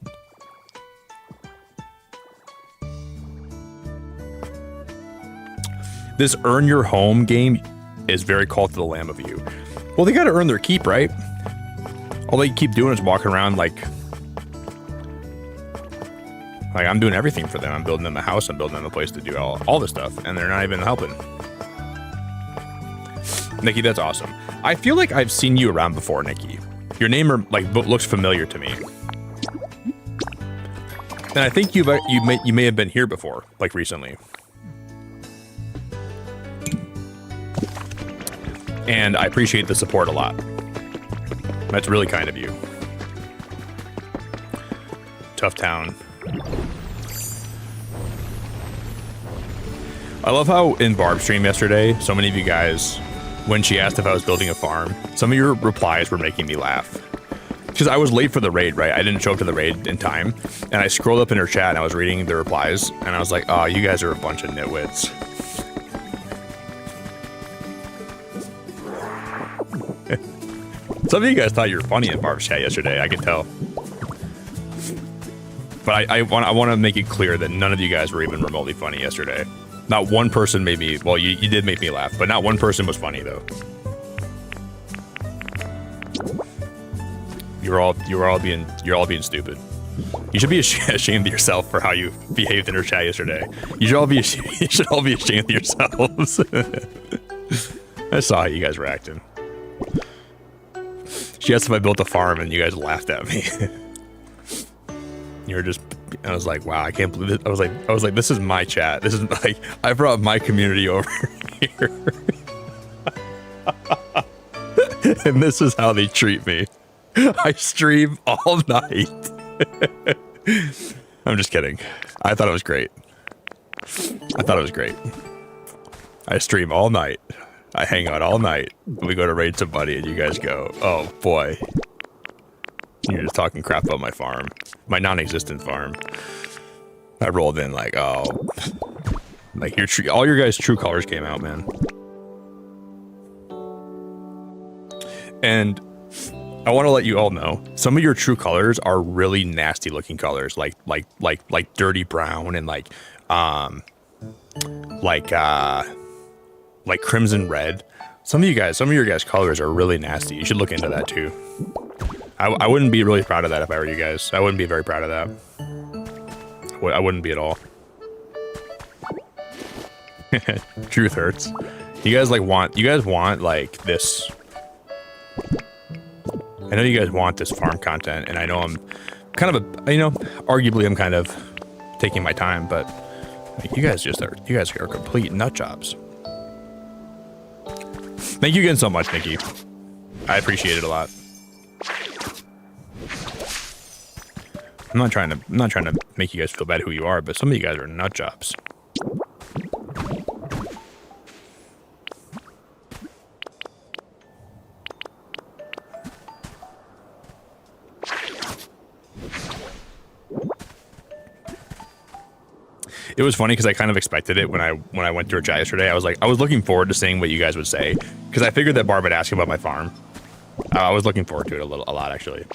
This earn your home game is very call to the lamb of you. Well, they gotta earn their keep, right? All they keep doing is walking around like... Like, I'm doing everything for them. I'm building them a house. I'm building them a place to do all this stuff. And they're not even helping. Nikki, that's awesome. I feel like I've seen you around before, Nikki. Your name looks familiar to me. And I think you may have been here before, like recently. And I appreciate the support a lot. That's really kind of you. Tough town. I love how in Barb's stream yesterday, so many of you guys, when she asked if I was building a farm, some of your replies were making me laugh. Because I was late for the raid, right? I didn't show up to the raid in time. And I scrolled up in her chat and I was reading the replies. And I was like, oh, you guys are a bunch of nitwits. Some of you guys thought you were funny in Barb's chat yesterday. I could tell. But I want to make it clear that none of you guys were even remotely funny yesterday. Not one person made me, well, you did make me laugh, but not one person was funny though. You're all being stupid. You should be ashamed of yourself for how you behaved in her chat yesterday. You should all be ashamed of yourselves. I saw how you guys were acting. She asked if I built a farm and you guys laughed at me. You were just, I was like, wow, I can't believe it. I was like, this is my chat. This is like, I brought my community over here. And this is how they treat me. I stream all night. I'm just kidding. I thought it was great. I stream all night. I hang out all night. We go to raid somebody and you guys go, oh boy. You're just talking crap about my farm. My non-existent farm. I rolled in like, oh. Like all your guys' true colors came out, man. And I want to let you all know, some of your true colors are really nasty looking colors, like dirty brown and like crimson red. Some of your guys' colors are really nasty. You should look into that too. I wouldn't be really proud of that if I were you guys. I wouldn't be very proud of that. I wouldn't be at all. Truth hurts. You guys want like this. I know you guys want this farm content, and I know I'm kind of arguably I'm kind of taking my time, but like, you guys are complete nut jobs. Thank you again so much, Nikki. I appreciate it a lot. I'm not trying to make you guys feel bad who you are, but some of you guys are nut jobs. It was funny because I kind of expected it when I went through a chat yesterday. I was looking forward to seeing what you guys would say because I figured that Barb would ask about my farm. I was looking forward to it a lot actually.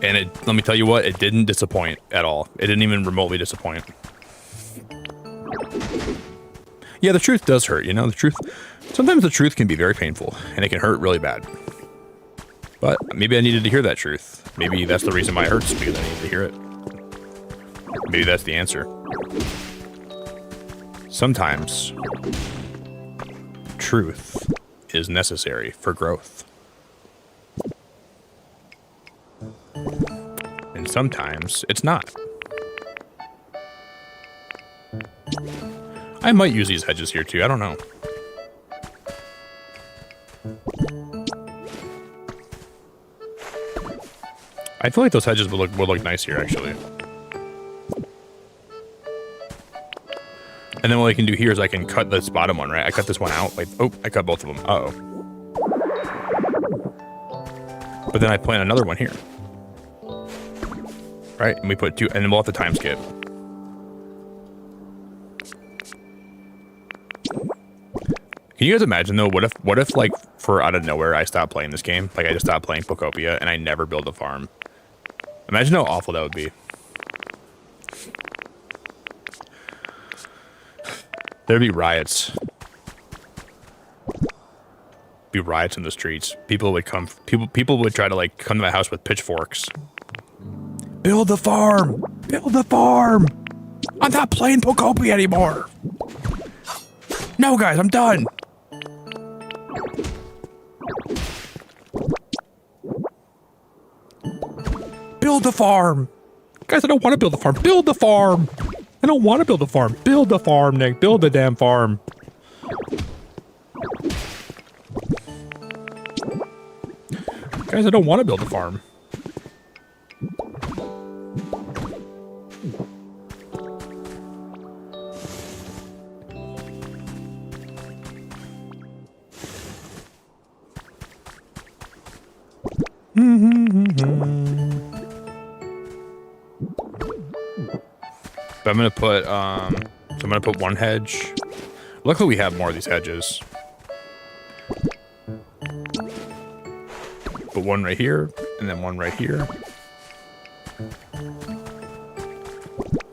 And let me tell you what, it didn't disappoint at all. It didn't even remotely disappoint. Yeah, the truth does hurt, you know, the truth. Sometimes the truth can be very painful and it can hurt really bad. But maybe I needed to hear that truth. Maybe that's the reason why it hurts, because I needed to hear it. Maybe that's the answer. Sometimes truth is necessary for growth. And sometimes it's not. I might use these hedges here too, I don't know. I feel like those hedges would look nice here, actually. And then what I can do here is I can cut this bottom one, right? I cut this one out. Like, oh, I cut both of them. Uh-oh. But then I plant another one here. Right? And we put two, and then we'll have to time skip. Can you guys imagine, though, what if, like, for out of nowhere, I stopped playing this game? Like, I just stopped playing Pokopia, and I never build a farm. Imagine how awful that would be. There'd be riots. be riots in the streets. People would come. People would try to like come to my house with pitchforks. Build the farm. Build the farm. I'm not playing Pokopia anymore. No, guys, I'm done. Build the farm. Guys, I don't want to build the farm. Build the farm. I don't want to build the farm. Build the farm, Nick. Build the damn farm. Guys, I don't want to build a farm. But I'm gonna put so I'm gonna put one hedge. Luckily we have more of these hedges. Put one right here, and then one right here.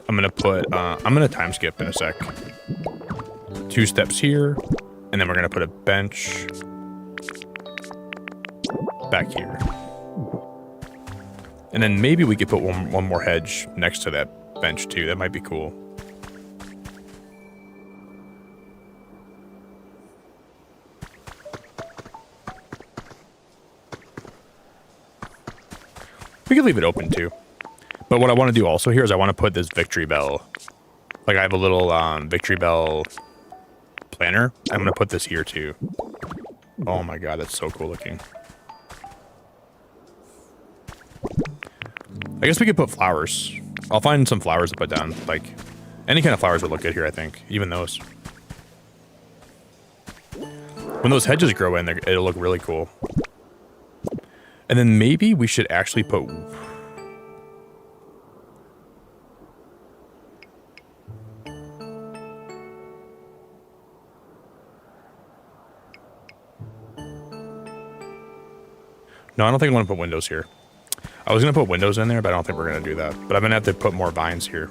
I'm gonna time skip in a sec. 2 steps here, and then we're gonna put a bench back here. And then maybe we could put one more hedge next to that bench too. That might be cool. We could leave it open too. But what I want to do also here is I want to put this victory bell. Like I have a little victory bell planner. I'm going to put this here too. Oh my god, that's so cool looking. I guess we could put flowers. I'll find some flowers to put down. Like any kind of flowers would look good here, I think. Even those. When those hedges grow in, it'll look really cool. And then maybe we should actually put... No, I don't think I want to put windows here. I was going to put windows in there, but I don't think we're going to do that. But I'm going to have to put more vines here.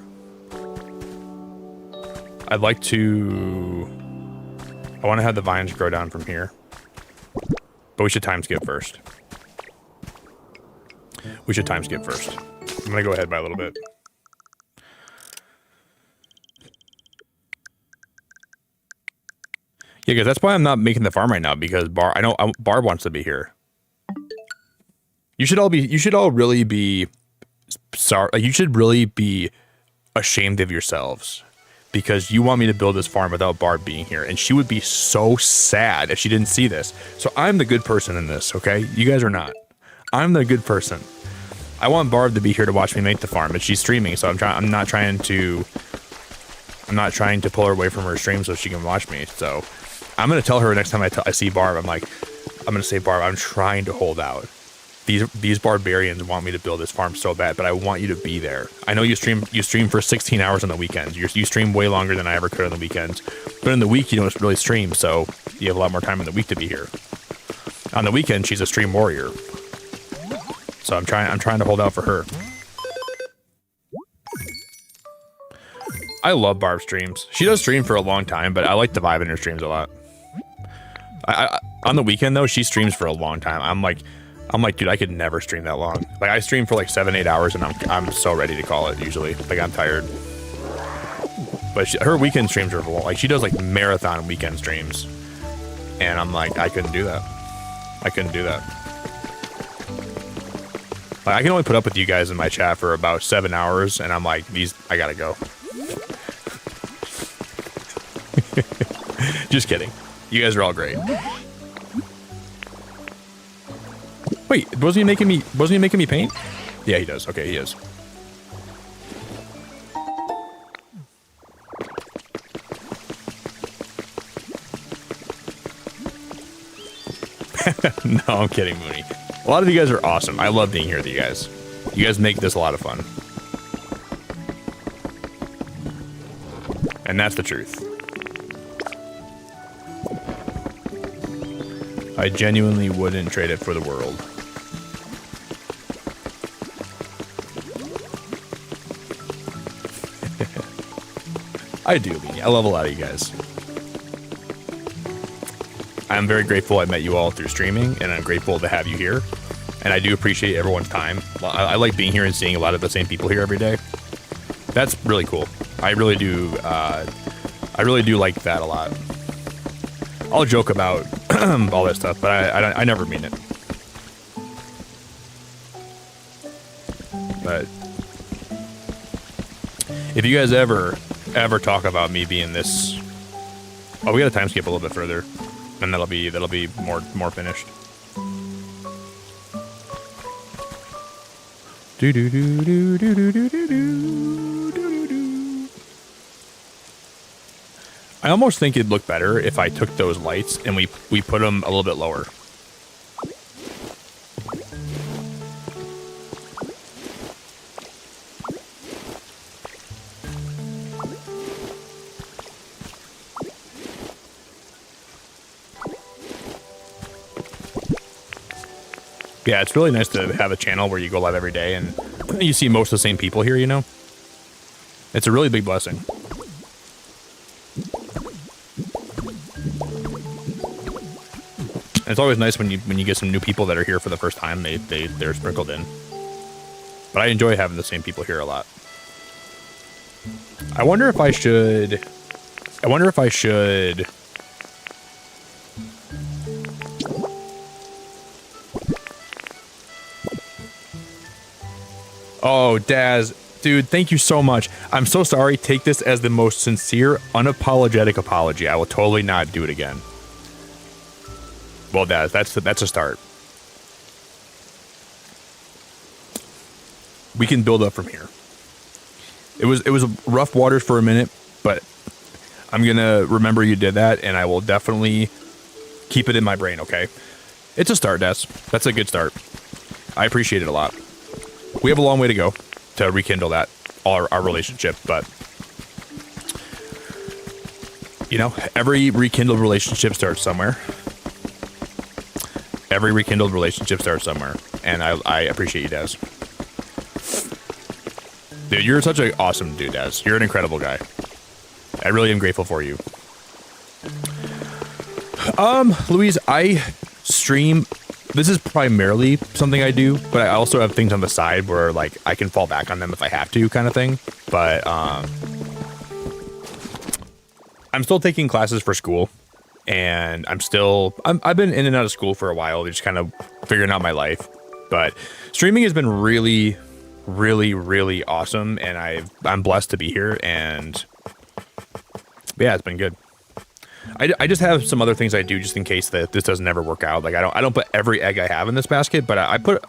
I'd like to... I want to have the vines grow down from here. But we should time skip first. We should time skip first. I'm going to go ahead by a little bit. Yeah, because that's why I'm not making the farm right now, because Barb wants to be here. You should all really be sorry. You should really be ashamed of yourselves because you want me to build this farm without Barb being here, and she would be so sad if she didn't see this. So I'm the good person in this, okay? You guys are not. I'm the good person. I want Barb to be here to watch me make the farm, but she's streaming, so I'm not trying to pull her away from her stream so she can watch me. So I'm gonna tell her next time I see Barb, I'm gonna say, Barb, I'm trying to hold out. These barbarians want me to build this farm so bad, but I want you to be there. I know you stream for 16 hours on the weekends. You stream way longer than I ever could on the weekends. But in the week, you don't really stream, so you have a lot more time in the week to be here. On the weekend, she's a stream warrior. So I'm trying to hold out for her. I love Barb's streams. She does stream for a long time, but I like the vibe in her streams a lot. On the weekend, though, she streams for a long time. I'm like, dude, I could never stream that long. Like, I stream for like 7-8 hours, and I'm so ready to call it. Usually, like I'm tired. But her weekend streams are long. Like she does like marathon weekend streams, and I'm like, I couldn't do that. I couldn't do that. Like, I can only put up with you guys in my chat for about 7 hours, and I'm like, I gotta go. Just kidding. You guys are all great. Wait, wasn't he making me paint? Yeah, he does. Okay, he is. No, I'm kidding, Mooney. A lot of you guys are awesome. I love being here with you guys. You guys make this a lot of fun. And that's the truth. I genuinely wouldn't trade it for the world. I do, Beanie. I love a lot of you guys. I'm very grateful I met you all through streaming, and I'm grateful to have you here. And I do appreciate everyone's time. I like being here and seeing a lot of the same people here every day. That's really cool. I really do like that a lot. I'll joke about all that stuff, but I never mean it. But if you guys ever talk about me being this, oh, we got to time skip a little bit further, and that'll be more finished. Do do do do do do do do do do do. I almost think it'd look better if I took those lights and we put them a little bit lower. Yeah, it's really nice to have a channel where you go live every day and you see most of the same people here, you know? It's a really big blessing. And it's always nice when you get some new people that are here for the first time, they're sprinkled in. But I enjoy having the same people here a lot. I wonder if I should Oh, Daz, dude, thank you so much. I'm so sorry. Take this as the most sincere, unapologetic apology. I will totally not do it again. Well, Daz, that's a start. We can build up from here. It was rough waters for a minute, but I'm gonna remember you did that, and I will definitely keep it in my brain. Okay, it's a start, Daz. That's a good start. I appreciate it a lot. We have a long way to go to rekindle that our relationship, but you know, every rekindled relationship starts somewhere. Every rekindled relationship starts somewhere, and I appreciate you, Daz. Dude, you're such an awesome dude, Daz. You're an incredible guy. I really am grateful for you. Louise, I stream. This is primarily something I do, but I also have things on the side where like I can fall back on them if I have to, kind of thing. But I'm still taking classes for school, and I've been in and out of school for a while, just kind of figuring out my life. But streaming has been really, really, really awesome, and I'm blessed to be here, and yeah, it's been good. I just have some other things I do just in case that this doesn't ever work out. Like I don't put every egg I have in this basket, but I put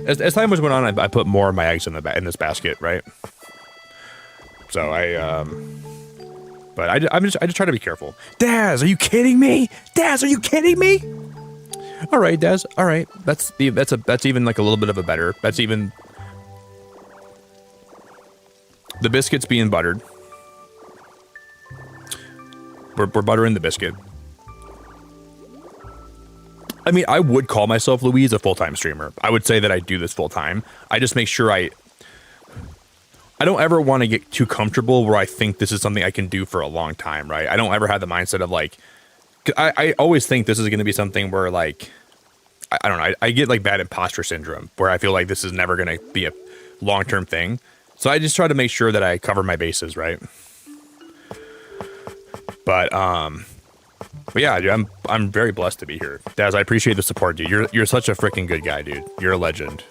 as time was going on, I put more of my eggs in this basket, right? So I just try to be careful. Daz, are you kidding me? Daz, are you kidding me? All right, Daz. All right, that's even like a little bit of a better. That's even the biscuits being buttered. We're buttering the biscuit. I mean, I would call myself, Louise, a full-time streamer. I would say that I do this full-time. I just make sure I don't ever want to get too comfortable where I think this is something I can do for a long time, right? I don't ever have the mindset of like, I always think this is going to be something where like, I don't know, I get like bad imposter syndrome where I feel like this is never going to be a long-term thing. So I just try to make sure that I cover my bases, right? But yeah, dude, I'm very blessed to be here. Daz, I appreciate the support, dude. You're such a freaking good guy, dude. You're a legend.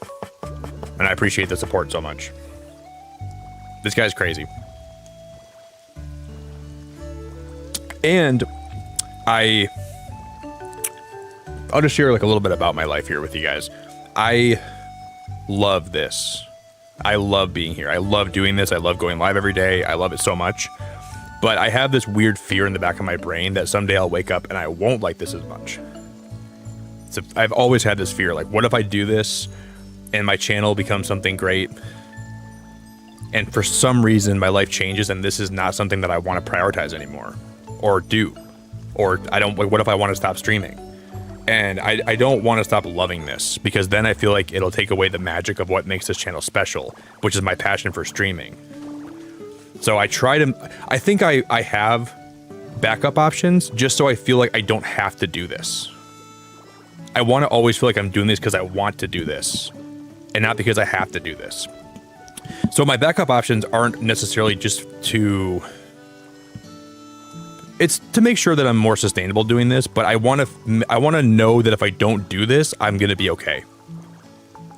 And I appreciate the support so much. This guy's crazy. And I'll just share like a little bit about my life here with you guys. I love this. I love being here. I love doing this. I love going live every day. I love it so much. But I have this weird fear in the back of my brain that someday I'll wake up and I won't like this as much. So I've always had this fear, like, what if I do this and my channel becomes something great, and for some reason my life changes and this is not something that I want to prioritize anymore, or do, or I don't, like, what if I want to stop streaming? And I don't want to stop loving this, because then I feel like it'll take away the magic of what makes this channel special, which is my passion for streaming. So I think I have backup options just so I feel like I don't have to do this. I want to always feel like I'm doing this because I want to do this and not because I have to do this. So my backup options aren't necessarily just to... It's to make sure that I'm more sustainable doing this, but I want to know that if I don't do this, I'm going to be okay.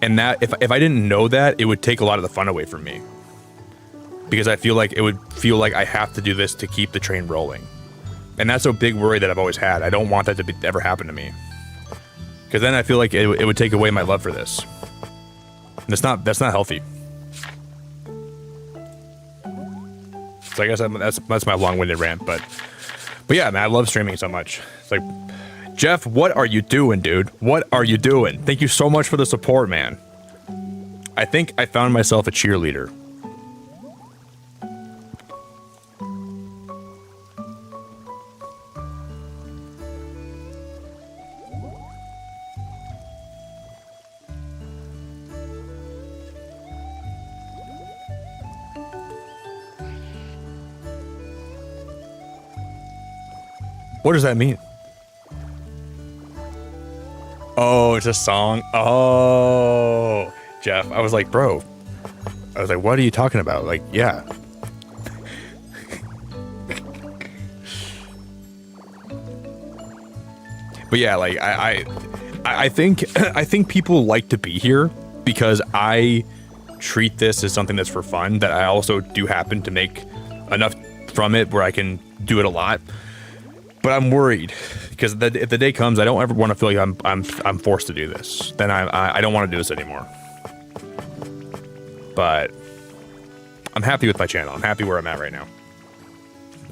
And that if I didn't know that, it would take a lot of the fun away from me. Because I feel like it would feel like I have to do this to keep the train rolling. And that's a big worry that I've always had. I don't want that to ever happen to me. Because then I feel like it would take away my love for this. And that's not healthy. So I guess that's my long-winded rant, but yeah, man, I love streaming so much. It's like, Jeff, what are you doing, dude? What are you doing? Thank you so much for the support, man. I think I found myself a cheerleader. What does that mean? Oh, it's a song. Oh, Jeff. I was like, bro. I was like, what are you talking about? Like, yeah. But yeah, like I think people like to be here because I treat this as something that's for fun, that I also do happen to make enough from it where I can do it a lot. But I'm worried because if the day comes, I don't ever want to feel like I'm forced to do this. Then I don't want to do this anymore. But I'm happy with my channel. I'm happy where I'm at right now.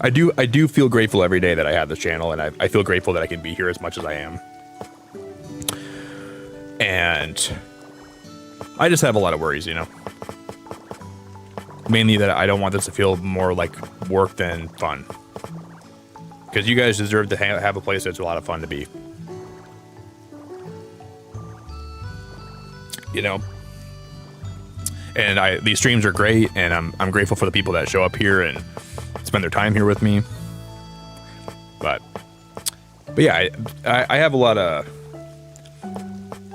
I do feel grateful every day that I have this channel, and I feel grateful that I can be here as much as I am. And I just have a lot of worries, you know. Mainly that I don't want this to feel more like work than fun. Because you guys deserve to have a place that's a lot of fun to be. You know? And these streams are great, and I'm grateful for the people that show up here and spend their time here with me. But yeah, I have a lot of...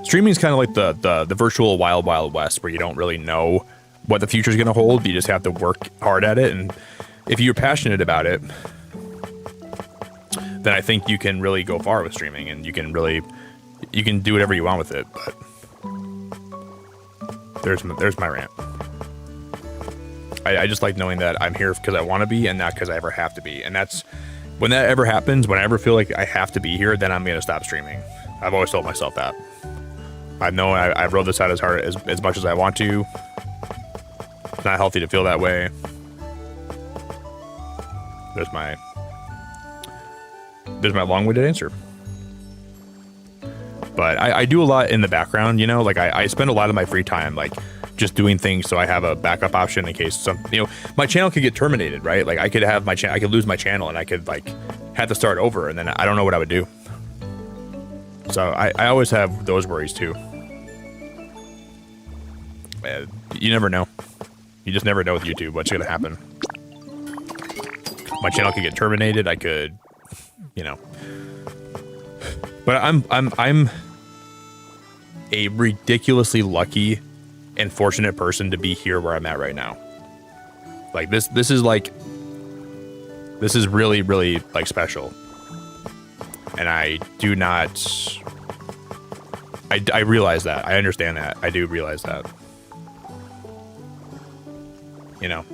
Streaming is kind of like the virtual wild, wild west, where you don't really know what the future is going to hold. You just have to work hard at it. And if you're passionate about it, then I think you can really go far with streaming, and you can do whatever you want with it. But there's my rant. I just like knowing that I'm here because I want to be and not because I ever have to be. And that's when that ever happens, when I ever feel like I have to be here, then I'm going to stop streaming. I've always told myself that. I know I've rode this out as hard as much as I want to. It's not healthy to feel that way. There's my long-winded answer. But I do a lot in the background, you know, like I spend a lot of my free time like just doing things so I have a backup option in case my channel could get terminated, right? Like I could have I could lose my channel and I could like have to start over, and then I don't know what I would do. So I always have those worries too. You never know. You just never know with YouTube what's gonna happen. My channel could get terminated. I could, you know. But I'm a ridiculously lucky and fortunate person to be here where I'm at right now. Like this is really, really like special. And I do not, I realize that. I understand that. I do realize that. You know.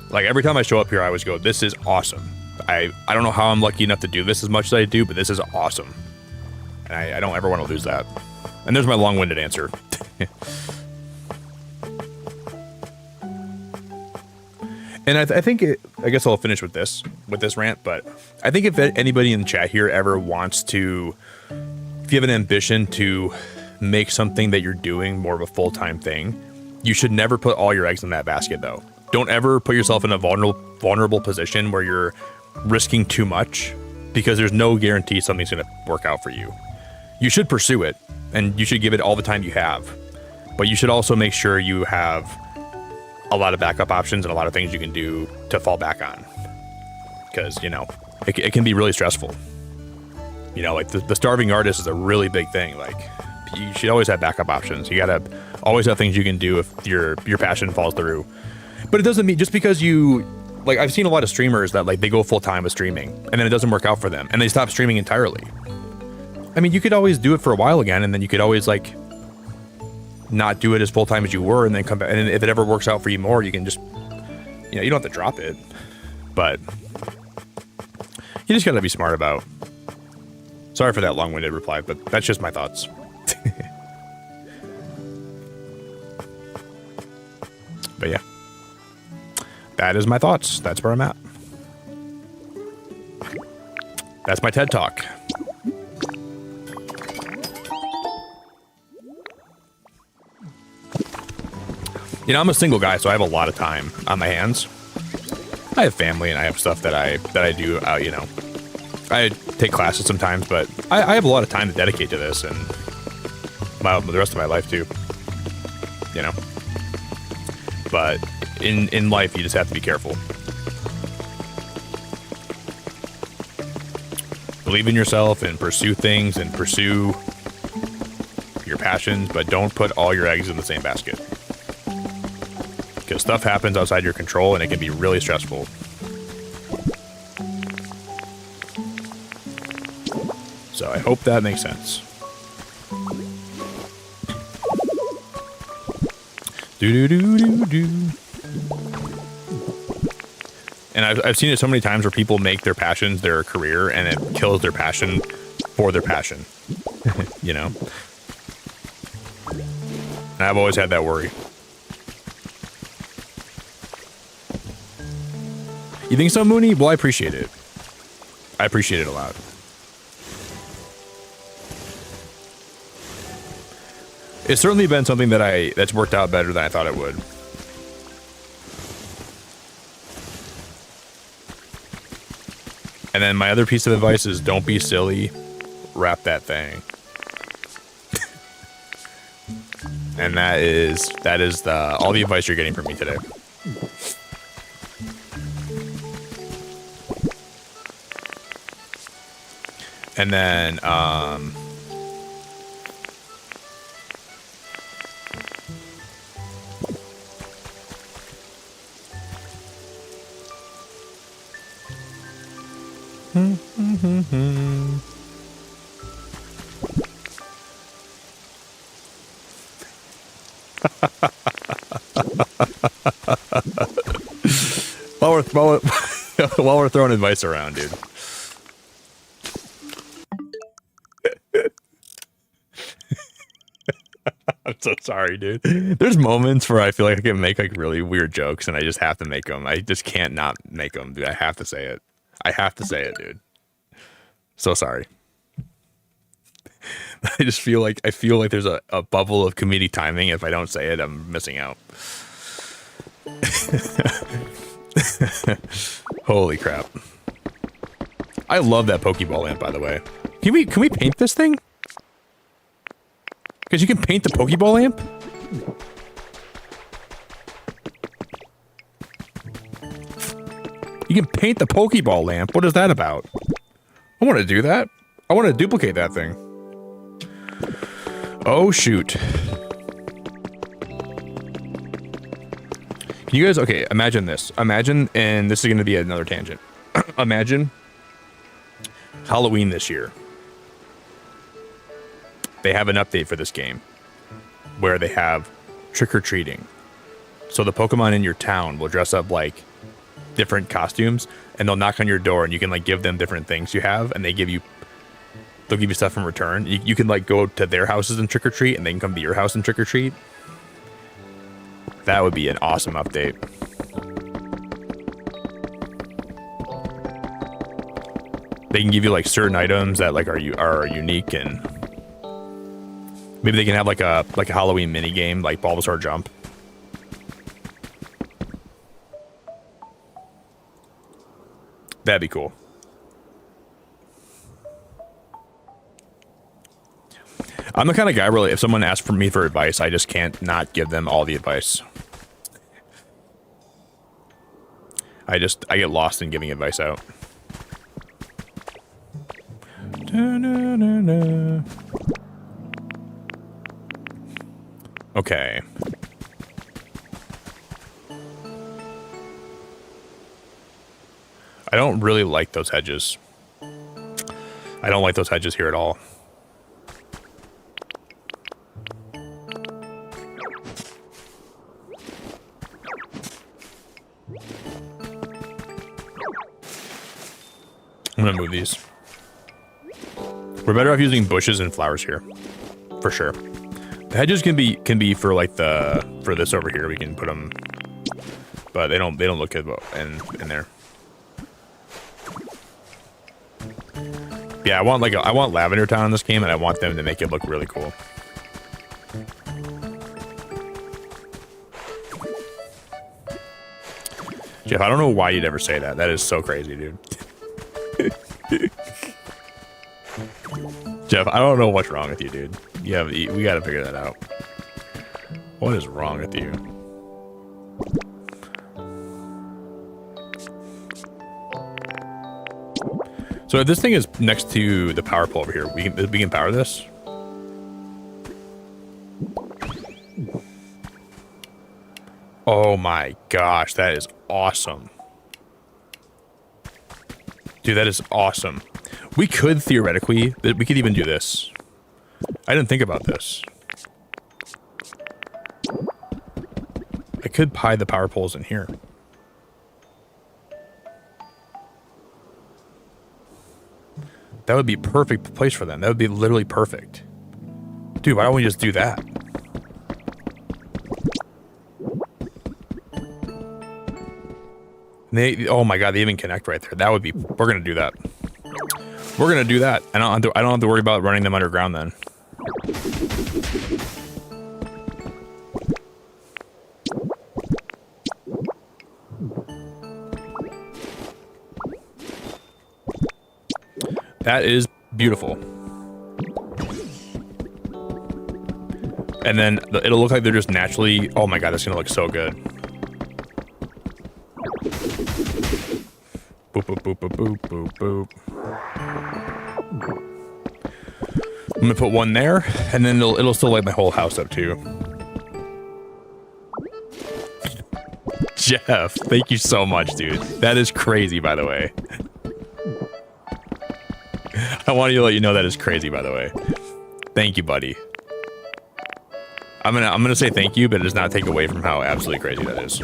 Like every time I show up here, I always go, this is awesome. I don't know how I'm lucky enough to do this as much as I do, but this is awesome. And I don't ever want to lose that. And there's my long-winded answer. And I think I guess I'll finish with this rant, but I think if anybody in the chat here ever wants to, if you have an ambition to make something that you're doing more of a full-time thing, you should never put all your eggs in that basket though. Don't ever put yourself in a vulnerable position where you're risking too much, because there's no guarantee something's going to work out for you. You should pursue it, and you should give it all the time you have, but you should also make sure you have a lot of backup options and a lot of things you can do to fall back on. Because, you know, it can be really stressful. You know, like the starving artist is a really big thing. Like, you should always have backup options. You gotta always have things you can do if your passion falls through. But it doesn't mean just because you, like, I've seen a lot of streamers that like they go full time with streaming and then it doesn't work out for them and they stop streaming entirely. I mean, you could always do it for a while again, and then you could always like not do it as full time as you were, and then come back. And if it ever works out for you more, you can just, you know, you don't have to drop it, but you just gotta be smart about. Sorry for that long-winded reply, but that's just my thoughts. But yeah, that is my thoughts. That's where I'm at. That's my TED Talk. You know, I'm a single guy, so I have a lot of time on my hands. I have family and I have stuff that I do. You know, I take classes sometimes, but I have a lot of time to dedicate to this and the rest of my life too. You know. But in life, you just have to be careful. Believe in yourself and pursue things and pursue your passions, but don't put all your eggs in the same basket. Because stuff happens outside your control and it can be really stressful. So I hope that makes sense. Do. And I've seen it so many times where people make their passions their career and it kills their passion for their passion. You know? And I've always had that worry. You think so, Mooney? Well, I appreciate it. I appreciate it a lot. It's certainly been something that's worked out better than I thought it would. And then my other piece of advice is don't be silly, wrap that thing. And that is all the advice you're getting from me today. And then while we're throwing advice around, dude. I'm so sorry, dude. There's moments where I feel like I can make like really weird jokes and I just have to make them. I just can't not make them, dude. I have to say it. I have to say it, dude. So sorry. I just feel like there's a bubble of comedic timing. If I don't say it, I'm missing out. Holy crap. I love that Pokeball lamp, by the way. Can we paint this thing? Because you can paint the Pokeball lamp? You can paint the Pokeball lamp? What is that about? I want to do that. I want to duplicate that thing. Oh, shoot. Can you guys... Okay, imagine this. Imagine, and this is going to be another tangent. Imagine Halloween this year. They have an update for this game where they have trick-or-treating. So the Pokemon in your town will dress up like different costumes and they'll knock on your door and you can like give them different things you have and they'll give you stuff in return. You can like go to their houses and trick-or-treat and they can come to your house and trick-or-treat. That would be an awesome update. They can give you like certain items that like are unique, and maybe they can have like a Halloween mini game like Bulbasaur Jump. That'd be cool. I'm the kind of guy, really, if someone asks for me for advice, I just can't not give them all the advice. I get lost in giving advice out. Okay. I don't really like those hedges. I don't like those hedges here at all. I'm gonna move these. We're better off using bushes and flowers here, for sure. The hedges can be for like for this over here. We can put them, but they don't look good in there. Yeah, I want Lavender Town in this game, and I want them to make it look really cool. Jeff, I don't know why you'd ever say that. That is so crazy, dude. Jeff, I don't know what's wrong with you, dude. We gotta figure that out. What is wrong with you? So if this thing is next to the power pole over here, we can power this. Oh my gosh, that is awesome. Dude, that is awesome. We could theoretically, we could even do this. I didn't think about this. I could hide the power poles in here. That would be a perfect place for them. That would be literally perfect. Dude, why don't we just do that? Oh my god, they even connect right there. That would be, we're gonna do that. We're gonna do that. I don't have to worry about running them underground then. That is beautiful. And then it'll look like they're just naturally, oh my god, that's gonna look so good. Boop, boop, boop, boop, boop, boop, boop. I'm gonna put one there, and then it'll still light my whole house up too. Jeff, thank you so much, dude. That is crazy, by the way. I wanted to let you know that is crazy, by the way. Thank you, buddy. I'm gonna say thank you, but it does not take away from how absolutely crazy that is.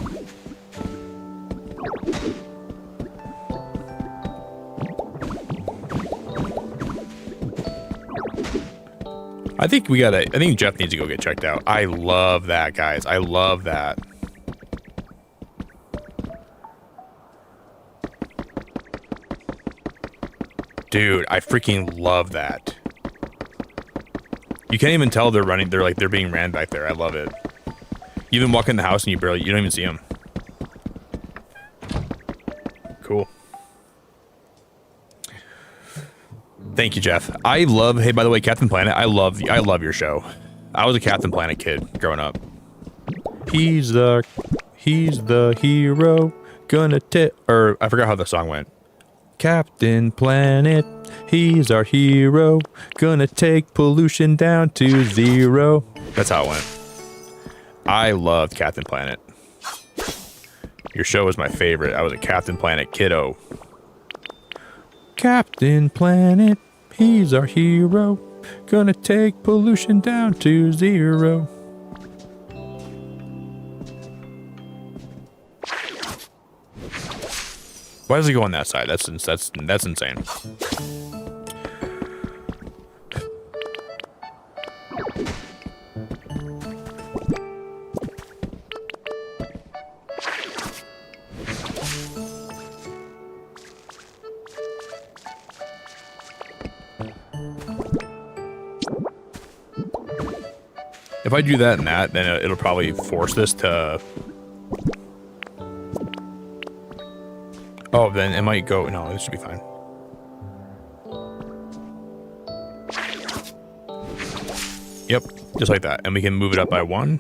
I think Jeff needs to go get checked out. I love that, guys. I love that. Dude, I freaking love that. You can't even tell they're running. They're being ran back there. I love it. You even walk in the house and you don't even see them. Cool. Thank you, Jeff. Hey, by the way, Captain Planet, I love your show. I was a Captain Planet kid growing up. He's the hero, I forgot how the song went. Captain Planet, he's our hero, gonna take pollution down to 0. That's how it went. I loved Captain Planet. Your show was my favorite. I was a Captain Planet kiddo. Captain Planet, he's our hero, gonna take pollution down to 0. Why does he go on that side? That's insane. If I do that and that, then it'll probably force this to... Oh, then it might go... No, this should be fine. Yep, just like that. And we can move it up by 1.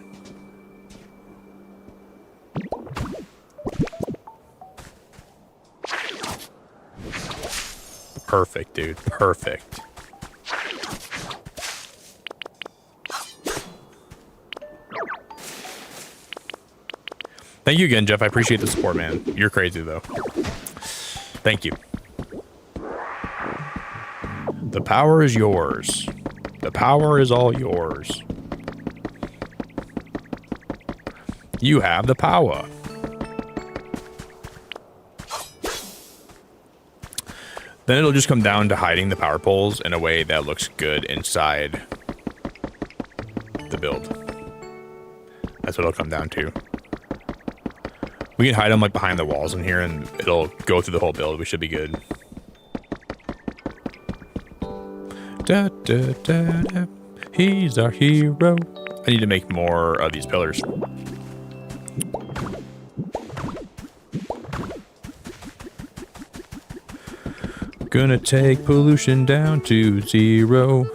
Perfect, dude. Perfect. Thank you again, Jeff. I appreciate the support, man. You're crazy, though. Thank you. The power is yours. The power is all yours. You have the power. Then it'll just come down to hiding the power poles in a way that looks good inside the build. That's what it'll come down to. We can hide them like behind the walls in here and it'll go through the whole build. We should be good. Da, da, da, da. He's our hero. I need to make more of these pillars. Gonna take pollution down to 0.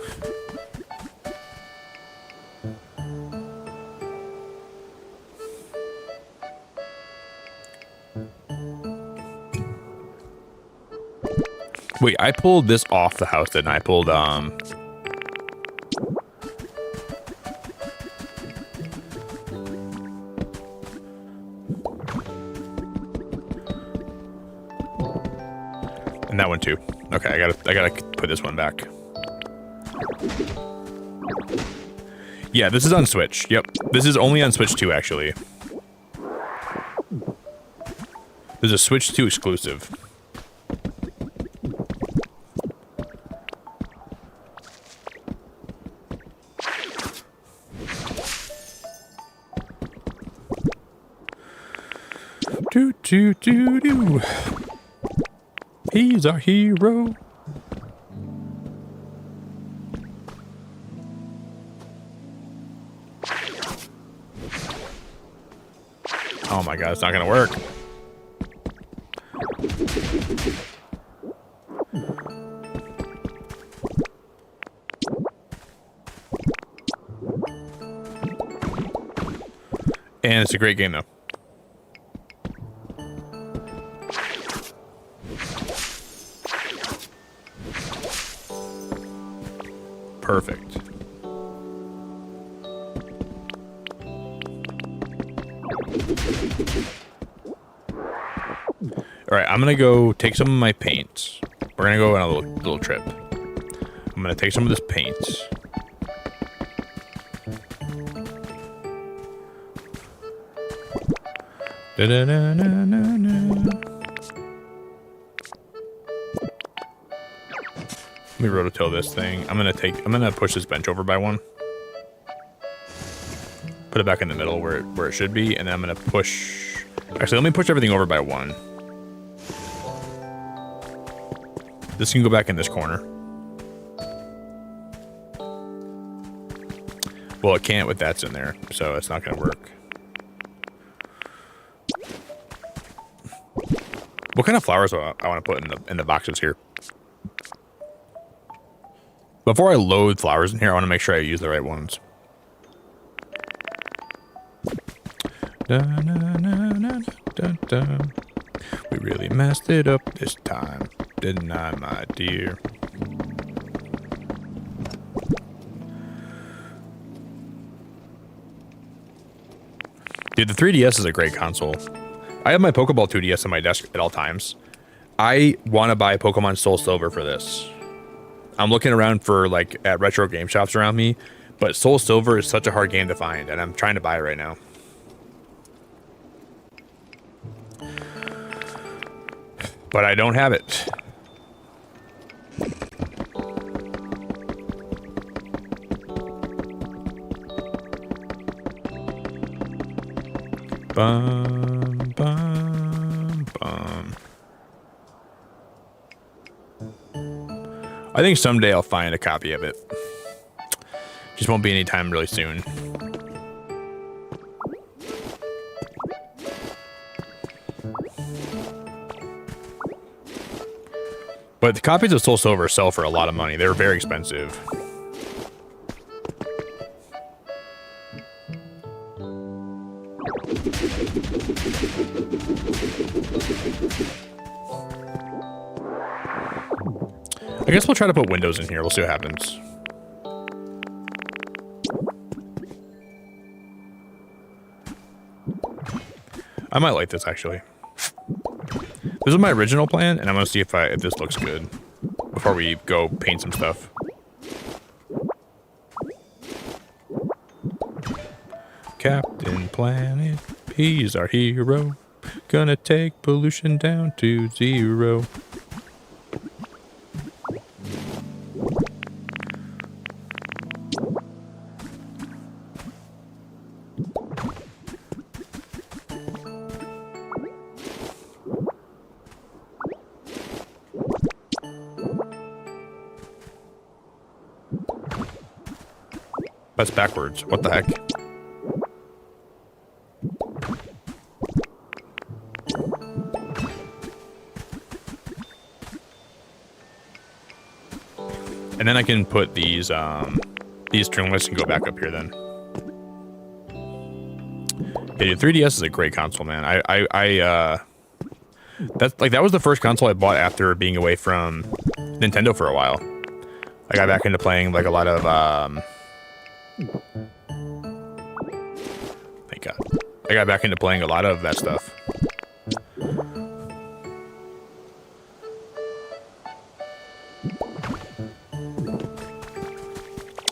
Wait, I pulled this off the house, didn't I? I pulled, and that one too. Okay, I gotta put this one back. Yeah, this is on Switch. Yep. This is only on Switch 2, actually. There's a Switch 2 exclusive. Do do do do. He's our hero. Oh my god, it's not gonna work. And it's a great game though. Perfect. All right, I'm gonna go take some of my paint. We're gonna go on a little trip. I'm gonna take some of this paint. Da-da-da-da-da-da. Let me rototill this thing. I'm gonna push this bench over by 1. Put it back in the middle where it should be, and then I'm gonna push. Actually, let me push everything over by 1. This can go back in this corner. Well, it can't with that's in there, so it's not gonna work. What kind of flowers do I want to put in the boxes here? Before I load flowers in here, I want to make sure I use the right ones. Da, na, na, na, da, da. We really messed it up this time, didn't I, my dear? Dude, the 3DS is a great console. I have my Pokeball 2DS on my desk at all times. I want to buy Pokemon Soul Silver for this. I'm looking around for like at retro game shops around me, but Soul Silver is such a hard game to find, and I'm trying to buy it right now. But I don't have it. Bum, bum, bum. I think someday I'll find a copy of it. Just won't be anytime really soon. But the copies of Soul Silver sell for a lot of money. They're very expensive. I guess we'll try to put windows in here. We'll see what happens. I might like this actually. This is my original plan, and I'm gonna see if this looks good before we go paint some stuff. Captain Planet, he's our hero. Gonna take pollution down to 0. That's backwards. What the heck? And then I can put these stringless and go back up here then. Yeah, dude, 3DS is a great console, man. That was the first console I bought after being away from Nintendo for a while. I got back into playing like a lot of thank God. I got back into playing a lot of that stuff.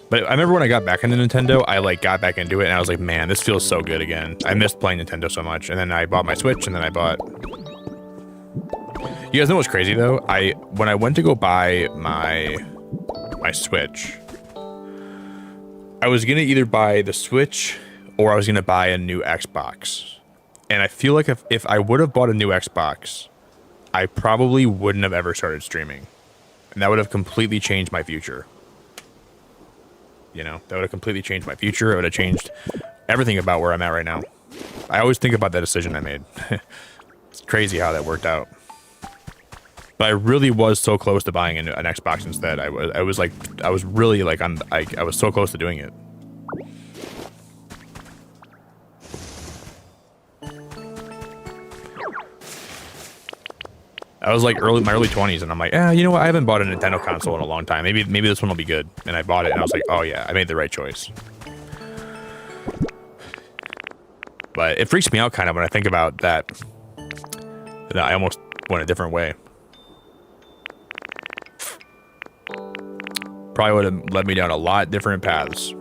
But I remember when I got back into Nintendo, I like got back into it and I was like, man, this feels so good again. I missed playing Nintendo so much. And then I bought my Switch and then I bought... You guys know what's crazy though? When I went to go buy my Switch, I was gonna either buy the Switch or I was gonna buy a new Xbox. And I feel like if I would have bought a new Xbox, I probably wouldn't have ever started streaming. And that would have completely changed my future. You know, that would have completely changed my future. It would have changed everything about where I'm at right now. I always think about that decision I made. It's crazy how that worked out. But I really was so close to buying an Xbox instead. I was so close to doing it. I was like my early 20s, and I'm like, you know what? I haven't bought a Nintendo console in a long time. Maybe this one will be good. And I bought it, and I was like, oh yeah, I made the right choice. But it freaks me out kind of when I think about that I almost went a different way. Probably would have led me down a lot different paths.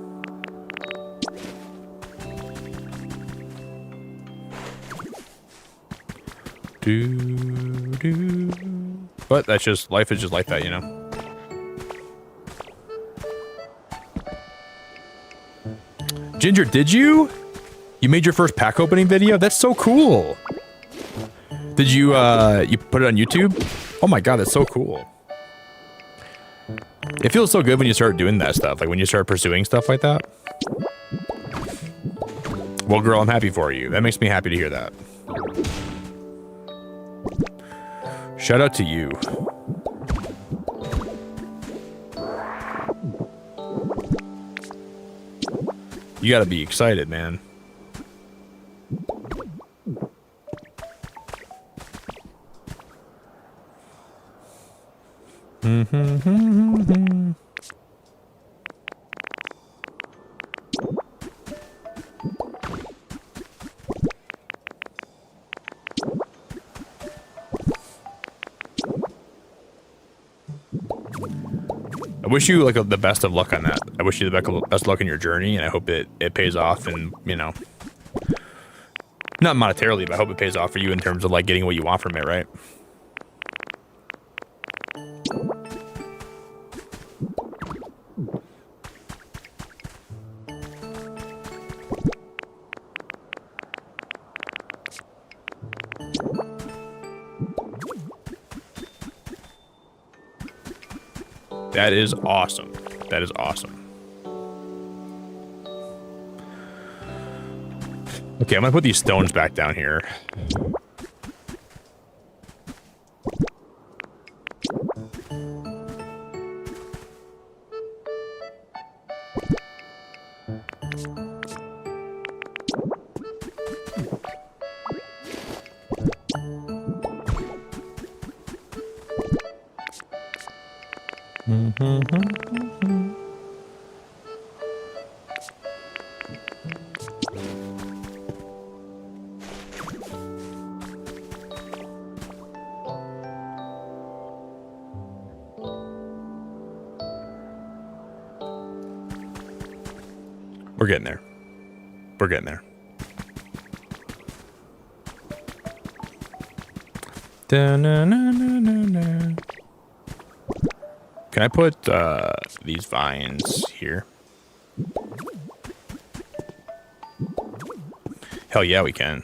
But that's just life is just like that, you know. Ginger, did you made your first pack opening video? That's so cool. Did you you put it on YouTube? Oh my god, that's so cool. It feels so good when you start doing that stuff, like when you start pursuing stuff like that. Well, girl, I'm happy for you. That makes me happy to hear that. Shout out to you. You gotta be excited, man. I wish you like the best of luck on that. I wish you the best luck in your journey, and I hope it pays off. And you know, not monetarily, but I hope it pays off for you in terms of like getting what you want from it, right? That is awesome. That is awesome. Okay, I'm gonna put these stones back down here. We're getting there. We're getting there. Da-na-na-na-na-na. Can I put these vines here? Hell yeah, we can.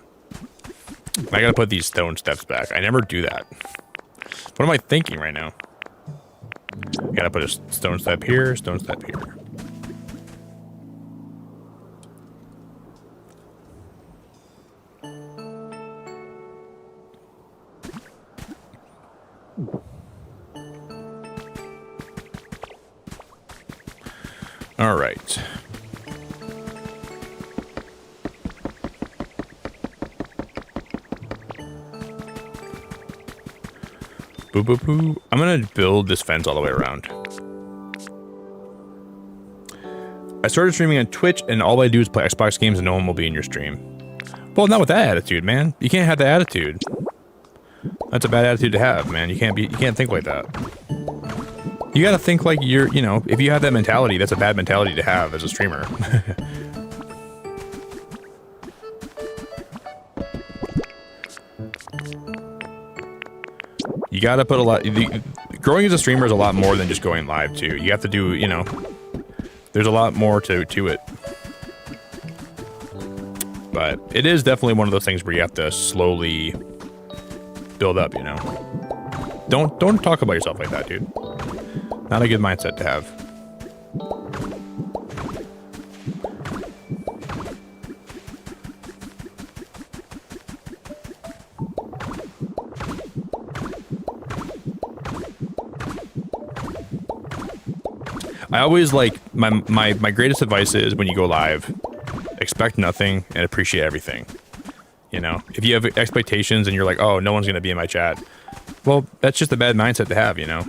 I gotta put these stone steps back. I never do that. What am I thinking right now? Gotta put a stone step here, stone step here. All right. Boo boo boo. I'm gonna build this fence all the way around. I started streaming on Twitch and all I do is play Xbox games and no one will be in your stream. Well, not with that attitude, man. You can't have that attitude. That's a bad attitude to have, man. You can't think like that. You gotta think like you're, you know, if you have that mentality, that's a bad mentality to have as a streamer. You gotta put a lot, growing as a streamer is a lot more than just going live too. You have to do, you know, there's a lot more to it. But it is definitely one of those things where you have to slowly build up, you know. Don't talk about yourself like that, dude. Not a good mindset to have. I always like my greatest advice is when you go live, expect nothing and appreciate everything. You know, if you have expectations and you're like, oh, no one's gonna be in my chat, well, that's just a bad mindset to have, you know.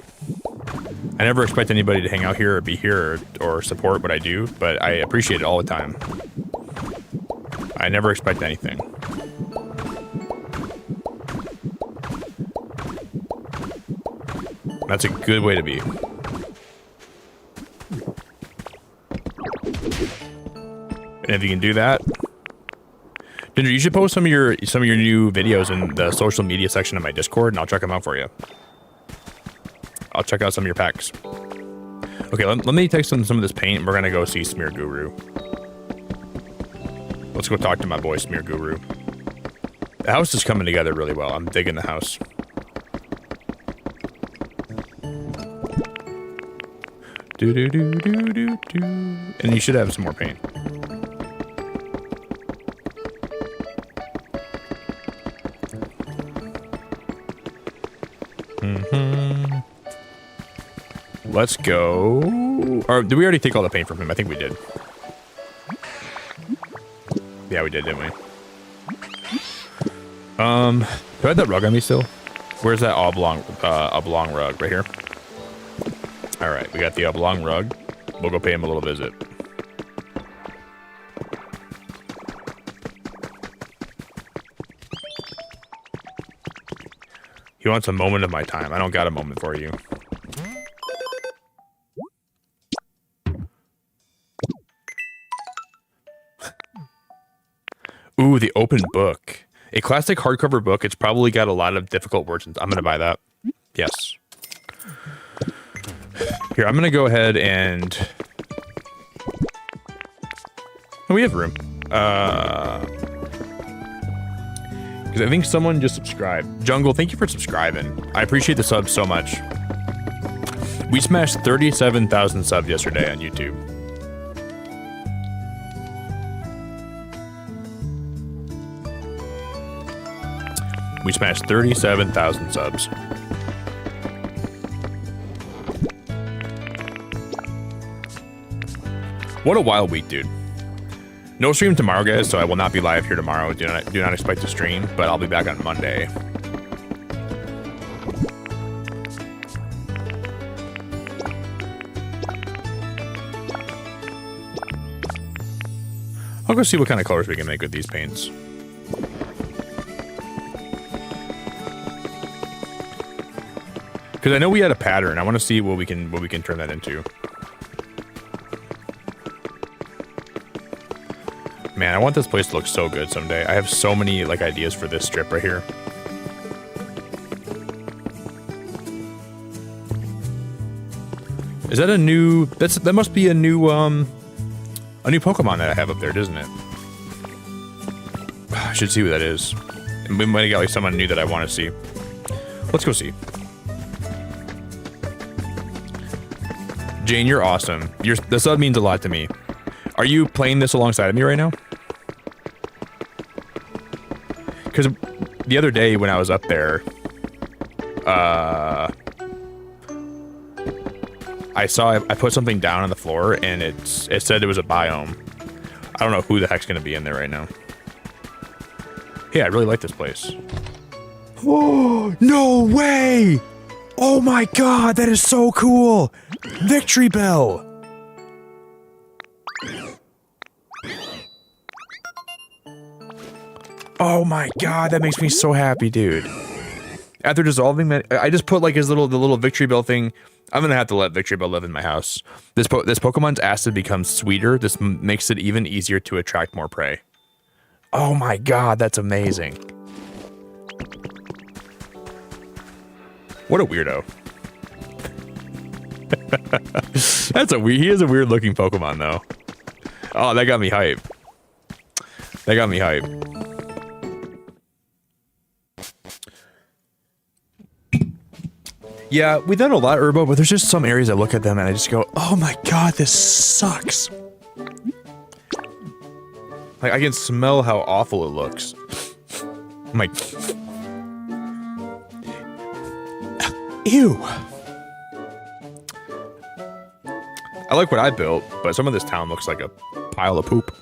I never expect anybody to hang out here or be here or support what I do, but I appreciate it all the time. I never expect anything. That's a good way to be. And if you can do that, Ginger, you should post some of your new videos in the social media section of my Discord, and I'll check them out for you. I'll check out some of your packs. Okay, let me take some of this paint. We're gonna go see Smear Guru. Let's go talk to my boy Smear Guru. The house is coming together really well. I'm digging the house. Do do do do do do. And you should have some more paint. Let's go. Or did we already take all the paint from him? I think we did. Yeah, we did, didn't we? Do I have that rug on me still? Where's that oblong rug? Right here. All right, we got the oblong rug. We'll go pay him a little visit. He wants a moment of my time. I don't got a moment for you. Ooh, the open book. A classic hardcover book. It's probably got a lot of difficult words. I'm going to buy that. Yes. Here, I'm going to go ahead and... Oh, we have room. Because I think someone just subscribed. Jungle, thank you for subscribing. I appreciate the subs so much. We smashed 37,000 subs yesterday on YouTube. We smashed 37,000 subs. What a wild week, dude. No stream tomorrow, guys, so I will not be live here tomorrow. Do not expect to stream, but I'll be back on Monday. I'll go see what kind of colors we can make with these paints. Because I know we had a pattern. I want to see what we can turn that into. Man, I want this place to look so good someday. I have so many like ideas for this strip right here. Is that a new? That must be a new Pokemon that I have up there, doesn't it? I should see what that is. We might have got like someone new that I want to see. Let's go see. Jane, you're awesome. The sub means a lot to me. Are you playing this alongside of me right now? Because the other day when I was up there, I put something down on the floor and it said it was a biome. I don't know who the heck's gonna be in there right now. Hey, I really like this place. Oh, no way! Oh my god, that is so cool! Victory Bell! Oh my god, that makes me so happy, dude. After dissolving, I just put like the little Victory Bell thing. I'm gonna have to let Victory Bell live in my house. This Pokemon's acid becomes sweeter. This makes it even easier to attract more prey. Oh my god, that's amazing. What a weirdo. He is a weird looking Pokemon though. Oh, that got me hype. That got me hype. Yeah, we've done a lot, Urbo, but there's just some areas I look at them and I just go, oh my god, this sucks. Like, I can smell how awful it looks. I'm like, ew. I like what I built, but some of this town looks like a pile of poop.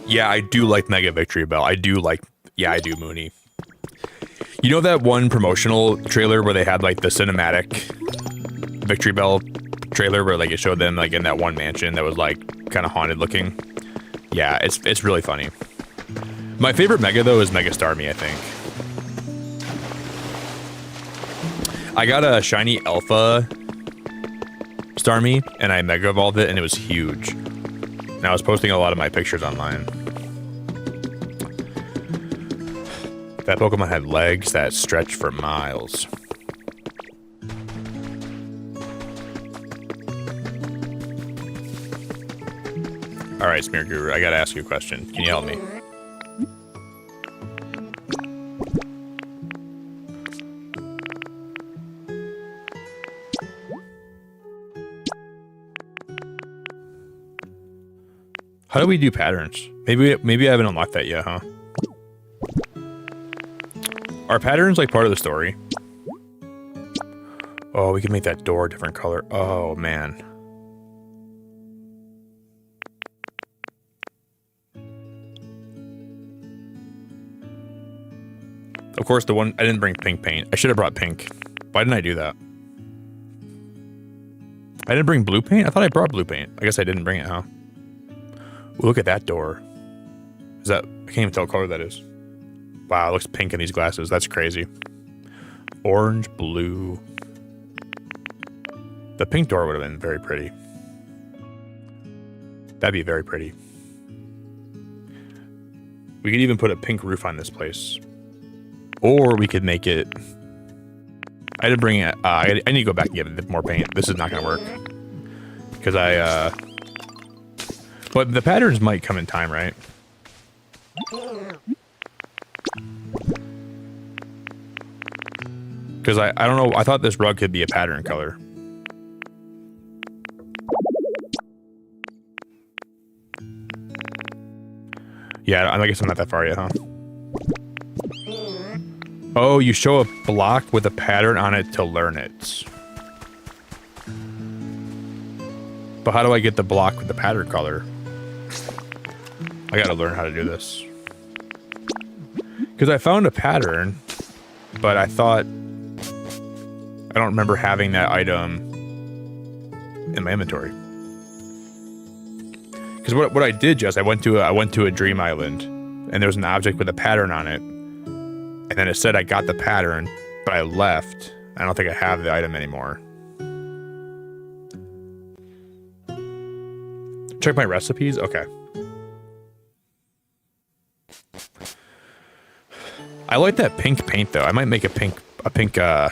Yeah, I do like Mega Victory Bell. I do, Mooney. You know that one promotional trailer where they had like the cinematic Victory Bell trailer where like it showed them like in that one mansion that was like kind of haunted looking? Yeah, it's really funny. My favorite Mega though is Mega Starmie, I think. I got a shiny Alpha Starmie and I Mega Evolved it and it was huge. And I was posting a lot of my pictures online. That Pokemon had legs that stretched for miles. Alright, Smear Guru, I gotta ask you a question. Can you help me? How do we do patterns? Maybe I haven't unlocked that yet, huh? Are patterns like part of the story? Oh, we can make that door a different color. Oh, man. Of course, the one... I didn't bring pink paint. I should have brought pink. Why didn't I do that? I didn't bring blue paint? I thought I brought blue paint. I guess I didn't bring it, huh? Ooh, look at that door. Is that... I can't even tell what color that is. Wow, it looks pink in these glasses. That's crazy. Orange, blue. The pink door would have been very pretty. That'd be very pretty. We could even put a pink roof on this place. Or we could make it... I didn't bring it... I need to go back and get a bit more paint. This is not going to work. Because But the patterns might come in time, right? Because I don't know, I thought this rug could be a pattern color. Yeah, I guess I'm not that far yet, huh? Oh, you show a block with a pattern on it to learn it. But how do I get the block with the pattern color? I gotta learn how to do this. Because I found a pattern, but I thought I don't remember having that item in my inventory. Because what I did, Jess, I went to a dream island, and there was an object with a pattern on it, and then it said I got the pattern, but I left. I don't think I have the item anymore. Check my recipes. Okay. I like that pink paint though. I might make a pink. I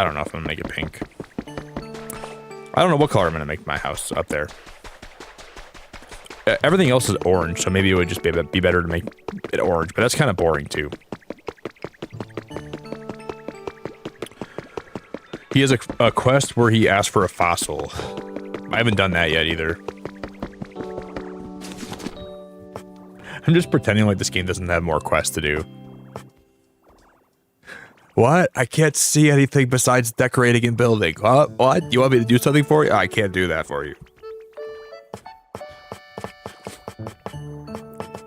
don't know if I'm gonna make it pink. I don't know what color I'm gonna make my house up there. Everything else is orange, so maybe it would just be better to make it orange, but that's kind of boring too. He has a quest where he asks for a fossil. I haven't done that yet either. I'm just pretending like this game doesn't have more quests to do. What? I can't see anything besides decorating and building. What? You want me to do something for you? I can't do that for you.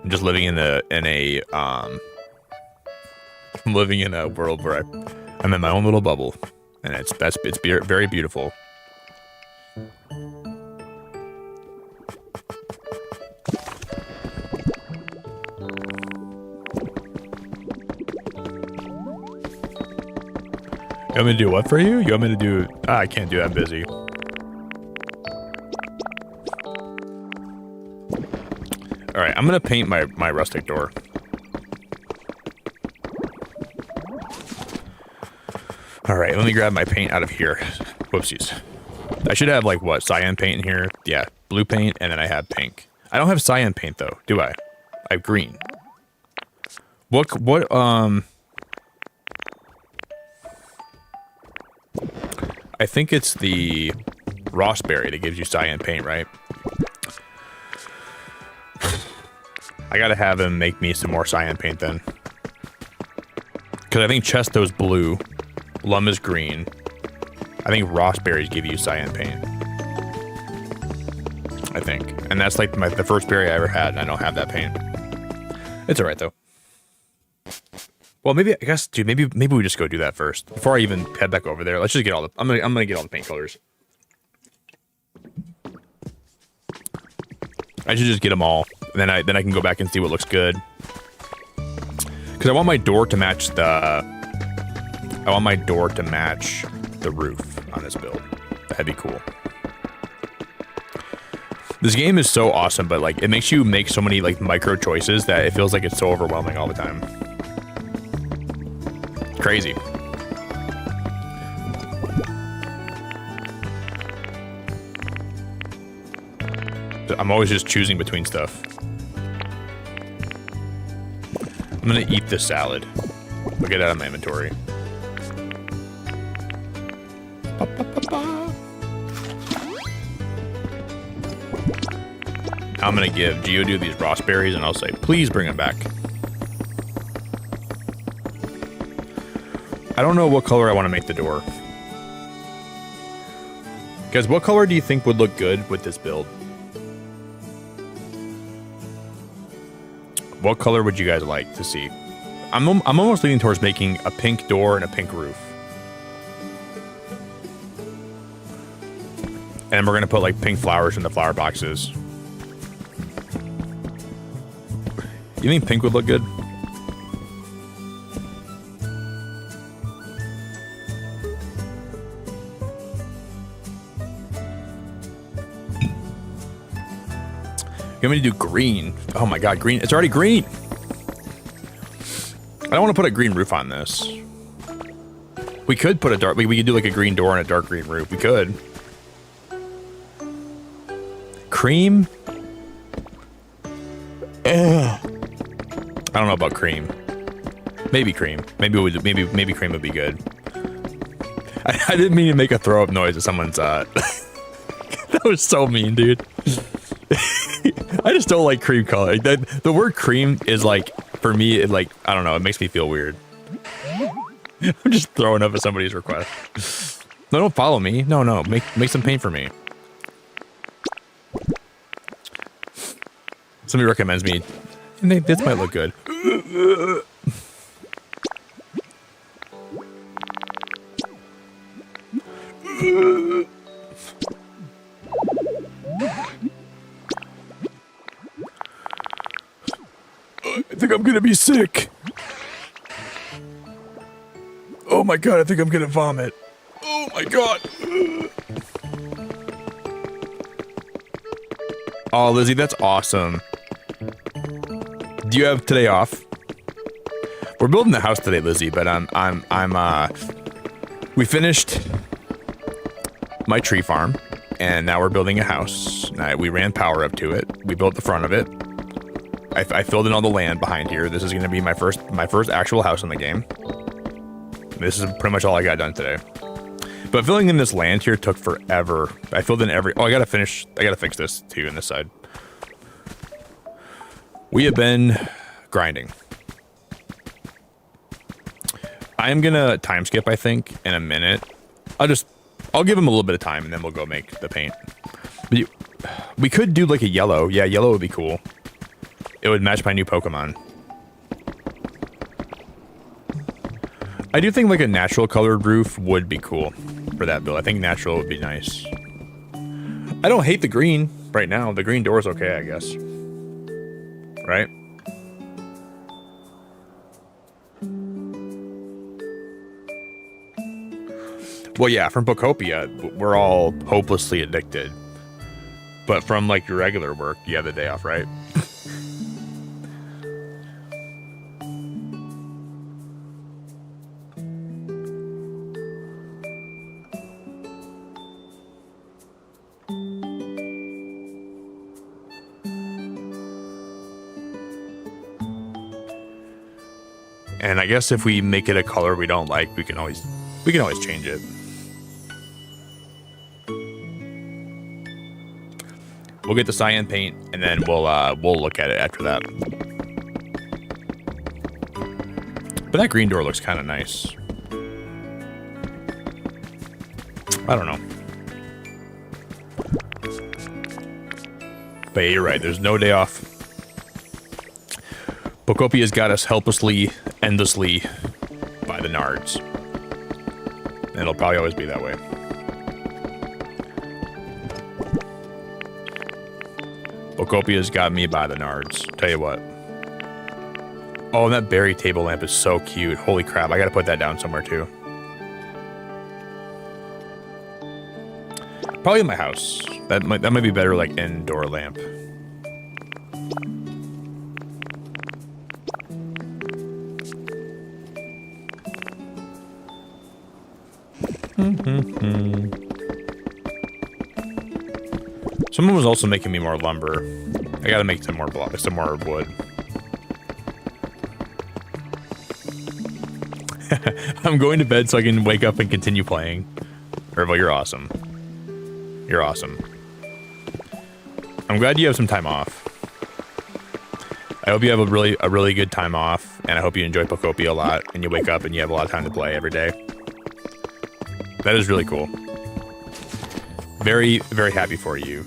I'm just living in a world where I'm in my own little bubble, and it's very beautiful. You want me to do what for you? You want me to do... I can't do that, I'm busy. Alright, I'm gonna paint my rustic door. Alright, let me grab my paint out of here. Whoopsies. I should have, like, what, cyan paint in here? Yeah, blue paint, and then I have pink. I don't have cyan paint, though, do I? I have green. I think it's the raspberry that gives you cyan paint, right? I gotta have him make me some more cyan paint then. Because I think Chesto's blue, Lum is green. I think raspberries give you cyan paint. I think. And that's like the first berry I ever had, and I don't have that paint. It's alright though. Well, maybe, I guess, dude, maybe we just go do that first. Before I even head back over there, let's just get all the, I'm gonna get all the paint colors. I should just get them all. And then I can go back and see what looks good. Because I want my door to match the roof on this build. That'd be cool. This game is so awesome, but like, it makes you make so many like micro choices that it feels like it's so overwhelming all the time. Crazy. I'm always just choosing between stuff. I'm gonna eat this salad. I'll get it out of my inventory. I'm gonna give Geodude these raspberries and I'll say, please bring them back. I don't know what color I want to make the door. Guys, what color do you think would look good with this build? What color would you guys like to see? I'm almost leaning towards making a pink door and a pink roof. And we're going to put like pink flowers in the flower boxes. You think pink would look good? You want me to do green? Oh my god, green. It's already green. I don't want to put a green roof on this. We could put a dark... We could do like a green door and a dark green roof. We could. Cream? Ugh. I don't know about cream. Maybe cream. Maybe cream would be good. I didn't mean to make a throw up noise at someone's... That was so mean, dude. I just don't like cream color. The word cream is like, for me, it like, I don't know, it makes me feel weird. I'm just throwing up at somebody's request. No, don't follow me. No, make some paint for me. Somebody recommends me. And this might look good. think I'm gonna be sick. Oh my god, I think I'm gonna vomit. Oh my god. Oh, Lizzie, that's awesome. Do you have today off? We're building the house today, Lizzie, but we finished my tree farm, and now we're building a house. We ran power up to it. We built the front of it. I filled in all the land behind here. This is gonna be my first actual house in the game. This is pretty much all I got done today. But filling in this land here took forever. I filled in oh, I gotta fix this too on this side. We have been grinding. I am gonna time skip, I think, in a minute. I'll give him a little bit of time and then we'll go make the paint. But we could do like a yellow. Yeah, yellow would be cool. It would match my new Pokemon. I do think like a natural colored roof would be cool for that build. I think natural would be nice. I don't hate the green right now. The green door is okay, I guess. Right? Well, yeah, from Pokopia, we're all hopelessly addicted. But from like your regular work, you have the day off, right? And I guess if we make it a color we don't like, we can always change it. We'll get the cyan paint and then we'll look at it after that. But that green door looks kind of nice. I don't know. But yeah, you're right, there's no day off. Pokopia's got us helplessly, endlessly by the nards. And it'll probably always be that way. Pokopia's got me by the nards. Tell you what. Oh, and that berry table lamp is so cute. Holy crap, I gotta put that down somewhere too. Probably in my house. That might be better like indoor lamp. Someone was also making me more lumber. I gotta make some more wood. I'm going to bed so I can wake up and continue playing. Irvo, you're awesome. You're awesome. I'm glad you have some time off. I hope you have a really good time off, and I hope you enjoy Pokopia a lot, and you wake up and you have a lot of time to play every day. That is really cool. Very, very happy for you.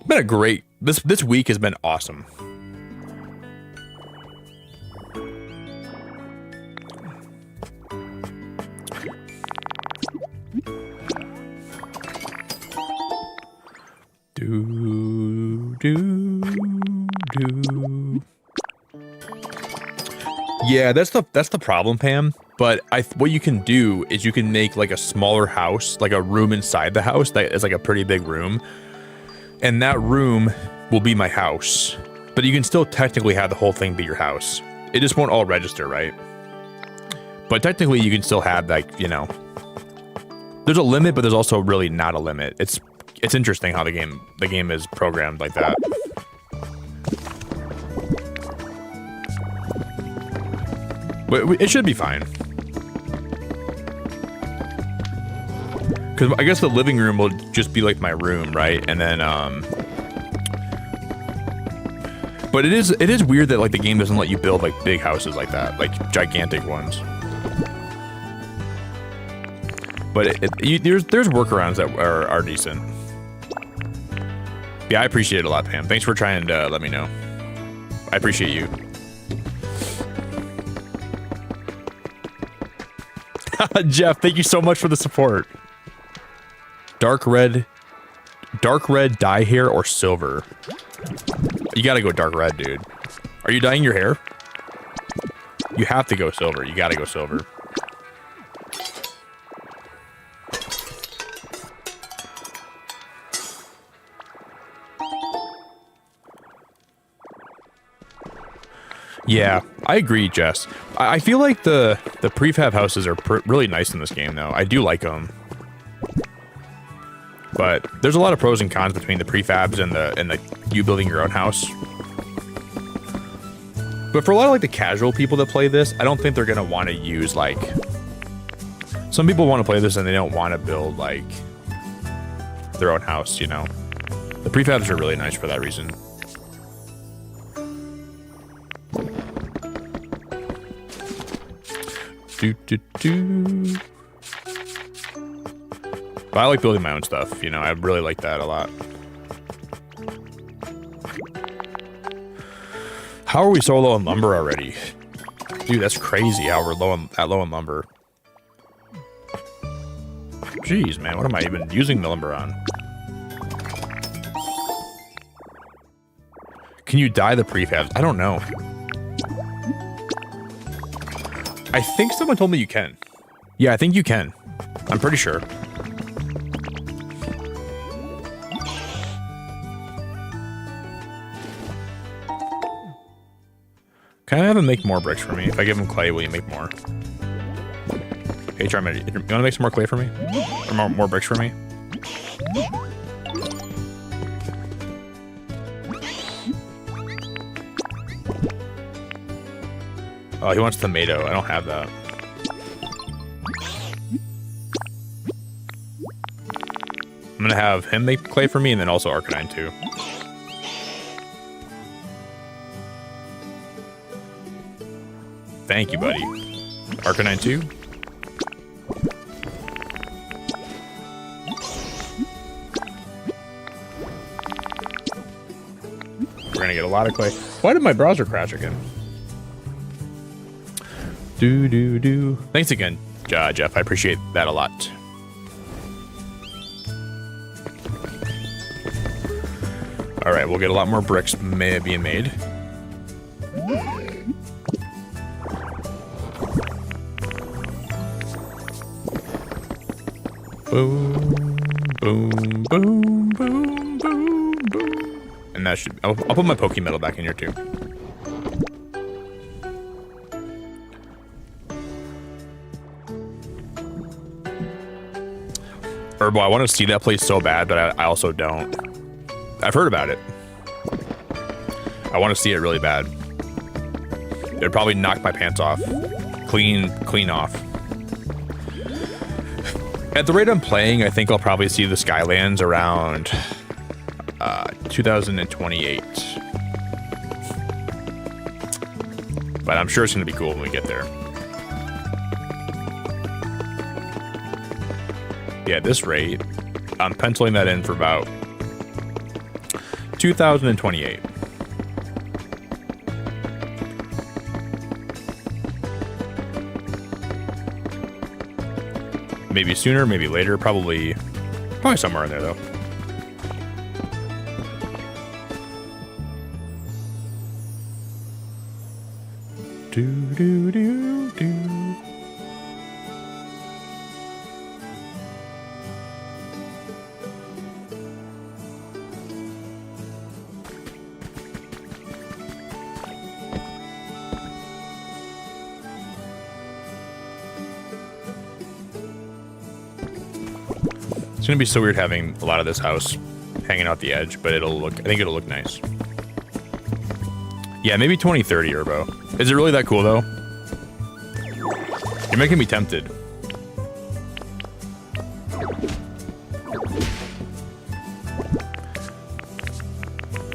Been a great this week has been awesome. Yeah, that's the problem, Pam. But what you can do is you can make like a smaller house, like a room inside the house that is like a pretty big room. And that room will be my house. But you can still technically have the whole thing be your house. It just won't all register, right? But technically you can still have like, you know, there's a limit, but there's also really not a limit. It's interesting how the game is programmed like that. But it should be fine. Because I guess the living room will just be like my room, right? And then, but it is weird that like the game doesn't let you build like big houses like that, like gigantic ones. But there's workarounds that are decent. Yeah, I appreciate it a lot, Pam. Thanks for trying to let me know. I appreciate you. Jeff, thank you so much for the support. dark red, dye hair, or silver. You gotta go dark red, dude. Are you dyeing your hair? You have to go silver. You gotta go silver. Yeah, I agree, Jess. I feel like the prefab houses are really nice in this game, though. I do like them. But there's a lot of pros and cons between the prefabs and the you building your own house. But for a lot of like the casual people that play this, I don't think they're gonna want to use like. Some people want to play this and they don't want to build like their own house, you know. The prefabs are really nice for that reason. But I like building my own stuff, you know, I really like that a lot. How are we so low on lumber already? Dude, that's crazy how we're low on lumber. Jeez, man, what am I even using the lumber on? Can you dye the prefabs? I don't know. I think someone told me you can. Yeah, I think you can. I'm pretty sure. Can I have him make more bricks for me? If I give him clay, will you make more? Hey, try you want to make some more clay for me? Or more bricks for me? Oh, he wants tomato. I don't have that. I'm gonna have him make clay for me and then also Arcanine too. Thank you, buddy. Arcanine too. We're gonna get a lot of clay. Why did my browser crash again? Thanks again, Jeff. I appreciate that a lot. All right, we'll get a lot more bricks being made. Boom, boom, boom, boom, boom, boom. And that should. I'll put my Pokemetal back in here too. Herbo, I want to see that place so bad, but I also don't. I've heard about it. I want to see it really bad. It'd probably knock my pants off. Clean off. At the rate I'm playing, I think I'll probably see the Skylands around 2028. But I'm sure it's going to be cool when we get there. Yeah, at this rate, I'm penciling that in for about 2028. Maybe sooner, maybe later, probably somewhere in there though. Do. It's gonna be so weird having a lot of this house hanging out the edge, but I think it'll look nice. Yeah, maybe 2030, Herbo. Is it really that cool though? You're making me tempted.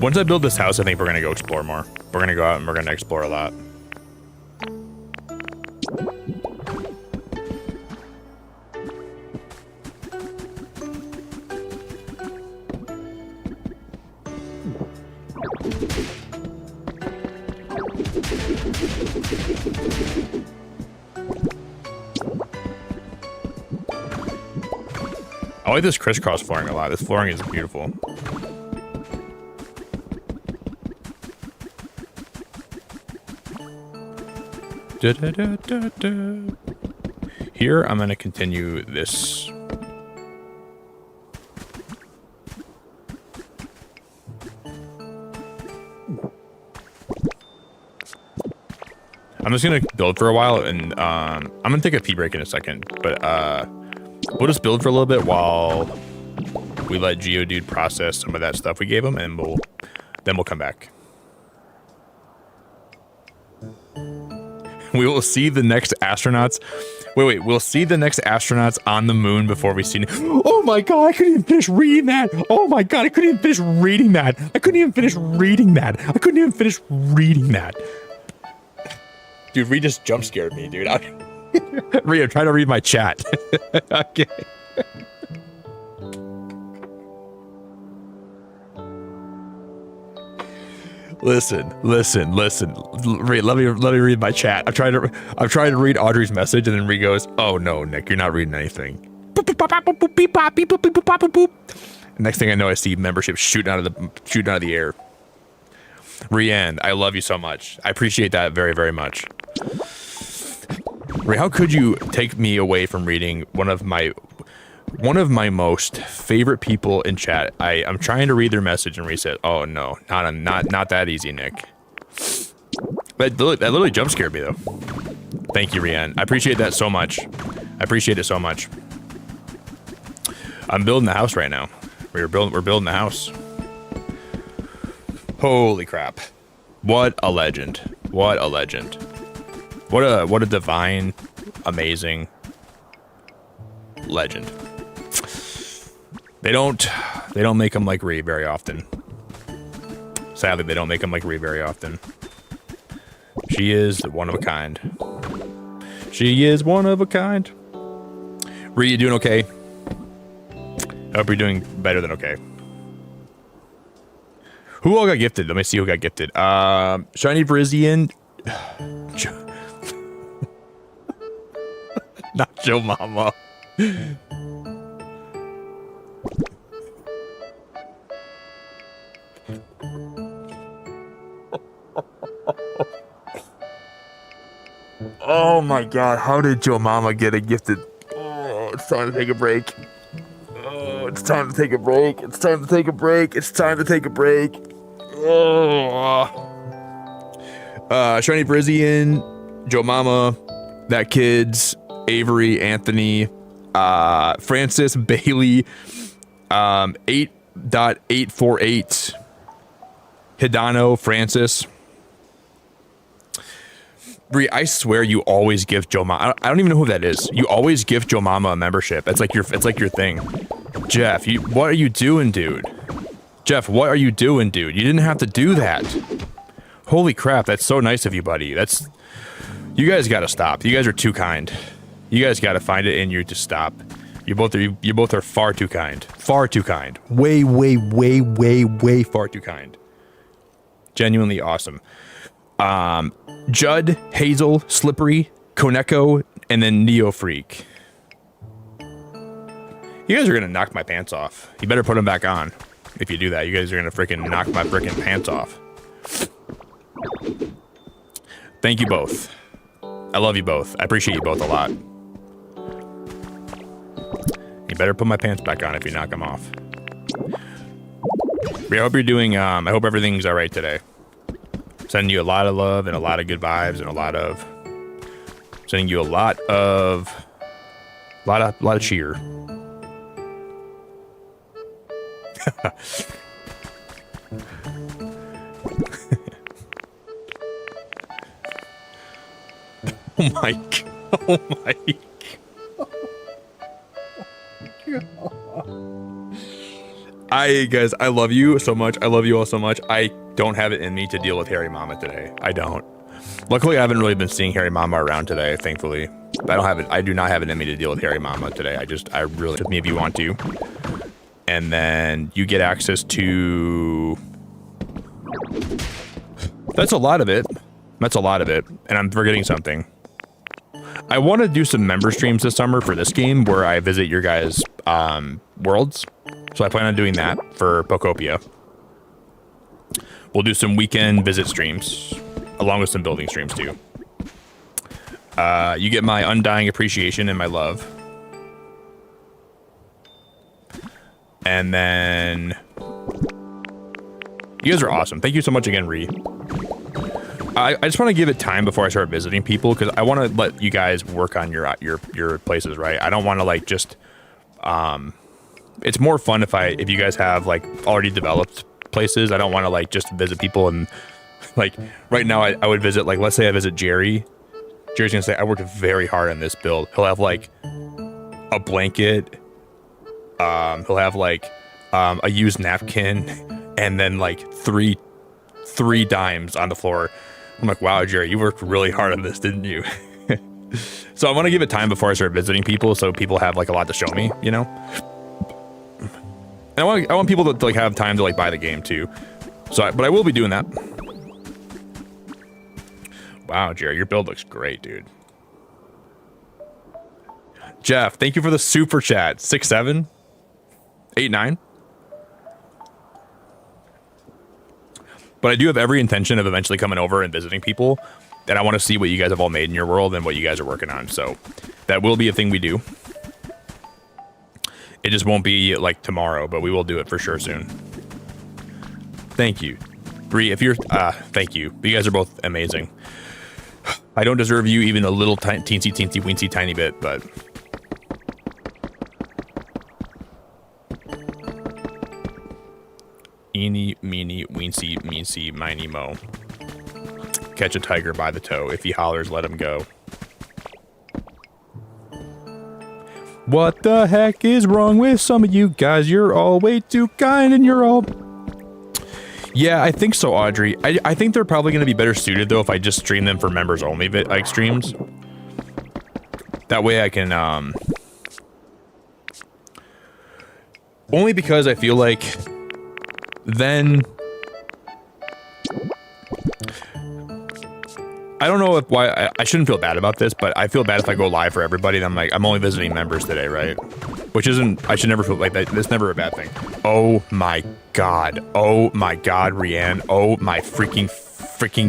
Once I build this house, I think we're gonna go explore more. We're gonna go out and we're gonna explore a lot. I I like this crisscross flooring a lot. This flooring is beautiful. Da, da, da, da, da. Here, I'm going to continue this. I'm just going to build for a while, and I'm going to take a pee break in a second, but we'll just build for a little bit while we let Geodude process some of that stuff we gave him, and then we'll come back. We will see the next astronauts. Wait, we'll see the next astronauts on the moon before we see. Oh my god, I couldn't even finish reading that. Oh my god, I couldn't even finish reading that. I couldn't even finish reading that. I couldn't even finish reading that. Dude, Rhea just jump scared me, dude. Rhea, try to read my chat. Okay. Listen. Rhea, let me read my chat. I'm trying to read Audrey's message, and then Rhea goes, "Oh no, Nick, you're not reading anything." Next thing I know, I see membership shooting out of the air. Rianne, I love you so much. I appreciate that very, very much. Rhea, how could you take me away from reading one of my most favorite people in chat? I'm trying to read their message, and Rhea said, "Oh no, not that easy, Nick." That literally jump scared me though. Thank you, Rianne. I appreciate that so much. I appreciate it so much. I'm building the house right now. We're building the house. Holy crap. What a legend. What a legend. What a divine, amazing legend. They don't make them like Rhea very often. Sadly, they don't make them like Rhea very often. She is one of a kind. She is one of a kind. Rhea, you doing okay? I hope you're doing better than okay. Who all got gifted? Let me see who got gifted. Shiny Parisian. Not Joe Mama. Oh my god, how did Joe Mama get a gifted? Oh, it's time to take a break. Oh, it's time to take a break. It's time to take a break. It's time to take a break. Oh. Shiny Parisian, Joe Mama, That Kids, Avery, Anthony, Francis, Bailey, 8.848, Hidano, Francis. Bree, I swear you always give Joe Mama. I don't even know who that is. You always give Joe Mama a membership. It's like your thing. Jeff, what are you doing, dude? Jeff, what are you doing, dude? You didn't have to do that. Holy crap, that's so nice of you, buddy. You guys gotta stop. You guys are too kind. You guys gotta find it in you to stop. You both are far too kind. Far too kind. Way far too kind. Genuinely awesome. Judd, Hazel, Slippery, Koneko, and then Neo Freak. You guys are gonna knock my pants off. You better put them back on. If you do that, you guys are gonna freaking knock my freaking pants off. Thank you both. I love you both. I appreciate you both a lot. You better put my pants back on if you knock them off. I hope you're doing, I hope everything's all right today. Sending you a lot of love and a lot of good vibes and sending you a lot of cheer. Oh my god. Oh my god. Guys, I love you so much. I love you all so much. I don't have it in me to deal with Harry Mama today. I don't. Luckily, I haven't really been seeing Harry Mama around today, thankfully. But I do not have it in me to deal with Harry Mama today. I really, with me if you want to. And then you get access to... That's a lot of it. And I'm forgetting something. I want to do some member streams this summer for this game where I visit your guys' worlds. So I plan on doing that for Pokopia. We'll do some weekend visit streams, along with some building streams too. You get my undying appreciation and my love. And then... You guys are awesome. Thank you so much again, Ree. I just want to give it time before I start visiting people, because I want to let you guys work on your places, right? I don't want to like just... it's more fun if you guys have like already developed places. I don't want to like just visit people and like right now I would visit, like, let's say I visit Jerry. Jerry's gonna say, I worked very hard on this build. He'll have like a blanket. He'll have like a used napkin and then like three dimes on the floor. I'm like, wow, Jerry, you worked really hard on this, didn't you? So I want to give it time before I start visiting people, so people have like a lot to show me, you know? And I want people to like have time to like buy the game too. So, but I will be doing that. Wow, Jerry, your build looks great, dude. Jeff, thank you for the super chat. 6'7", 8'9". But I do have every intention of eventually coming over and visiting people, and I want to see what you guys have all made in your world and what you guys are working on. So that will be a thing we do. It just won't be like tomorrow, but we will do it for sure soon. Thank you. Bree, if you're, thank you. You guys are both amazing. I don't deserve you even a little teensy weensy tiny bit, but... Eeny, meeny, weensy, meensy, miny, mo. Catch a tiger by the toe. If he hollers, let him go. What the heck is wrong with some of you guys? You're all way too kind and you're all... Yeah, I think so, Audrey. I think they're probably going to be better suited, though, if I just stream them for members only like streams. That way I can... Only because I feel like... Then... I don't know why I shouldn't feel bad about this, but I feel bad if I go live for everybody and I'm like, I'm only visiting members today, right? Which isn't, I should never feel like that. That's never a bad thing. Oh my god. Oh my god, Rianne. Oh my freaking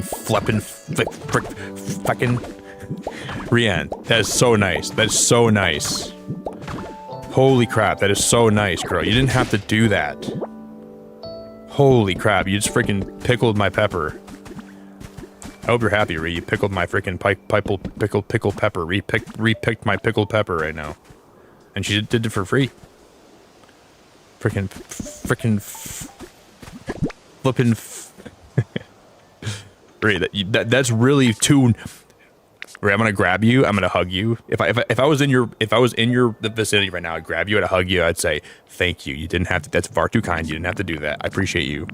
flippin' fucking Rianne. That is so nice. That is so nice. Holy crap, that is so nice, girl. You didn't have to do that. Holy crap, you just freaking pickled my pepper. I hope you're happy, Ree. You pickled my freaking pickled pepper. Repicked my pickled pepper right now. And she did it for free. Freaking flippin' Ree, that's really too... Ree, I'm gonna grab you. I'm gonna hug you. If I was in your vicinity right now, I'd grab you, I'd hug you, I'd say, thank you. You didn't have to, that's far too kind. You didn't have to do that. I appreciate you.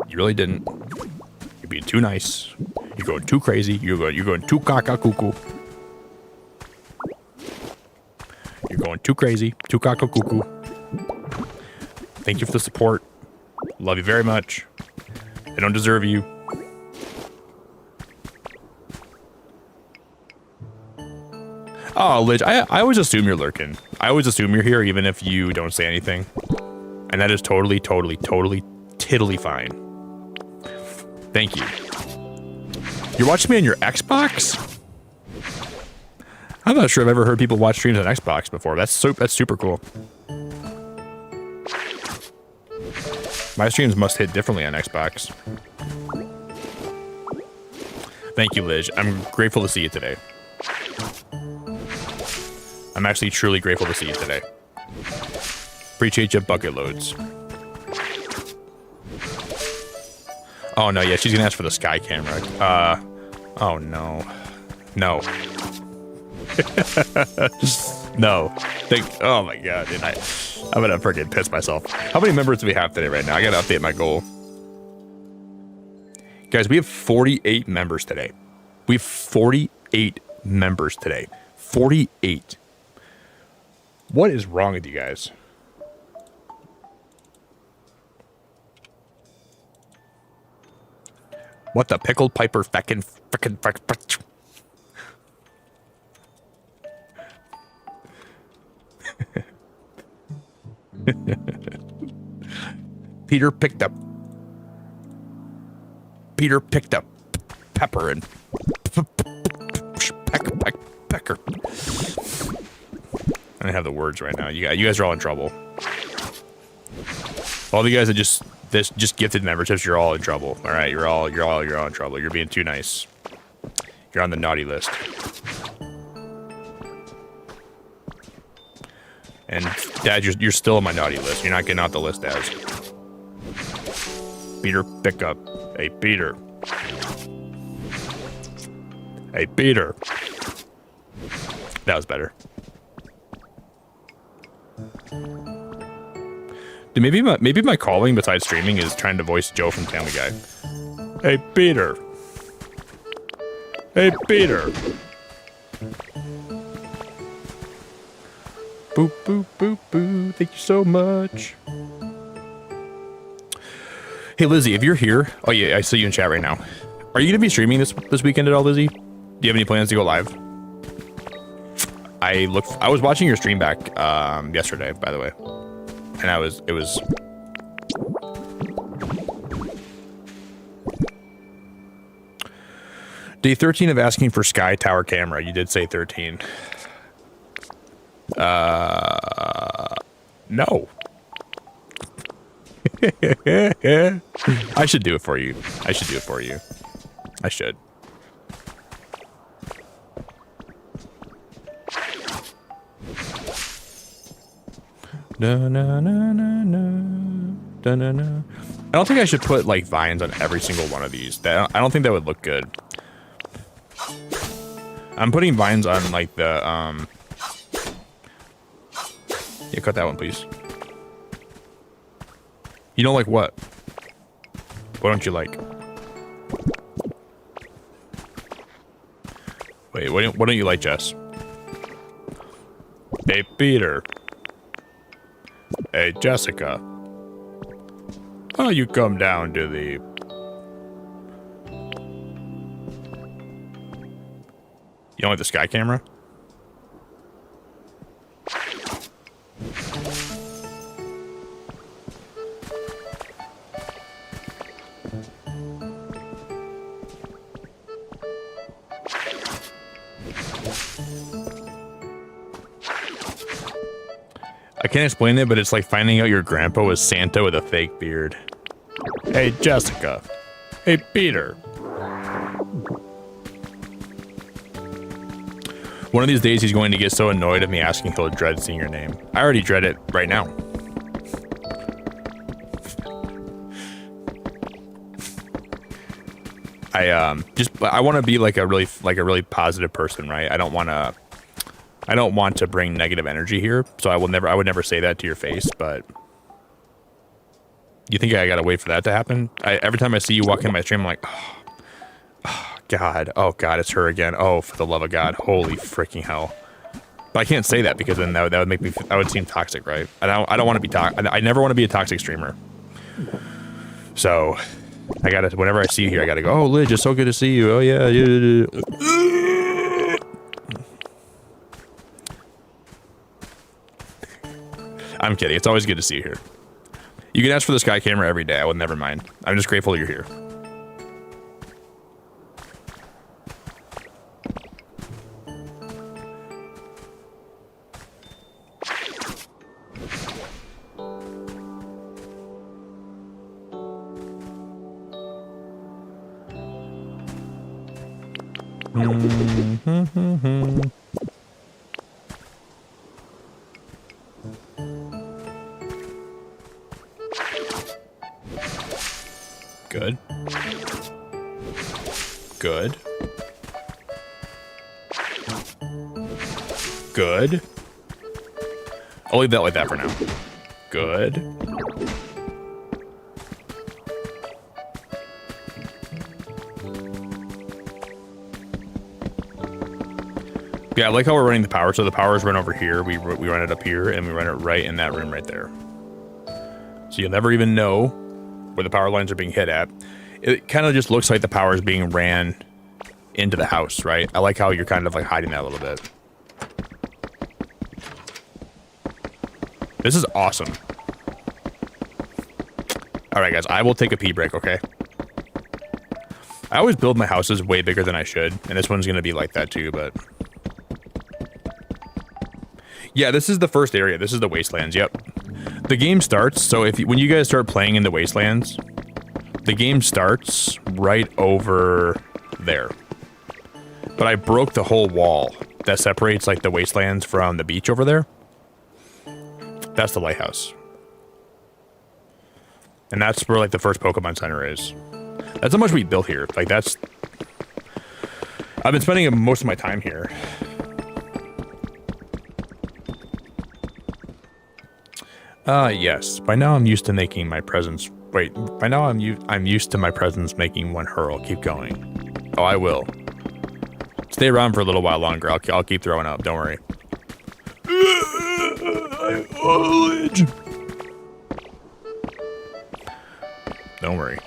You really didn't. You're being too nice. You're going too crazy. You're going too caca cuckoo. You're going too crazy. Too caca cuckoo. Thank you for the support. Love you very much. I don't deserve you. Oh, Lidge, I always assume you're lurking. I always assume you're here even if you don't say anything. And that is totally tiddly fine. Thank you. You're watching me on your Xbox? I'm not sure I've ever heard people watch streams on Xbox before. That's super cool. My streams must hit differently on Xbox. Thank you, Liz. I'm grateful to see you today. I'm actually truly grateful to see you today. Appreciate you bucket loads. Oh no, yeah, she's gonna ask for the sky camera. Oh no. No. No. Oh my god, dude, I'm gonna freaking piss myself. How many members do we have today right now? I gotta update my goal. Guys, we have 48 members today. We have 48 members today. 48. What is wrong with you guys? What the pickled piper frickin'. Peter picked up pepper and pecker. I don't have the words right now. You guys are all in trouble. All the guys that just gifted memberships, you're all in trouble. All right, you're all in trouble. You're being too nice. You're on the naughty list. And Dad, you're still on my naughty list. You're not getting out the list, Dad. Peter, pick up. Hey, Peter. Hey, Peter. That was better. Dude, maybe my calling besides streaming is trying to voice Joe from Family Guy. Hey, Peter. Hey, Peter. Boop, boop, boop, boop. Thank you so much. Hey, Lizzie, if you're here... Oh, yeah, I see you in chat right now. Are you going to be streaming this weekend at all, Lizzie? Do you have any plans to go live? I was watching your stream back yesterday, by the way. And it was... Day 13 of asking for Sky Tower camera. You did say 13. No. I should do it for you. I should. No, no, no, no, no. Da, no, no. I don't think I should put like vines on every single one of these. I don't think that would look good. I'm putting vines on like the yeah, cut that one, please. You don't like what? What don't you like? Wait, what don't you like, Jess? Hey, Peter. Hey, Jessica. Oh, you come down to the... You don't like the Sky camera? I can't explain it, but it's like finding out your grandpa was Santa with a fake beard. Hey, Jessica. Hey, Peter. One of these days he's going to get so annoyed at me asking he'll dread seeing your name. I already dread it right now. I want to be like a really positive person, right? I don't want to bring negative energy here, so I would never say that to your face, but you think I gotta wait for that to happen? Every time I see you walk in my stream, I'm like, oh God, it's her again. Oh, for the love of God, holy freaking hell. But I can't say that because then that would make me, that would seem toxic, right? I don't want to be I never want to be a toxic streamer. So I gotta, whenever I see you here, I gotta go, oh, Lidge, it's so good to see you. Oh yeah. I'm kidding. It's always good to see you here. You can ask for the Sky camera every day. I would never mind. I'm just grateful you're here. Good. Good. Good. I'll leave that like that for now. Good. Yeah, I like how we're running the power. So the powers run over here. We run it up here, and we run it right in that room right there. So you'll never even know where the power lines are being hit at. It kind of just looks like the power is being ran into the house, right? I like how you're kind of like hiding that a little bit. This is awesome. All right, guys, I will take a pee break, okay? I always build my houses way bigger than I should, and this one's going to be like that too, but... Yeah, this is the first area. This is the Wastelands, yep. The game starts, so when you guys start playing in the Wastelands, the game starts right over there. But I broke the whole wall that separates, like, the Wastelands from the beach over there. That's the lighthouse. And that's where, like, the first Pokemon Center is. That's how much we built here. Like, that's... I've been spending most of my time here. Yes. By now I'm used to making my presence... Wait, by now I'm used to my presence making one hurl. Keep going. Oh, I will. Stay around for a little while longer. I'll keep throwing up. Don't worry. Don't worry.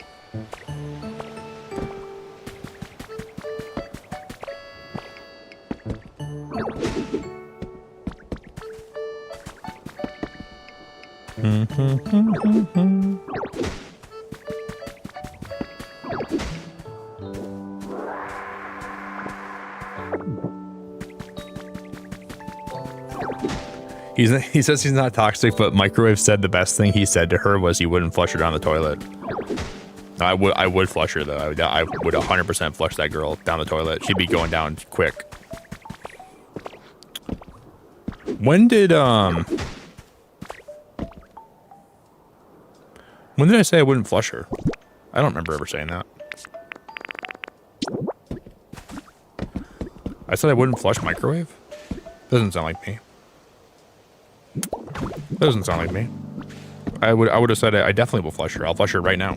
He says he's not toxic, but Microwave said the best thing he said to her was he wouldn't flush her down the toilet. I would flush her though. I would 100% flush that girl down the toilet. She'd be going down quick. When did I say I wouldn't flush her? I don't remember ever saying that. I said I wouldn't flush Microwave? Doesn't sound like me. Doesn't sound like me. I would have said I definitely will flush her. I'll flush her right now.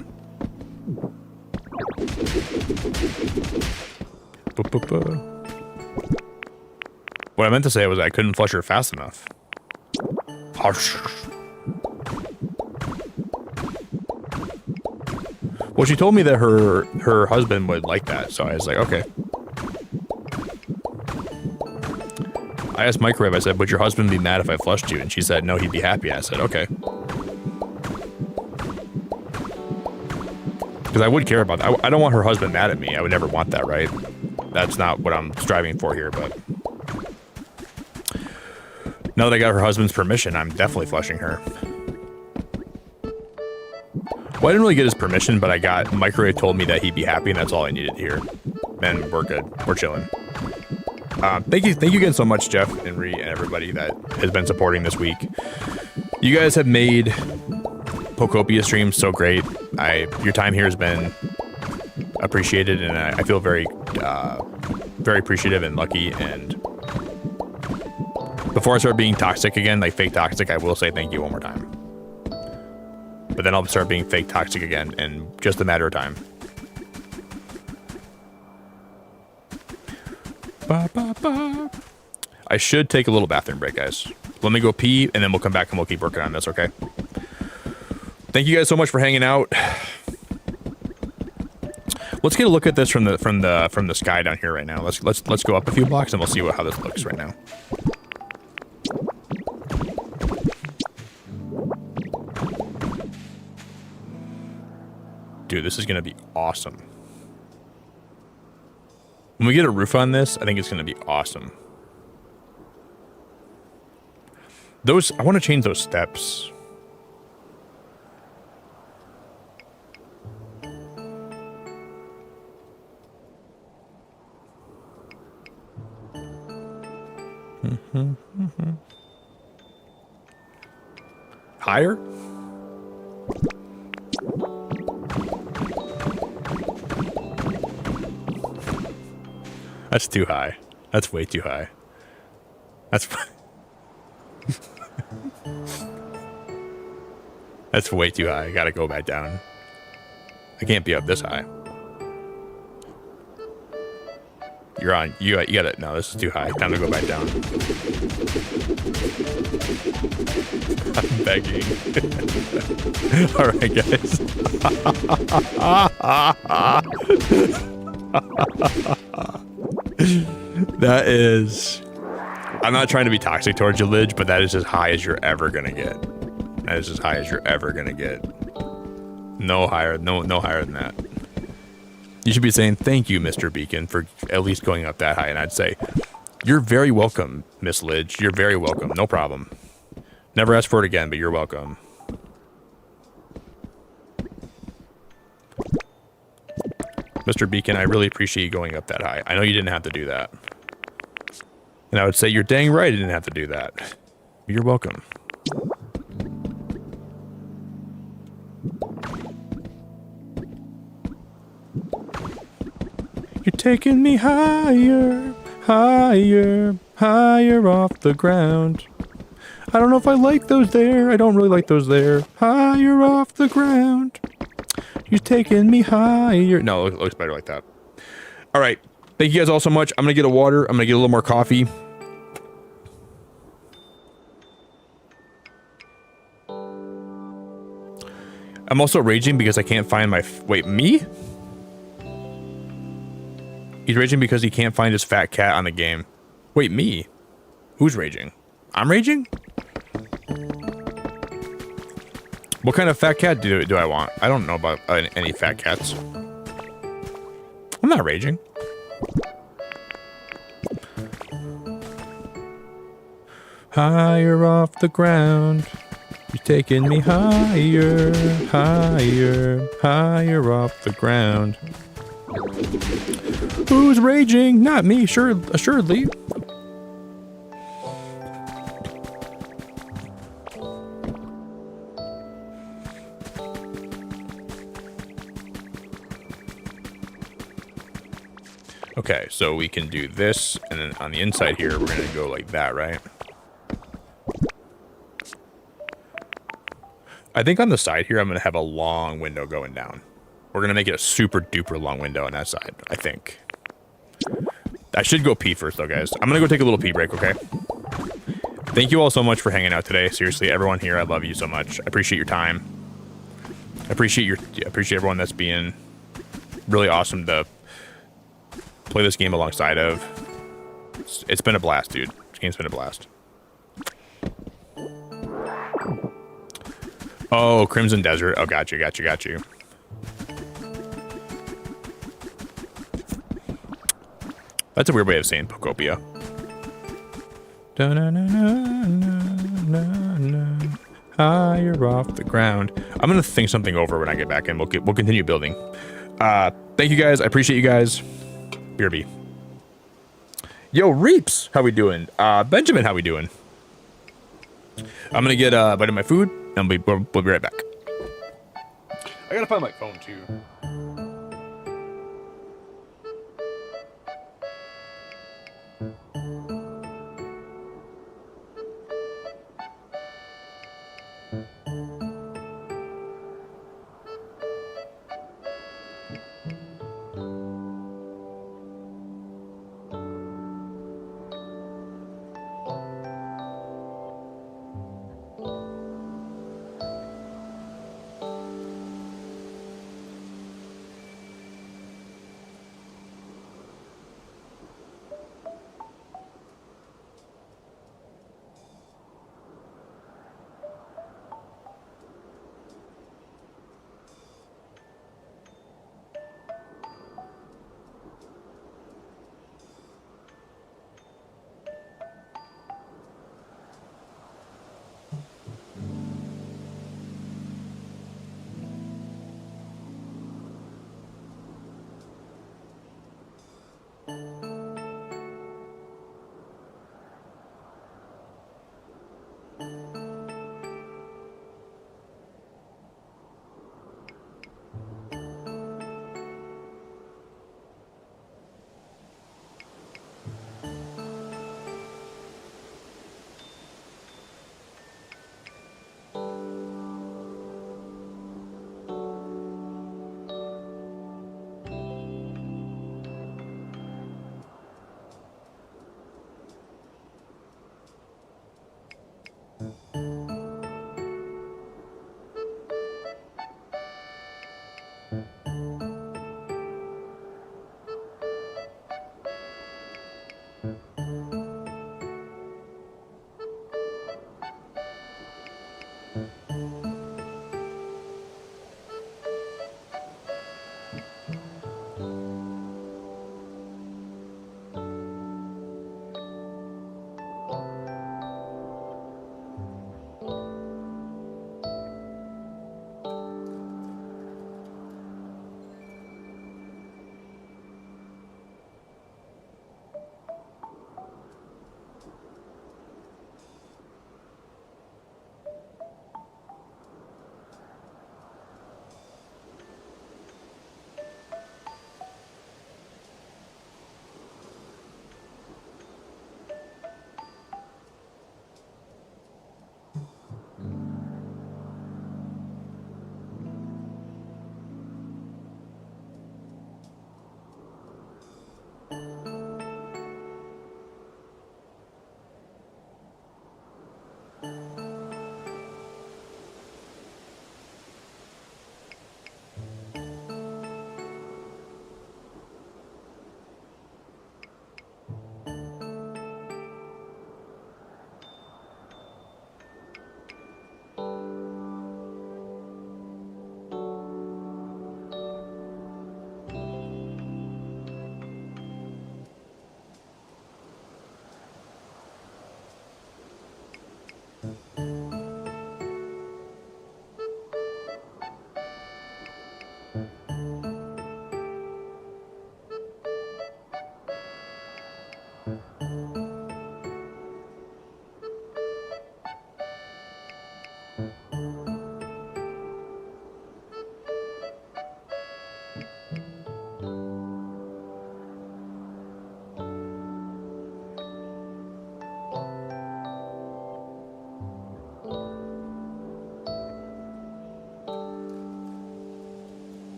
What I meant to say was I couldn't flush her fast enough. Well, she told me that her husband would like that, so I was like, okay. I asked Microwave, I said, would your husband be mad if I flushed you? And she said, no, he'd be happy. I said, okay. Because I would care about that. I don't want her husband mad at me. I would never want that, right? That's not what I'm striving for here, but... Now that I got her husband's permission, I'm definitely flushing her. Well, I didn't really get his permission, but Microwave told me that he'd be happy, and that's all I needed to hear. And we're good. We're chilling. Thank you again so much, Jeff, Henry, and everybody that has been supporting this week. You guys have made Pokopia streams so great. Your time here has been appreciated, and I feel very, very appreciative and lucky. And before I start being toxic again, like fake toxic, I will say thank you one more time. But then I'll start being fake toxic again in just a matter of time. I should take a little bathroom break, guys. Let me go pee, and then we'll come back and we'll keep working on this, okay? Thank you guys so much for hanging out. Let's get a look at this from the sky down here right now. Let's go up a few blocks and we'll see how this looks right now. Dude, this is gonna be awesome. When we get a roof on this, I think it's going to be awesome. I want to change those steps. Higher? That's too high. That's way too high. That's that's way too high. I gotta go back down. I can't be up this high. You're on. You gotta. No, this is too high. Time to go back down. I'm begging. All right, guys. That is... I'm not trying to be toxic towards you, Lidge, but that is as high as you're ever gonna get. That is as high as you're ever gonna get. No higher. No higher than that. You should be saying thank you, Mr. Beacon, for at least going up that high. And I'd say, you're very welcome, Miss Lidge. You're very welcome. No problem. Never ask for it again, but you're welcome. Mr. Beacon, I really appreciate you going up that high. I know you didn't have to do that. And I would say, you're dang right I didn't have to do that. You're welcome. You're taking me higher, higher, higher off the ground. I don't know if I like those there. I don't really like those there. Higher off the ground. You're taking me higher. No, it looks better like that. All right. Thank you guys all so much. I'm going to get a water. I'm going to get a little more coffee. I'm also raging because I can't find my... Wait, me? He's raging because he can't find his fat cat on the game. Wait, me? Who's raging? I'm raging? What kind of fat cat do I want? I don't know about any fat cats. I'm not raging. Higher off the ground. You're taking me higher, higher, higher off the ground. Who's raging? Not me, assuredly. Okay, so we can do this, and then on the inside here, we're going to go like that, right? I think on the side here, I'm going to have a long window going down. We're going to make it a super duper long window on that side, I think. I should go pee first, though, guys. I'm going to go take a little pee break, okay? Thank you all so much for hanging out today. Seriously, everyone here, I love you so much. I appreciate your time. I appreciate everyone that's being really awesome to play this game alongside of. It's been a blast, dude. This game's been a blast. Oh, Crimson Desert. Oh, got you. That's a weird way of saying Pokopia. Higher off the ground. I'm gonna think something over when I get back in. We'll continue building. Thank you guys. I appreciate you guys. BRB. Yo, Reeps, how we doing? Benjamin, how we doing? I'm gonna get a bite of my food, and we'll be right back. I gotta find my phone too.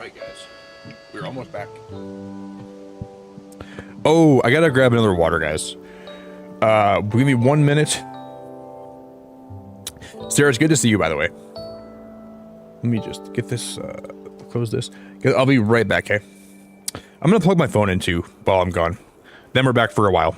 right, guys. We're almost back. Oh, I gotta grab another water, guys. Give me 1 minute. Sarah, it's good to see you, by the way. Let me just get this, close this. I'll be right back, okay? I'm gonna plug my phone in too while I'm gone. Then we're back for a while.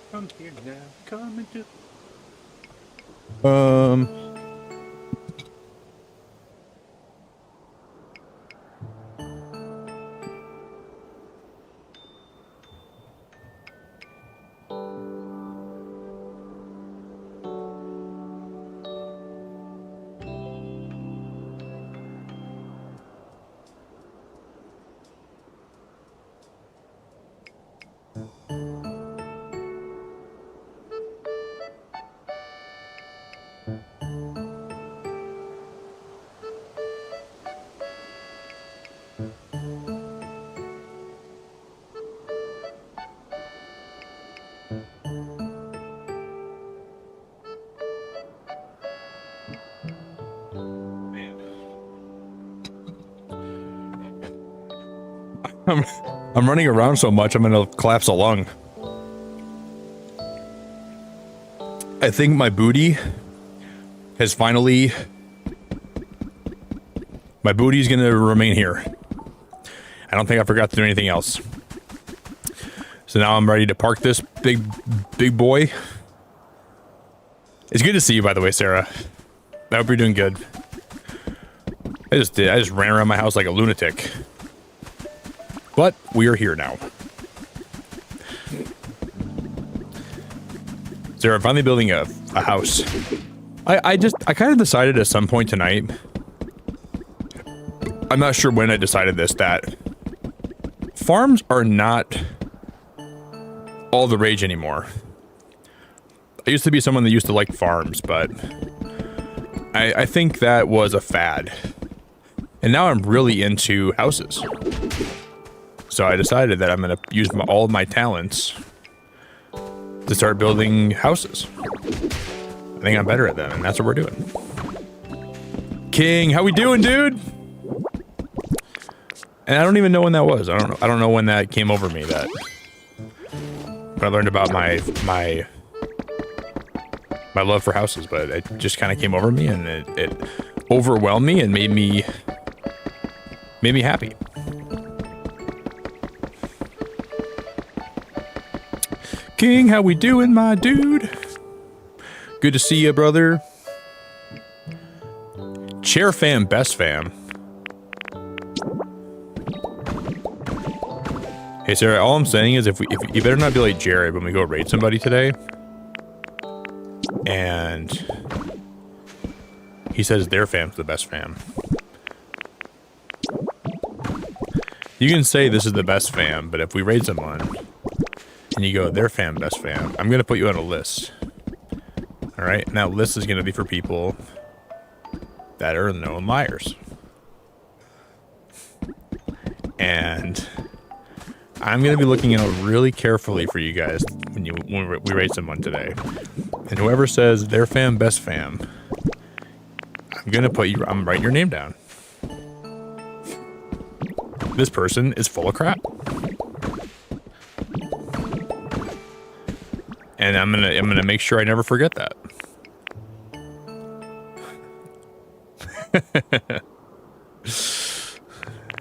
Come here now, come into. I'm running around so much, I'm gonna collapse a lung. I think my booty has finally... My booty's gonna remain here. I don't think I forgot to do anything else. So now I'm ready to park this big boy. It's good to see you, by the way, Sarah. I hope you're doing good. I just ran around my house like a lunatic. But we are here now. Sarah, I'm finally building a house. I kind of decided at some point tonight, I'm not sure when I decided this, that farms are not all the rage anymore. I used to be someone that used to like farms, but I think that was a fad. And now I'm really into houses. So I decided that I'm going to use all of my talents to start building houses. I think I'm better at them, and that's what we're doing. King, how we doing, dude? And I don't even know when that was. I don't know when that came over me. That when I learned about my love for houses, but it just kind of came over me, and it overwhelmed me and made me happy. King, how we doing, my dude? Good to see you, brother. Chair fam, best fam. Hey, Sarah, all I'm saying is if you better not be like Jared when we go raid somebody today. And he says their fam's the best fam. You can say this is the best fam, but if we raid someone and you go their fam, best fam, I'm going to put you on a list. All right. And that list is going to be for people that are known liars. And I'm going to be looking out really carefully for you guys when we raid someone today. And whoever says their fam, best fam, I'm writing your name down. This person is full of crap. And I'm gonna make sure I never forget that.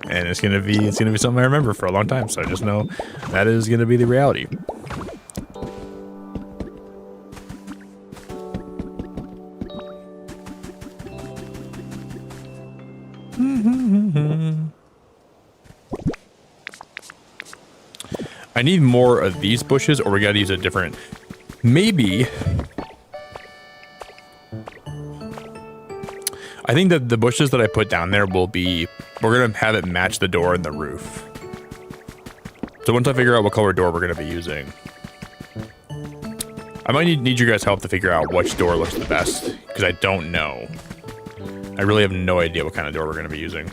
And it's gonna be something I remember for a long time. So I just know that is gonna be the reality. I need more of these bushes, or we gotta use a different... Maybe... I think that the bushes that I put down there will be, we're going to have it match the door and the roof. So once I figure out what color door we're going to be using, I might need your guys' help to figure out which door looks the best, because I don't know. I really have no idea what kind of door we're going to be using.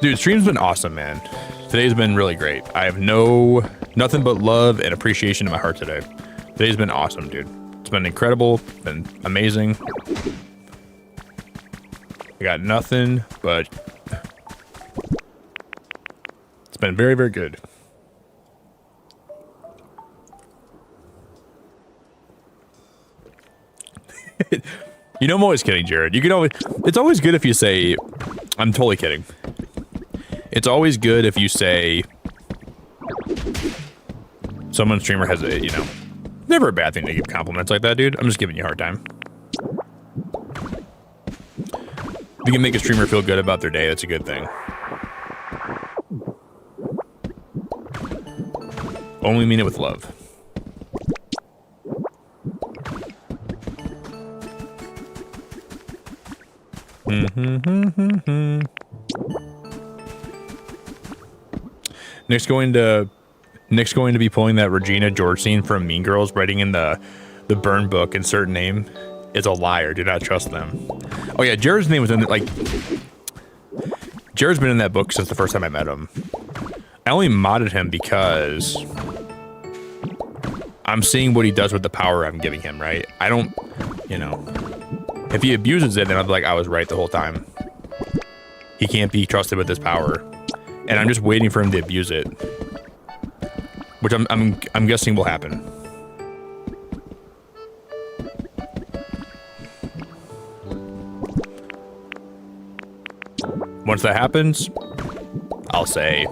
Dude, stream's been awesome, man. Today's been really great. I have nothing but love and appreciation in my heart today. Today's been awesome, dude. It's been incredible, been amazing. I got nothing but... It's been very, very good. You know I'm always kidding, Jared. You can always... It's always good if you say... I'm totally kidding. It's always good if you say... Someone streamer has a, you know... Never a bad thing to give compliments like that, dude. I'm just giving you a hard time. If you can make a streamer feel good about their day, that's a good thing. Only mean it with love. Nick's going to be pulling that Regina George scene from Mean Girls, writing in the burn book, insert name is a liar. Do not trust them. Oh yeah, Jared's name was in like Jared's been in that book since the first time I met him. I only modded him because I'm seeing what he does with the power I'm giving him, right? I don't, you know, if he abuses it, then I'd be like, I was right the whole time. He can't be trusted with this power. And I'm just waiting for him to abuse it. Which I'm guessing will happen. Once that happens, I'll say,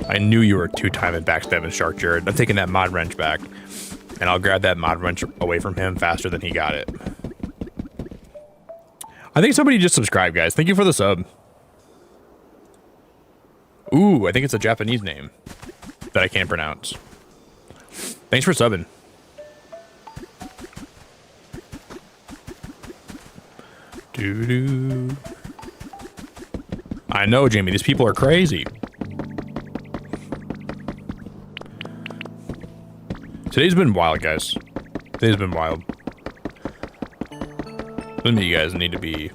I knew you were two-timing backstabbing shark, Jared. I'm taking that mod wrench back, and I'll grab that mod wrench away from him faster than he got it. I think somebody just subscribed, guys. Thank you for the sub. Ooh, I think it's a Japanese name that I can't pronounce. Thanks for subbing. Doo-doo. I know, Jamie. These people are crazy. Today's been wild, guys. Today's been wild. Some of you guys need to be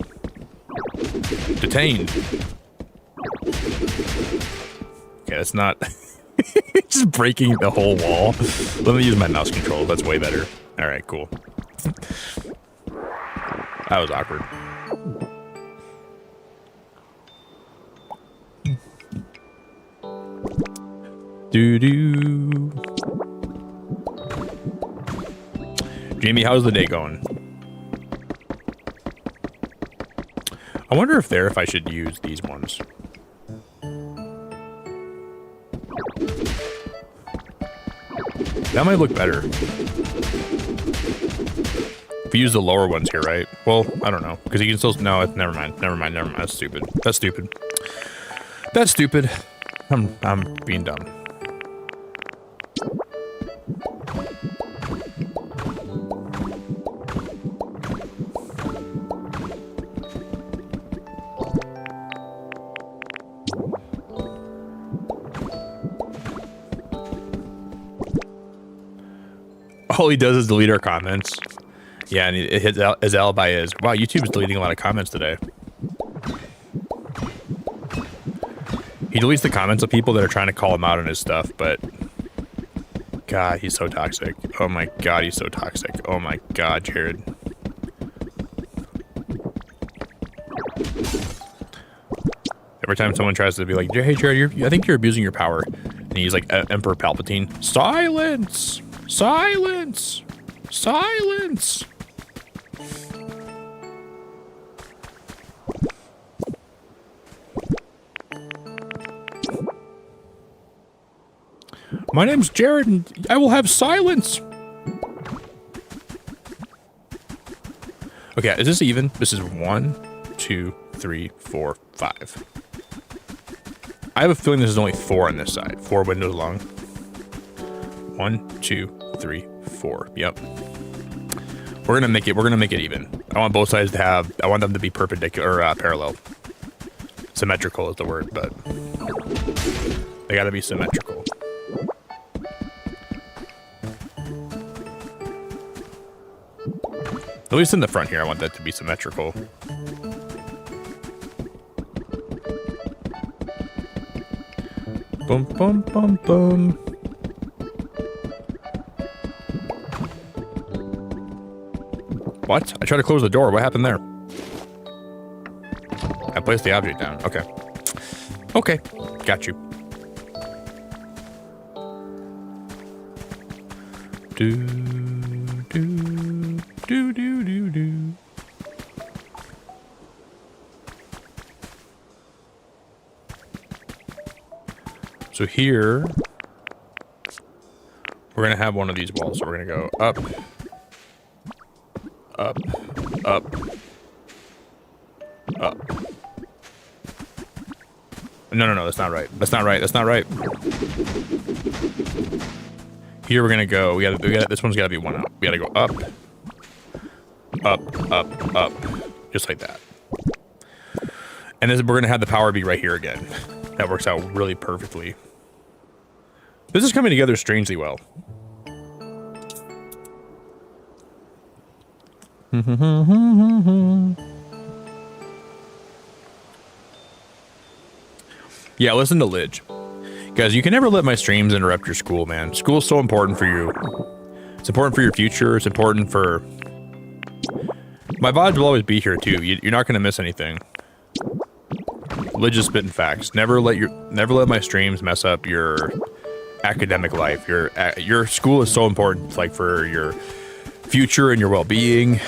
detained. Okay, that's not... Just breaking the whole wall. Let me use my mouse control. That's way better. Alright, cool. That was awkward. Doo-doo. Jamie, how's the day going? I wonder if I should use these ones. That might look better. If we use the lower ones here, right? Well, I don't know. Because you can still... No, never mind. That's stupid. That's stupid. I'm being dumb. All he does is delete our comments. Yeah, and his alibi is, wow, YouTube's deleting a lot of comments today. He deletes the comments of people that are trying to call him out on his stuff, but... God, he's so toxic. Oh my God, he's so toxic. Oh my God, Jared. Every time someone tries to be like, hey, Jared, I think you're abusing your power. And he's like, Emperor Palpatine. Silence! Silence! Silence! My name's Jared, and I will have silence. Okay, is this even? This is 1, 2, 3, 4, 5. I have a feeling this is only 4 on this side. 4 windows long. 1, 2, 3, 4. Yep. We're gonna make it even. I want both sides to have. I want them to be perpendicular, or parallel. Symmetrical is the word, but they gotta be symmetrical. At least in the front here, I want that to be symmetrical. Boom, boom, boom, boom. What? I tried to close the door. What happened there? I placed the object down. Okay. Okay. Got you. Do, do, do, do, do, do. So here, we're going to have one of these walls. So we're going to go up, up, up, up. No, that's not right. That's not right. That's not right. Here we're going to go. We got this one's got to be one up. We got to go up, up, up, up, just like that. And this, we're going to have the power be right here again. That works out really perfectly. This is coming together strangely well. Yeah, listen to Lidge. Guys, you can never let my streams interrupt your school, man. School's so important for you. It's important for your future. It's important for... My VODs will always be here, too. You're not going to miss anything. Lidge is spitting facts. Never let my streams mess up your academic life. Your school is so important, like, for your future and your well-being.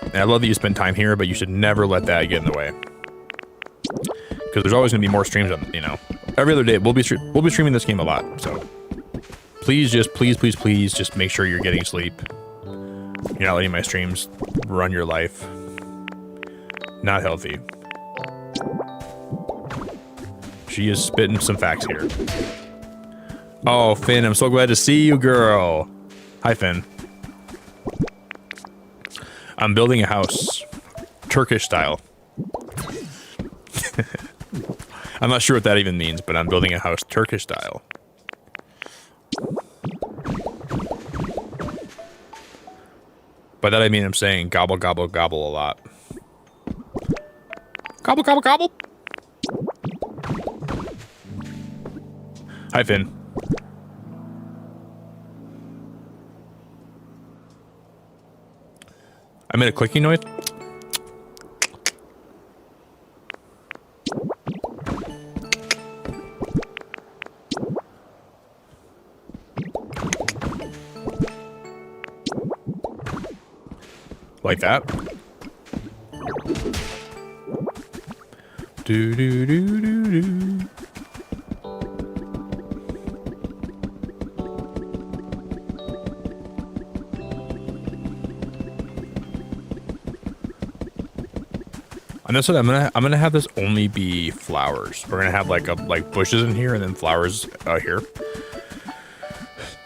And I love that you spend time here, but you should never let that get in the way. Because there's always going to be more streams on, you know. Every other day, we'll be streaming this game a lot. So please, please, just make sure you're getting sleep. You're not letting my streams run your life. Not healthy. She is spitting some facts here. Oh, Finn, I'm so glad to see you, girl. Hi, Finn. I'm building a house. Turkish style. I'm not sure what that even means, but I'm building a house Turkish style. By that I mean I'm saying gobble, gobble, gobble a lot. Gobble, gobble, gobble. Hi, Finn. I made a clicking noise. Like that. Do do do do do. On this one, I'm gonna have this only be flowers. We're gonna have like bushes in here and then flowers out here.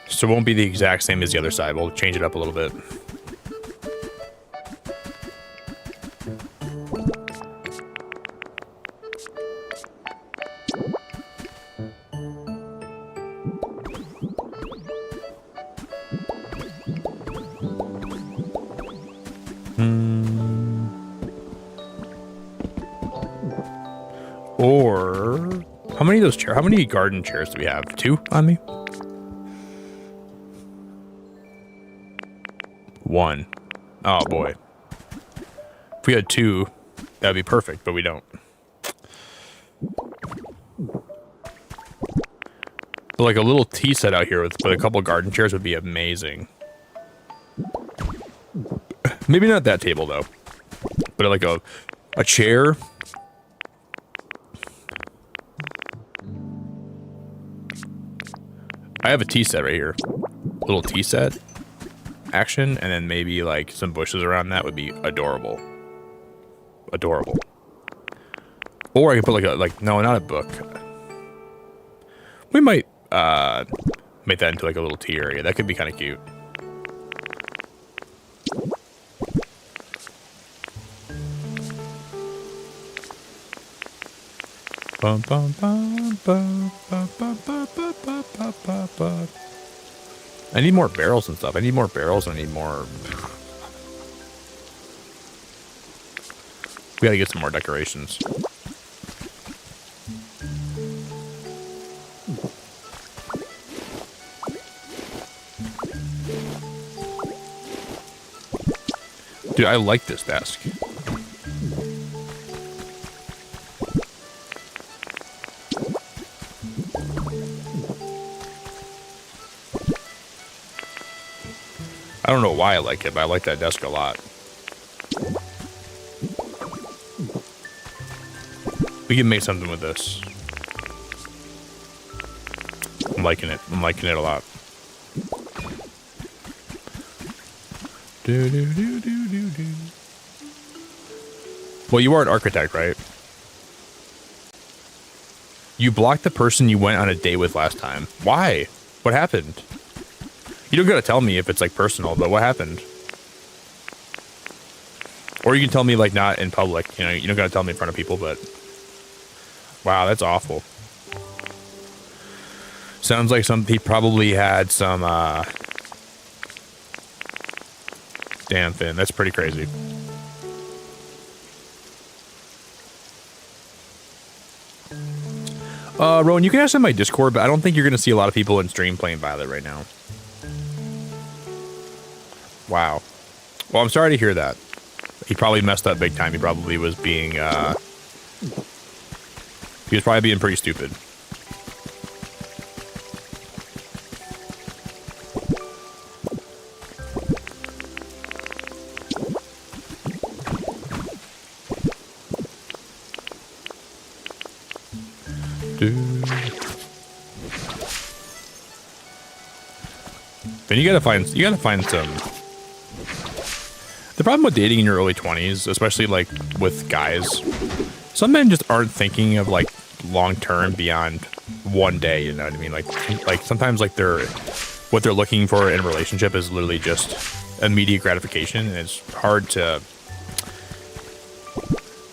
So it won't be the exact same as the other side. We'll change it up a little bit. Or how many of those chairs? How many garden chairs do we have? 2 on me? 1. Oh boy. If we had 2, that'd be perfect, but we don't. But like a little tea set out here with a couple garden chairs would be amazing. Maybe not that table though, but like a chair. I have a tea set right here. Little tea set action, and then maybe like some bushes around that would be adorable. Adorable. Or I could put no, not a book. We might make that into like a little tea area. That could be kind of cute. Bum, bum, bum, bum, bum, bum, bum, bum, bum, bum, bum, bum. I need more barrels and stuff. I need more barrels. I need more. We gotta get some more decorations. Dude, I like this desk. I don't know why I like it, but I like that desk a lot. We can make something with this. I'm liking it. I'm liking it a lot. Do, do, do, do, do, do. Well, you are an architect, right? You blocked the person you went on a date with last time. Why? What happened? You don't gotta tell me if it's like personal, but what happened? Or you can tell me like not in public. You know, you don't gotta tell me in front of people, but wow, that's awful. Sounds like he probably had some damn Finn. That's pretty crazy. Rowan, you can ask in my Discord, but I don't think you're gonna see a lot of people in stream playing Violet right now. Wow. Well, I'm sorry to hear that. He probably messed up big time. He probably was being, he was probably being pretty stupid. Then you gotta find some. The problem with dating in your early 20s, especially like with guys, some men just aren't thinking of like long term beyond one day. You know what I mean? Like sometimes like what they're looking for in a relationship is literally just immediate gratification, and it's hard to.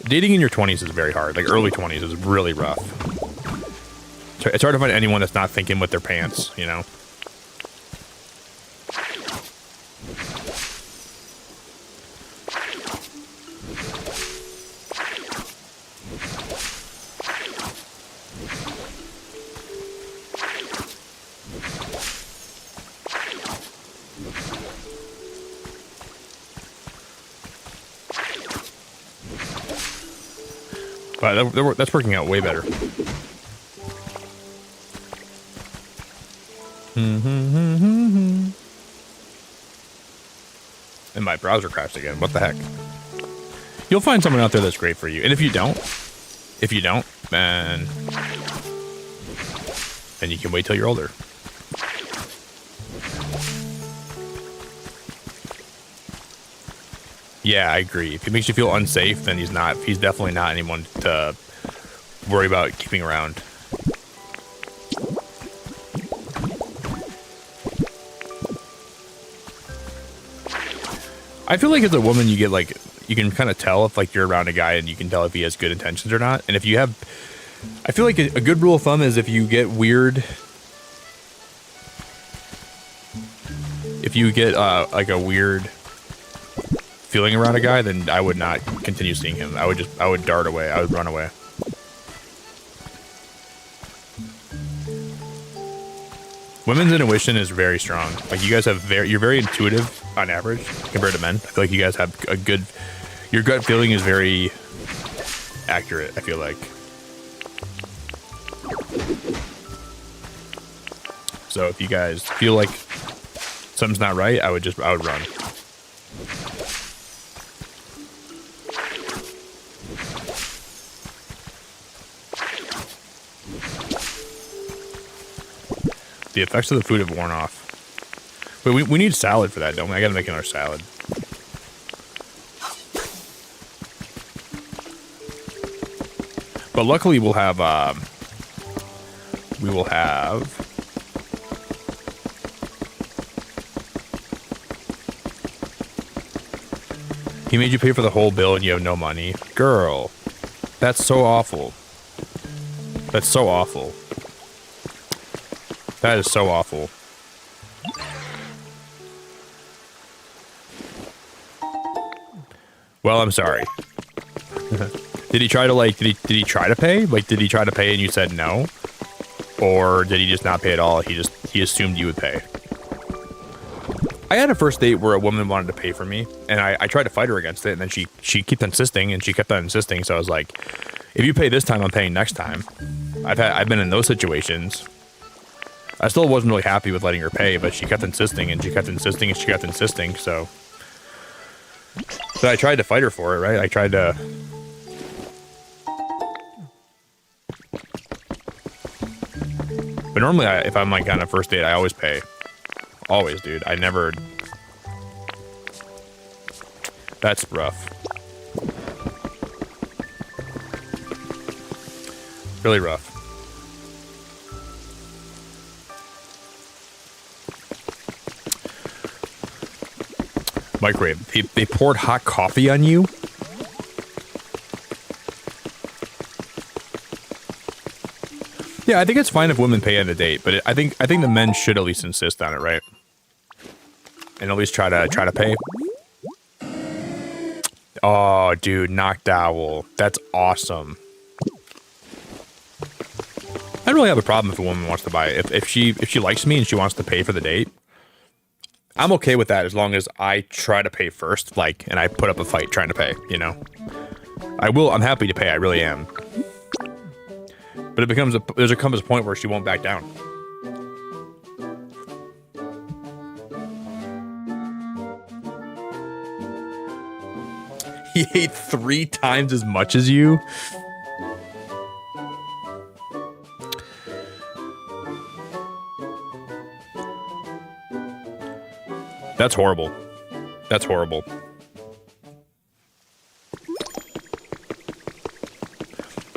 Dating in your 20s is very hard. Like early 20s is really rough. It's hard to find anyone that's not thinking with their pants, you know? But that's working out way better. And my browser crashed again. What the heck? You'll find someone out there that's great for you. And if you don't, then you can wait till you're older. Yeah, I agree. If it makes you feel unsafe, then he's definitely not anyone to worry about keeping around. I feel like as a woman, you can kind of tell if like you're around a guy and you can tell if he has good intentions or not. And if you have, I feel like a good rule of thumb is if you get like a weird feeling around a guy, then I would not continue seeing him. I would dart away. I would run away. Women's intuition is very strong. Like you guys you're very intuitive on average compared to men. I feel like you guys have your gut feeling is very accurate, I feel like. So if you guys feel like something's not right, I would run. The effects of the food have worn off. Wait, we need salad for that, don't we? I gotta make another salad. But luckily we'll have, he made you pay for the whole bill and you have no money. Girl, that's so awful. That's so awful. That is so awful. Well, I'm sorry. Did he try to like? Did he try to pay? Like, did he try to pay and you said no, or did he just not pay at all? He assumed you would pay. I had a first date where a woman wanted to pay for me, and I tried to fight her against it, and then she kept insisting, and she kept on insisting. So I was like, if you pay this time, I'm paying next time. I've been in those situations. I still wasn't really happy with letting her pay, but she kept insisting, and she kept insisting, and she kept insisting. So I tried to fight her for it, right? I tried to. But normally, if I'm like on a first date, I always pay. Always, dude. I never. That's rough. Really rough. Microwave. They poured hot coffee on you? Yeah, I think it's fine if women pay on a date, but I think the men should at least insist on it, right? And at least try to pay. Oh, dude, knocked owl. That's awesome. I don't really have a problem if a woman wants to buy it. If she likes me and she wants to pay for the date, I'm okay with that as long as I try to pay first, like, and I put up a fight trying to pay, you know? I'm happy to pay, I really am. But there comes a point where she won't back down. He ate 3 times as much as you? That's horrible. That's horrible.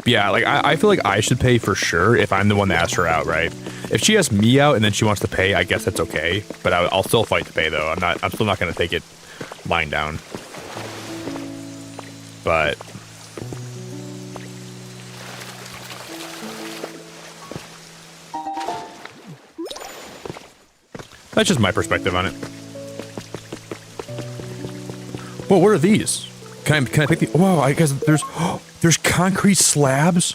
Yeah, like, I feel like I should pay for sure if I'm the one that asked her out, right? If she asks me out and then she wants to pay, I guess that's okay. But I'll still fight to pay, though. I'm still not going to take it lying down. But that's just my perspective on it. Whoa, what are these? Can I pick the? Whoa, I guess there's concrete slabs.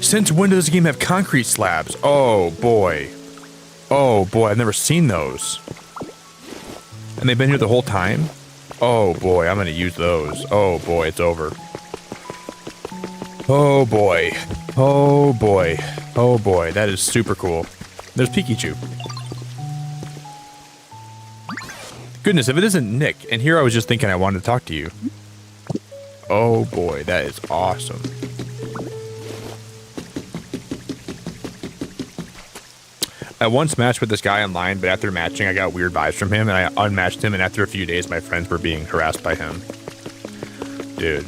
Since when does this game have concrete slabs? Oh boy. Oh boy, I've never seen those. And they've been here the whole time? Oh boy, I'm gonna use those. Oh boy, it's over. Oh boy. Oh boy. Oh boy, that is super cool. There's Pikachu. Goodness, if it isn't Nick, and here I was just thinking I wanted to talk to you. Oh boy, that is awesome. I once matched with this guy online, but after matching, I got weird vibes from him, and I unmatched him, and after a few days, my friends were being harassed by him. Dude.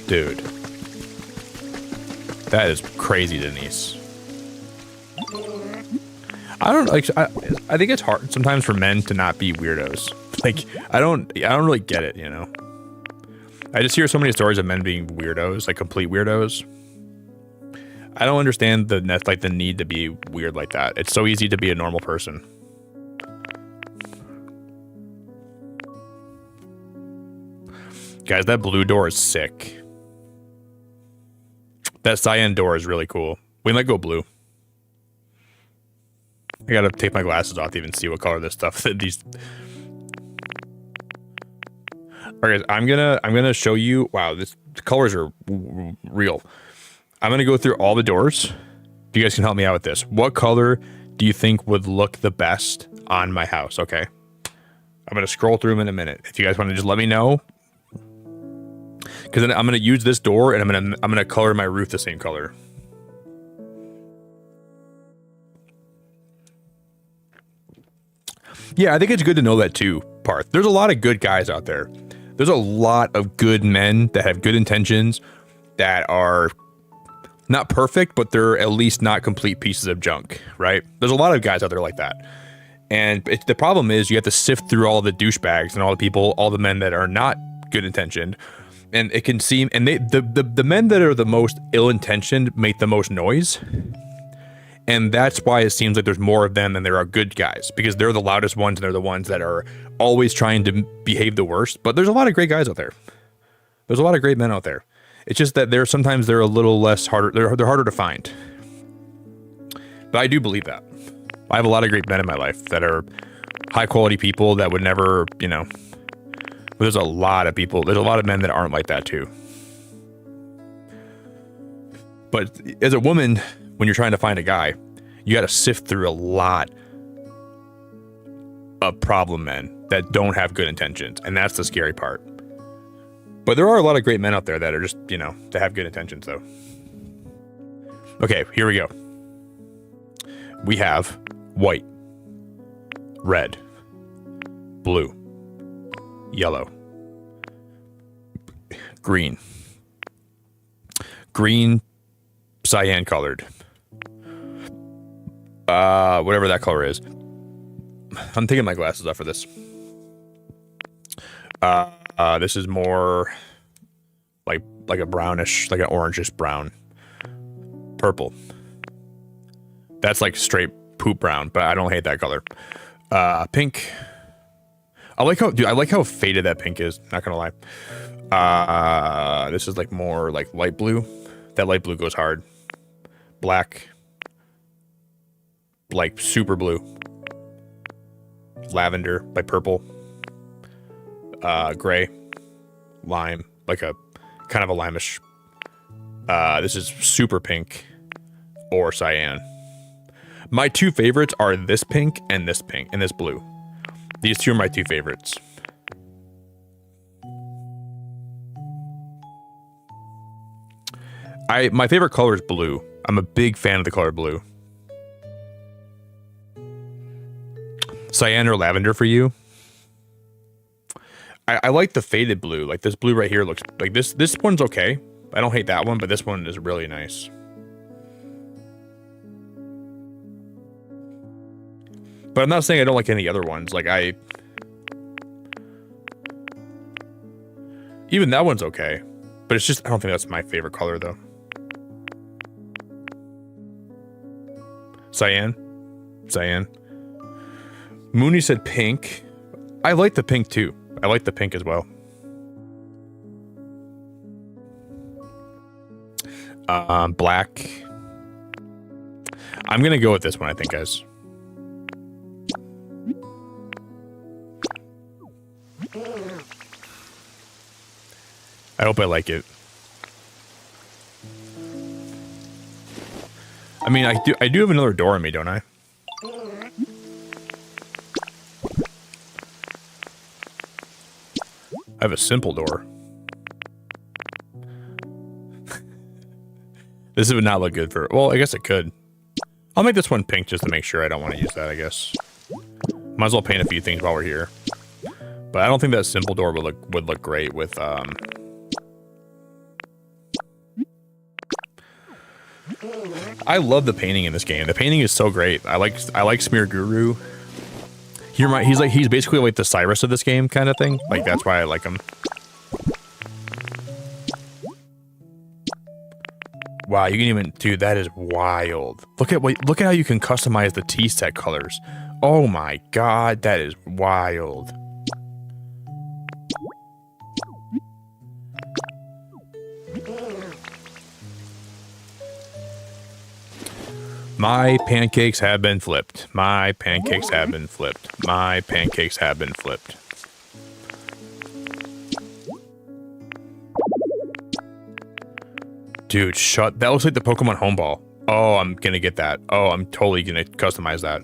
Dude. That is crazy, Denise. I don't like. I think it's hard sometimes for men to not be weirdos. Like, I don't really get it, you know. I just hear so many stories of men being weirdos, like complete weirdos. I don't understand the need to be weird like that. It's so easy to be a normal person. Guys, that blue door is sick. That cyan door is really cool. We might go blue. I gotta take my glasses off to even see what color this stuff. These. Alright, guys, I'm gonna show you. Wow, the colors are real. I'm gonna go through all the doors. If you guys can help me out with this, what color do you think would look the best on my house? Okay, I'm gonna scroll through them in a minute. If you guys want to just let me know, because then I'm gonna use this door and I'm gonna color my roof the same color. Yeah, I think it's good to know that too, Parth. There's a lot of good guys out there. There's a lot of good men that have good intentions, that are not perfect, but they're at least not complete pieces of junk, right? There's a lot of guys out there like that. And the problem is you have to sift through all the douchebags and all the people, all the men that are not good intentioned. And it can seem, and the men that are the most ill-intentioned make the most noise. And that's why it seems like there's more of them than there are good guys, because they're the loudest ones and they're the ones that are always trying to behave the worst. But there's a lot of great guys out there. There's a lot of great men out there. It's just that sometimes they're a little less harder. They're harder to find. But I do believe that. I have a lot of great men in my life that are high quality people that would never, you know. But there's a lot of people. There's a lot of men that aren't like that too. But as a woman, when you're trying to find a guy, you got to sift through a lot of problem men that don't have good intentions, and that's the scary part. But there are a lot of great men out there that are just, you know, to have good intentions though. Okay, here we go. We have white, red, blue, yellow, green, cyan colored, whatever that color is. I'm taking my glasses off for this. This is more like a brownish, like an orangish brown. Purple. That's like straight poop brown, but I don't hate that color. Pink. I like how faded that pink is, not gonna lie. This is like more like light blue. That light blue goes hard. Black. Like super blue. Lavender, like purple. Gray. Lime, like a kind of a limeish. This is super pink or cyan. My two favorites are this pink and this blue. These two are my two favorites. My favorite color is blue. I'm a big fan of the color blue. Cyan or lavender for you? I like the faded blue. Like this blue right here looks like this one's okay. I don't hate that one, but this one is really nice. But I'm not saying I don't like any other ones. Like even that one's okay. But it's just, I don't think that's my favorite color though. Cyan. Mooney said pink. I like the pink too. I like the pink as well. Black. I'm gonna go with this one, I think, guys. I hope I like it. I mean, I do have another door in me, don't I? I have a simple door. This would not look good for... Well, I guess it could. I'll make this one pink just to make sure I don't want to use that, I guess. Might as well paint a few things while we're here. But I don't think that simple door would look great with... I love the painting in this game. The painting is so great. I like Smear Guru. He's basically like the Cyrus of this game kind of thing. Like that's why I like him. Wow, you can even, dude, that is wild. Look at how you can customize the tea set colors. Oh my god, that is wild. My pancakes have been flipped. My pancakes have been flipped. My pancakes have been flipped. Dude, that looks like the Pokemon home ball. Oh, I'm gonna get that. Oh, I'm totally gonna customize that.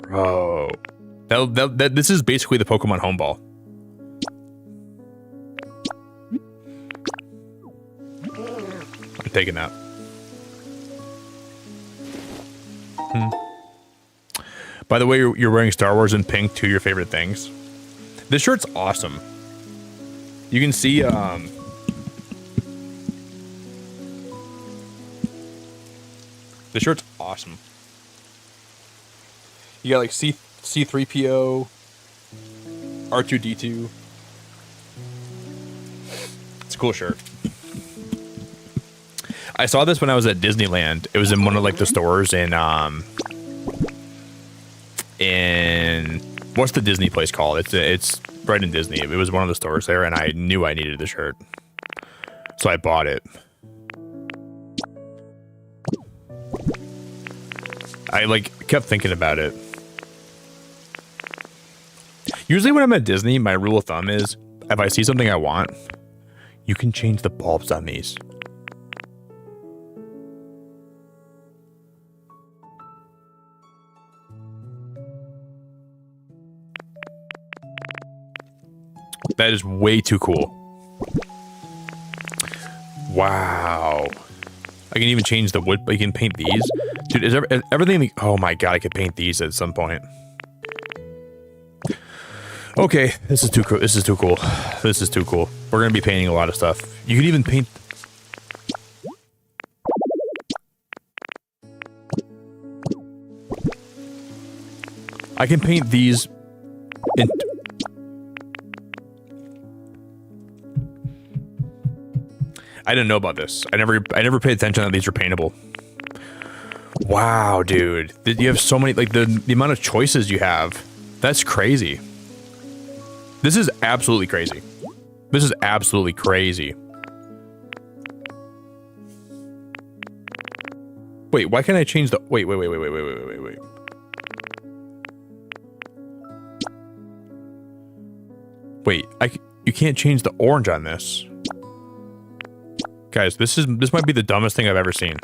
Bro. This is basically the Pokemon home ball. I'm taking that. By the way, you're wearing Star Wars in pink, two of your favorite things. This shirt's awesome. You can see, The shirt's awesome. You got like C3PO, R2D2. It's a cool shirt. I saw this when I was at Disneyland. It was in one of like the stores in what's the Disney place called? It's right in Disney. It was one of the stores there, and I knew I needed the shirt, so I bought it. I like kept thinking about it. Usually when I'm at Disney, my rule of thumb is if I see something I want, you can change the bulbs on these. That is way too cool. Wow. I can even change the wood. I can paint these. Dude, is everything... Oh my god, I could paint these at some point. Okay, this is too cool. This is too cool. This is too cool. We're going to be painting a lot of stuff. You can even paint... I can paint these in... I didn't know about this. I never paid attention that these were paintable. Wow, dude. You have so many, like the amount of choices you have. That's crazy. This is absolutely crazy. This is absolutely crazy. Wait, why can't I change the... Wait. Wait, you can't change the orange on this. Guys, this might be the dumbest thing I've ever seen.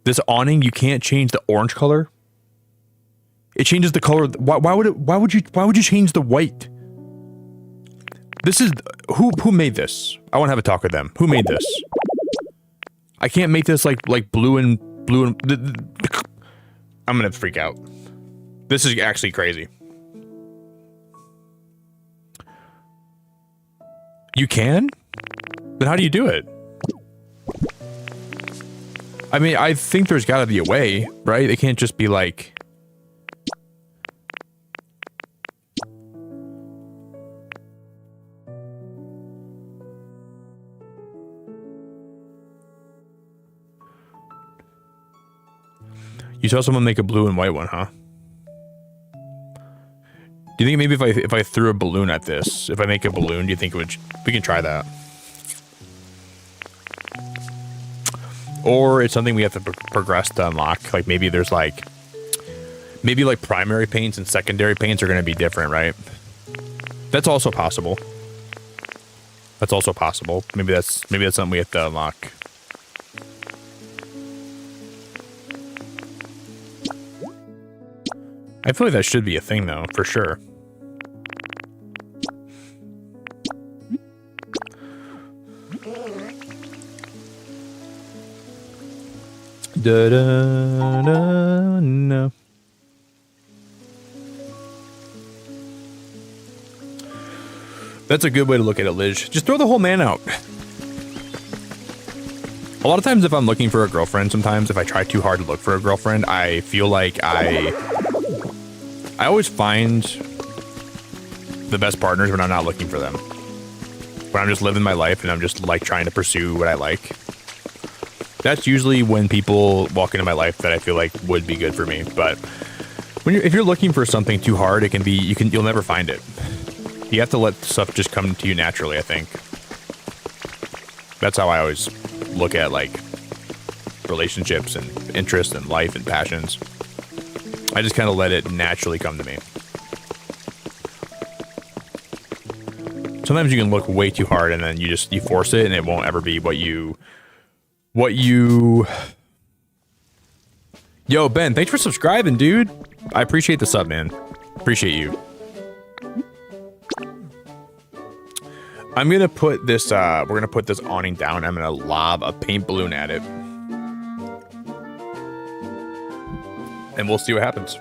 This awning, you can't change the orange color. It changes the color. Why would you change the white? This is who made this? I want to have a talk with them. Who made this? I can't make this like blue and I'm gonna freak out. This is actually crazy. You can? Then how do you do it? I mean, I think there's got to be a way, right? They can't just be like... You saw someone make a blue and white one, huh? Do you think maybe if I threw a balloon at this, if I make a balloon, do you think it would... We can try that. Or it's something we have to progress to unlock. Like maybe there's like... Maybe like primary paints and secondary paints are going to be different, right? That's also possible. That's also possible. Maybe that's something we have to unlock. I feel like that should be a thing though, for sure. No. That's a good way to look at it, Liz. Just throw the whole man out. A lot of times if I'm looking for a girlfriend, sometimes if I try too hard to look for a girlfriend, I feel like I always find the best partners when I'm not looking for them. When I'm just living my life and I'm just like trying to pursue what I like. That's usually when people walk into my life that I feel like would be good for me. But if you're looking for something too hard, you'll never find it. You have to let stuff just come to you naturally, I think. That's how I always look at like relationships and interests and life and passions. I just kind of let it naturally come to me. Sometimes you can look way too hard and then you force it and it won't ever be what you... Yo, Ben, thanks for subscribing, dude. I appreciate the sub, man. Appreciate you. I'm gonna put this, we're gonna put this awning down. I'm gonna lob a paint balloon at it. And we'll see what happens.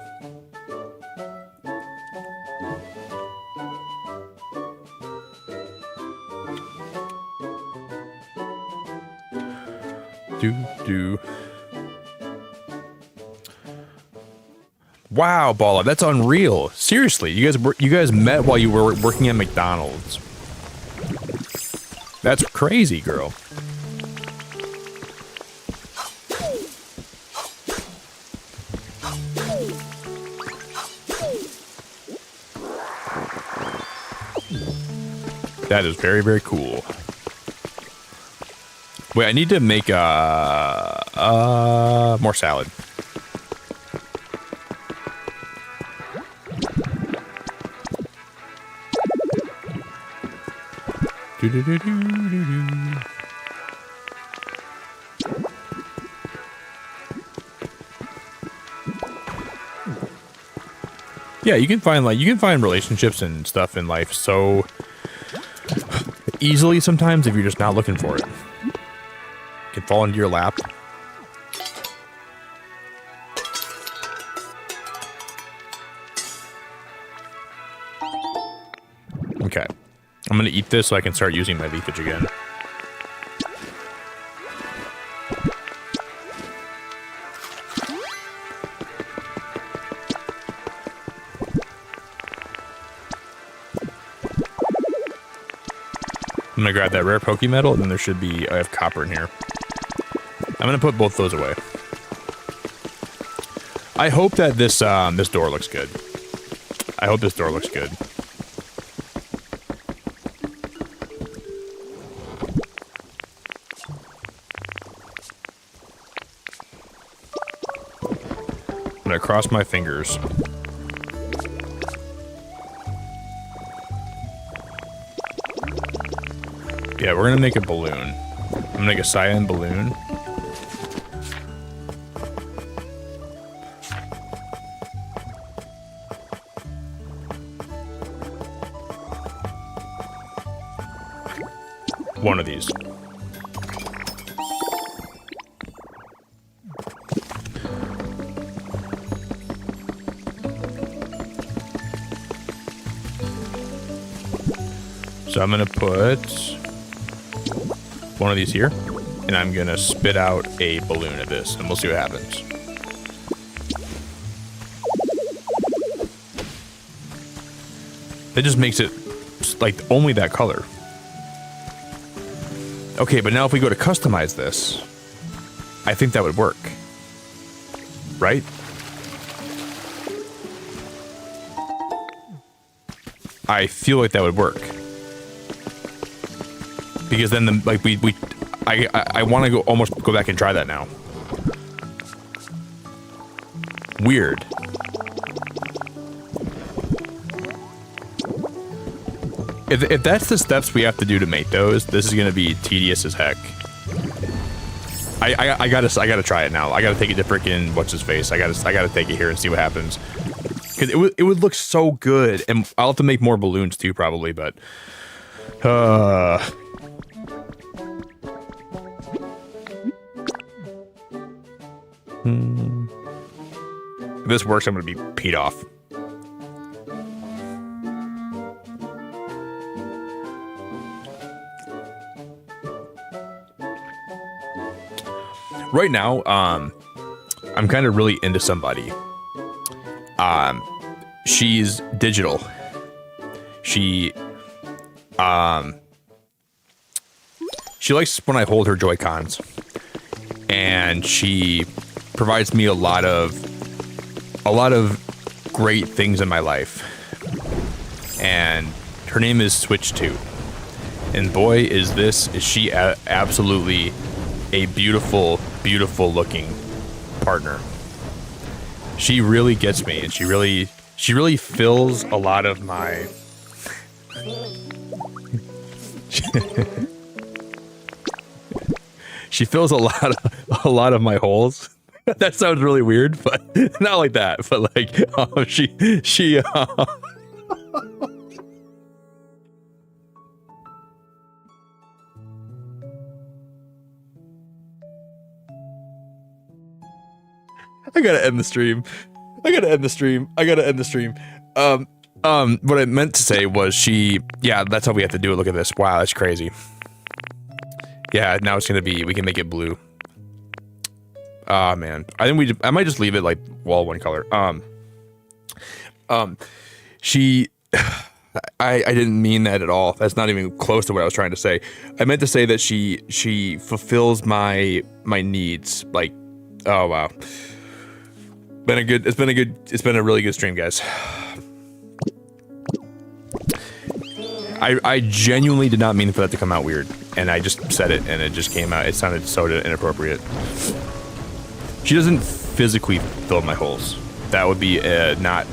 Do. Wow, Balla, that's unreal. Seriously, you guys met while you were working at McDonald's. That's crazy, girl. That is very, very cool. Wait, I need to make more salad. Yeah, you can find relationships and stuff in life so easily sometimes if you're just not looking for it. It can fall into your lap. Okay. I'm gonna eat this so I can start using my leafage again. I'm gonna grab that rare Pokemetal, and then there should be, I have copper in here. I'm gonna put both those away. I hope that this this door looks good. I hope this door looks good. I'm gonna cross my fingers. Yeah, we're gonna make a balloon. I'm gonna make a cyan balloon. One of these. So I'm gonna put one of these here, and I'm gonna spit out a balloon of this, and we'll see what happens. That just makes it like only that color. Okay, but now if we go to customize this, I think that would work. Right? I feel like that would work. Because then I want to almost go back and try that now. Weird. If that's the steps we have to do to make those, this is gonna be tedious as heck. I gotta try it now. I gotta take it to frickin' what's his face. I gotta take it here and see what happens. Cause it would look so good, and I'll have to make more balloons too probably. But if this works, I'm gonna be peed off. Right now, I'm kind of really into somebody. She's digital. She likes when I hold her Joy-Cons, and she provides me a lot of great things in my life. And her name is Switch 2, and boy, is she absolutely a beautiful looking partner. She really gets me, and she really fills a lot of my she fills a lot of my holes. That sounds really weird, but not like that. But like, she I gotta end the stream. What I meant to say was yeah, that's how we have to do it. Look at this. Wow, that's crazy. Yeah, now it's gonna be, we can make it blue. Ah, man. I think I might just leave it like wall one color. She, I didn't mean that at all. That's not even close to what I was trying to say. I meant to say that she fulfills my needs. Like, oh wow, it's been a really good stream, guys. I genuinely did not mean for that to come out weird, and I just said it, and it just came out. It sounded so inappropriate. She doesn't physically fill my holes. That would be not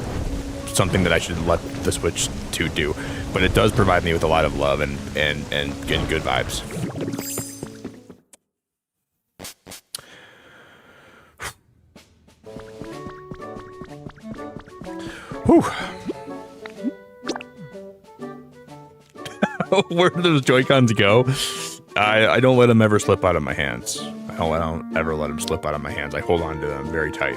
something that I should let the Switch 2 do, but it does provide me with a lot of love and good vibes. Whew. Where do those Joy-Cons go? I don't let them ever slip out of my hands. I don't ever let them slip out of my hands. I hold on to them very tight.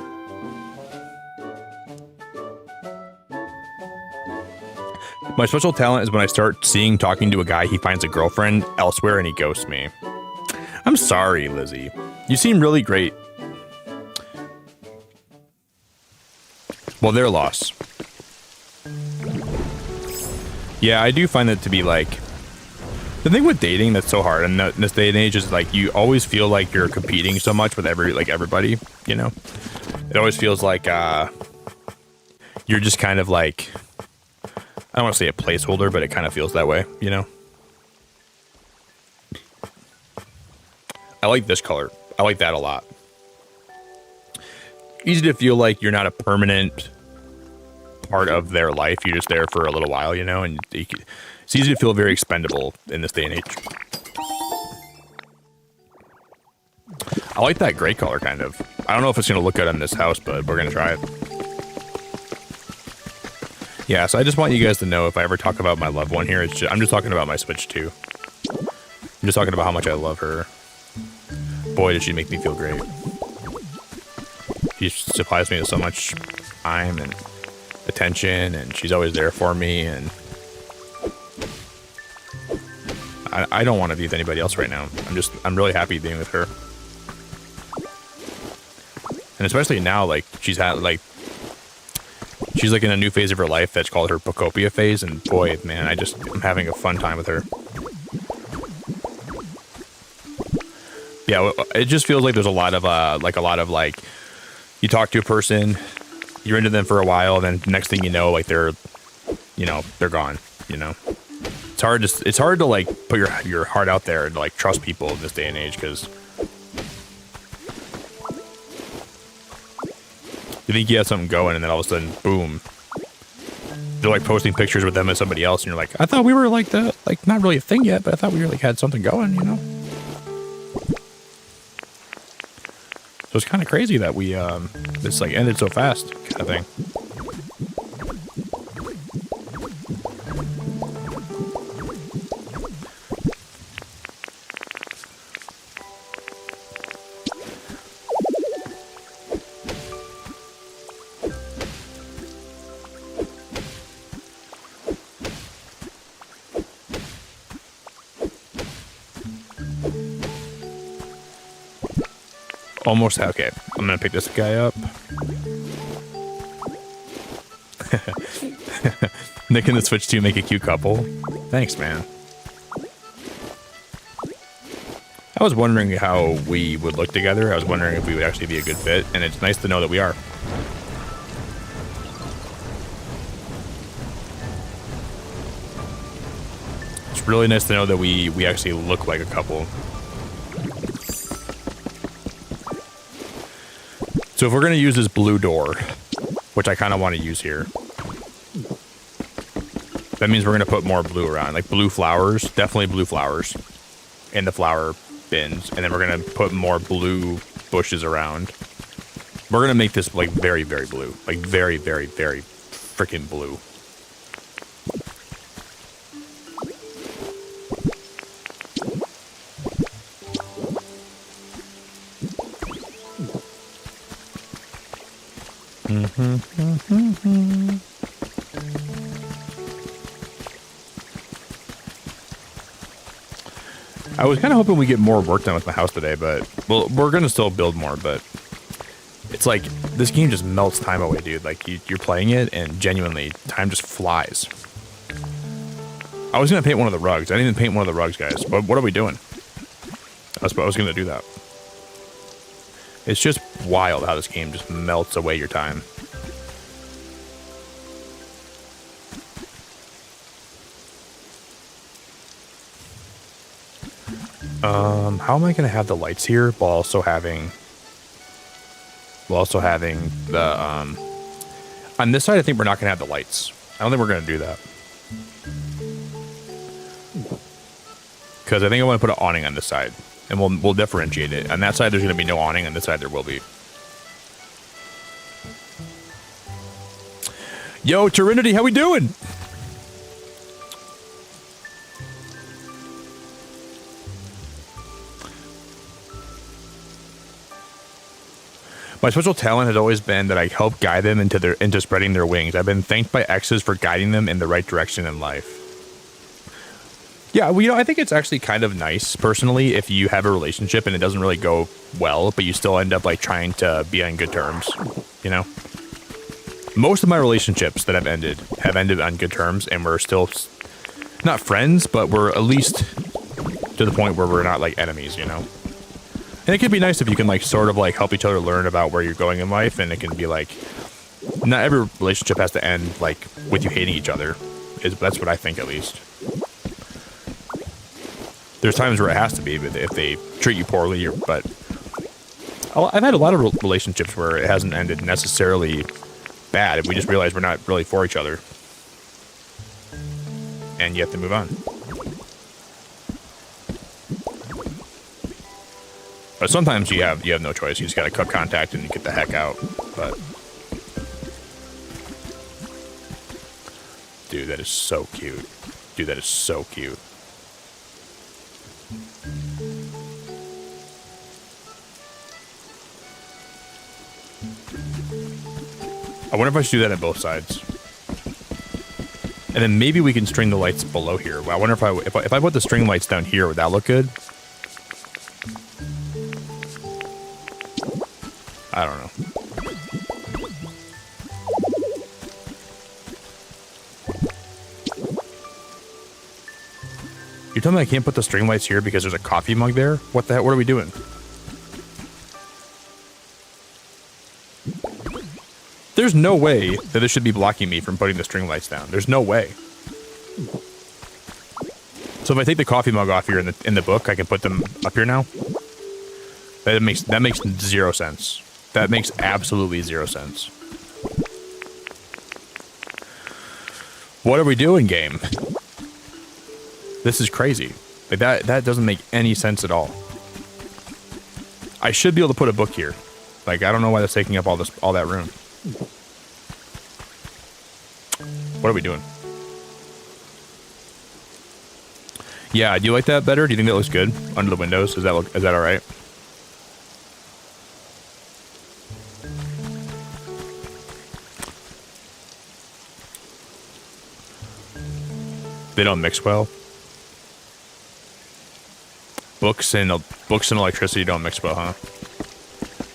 My special talent is when I start talking to a guy, he finds a girlfriend elsewhere and he ghosts me. I'm sorry, Lizzie. You seem really great. Well, their loss. Yeah, I do find that to be like... The thing with dating that's so hard in this day and age is like you always feel like you're competing so much with everybody, you know? It always feels like you're just kind of like... I don't want to say a placeholder, but it kind of feels that way, you know? I like this color. I like that a lot. Easy to feel like you're not a permanent part of their life. You're just there for a little while, you know? And it's easy to feel very expendable in this day and age. I like that gray color, kind of. I don't know if it's going to look good on this house, but we're going to try it. Yeah, so I just want you guys to know if I ever talk about my loved one here, I'm just talking about my Switch 2. I'm just talking about how much I love her. Boy, does she make me feel great. She supplies me with so much time and attention, and she's always there for me, and I don't want to be with anybody else right now. I'm really happy being with her. And especially now, like, she's like in a new phase of her life that's called her Pokopia phase, and boy, man, I'm having a fun time with her. Yeah, it just feels like there's a lot of you talk to a person, you're into them for a while, and then next thing you know, like they're gone, you know. It's hard to like put your heart out there and like trust people in this day and age, because you think you have something going, and then all of a sudden, boom, they're like posting pictures with them and somebody else, and you're like, I thought we were like that, like not really a thing yet, but I thought we really had something going, you know. So it's kind of crazy that we this like ended so fast, kind of thing. Almost okay. I'm gonna pick this guy up. Nick and the Switch 2 make a cute couple. Thanks, man. I was wondering how we would look together. I was wondering if we would actually be a good fit, and it's nice to know that we are. It's really nice to know that we actually look like a couple. So if we're going to use this blue door, which I kind of want to use here, that means we're going to put more blue around, like blue flowers, definitely blue flowers in the flower bins. And then we're going to put more blue bushes around. We're going to make this like very, very blue, like very, very, very freaking blue. I was kind of hoping we get more work done with my house today, but well, we're going to still build more, but It's like this game just melts time away, dude. Like you're playing it and genuinely time just flies. I was gonna paint one of the rugs. I didn't even paint one of the rugs, guys. But what are we doing? I was gonna do that. It's just wild how this game just melts away your time. How am I gonna have the lights here while also having the on this side? I think we're not gonna have the lights. I don't think we're gonna do that because I think I want to put an awning on this side, and we'll differentiate it. On that side, there's gonna be no awning. On this side, there will be. Yo, Trinity, how we doing? My special talent has always been that I help guide them into spreading their wings. I've been thanked by exes for guiding them in the right direction in life. Yeah, well, I think it's actually kind of nice, personally, if you have a relationship and it doesn't really go well, but you still end up, like, trying to be on good terms, you know? Most of my relationships that have ended on good terms, and we're still not friends, but we're at least to the point where we're not, like, enemies, you know? And it could be nice if you can, like, sort of, like, help each other learn about where you're going in life, and it can be, like, not every relationship has to end, like, with you hating each other. That's what I think, at least. There's times where it has to be, but if they treat you poorly, but I've had a lot of relationships where it hasn't ended necessarily bad. We just realize we're not really for each other. And you have to move on. But sometimes you have no choice. You just gotta cut contact and get the heck out. But dude, that is so cute. Dude, that is so cute. I wonder if I should do that on both sides. And then maybe we can string the lights below here. I wonder if I put the string lights down here, would that look good? I don't know. You're telling me I can't put the string lights here because there's a coffee mug there? What the heck? What are we doing? There's no way that this should be blocking me from putting the string lights down. There's no way. So if I take the coffee mug off here in the book, I can put them up here now? That makes zero sense. That makes absolutely zero sense. What are we doing, game? This is crazy. Like that doesn't make any sense at all. I should be able to put a book here. Like, I don't know why that's taking up all that room. What are we doing? Yeah, do you like that better? Do you think that looks good under the windows? Is that all right? They don't mix well. Books and electricity don't mix well, huh?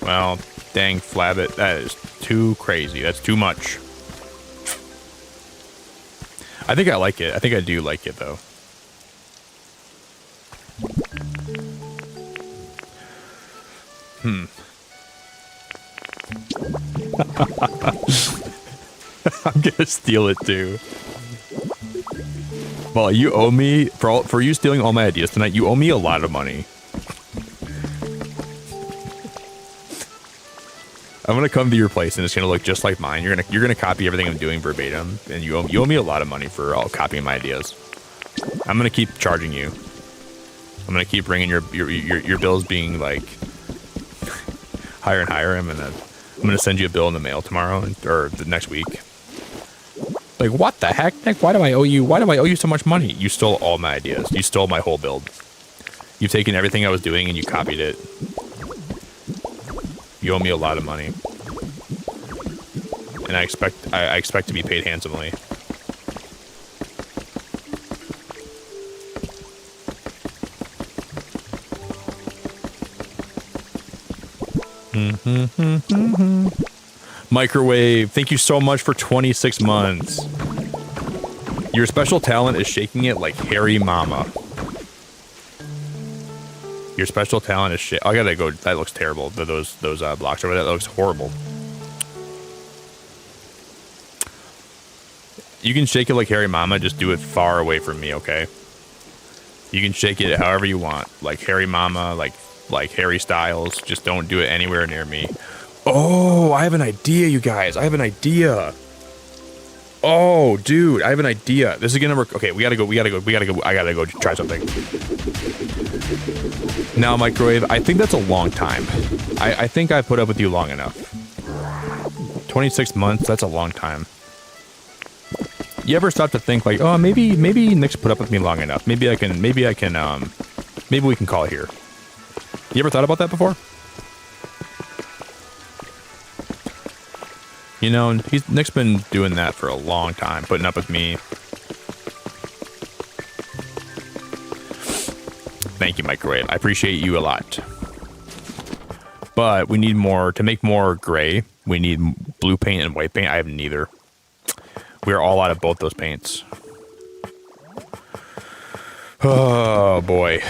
Well, dang, Flabbit, that is too crazy. That's too much. I think I like it. I think I do like it, though. I'm gonna steal it, too. Well, you owe me, for you stealing all my ideas tonight, you owe me a lot of money. I'm gonna come to your place and it's gonna look just like mine. You're gonna copy everything I'm doing verbatim, and you owe me a lot of money for all copying my ideas. I'm gonna keep charging you. I'm gonna keep bringing your bills being like higher and higher. I'm gonna send you a bill in the mail tomorrow or the next week. Like, what the heck, Nick? Why do I owe you so much money? You stole all my ideas. You stole my whole build. You've taken everything I was doing and you copied it. You owe me a lot of money. And I expect to be paid handsomely. Microwave, thank you so much for 26 months. Your special talent is shaking it like Harry Mama. Your special talent is I gotta go. That looks terrible. Those blocks over there. That looks horrible. You can shake it like Harry Mama. Just do it far away from me, okay? You can shake it however you want, like Harry Mama, like Harry Styles. Just don't do it anywhere near me. Oh, I have an idea, you guys. I have an idea. Oh, dude, I have an idea. This is gonna work. Okay, we gotta go. I gotta go try something. Now, Microwave, I think that's a long time. I think I put up with you long enough. 26 months, that's a long time. You ever stop to think like, oh, maybe Nick's put up with me long maybe we can call it here. You ever thought about that before? You know, Nick's been doing that for a long time, putting up with me. Thank you, Microwave. I appreciate you a lot. But we need more, to make more gray, we need blue paint and white paint. I have neither. We're all out of both those paints. Oh, boy.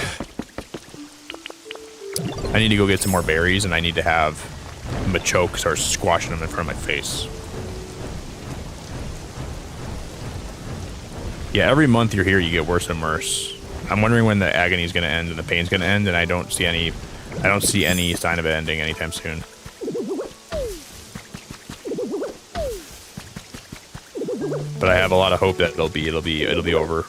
I need to go get some more berries, and I need to have Machoke start squashing them in front of my face. Yeah, every month you're here, you get worse and worse. I'm wondering when the agony is going to end and the pain's going to end, and I don't see any sign of it ending anytime soon. But I have a lot of hope that it'll be over.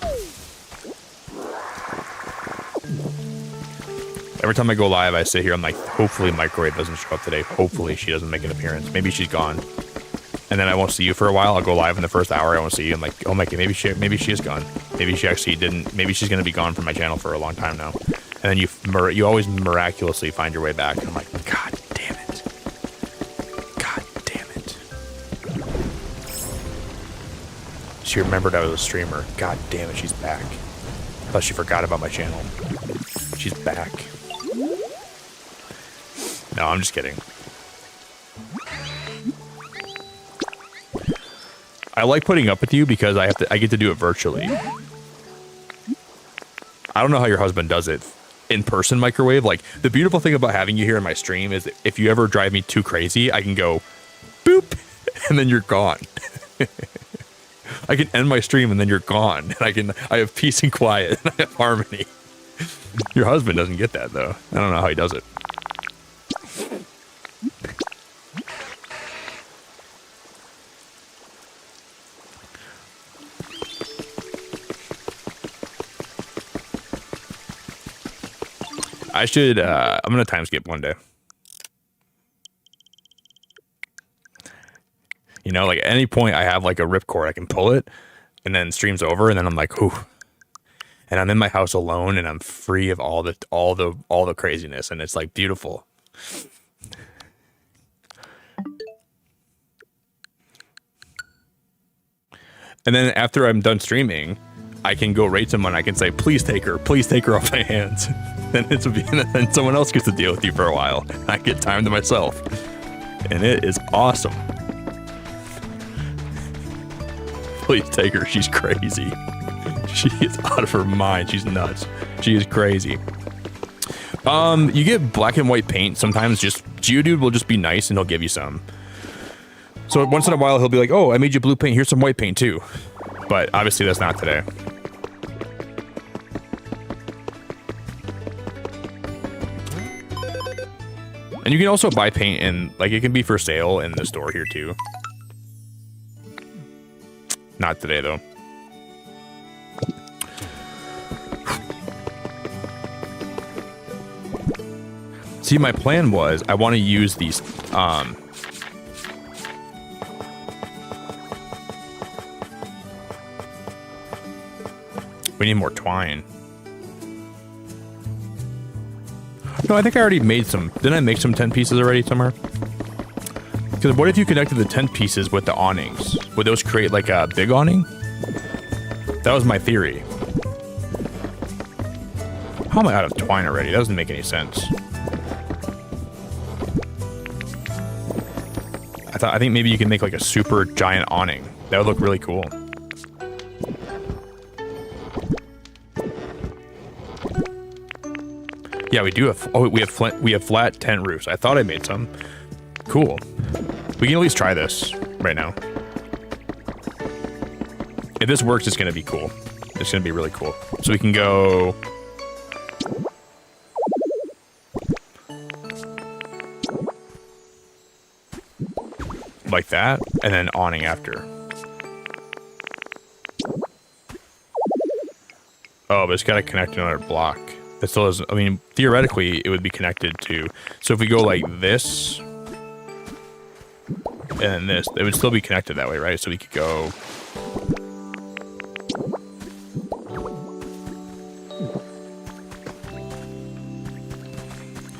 Every time I go live, I sit here, I'm like, hopefully Microwave doesn't show up today. Hopefully she doesn't make an appearance. Maybe she's gone. And then I won't see you for a while. I'll go live in the first hour. I won't see you. I'm like, oh my god, maybe she is gone. Maybe she actually didn't. Maybe she's going to be gone from my channel for a long time now. And then you always miraculously find your way back. And I'm like, god damn it. God damn it. She remembered I was a streamer. God damn it, she's back. Thought she forgot about my channel. She's back. No, I'm just kidding. I like putting up with you because I get to do it virtually. I don't know how your husband does it in person, Microwave. Like, the beautiful thing about having you here in my stream is that if you ever drive me too crazy, I can go boop and then you're gone. I can end my stream and then you're gone. And I have peace and quiet and I have harmony. Your husband doesn't get that though. I don't know how he does it. I'm gonna time skip one day. You know, like at any point I have like a ripcord, I can pull it and then stream's over and then I'm like, ooh. And I'm in my house alone and I'm free of all the craziness and it's like beautiful. And then after I'm done streaming, I can go rate someone. I can say, please take her off my hands. Then someone else gets to deal with you for a while. I get time to myself. And it is awesome. Please take her. She's crazy. She is out of her mind. She's nuts. She is crazy. You get black and white paint. Sometimes just Geodude will just be nice and he'll give you some. So once in a while he'll be like, oh, I made you blue paint. Here's some white paint too. But obviously that's not today. And you can also buy paint and like it can be for sale in the store here too. Not today though. See, my plan was I want to use these we need more twine. No, I think I already made some. Didn't I make some 10 pieces already somewhere? Because what if you connected the 10 pieces with the awnings? Would those create like a big awning? That was my theory. How am I out of twine already? That doesn't make any sense. I think maybe you can make like a super giant awning. That would look really cool. Yeah, we do have. Oh, we have flat tent roofs. I thought I made some. Cool. We can at least try this right now. If this works, it's gonna be cool. It's gonna be really cool. So we can go. Like that, and then awning after. Oh, but it's got to connect to another block. That still doesn't. I mean, theoretically, it would be connected to. So if we go like this, and then this, it would still be connected that way, right? So we could go.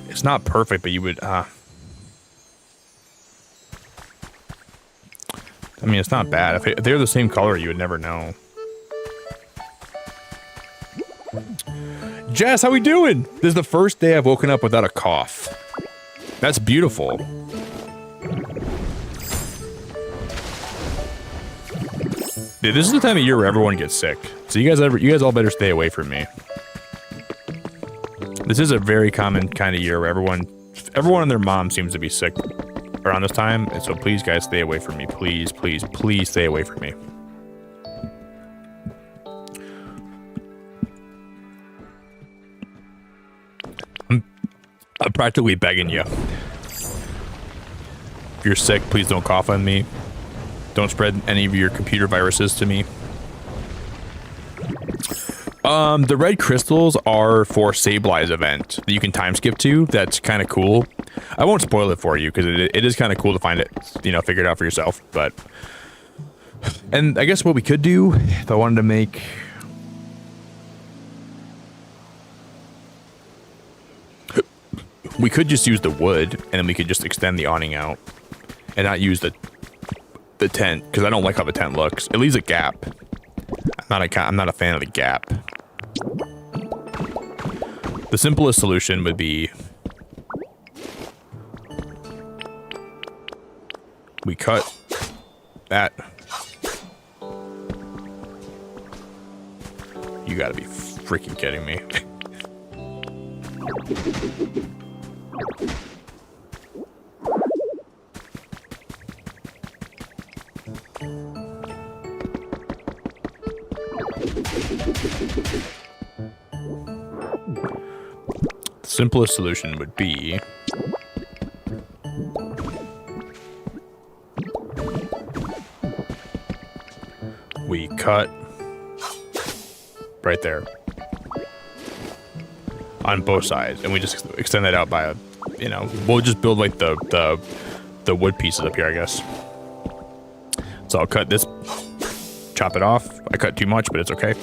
It's not perfect, but you would. I mean, it's not bad. If they're the same color, you would never know. Jess, how we doing? This is the first day I've woken up without a cough. That's beautiful. Dude, this is the time of year where everyone gets sick. So you guys all better stay away from me. This is a very common kind of year where everyone and their mom seems to be sick around this time, and so please guys stay away from me. Please stay away from me. I'm practically begging you. If you're sick, please don't cough on me. Don't spread any of your computer viruses to me. The red crystals are for Sablei's event that you can time skip to. That's kind of cool. I won't spoil it for you because it is kind of cool to find it, figure it out for yourself. But, and I guess what we could do if I wanted to make, we could just use the wood and then we could just extend the awning out and not use the tent because I don't like how the tent looks. It leaves a gap. I'm not a fan of the gap. The simplest solution would be we cut that. You gotta be freaking kidding me. The simplest solution would be we cut right there on both sides, and we just extend that out by we'll just build like the wood pieces up here, I guess. So I'll cut this, chop it off. I cut too much, but it's okay.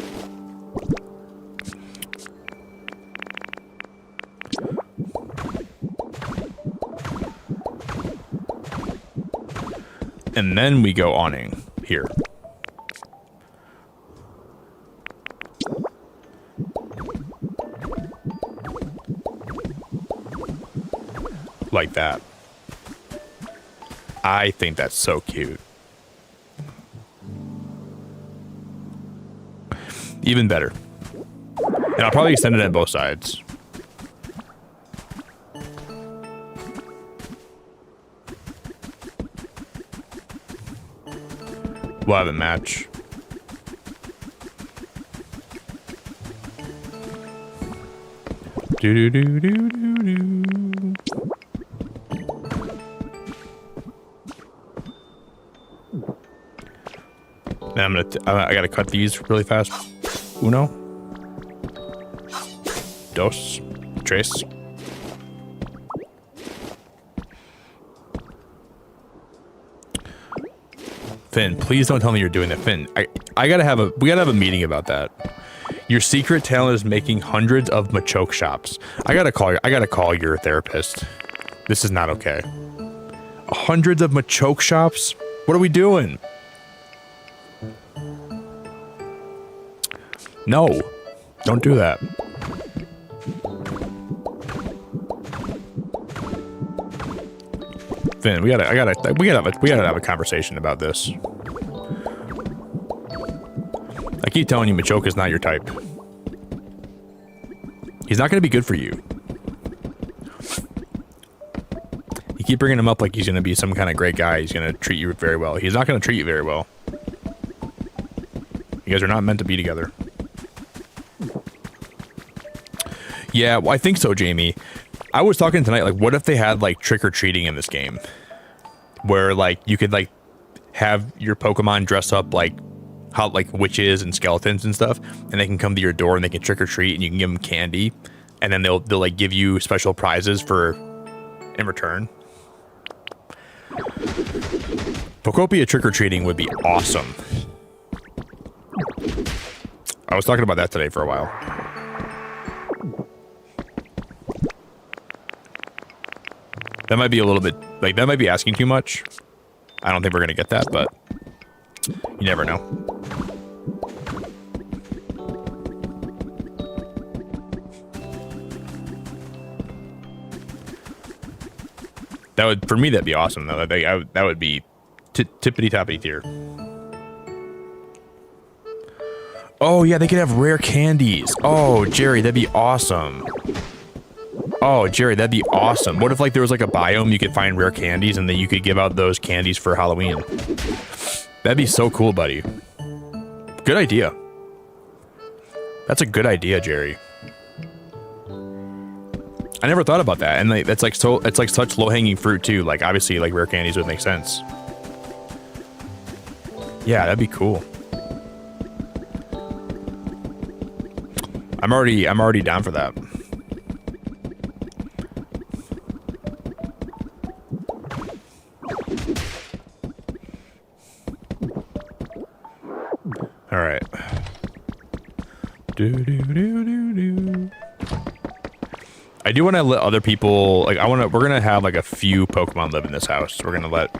And then we go awning here. Like that. I think that's so cute. Even better. And I'll probably extend it on both sides. We'll have a match. Do do do do do do. Now I gotta cut these really fast. Uno. Dos. Tres. Finn, please don't tell me you're doing that. Finn, we gotta have a meeting about that. Your secret talent is making hundreds of machoke shops. I gotta call your therapist. This is not okay. Hundreds of machoke shops? What are we doing? No, don't do that. Finn, we gotta have a conversation about this. I keep telling you, Machoke is not your type. He's not gonna be good for you. You keep bringing him up like he's gonna be some kind of great guy. He's gonna treat you very well. He's not gonna treat you very well. You guys are not meant to be together. Yeah, well, I think so, Jamie. I was talking tonight, like, what if they had, like, trick-or-treating in this game? Where, like, you could, like, have your Pokemon dress up like witches and skeletons and stuff, and they can come to your door and they can trick-or-treat, and you can give them candy, and then they'll like, give you special prizes for in return. Pokopia trick-or-treating would be awesome. I was talking about that today for a while. That might be a little bit, like, that might be asking too much. I don't think we're going to get that, but you never know. That would, for me, that'd be awesome, though. That would be tippity-toppity tier. Oh, yeah, they could have rare candies. Oh, Jerry, that'd be awesome. Oh, Jerry, that'd be awesome. What if, like, there was, like, a biome you could find rare candies and then you could give out those candies for Halloween? That'd be so cool, buddy. Good idea. That's a good idea, Jerry. I never thought about that. And, like, that's, like, so, it's, like, such low-hanging fruit, too. Like, obviously, like, rare candies would make sense. Yeah, that'd be cool. I'm already down for that. All right. I do want to let other people, like, we're going to have, like, a few Pokemon live in this house. We're going to let...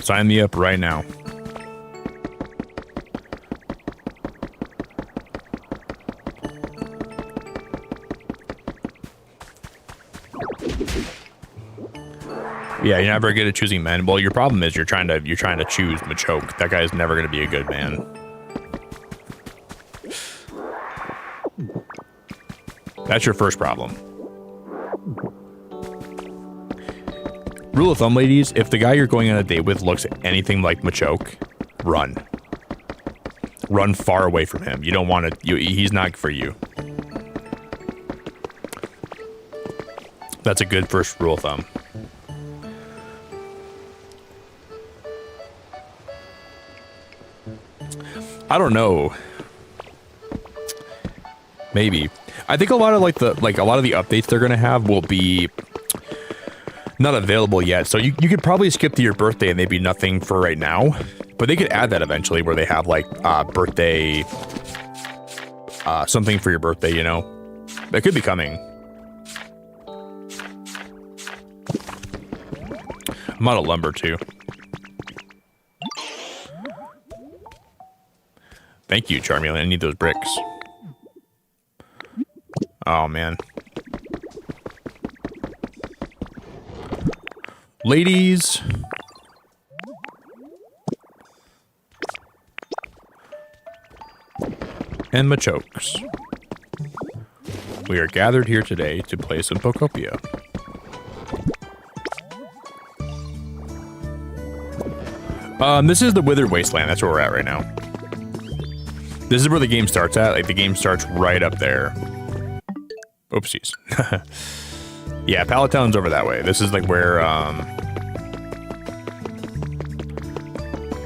Sign me up right now. Yeah, you're not very good at choosing men. Well, your problem is you're trying to choose Machoke. That guy's never going to be a good man. That's your first problem. Rule of thumb, ladies, if the guy you're going on a date with looks anything like Machoke, run. Run far away from him. You don't want to... he's not for you. That's a good first rule of thumb. I don't know. Maybe. I think a lot of the updates they're gonna have will be not available yet. So you could probably skip to your birthday and they'd be nothing for right now. But they could add that eventually where they have like birthday something for your birthday, you know. That could be coming. I'm out of lumber too. Thank you, Charmeleon. I need those bricks. Oh, man. Ladies. And Machokes. We are gathered here today to play some Pokopia. This is the Withered Wasteland. That's where we're at right now. This is where the game starts at. Like, the game starts right up there. Oopsies. Yeah, Pallet Town's over that way. This is, like, where,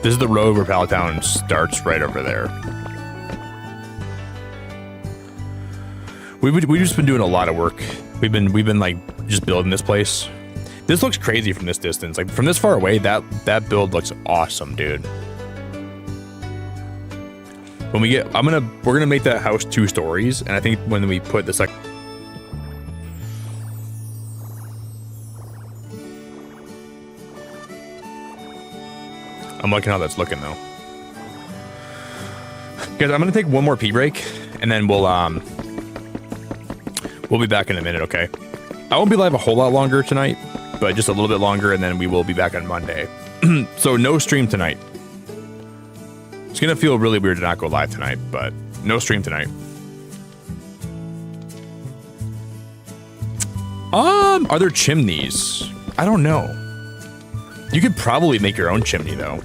this is the road where Pallet Town starts right over there. We've just been doing a lot of work. We've been, like, just building this place. This looks crazy from this distance. Like, from this far away, that build looks awesome, dude. When we get, we're gonna make that house 2 stories, and I think when we put this, like, I'm liking how that's looking though. Guys, I'm gonna take one more pee break, and then we'll be back in a minute, okay? I won't be live a whole lot longer tonight, but just a little bit longer, and then we will be back on Monday. So no stream tonight. It's gonna feel really weird to not go live tonight, but no stream tonight. Are there chimneys? I don't know. You could probably make your own chimney though.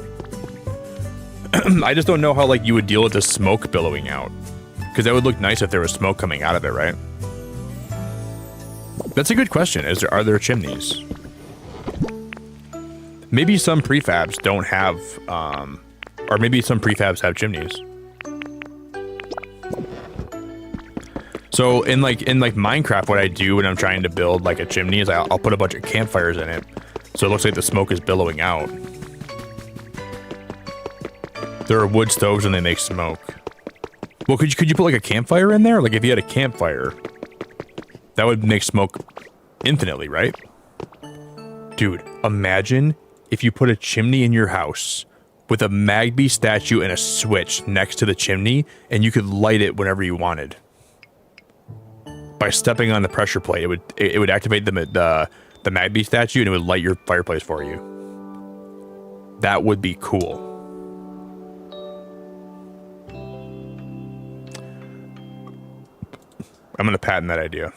I just don't know how like you would deal with the smoke billowing out, because that would look nice if there was smoke coming out of it, right? That's a good question. Are there chimneys? Maybe some prefabs don't have, or maybe some prefabs have chimneys. So in Minecraft, what I do when I'm trying to build like a chimney is I'll put a bunch of campfires in it, so it looks like the smoke is billowing out. There are wood stoves and they make smoke. Well, could you put like a campfire in there? Like if you had a campfire, that would make smoke infinitely, right? Dude, imagine if you put a chimney in your house with a Magby statue and a switch next to the chimney, and you could light it whenever you wanted. By stepping on the pressure plate, it would activate the Magby statue and it would light your fireplace for you. That would be cool. I'm gonna patent that idea.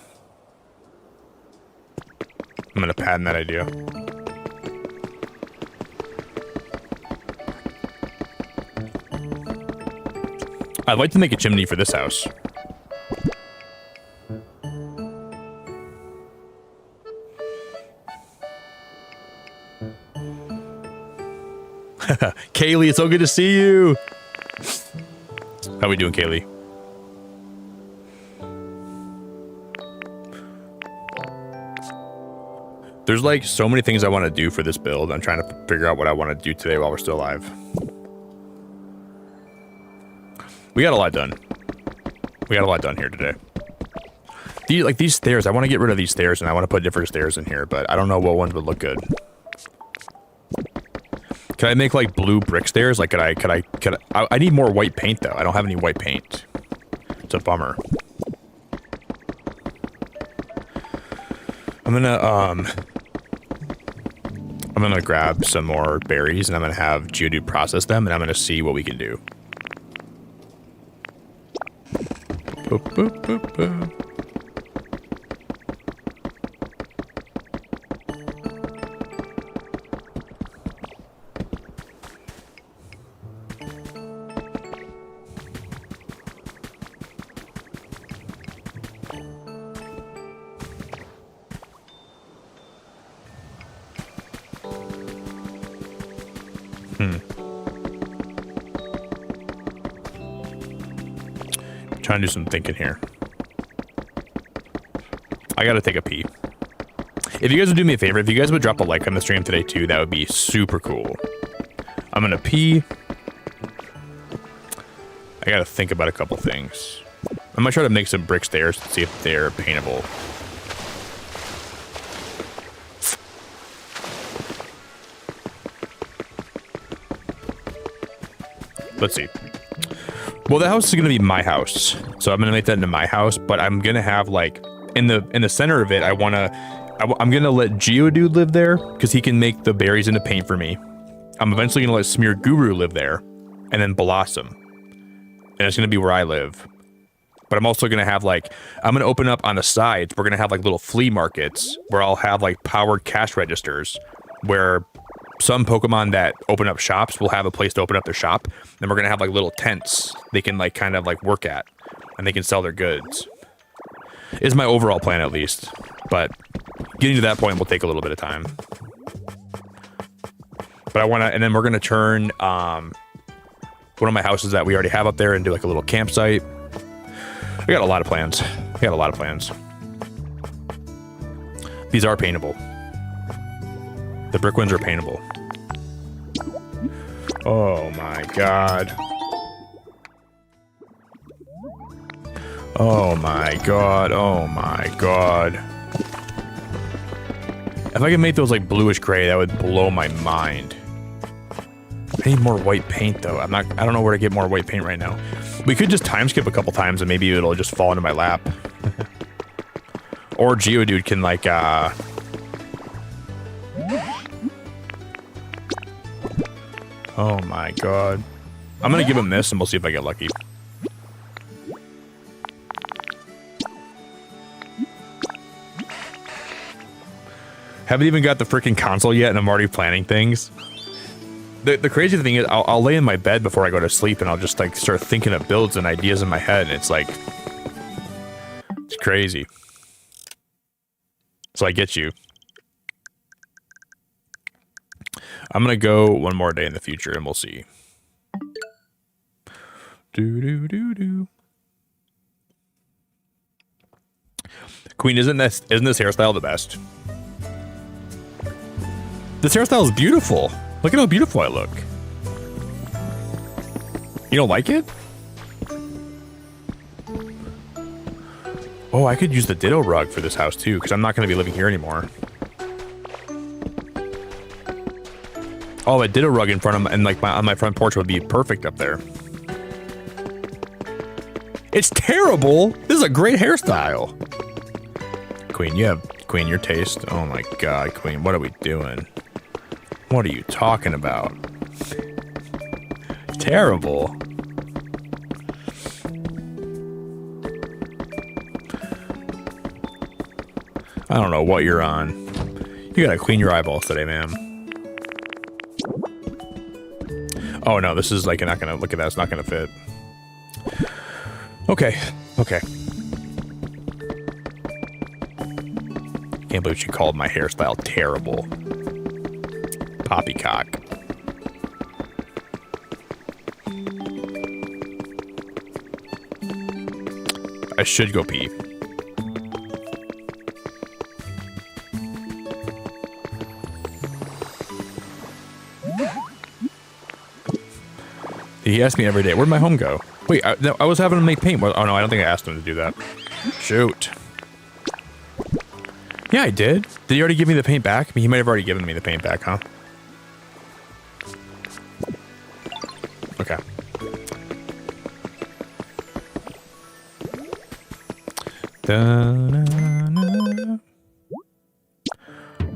I'd like to make a chimney for this house. Kaylee, it's so good to see you. How we doing, Kaylee? There's like so many things I want to do for this build. I'm trying to figure out what I want to do today while we're still alive. We got a lot done. We got a lot done here today. These stairs, I want to get rid of these stairs and I want to put different stairs in here, but I don't know what ones would look good. Can I make like blue brick stairs? Like I need more white paint though. I don't have any white paint. It's a bummer. I'm gonna grab some more berries and I'm gonna have Geodude process them and I'm gonna see what we can do. Boop, boop, boop, boop. Trying to do some thinking here. I gotta take a pee. If you guys would do me a favor, if you guys would drop a like on the stream today too, that would be super cool. I'm gonna pee. I gotta think about a couple things. I'm gonna try to make some brick stairs to see if they're paintable. Let's see. Well, the house is gonna be my house, so I'm gonna make that into my house. But I'm gonna have like in the center of it, I'm gonna let Geodude live there because he can make the berries into paint for me. I'm eventually gonna let Smear Guru live there, and then Blossom, and it's gonna be where I live. But I'm also gonna have like I'm gonna open up on the sides. We're gonna have like little flea markets where I'll have like powered cash registers where some Pokemon that open up shops will have a place to open up their shop. Then we're gonna have like little tents they can like kind of like work at, and they can sell their goods. Is my overall plan at least, but getting to that point will take a little bit of time. But I wanna, and then we're gonna turn one of my houses that we already have up there into like a little campsite. We got a lot of plans. These are paintable. The brick ones are paintable. Oh my god. Oh my god. Oh my god. If I could make those like bluish gray, that would blow my mind. I need more white paint though. I don't know where to get more white paint right now. We could just time skip a couple times and maybe it'll just fall into my lap. Or Geodude can like oh my god. I'm gonna give him this and we'll see if I get lucky. Haven't even got the freaking console yet and I'm already planning things. The crazy thing is I'll lay in my bed before I go to sleep and I'll just like start thinking of builds and ideas in my head and it's like, it's crazy. So I get you. I'm gonna go one more day in the future and we'll see. Queen, isn't this hairstyle the best? This hairstyle is beautiful. Look at how beautiful I look. You don't like it? Oh, I could use the Ditto rug for this house too, because I'm not going to be living here anymore. Oh, a Ditto rug in front of my, and like on my front porch would be perfect up there. It's terrible. This is a great hairstyle. Queen, Queen, your taste. Oh my god, Queen, what are we doing? What are you talking about? Terrible. I don't know what you're on. You gotta clean your eyeballs today, ma'am. Oh no, this is like not gonna look at that. It's not gonna fit. Okay, okay. Can't believe she called my hairstyle terrible. Poppycock. I should go pee. He asks me every day, where'd my home go? Wait, I was having him make paint. Oh no, I don't think I asked him to do that. Shoot. Yeah, I did. Did he already give me the paint back? I mean, he might have already given me the paint back, huh? Okay. I'm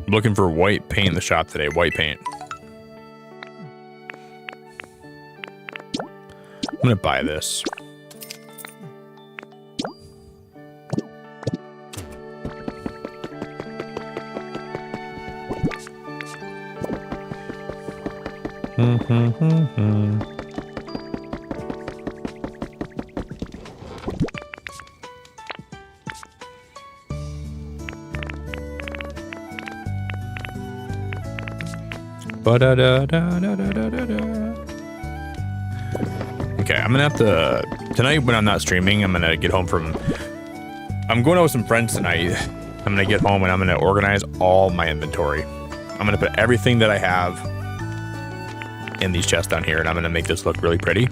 looking for white paint in the shop today. White paint. I'm gonna buy this. Okay, I'm gonna have to tonight when I'm not streaming. I'm gonna get home from. I'm going out with some friends tonight. I'm gonna get home and I'm gonna organize all my inventory. I'm gonna put everything that I have in these chests down here, and I'm gonna make this look really pretty.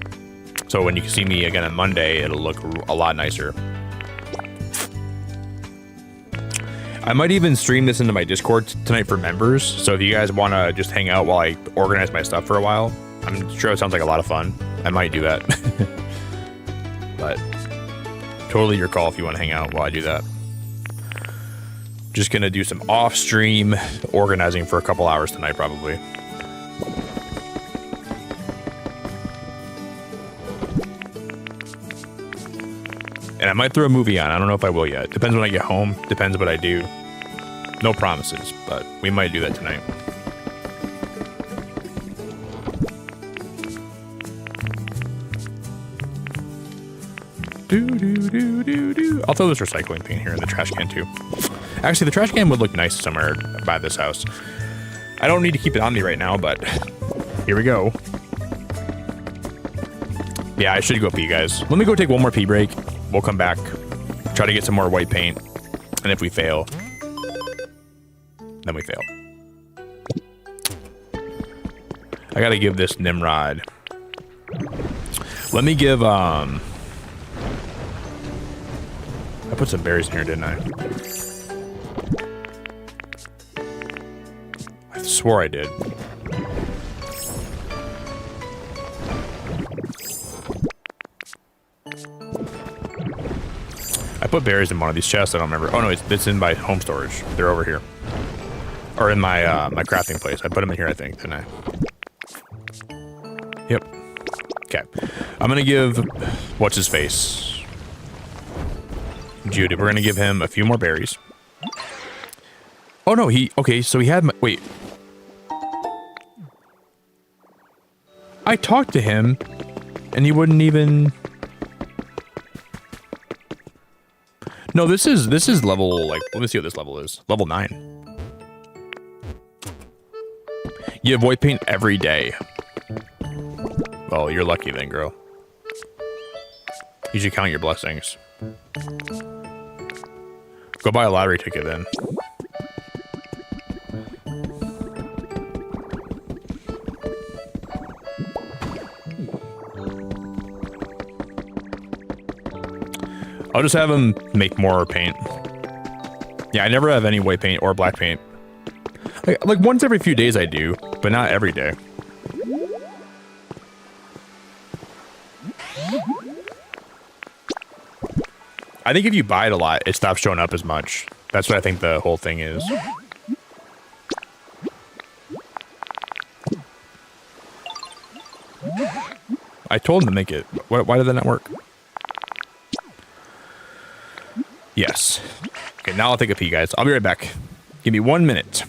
So when you see me again on Monday, it'll look a lot nicer. I might even stream this into my Discord tonight for members. So if you guys want to just hang out while I organize my stuff for a while, I'm sure it sounds like a lot of fun. I might do that. But totally your call if you want to hang out while I do that. Just gonna do some off-stream organizing for a couple hours tonight, probably. And I might throw a movie on. I don't know if I will yet. Depends when I get home. Depends what I do. No promises, but we might do that tonight. I'll throw this recycling paint here in the trash can too. Actually, the trash can would look nice somewhere by this house. I don't need to keep it on me right now, but here we go. Yeah, I should go pee, guys. Let me go take one more pee break. We'll come back, try to get some more white paint, and if we fail, then we fail. I gotta give this Nimrod. Let me give, I put some berries in here, didn't I? I swore I did. put berries in one of these chests. I don't remember. Oh no, it's in my home storage. They're over here, or in my my crafting place. I put them in here, I think, didn't I? Yep. Okay. I'm gonna give what's his face, Judy. We're gonna give him a few more berries. Oh no, okay. So he had wait. I talked to him, and he wouldn't even. No, this is level, like, let me see what this level is. Level 9. You have white paint every day. Oh, you're lucky then, girl. You should count your blessings. Go buy a lottery ticket then. I'll just have him make more paint. Yeah, I never have any white paint or black paint. Like once every few days I do, but not every day. I think if you buy it a lot, it stops showing up as much. That's what I think the whole thing is. I told him to make it. Why did that not work? Yes. Okay, now I'll take a pee, guys. I'll be right back. Give me 1 minute.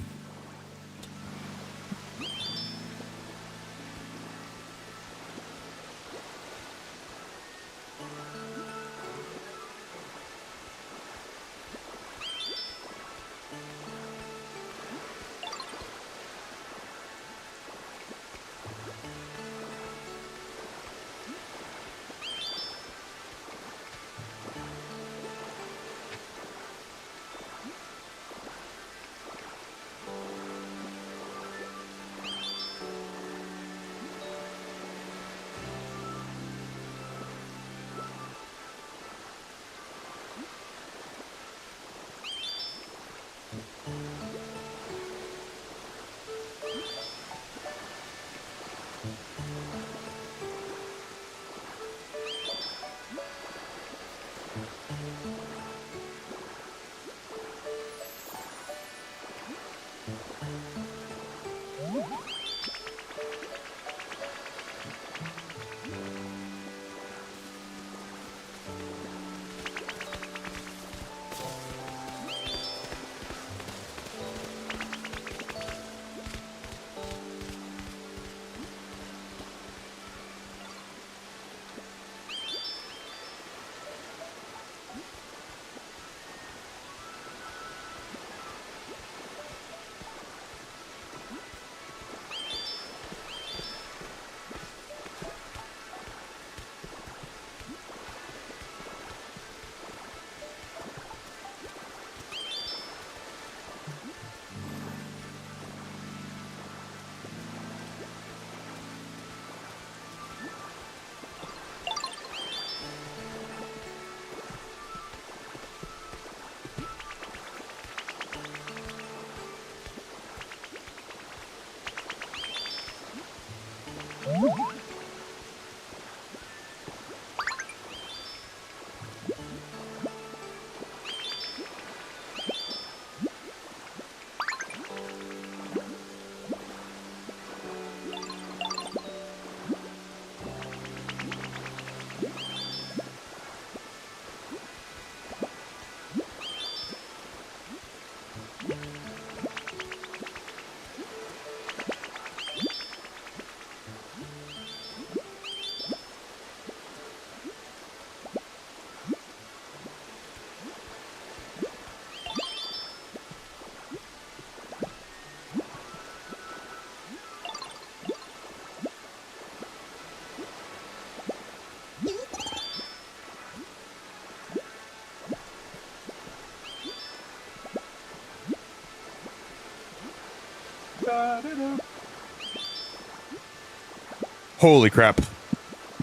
Holy crap.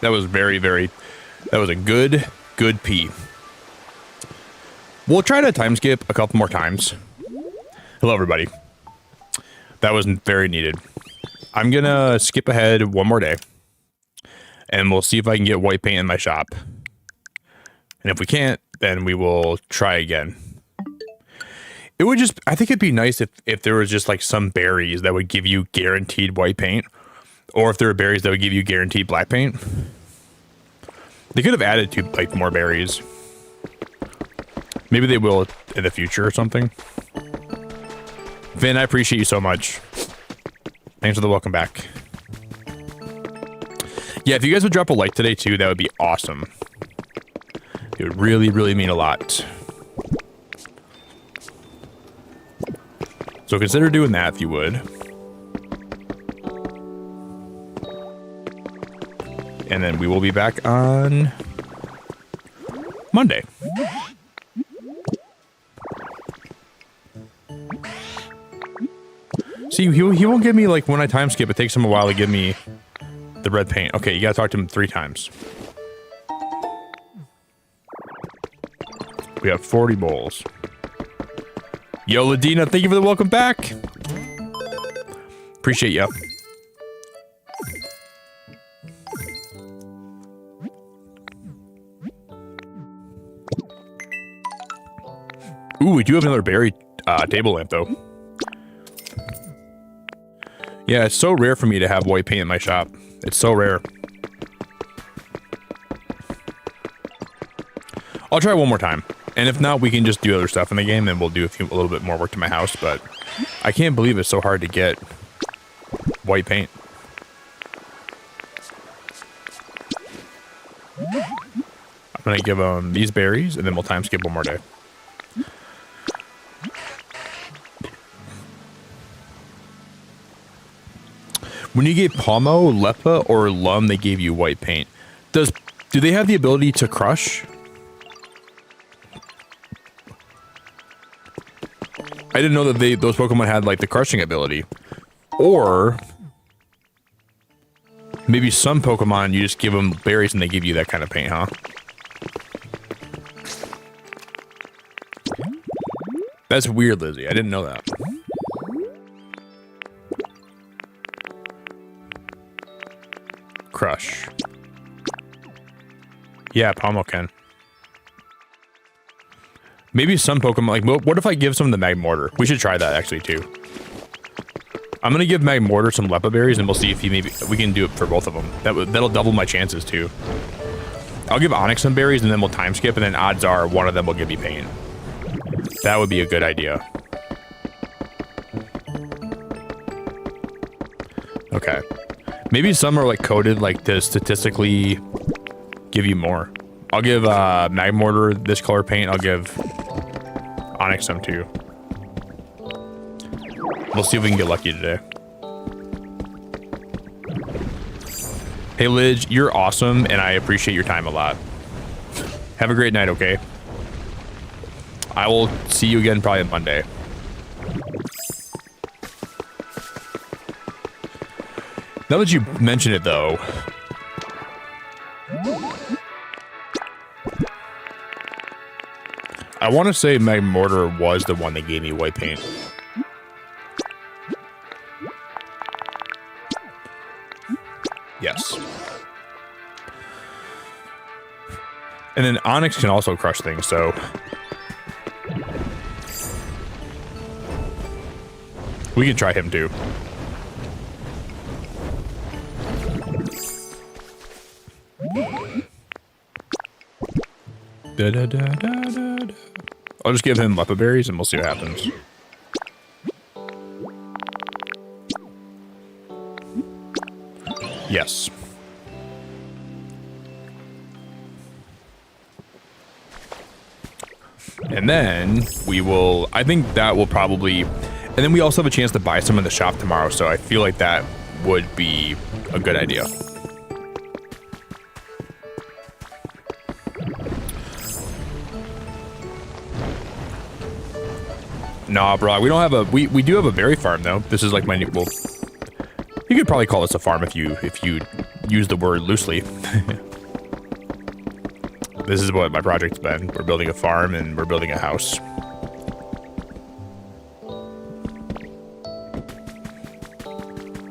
That was that was a good pee. We'll try to time skip a couple more times. Hello, everybody. That was very needed. I'm gonna skip ahead one more day, and we'll see if I can get white paint in my shop. And if we can't, then we will try again. It would just, I think it'd be nice if there was just like some berries that would give you guaranteed white paint, or if there were berries that would give you guaranteed black paint. They could have added to like more berries. Maybe they will in the future or something. Vin, I appreciate you so much. Thanks for the welcome back. Yeah, if you guys would drop a like today too, that would be awesome. It would really, really mean a lot. So consider doing that if you would. And then we will be back on Monday. See, he won't give me, like, when I time skip, it takes him a while to give me the red paint. Okay, you gotta talk to him 3 times. We have 40 bowls. Yo, Ladina, thank you for the welcome back. Appreciate you. Ooh, we do have another berry table lamp, though. Yeah, it's so rare for me to have white paint in my shop. It's so rare. I'll try one more time. And if not, we can just do other stuff in the game and we'll do a little bit more work to my house. But I can't believe it's so hard to get white paint. I'm going to give them these berries and then we'll time skip one more day. When you get Pomo, Lepa, or Lum, they gave you white paint. Do they have the ability to crush? I didn't know that those Pokemon had like the crushing ability. Or maybe some Pokemon you just give them berries and they give you that kind of paint, huh? That's weird, Lizzie. I didn't know that. Crush. Yeah, Pomo can. Maybe some Pokemon, like, what if I give some the Magmortar? We should try that, actually, too. I'm gonna give Magmortar some Lepa berries, and we'll see if we can do it for both of them. That'll double my chances, too. I'll give Onyx some berries, and then we'll time skip, and then odds are one of them will give me paint. That would be a good idea. Okay. Maybe some are, like, coded, like, to statistically give you more. I'll give Magmortar this color paint. I'll give Onyx some too. We'll see if we can get lucky today. Hey Lidge, you're awesome and I appreciate your time a lot. Have a great night, okay? I will see you again probably on Monday. Now that you mention it though, I want to say Magmortar was the one that gave me white paint. Yes. And then Onyx can also crush things, so we can try him too. Da, da, da, da, da, da. I'll just give him Lepa berries and we'll see what happens. Yes. And then we will, I think that will probably, and then we also have a chance to buy some in the shop tomorrow, so I feel like that would be a good idea. Nah, bro, we don't have a, we do have a berry farm though. This is like my new, well, you could probably call this a farm if you use the word loosely. This is what my project's been. We're building a farm and we're building a house.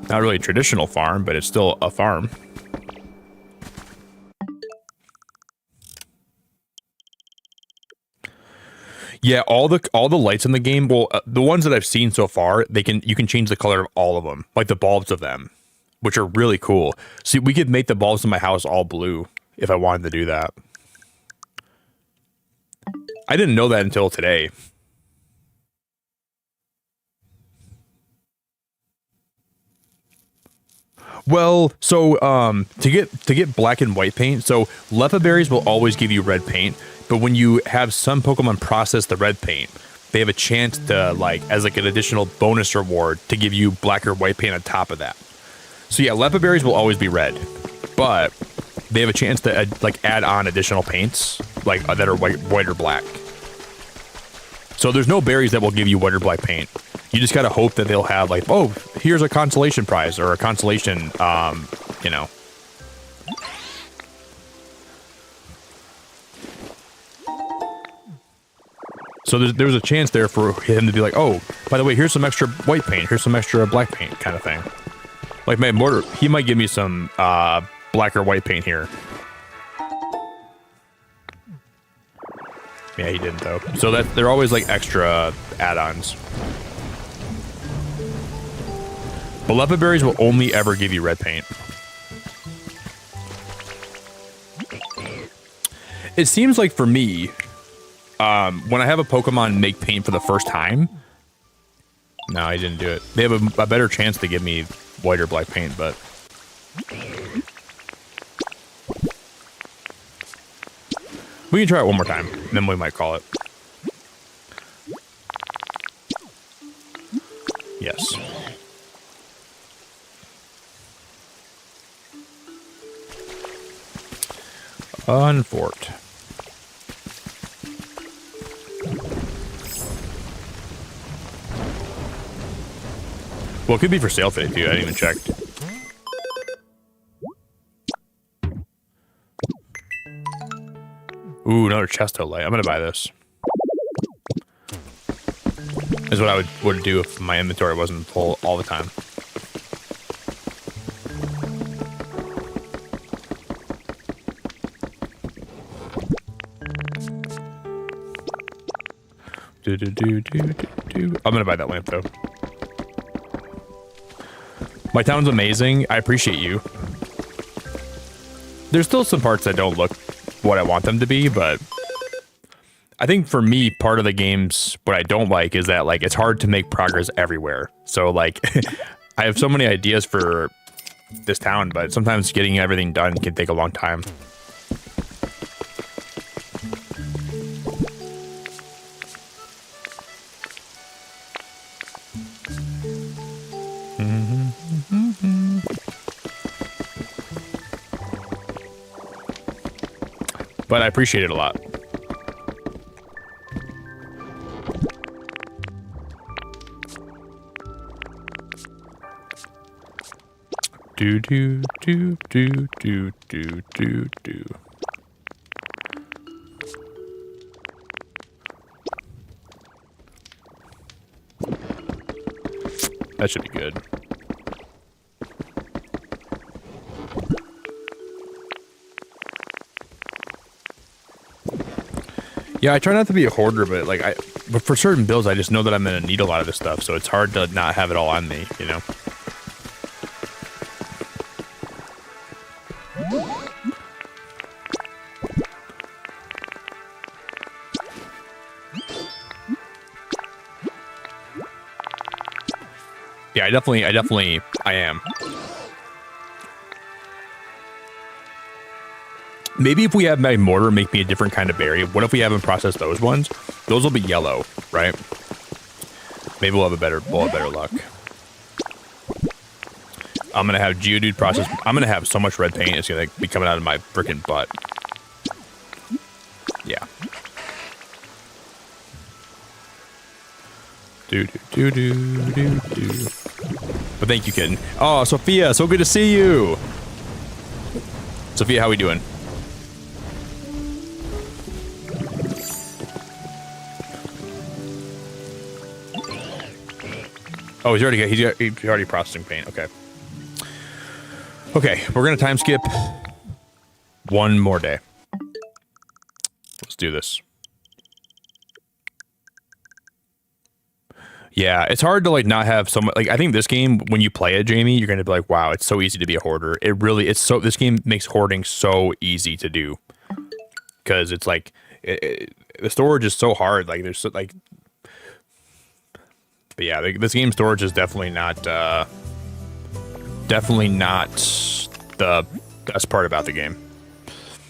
Not really a traditional farm, but it's still a farm. Yeah, all the lights in the game. Well, the ones that I've seen so far, you can change the color of all of them, like the bulbs of them, which are really cool. See, we could make the bulbs in my house all blue if I wanted to do that. I didn't know that until today. Well, so to get black and white paint, so lepa berries will always give you red paint, but when you have some Pokemon process the red paint, they have a chance to like as like an additional bonus reward to give you black or white paint on top of that. So yeah, lepa berries will always be red, but they have a chance to like add on additional paints like that are white or black. So there's no berries that will give you white or black paint. You just gotta hope that they'll have like, oh, here's a consolation prize or a consolation, you know. So there was a chance there for him to be like, oh, by the way, here's some extra white paint, here's some extra black paint kind of thing. Like my mortar, he might give me some black or white paint here. Yeah, he didn't though. So that they're always like extra add-ons. But lepa berries will only ever give you red paint. It seems like for me, when I have a Pokemon make paint for the first time, no, I didn't do it. They have a better chance to give me white or black paint, but we can try it one more time, and then we might call it. Yes. Unfort. Well, it could be for sale today, too. I didn't even check. Ooh, another Chesto light. I'm gonna buy this. Is what I would do if my inventory wasn't full all the time. I'm gonna buy that lamp though. My town's amazing. I appreciate you. There's still some parts that don't look what I want them to be, but I think for me, part of the game's what I don't like is that like it's hard to make progress everywhere. So like I have so many ideas for this town, but sometimes getting everything done can take a long time. But I appreciate it a lot. Do do do do do do do do. That should be good. Yeah, I try not to be a hoarder, but like but for certain builds, I just know that I'm gonna need a lot of this stuff, so it's hard to not have it all on me, you know. Yeah, I am. Maybe if we have my mortar make me a different kind of berry, what if we haven't processed those ones? Those will be yellow, right? Maybe we'll have better luck. I'm gonna have Geodude process. I'm gonna have so much red paint, it's gonna be coming out of my freaking butt. Yeah. Do do do do do do. But thank you, kitten. Oh, Sophia, so good to see you. Sophia, how we doing? Oh, he's already processing paint. Okay. Okay, we're gonna time skip one more day. Let's do this. Yeah, it's hard to like not have so much. Like I think this game, when you play it, Jamie, you're gonna be like, wow, it's so easy to be a hoarder. It really, it's so. This game makes hoarding so easy to do because it's like the storage is so hard. Like there's so, like, but yeah, this game storage is definitely not the best part about the game.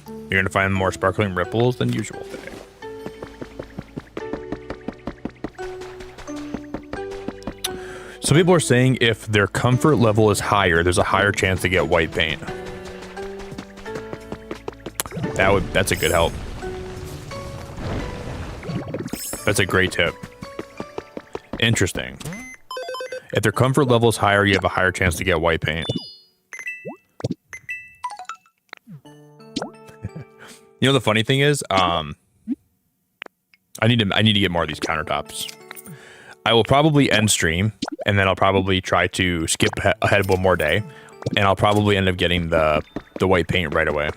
You're gonna find more sparkling ripples than usual today. Some people are saying if their comfort level is higher, there's a higher chance to get white paint. That's a good help. That's a great tip. Interesting. If their comfort level is higher, you have a higher chance to get white paint. You know the funny thing is, I need to get more of these countertops. I will probably end stream, and then I'll probably try to skip ahead one more day, and I'll probably end up getting the white paint right away.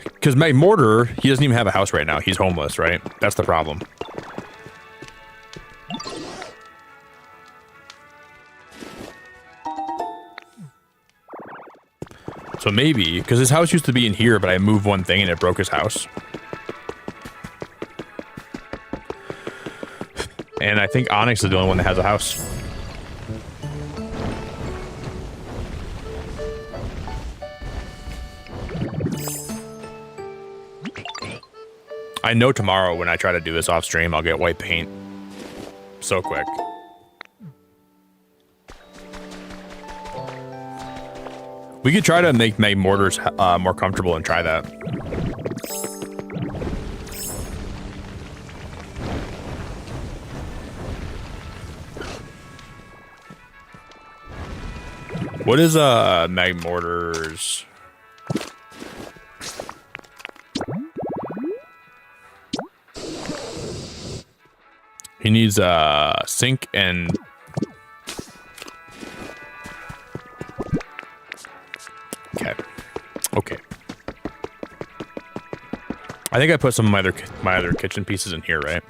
Because my mortar, he doesn't even have a house right now. He's homeless, right? That's the problem. So maybe, because his house used to be in here, but I moved one thing and it broke his house. And I think Onyx is the only one that has a house. I know tomorrow when I try to do this off stream, I'll get white paint so quick. We could try to make mortars more comfortable and try that. What is mag mortars? He needs a sink and okay. I think I put some of my other kitchen pieces in here, right?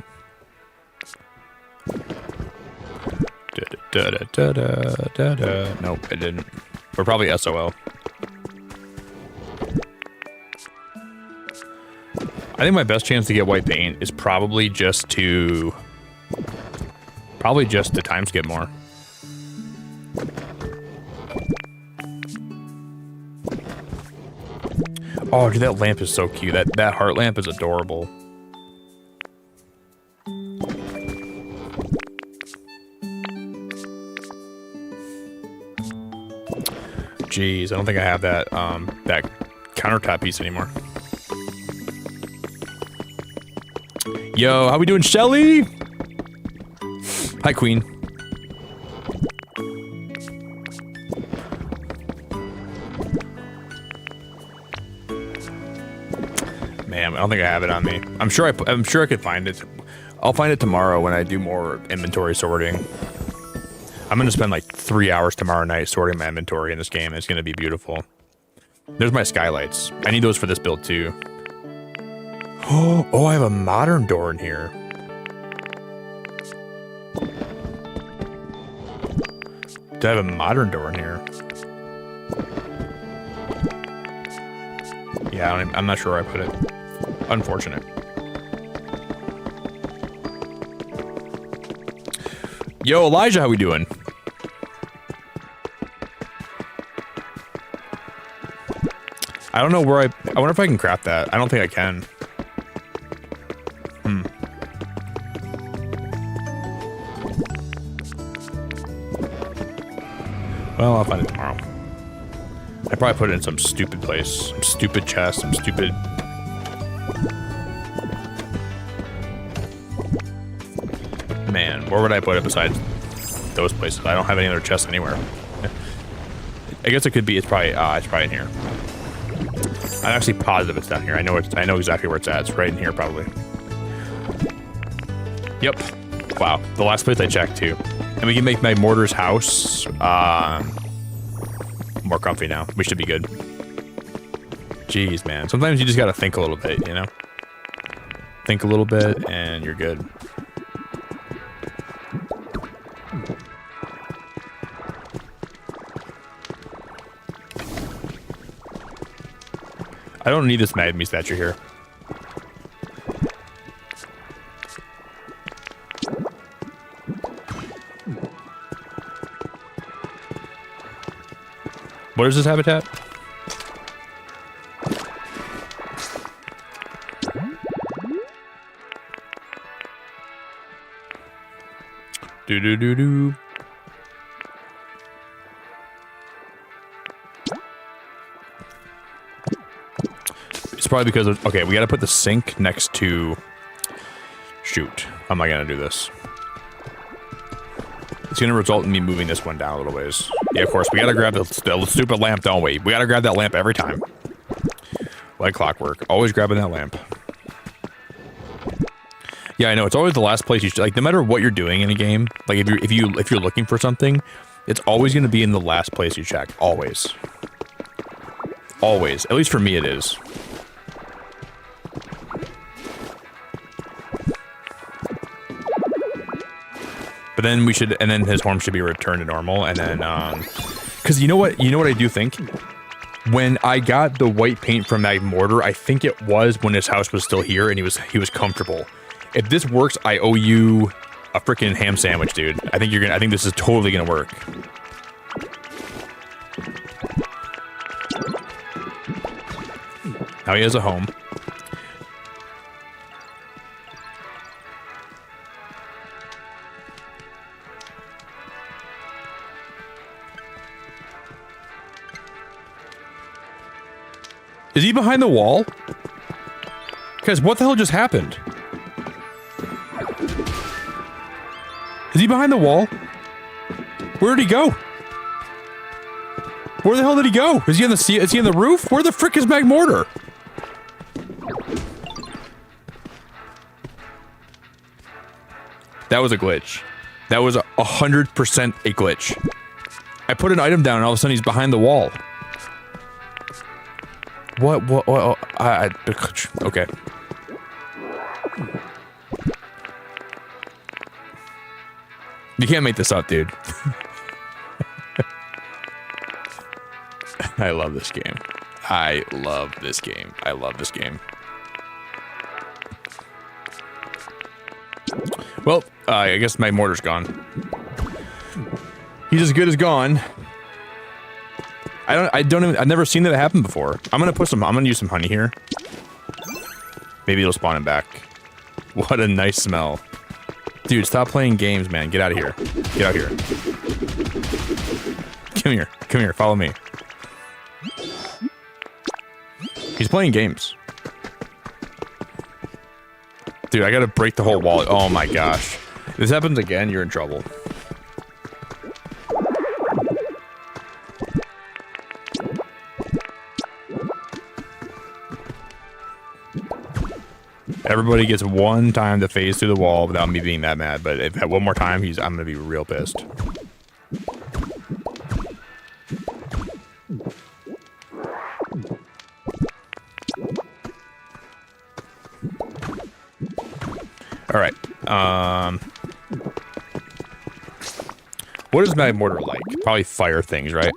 Nope, I didn't. We're probably SOL. I think my best chance to get white paint is probably just to time skip more. Oh, dude, that lamp is so cute. That heart lamp is adorable. Jeez, I don't think I have that that countertop piece anymore. Yo, how we doing, Shelly? Hi, Queen. Man, I don't think I have it on me. I'm sure I could find it. I'll find it tomorrow when I do more inventory sorting. I'm gonna spend like 3 hours tomorrow night sorting my inventory in this game. It's gonna be beautiful. There's my skylights. I need those for this build too. Oh, I have a modern door in here. Do I have a modern door in here? Yeah, I'm not sure where I put it. Unfortunate. Yo, Elijah, how we doing? I don't know where I wonder if I can craft that. I don't think I can. Well, I'll find it tomorrow. I probably put it in some stupid place. Some stupid chest, some stupid... Man, where would I put it besides those places? I don't have any other chests anywhere. I guess it could be, it's probably in here. I'm actually positive it's down here. I know exactly where it's at. It's right in here, probably. Yep. Wow. The last place I checked, too. And we can make my mortar's house more comfy now. We should be good. Jeez, man. Sometimes you just gotta think a little bit, you know? Think a little bit, and you're good. I don't need this Magmy statue here. What is this habitat? Do. It's probably because of, okay, we gotta put the sink next to, shoot, how am I gonna do this? It's gonna result in me moving this one down a little ways. Yeah, of course, we gotta grab the stupid lamp, don't we? We gotta grab that lamp every time. Like clockwork, always grabbing that lamp. Yeah, I know, it's always the last place you should, like, no matter what you're doing in a game, like, if you're looking for something, it's always gonna be in the last place you check, always. Always, at least for me it is. But then and then his horn should be returned to normal, and then, because you know what I do think? When I got the white paint from that mortar, I think it was when his house was still here and he was comfortable. If this works, I owe you a freaking ham sandwich, dude. I think this is totally gonna work. Now he has a home. Is he behind the wall? Guys, what the hell just happened? Is he behind the wall? Where did he go? Where the hell did he go? Is he on the roof? Where the frick is Magmortar? That was a glitch. That was 100% a glitch. I put an item down and all of a sudden he's behind the wall. What, okay. You can't make this up, dude. I love this game. I love this game. I love this game. Well, I guess my mortar's gone. He's as good as gone. I've never seen that happen before. I'm gonna use some honey here. Maybe it'll spawn him back. What a nice smell. Dude, stop playing games, man. Get out of here. Get out here. Come here. Come here. Follow me. He's playing games. Dude, I gotta break the whole wall. Oh my gosh. If this happens again, you're in trouble. Everybody gets one time to phase through the wall without me being that mad, but if one more time, I'm gonna be real pissed. All right. What is Magmortar like? Probably fire things, right?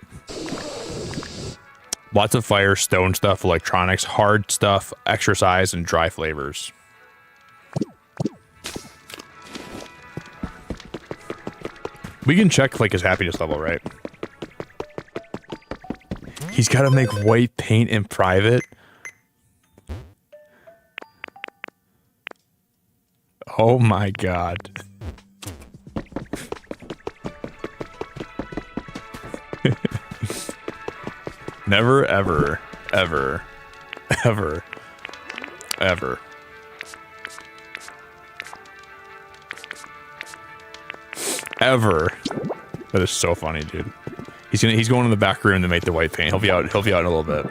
Lots of fire, stone stuff, electronics, hard stuff, exercise, and dry flavors. We can check like his happiness level, right? He's got to make white paint in private. Oh my god. Never, ever, ever, ever, ever. Ever. That is so funny, dude. He's going in the back room to make the white paint. He'll be out in a little bit.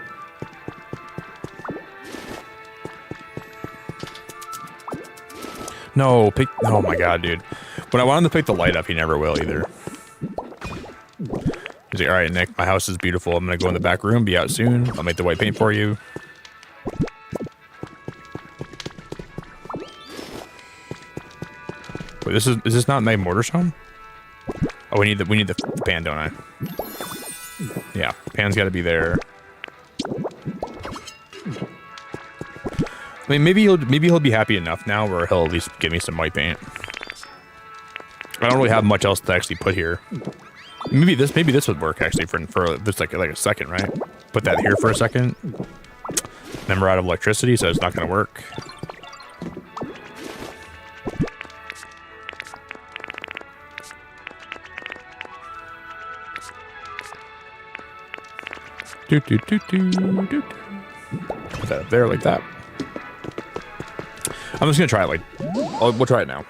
No, oh my god, dude. When I want him to pick the light up, he never will either. He's like, alright, Nick, my house is beautiful. I'm gonna go in the back room, be out soon. I'll make the white paint for you. Wait, is this not Magmortar's home? Oh, we need the pan, don't I? Yeah, pan's gotta be there. I mean, maybe he'll be happy enough now where he'll at least give me some white paint. I don't really have much else to actually put here. Maybe this would work actually for just like a second, right? Put that here for a second. Then we're out of electricity, so it's not gonna work. Put that up there like that. I'm just gonna try it like, we'll try it now.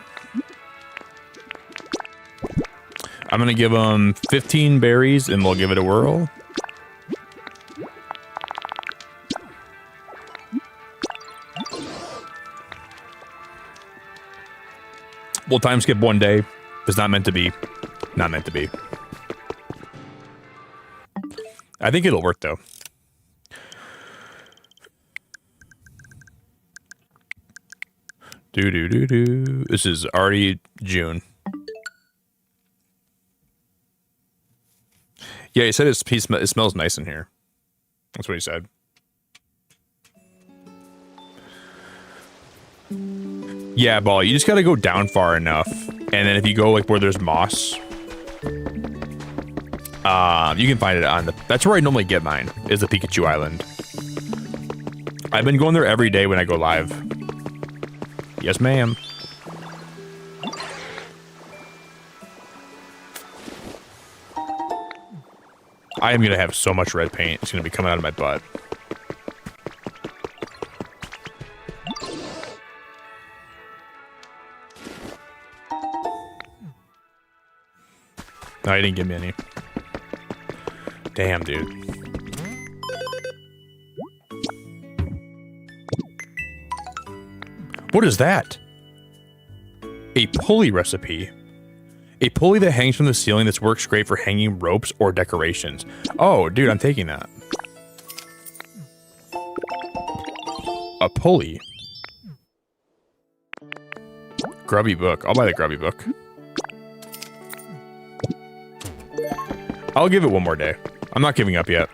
I'm gonna give him 15 berries and we'll give it a whirl. We'll time skip one day. It's not meant to be. Not meant to be. I think it'll work though. This is already June. Yeah, he said it smells nice in here. That's what he said. Yeah, Ball, you just gotta go down far enough. And then if you go like where there's moss, you can find it on the... That's where I normally get mine, is the Pikachu Island. I've been going there every day when I go live. Yes, ma'am. I am gonna have so much red paint. It's gonna be coming out of my butt. No, he didn't give me any. Damn, dude. What is that? A pulley recipe. A pulley that hangs from the ceiling. This works great for hanging ropes or decorations. Oh, dude, I'm taking that. A pulley. Grubby book. I'll buy the grubby book. I'll give it one more day. I'm not giving up yet.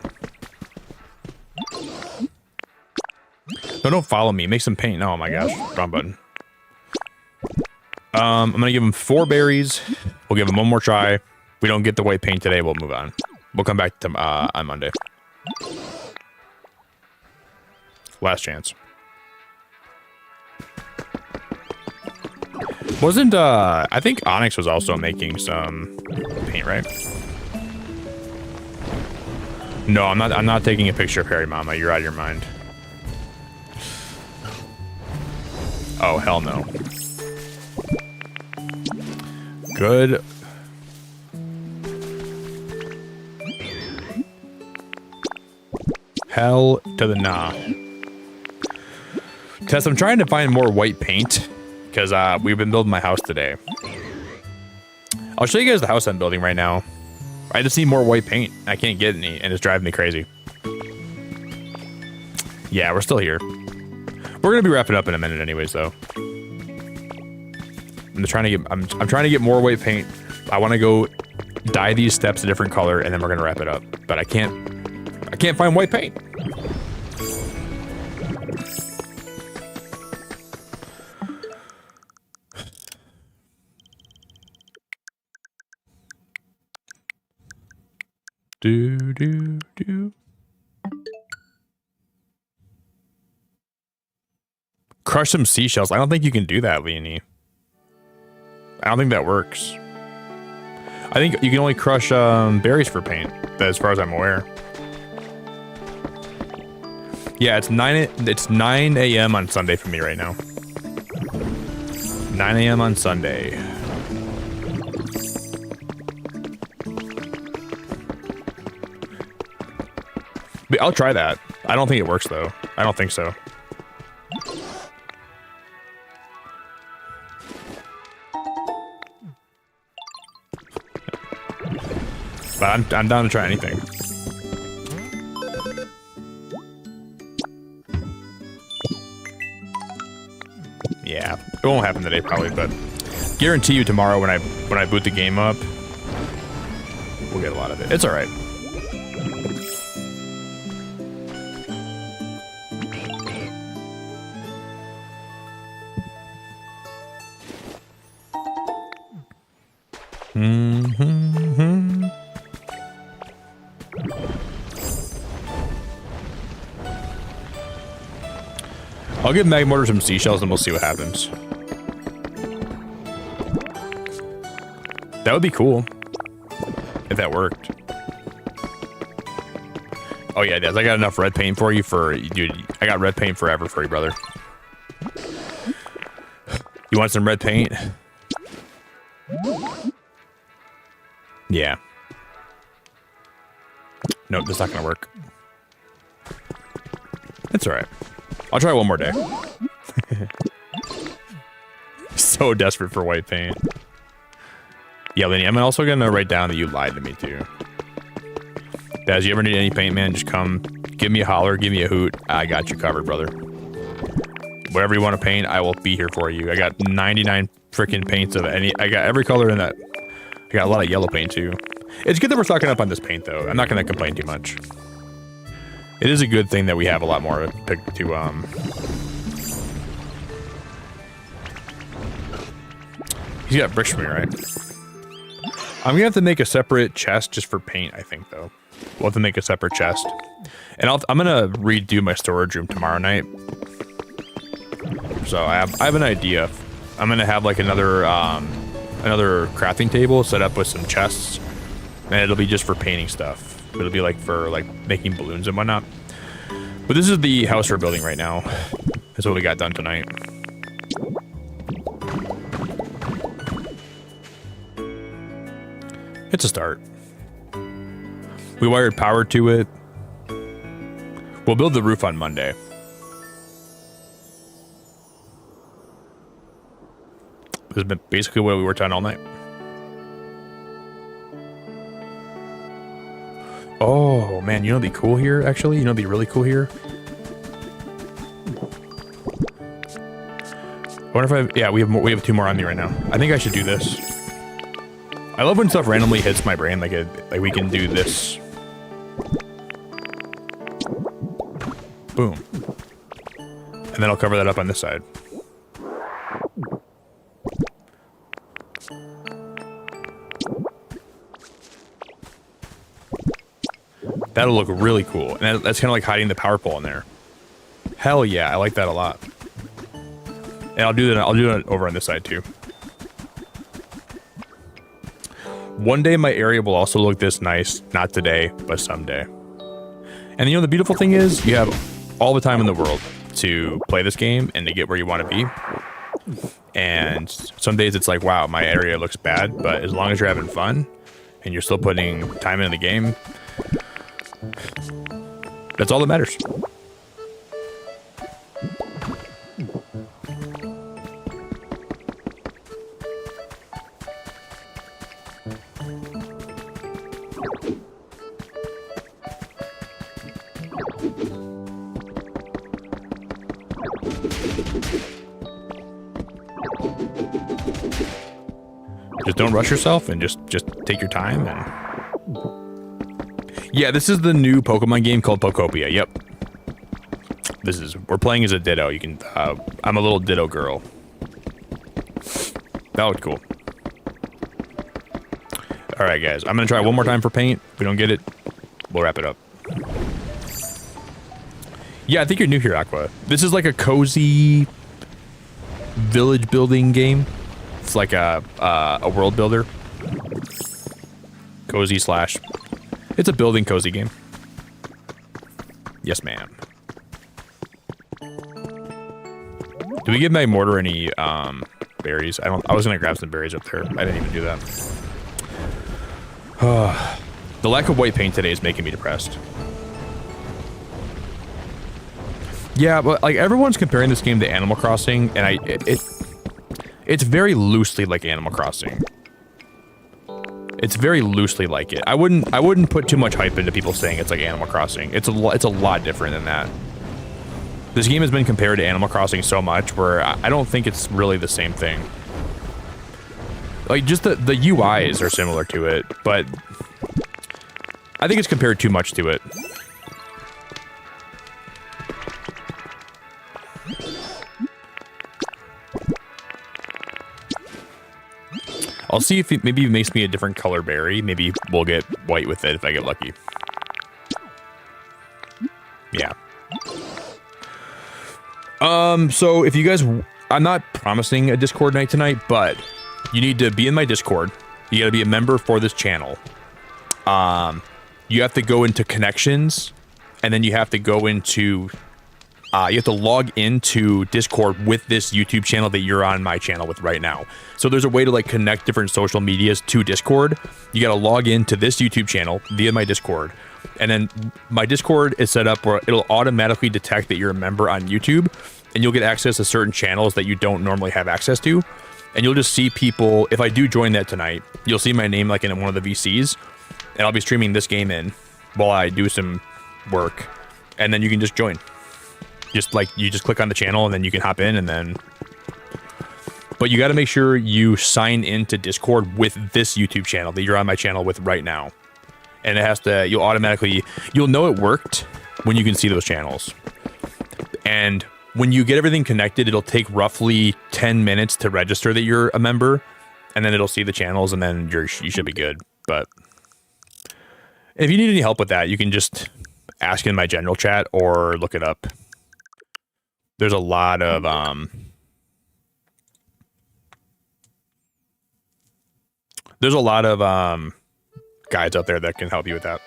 No, don't follow me. Make some paint. Oh my gosh. Wrong button. I'm gonna give him 4 berries. We'll give him one more try. We don't get the white paint today, we'll move on. We'll come back to on Monday. Last chance. Wasn't I think Onyx was also making some paint, right? No, I'm not taking a picture of Harry Mama. You're out of your mind. Oh, hell no. Good. Hell to the nah. Tess, I'm trying to find more white paint because we've been building my house today. I'll show you guys the house I'm building right now. I just need more white paint. I can't get any, and it's driving me crazy. Yeah, we're still here. We're gonna be wrapping up in a minute, anyways, though. I'm trying to get more white paint. I want to go dye these steps a different color, and then we're gonna wrap it up. But I can't find white paint. Do. Crush some seashells. I don't think you can do that, Leonie. I don't think that works. I think you can only crush berries for paint, as far as I'm aware. Yeah, it's 9 a.m. on Sunday for me right now. 9 a.m. on Sunday. But I'll try that. I don't think it works though. I don't think so. But I'm down to try anything. Yeah, it won't happen today probably, but guarantee you tomorrow when I boot the game up, we'll get a lot of it. It's all right. Mm-hmm. I'll give Mag Mortar some seashells and we'll see what happens. That would be cool if that worked. Oh yeah, it does. I got enough red paint for you dude. I got red paint forever for you, brother. You want some red paint? Yeah. Nope, that's not gonna work. It's alright. I'll try one more day. So desperate for white paint. Yeah, Lenny, I'm also gonna write down that you lied to me too. Guys, you ever need any paint, man, just come, give me a holler, give me a hoot. I got you covered, brother. Whatever you want to paint, I will be here for you. I got 99 freaking paints of any, I got every color in that. I got a lot of yellow paint too. It's good that we're stocking up on this paint though. I'm not gonna complain too much. It is a good thing that we have a lot more to He's got bricks for me, right? I'm gonna have to make a separate chest just for paint, I think, though. We'll have to make a separate chest. And I'm gonna redo my storage room tomorrow night. So I have an idea. I'm gonna have like another crafting table set up with some chests. And it'll be just for painting stuff. It'll be like for like making balloons and whatnot. But this is the house we're building right now. That's what we got done tonight. It's a start. We wired power to it. We'll build the roof on Monday. This has been basically what we worked on all night. Oh, man, you know what'd be cool here, actually? You know what'd be really cool here? I wonder if yeah, we have 2 more on me right now. I think I should do this. I love when stuff randomly hits my brain, like we can do this. Boom. And then I'll cover that up on this side. That'll look really cool. And that's kind of like hiding the power pole in there. Hell yeah, I like that a lot. And I'll do that over on this side too. One day my area will also look this nice. Not today, but someday. And you know, the beautiful thing is you have all the time in the world to play this game and to get where you want to be. And some days it's like, wow, my area looks bad, but as long as you're having fun and you're still putting time in the game, that's all that matters. Just don't rush yourself and just take your time. And yeah, this is the new Pokemon game called Pokopia. Yep. We're playing as a Ditto. You can I'm a little Ditto girl. That looked cool. All right, guys. I'm gonna try one more time for paint. If we don't get it, we'll wrap it up. Yeah, I think you're new here, Aqua. This is like a cozy village building game. It's like a world builder. Cozy slash. It's a building cozy game. Yes, ma'am. Do we give my mortar any berries? I was gonna grab some berries up there. I didn't even do that. The lack of white paint today is making me depressed. Yeah, but like everyone's comparing this game to Animal Crossing, and it's very loosely like Animal Crossing. It's very loosely like it. I wouldn't put too much hype into people saying it's like Animal Crossing. It's a lot different than that. This game has been compared to Animal Crossing so much where I don't think it's really the same thing. Like just the UIs are similar to it, but I think it's compared too much to it. I'll see if it maybe makes me a different color berry. Maybe we'll get white with it if I get lucky. Yeah. So if you guys, I'm not promising a Discord night tonight, but you need to be in my Discord. You got to be a member for this channel. You have to go into connections, and then you have to go into, you have to log into Discord with this YouTube channel that you're on my channel with right now. So there's a way to like connect different social medias to Discord. You got to log into this YouTube channel via my Discord. And then my Discord is set up where it'll automatically detect that you're a member on YouTube, and you'll get access to certain channels that you don't normally have access to. And you'll just see people, if I do join that tonight, you'll see my name like in one of the VCs, and I'll be streaming this game in while I do some work, and then you can just join. Just like, you just click on the channel and then you can hop in, and then, but you got to make sure you sign into Discord with this YouTube channel that you're on my channel with right now. And it has to, you'll know it worked when you can see those channels. And when you get everything connected, it'll take roughly 10 minutes to register that you're a member, and then it'll see the channels, and then you should be good. But if you need any help with that, you can just ask in my general chat or look it up. There's a lot of guides out there that can help you with that.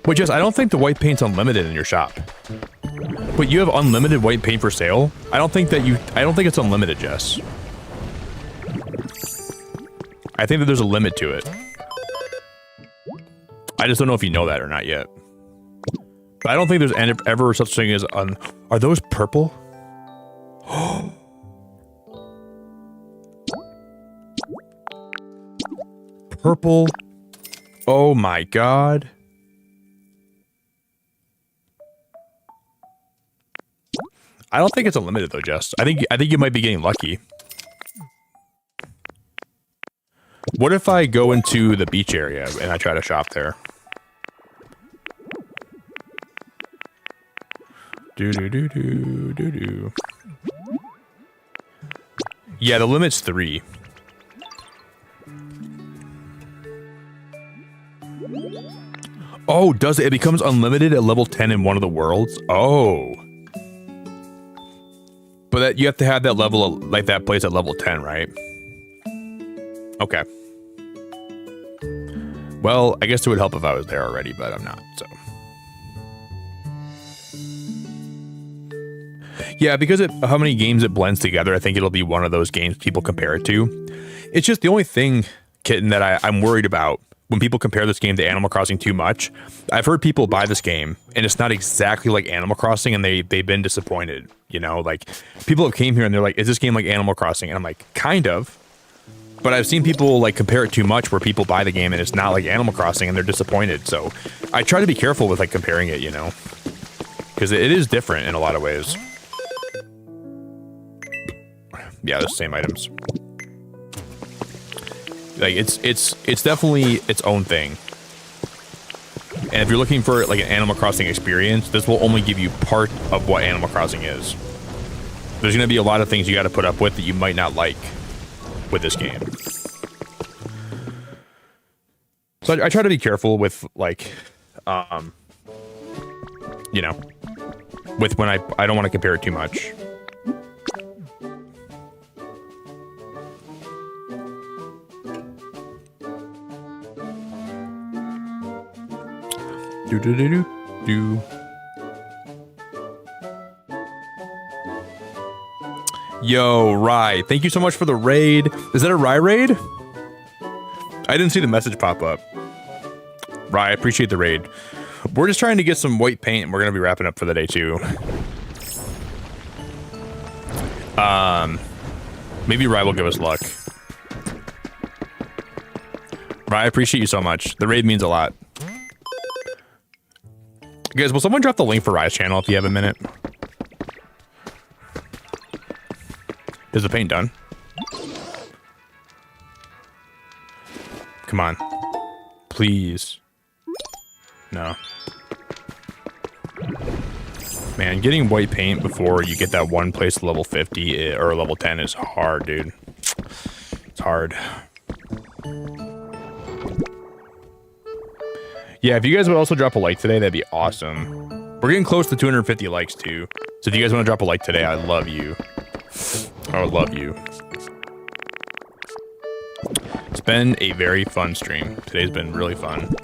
But yes, I don't think the white paint's unlimited in your shop. But you have unlimited white paint for sale? I don't think it's unlimited, Jess. I think that there's a limit to it. I just don't know if you know that or not yet. But I don't think there's ever such thing as are those purple? Purple. Oh my god. I don't think it's unlimited though, Jess. I think you might be getting lucky. What if I go into the beach area and I try to shop there? Do. Yeah, the limit's 3. Oh, does it? It becomes unlimited at level 10 in one of the worlds? Oh. But you have to have that level, like that place at level 10, right? Okay. Well, I guess it would help if I was there already, but I'm not, so. Yeah, because how many games it blends together, I think it'll be one of those games people compare it to. It's just the only thing, Kitten, that I'm worried about when people compare this game to Animal Crossing too much. I've heard people buy this game, and it's not exactly like Animal Crossing, and they've been disappointed, you know? Like, people have came here, and they're like, is this game like Animal Crossing? And I'm like, kind of. But I've seen people, like, compare it too much, where people buy the game, and it's not like Animal Crossing, and they're disappointed. So I try to be careful with, like, comparing it, you know? Because it is different in a lot of ways. Yeah, the same items. Like, it's definitely its own thing. And if you're looking for like an Animal Crossing experience, this will only give you part of what Animal Crossing is. There's going to be a lot of things you got to put up with that you might not like with this game. So I try to be careful with like, you know, with when I don't want to compare it too much. Do. Yo, Rye, thank you so much for the raid. Is that a Rye raid? I didn't see the message pop up. Rye, I appreciate the raid. We're just trying to get some white paint, and we're gonna be wrapping up for the day too. Maybe Rye will give us luck. Rye, I appreciate you so much. The raid means a lot. Guys, will someone drop the link for Rye's channel if you have a minute? Is the paint done? Come on. Please. No. Man, getting white paint before you get that one place to level 50 or level 10 is hard, dude. It's hard. Yeah, if you guys would also drop a like today, that'd be awesome. We're getting close to 250 likes too. So if you guys want to drop a like today, I love you. I would love you. It's been a very fun stream. Today's been really fun.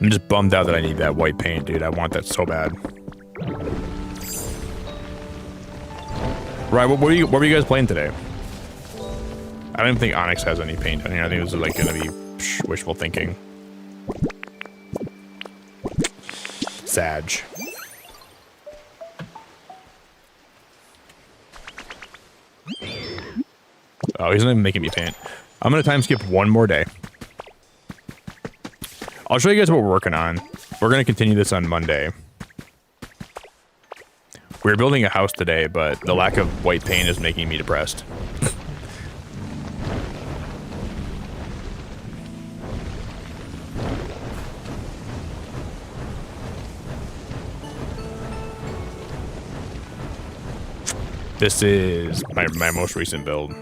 I'm just bummed out that I need that white paint, dude. I want that so bad. Right, what were you guys playing today? I don't even think Onyx has any paint on here. I think this is like gonna be wishful thinking. Sag. Oh, he's not even making me paint. I'm gonna time skip one more day. I'll show you guys what we're working on. We're gonna continue this on Monday. We're building a house today, but the lack of white paint is making me depressed. This is my most recent build.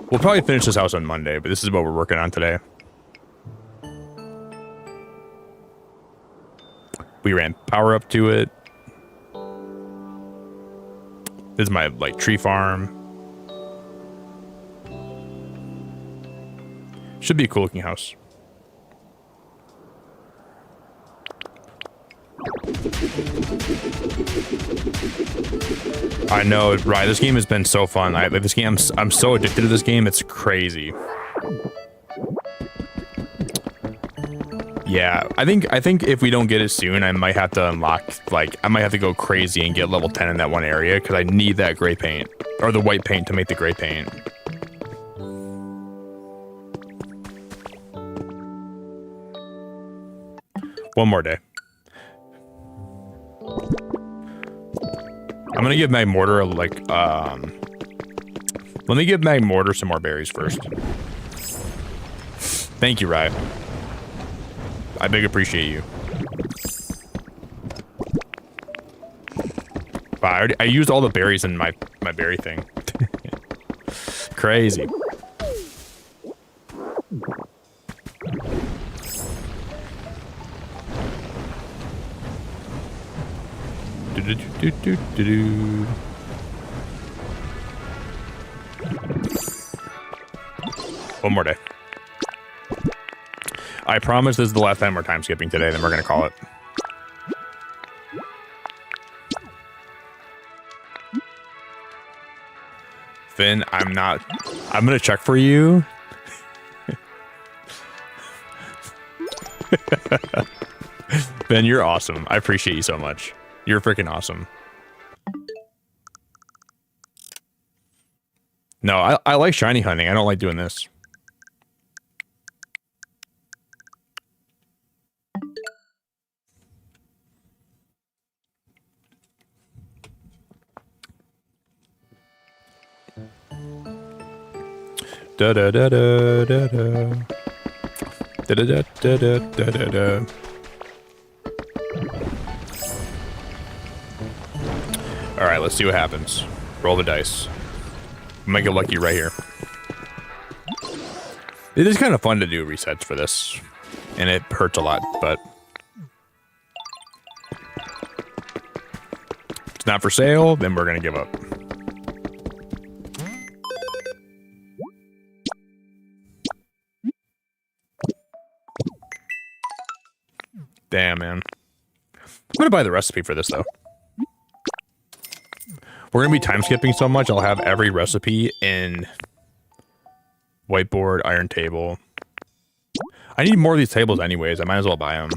We'll probably finish this house on Monday, but this is what we're working on today. We ran power up to it. This is my like tree farm. Should be a cool looking house. I know, right? This game has been so fun. This game, I'm so addicted to this game. It's crazy. Yeah, I think if we don't get it soon, I might have to unlock. Like, I might have to go crazy and get level 10 in that one area because I need that gray paint or the white paint to make the gray paint. One more day. I'm gonna give Mag Mortar like let me give Mag Mortar some more berries first. Thank you, Rye. I big appreciate you. Wow, I used all the berries in my berry thing. Crazy. One more day. I promise this is the last time we're time skipping today, then we're gonna call it. Finn, I'm gonna check for you. Ben, you're awesome. I appreciate you so much. You're freaking awesome. No, I like shiny hunting. I don't like doing this. Da da da da da da da da da da da da da. All right, let's see what happens. Roll the dice. Make it lucky right here. It is kind of fun to do resets for this, and it hurts a lot, but if it's not for sale, then we're gonna give up. Damn, man. I'm gonna buy the recipe for this though. We're gonna be time skipping so much, I'll have every recipe in whiteboard, iron table. I need more of these tables anyways. I might as well buy them.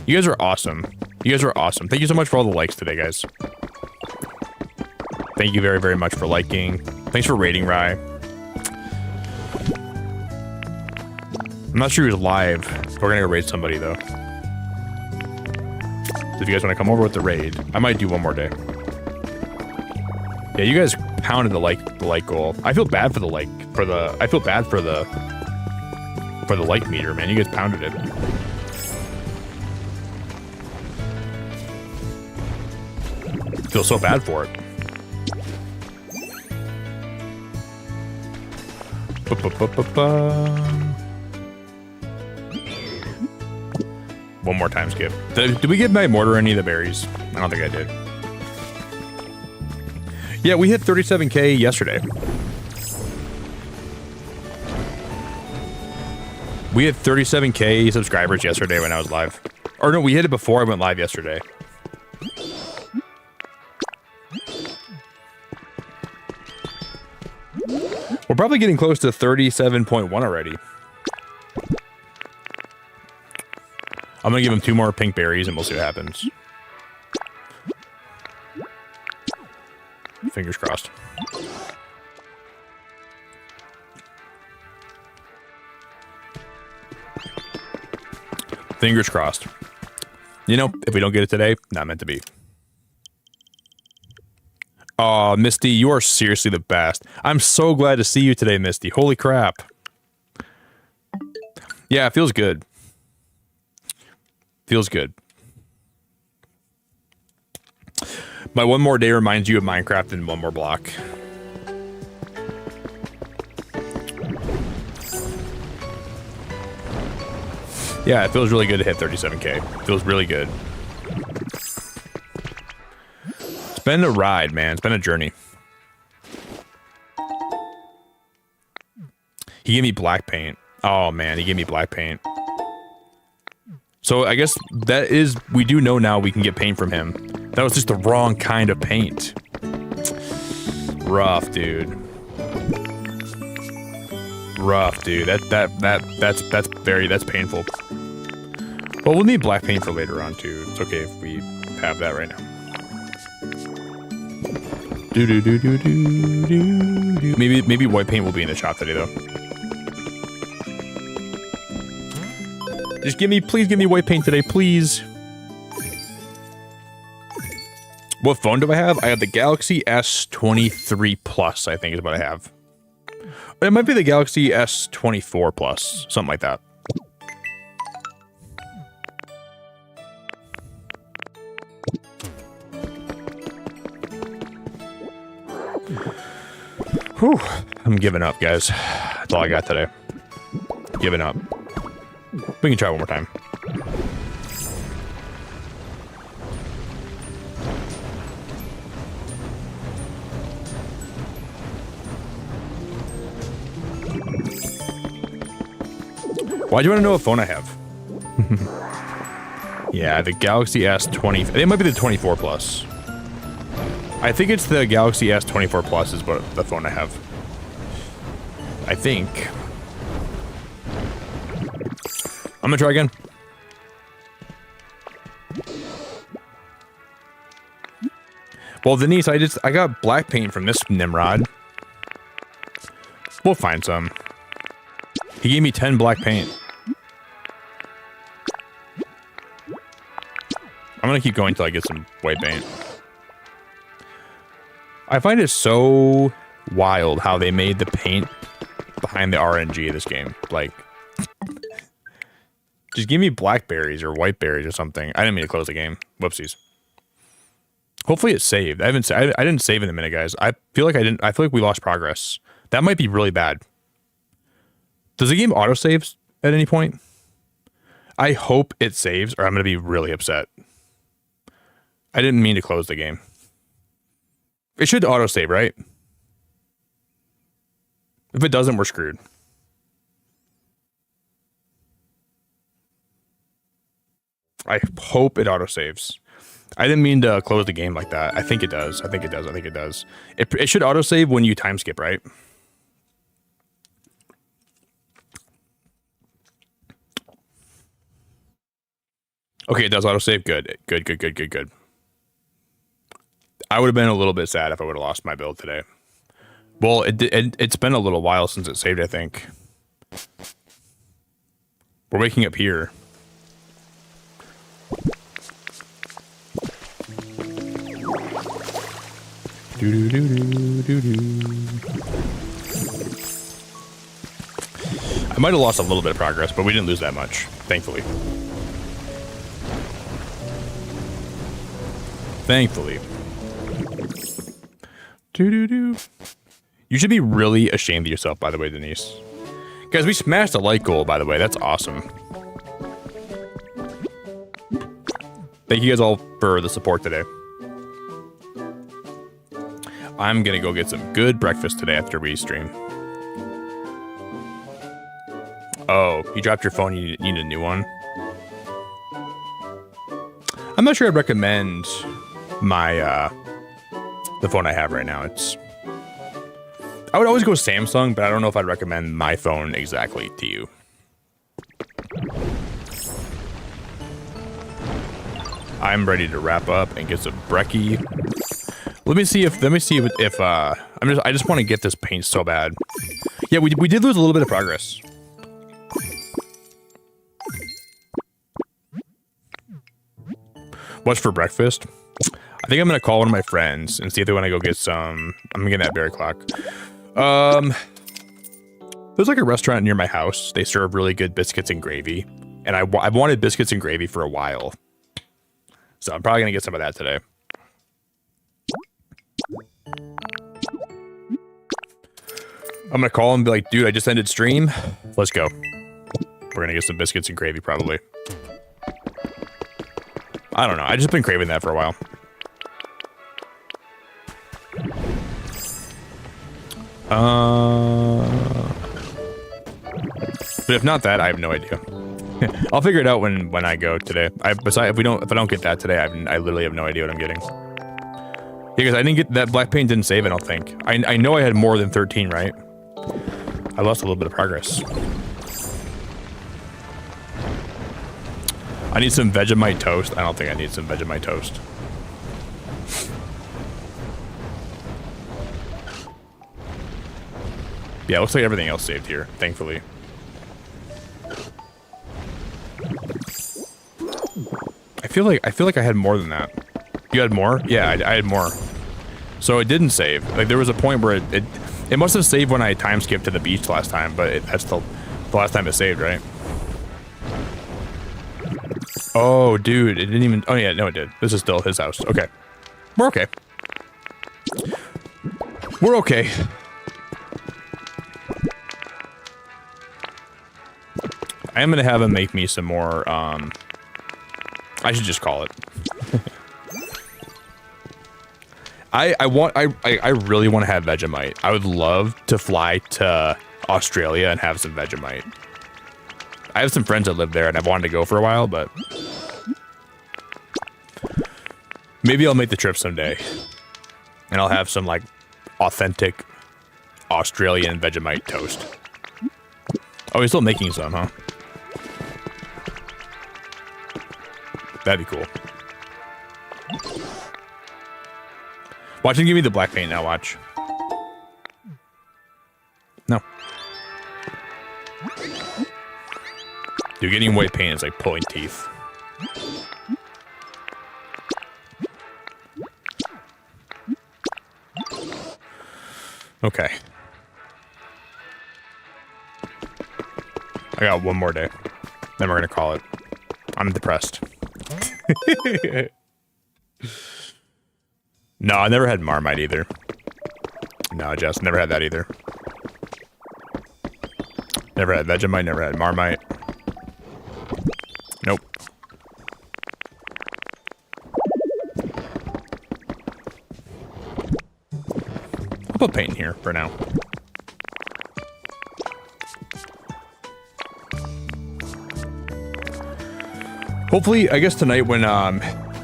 You guys are awesome. You guys are awesome. Thank you so much for all the likes today, guys. Thank you very, very much for liking. Thanks for rating, Rye. I'm not sure who's live. We're gonna go raid somebody though. So if you guys want to come over with the raid, I might do one more day. Yeah, you guys pounded the like goal. I feel bad for the like I feel bad for the like meter, man. You guys pounded it. Feel so bad for it. One more time skip. Did we give my mortar any of the berries? I don't think I did. Yeah, we hit 37K yesterday. We hit 37K subscribers yesterday when I was live. Or no, we hit it before I went live yesterday. We're probably getting close to 37.1 already. I'm gonna give him 2 more pink berries and we'll see what happens. Fingers crossed. Fingers crossed. You know, if we don't get it today, not meant to be. Oh, Misty, you are seriously the best. I'm so glad to see you today, Misty. Holy crap. Yeah, it feels good. Feels good. My one more day reminds you of Minecraft in one more block. Yeah, it feels really good to hit 37K. Feels really good. It's been a ride, man. It's been a journey. He gave me black paint. Oh, man, he gave me black paint. So I guess that is, we do know now we can get paint from him. That was just the wrong kind of paint. Rough, dude. Rough, dude. That's painful. Well, we'll need black paint for later on too. It's okay if we have that right now. Maybe white paint will be in the shop today though. Just please give me white paint today, please. What phone do I have? I have the Galaxy S23 Plus, I think is what I have. It might be the Galaxy S24 Plus, something like that. Whew. I'm giving up, guys. That's all I got today. Giving up. We can try one more time. Why do you want to know what phone I have? Yeah, the Galaxy S20. It might be the 24 Plus. I think it's the Galaxy S24 Plus is what the phone I have. I think. I'm gonna try again. Well, Denise, I got black paint from this Nimrod. We'll find some. He gave me 10 black paint. I'm gonna keep going till I get some white paint. I find it so wild how they made the paint behind the RNG of this game. Like, just give me blackberries or white berries or something. I didn't mean to close the game. Whoopsies. Hopefully it's saved. I didn't save in a minute, guys. I feel like we lost progress. That might be really bad. Does the game autosaves at any point? I hope it saves or I'm going to be really upset. I didn't mean to close the game. It should autosave, right? If it doesn't, we're screwed. I hope it autosaves. I didn't mean to close the game like that. I think it does. I think it does. It should autosave when you time skip, right? Okay, it does autosave. Good. I would have been a little bit sad if I would have lost my build today. Well, it's been a little while since it saved, I think. We're waking up here. Do do do do do. I might have lost a little bit of progress, but we didn't lose that much, thankfully. Thankfully. Do do do. You should be really ashamed of yourself, by the way, Denise. Guys, we smashed a light goal, by the way. That's awesome. Thank you guys all for the support today. I'm gonna go get some good breakfast today after we stream. Oh, you dropped your phone, you need a new one? I'm not sure I'd recommend my, the phone I have right now. I would always go Samsung, but I don't know if I'd recommend my phone exactly to you. I'm ready to wrap up and get some brekkie. Let me see if I just want to get this paint so bad. Yeah, we did lose a little bit of progress. What's for breakfast? I think I'm gonna call one of my friends and see if they want to go get some. I'm getting that berry clock. There's like a restaurant near my house. They serve really good biscuits and gravy, and I've wanted biscuits and gravy for a while. So I'm probably gonna get some of that today. I'm gonna call and be like, dude, I just ended stream. Let's go. We're gonna get some biscuits and gravy probably. I don't know. I just been craving that for a while. But if not that, I have no idea. I'll figure it out when I go today. Besides, if I don't get that today, I literally have no idea what I'm getting. Yeah, because I didn't get that black paint didn't save. I don't think. I know I had more than 13, right? I lost a little bit of progress. I need some Vegemite toast. I don't think I need some Vegemite toast. Yeah, looks like everything else saved here, thankfully. I feel like I had more than that. You had more? Yeah, I had more. So it didn't save. Like there was a point where it must have saved when I time skipped to the beach last time, but that's the last time it saved, right? Oh, dude, it didn't even. Oh yeah, no, it did. This is still his house. Okay, we're okay. We're okay. I am gonna have him make me some more. I should just call it. I really want to have Vegemite. I would love to fly to Australia and have some Vegemite. I have some friends that live there, and I've wanted to go for a while, but maybe I'll make the trip someday, and I'll have some like authentic Australian Vegemite toast. Oh, he's still making some, huh? That'd be cool. Watch him give me the black paint now, watch. No. Dude, getting white paint is like pulling teeth. Okay. I got one more day. Then we're gonna call it. I'm depressed. No, I never had Marmite either. No, Jess, never had that either. Never had Vegemite, never had Marmite. Nope. I'll put paint in here for now. Hopefully, I guess tonight when,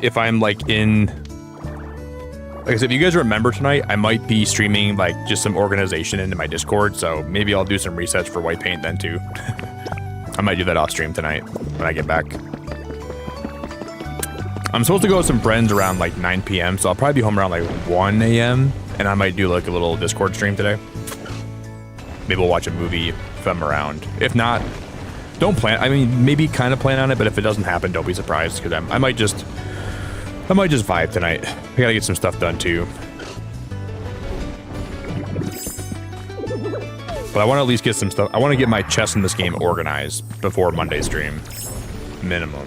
if I'm like in, like I said, if you guys remember tonight, I might be streaming like just some organization into my Discord, so maybe I'll do some resets for white paint then too. I might do that off stream tonight when I get back. I'm supposed to go with some friends around like 9 p.m., so I'll probably be home around like 1 a.m., and I might do like a little Discord stream today. Maybe we'll watch a movie if I'm around. If not, don't plan. I mean, maybe kind of plan on it, but if it doesn't happen, don't be surprised, because I might just vibe tonight. I gotta get some stuff done too. But I want to at least get some stuff. I want to get my chest in this game organized before Monday's stream. Minimum.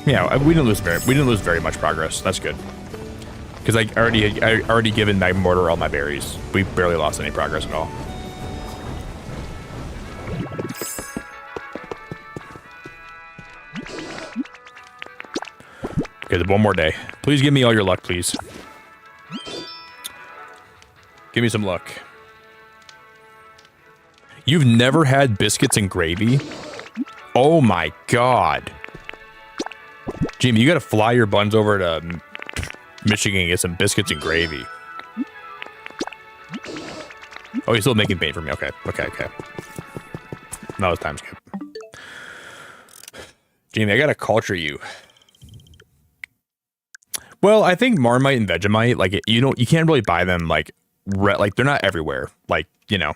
Yeah, we didn't lose very much progress. That's good. Because I already given Magma Mortar all my berries. We barely lost any progress at all. Okay, one more day. Please give me all your luck, please. Give me some luck. You've never had biscuits and gravy? Oh my god. Jimmy, you gotta fly your buns over to Michigan and get some biscuits and gravy. Oh, you're still making paint for me. Okay. No, it's time skip. Jamie, I gotta culture you. Well, I think Marmite and Vegemite, like, you can't really buy them, like they're not everywhere. Like, you know.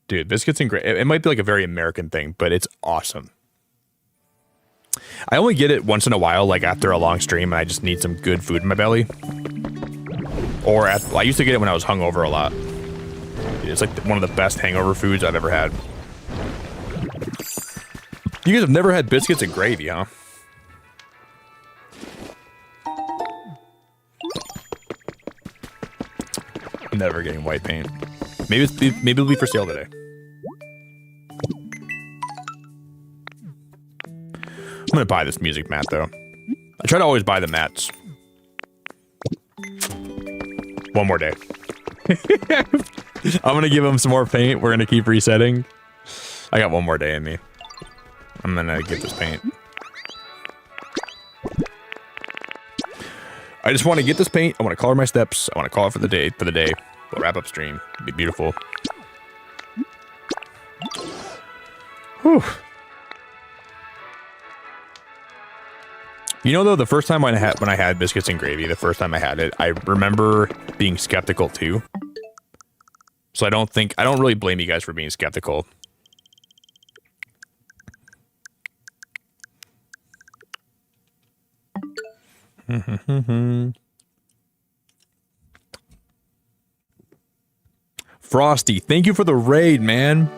Dude, biscuits and gravy, it might be like a very American thing, but it's awesome. I only get it once in a while, like after a long stream, and I just need some good food in my belly. Or I used to get it when I was hungover a lot. It's like one of the best hangover foods I've ever had. You guys have never had biscuits and gravy, huh? I'm never getting white paint. Maybe it'll be for sale today. I'm gonna buy this music mat though. I try to always buy the mats. One more day. I'm gonna give him some more paint. We're gonna keep resetting. I got one more day in me. I'm gonna get this paint. I just want to get this paint. I want to color my steps. I want to call it for the day. We'll wrap up stream. It'll be beautiful. Whew. You know, though, the first time when I had biscuits and gravy, the first time I had it, I remember being skeptical too. So I don't really blame you guys for being skeptical. Frosty, thank you for the raid, man.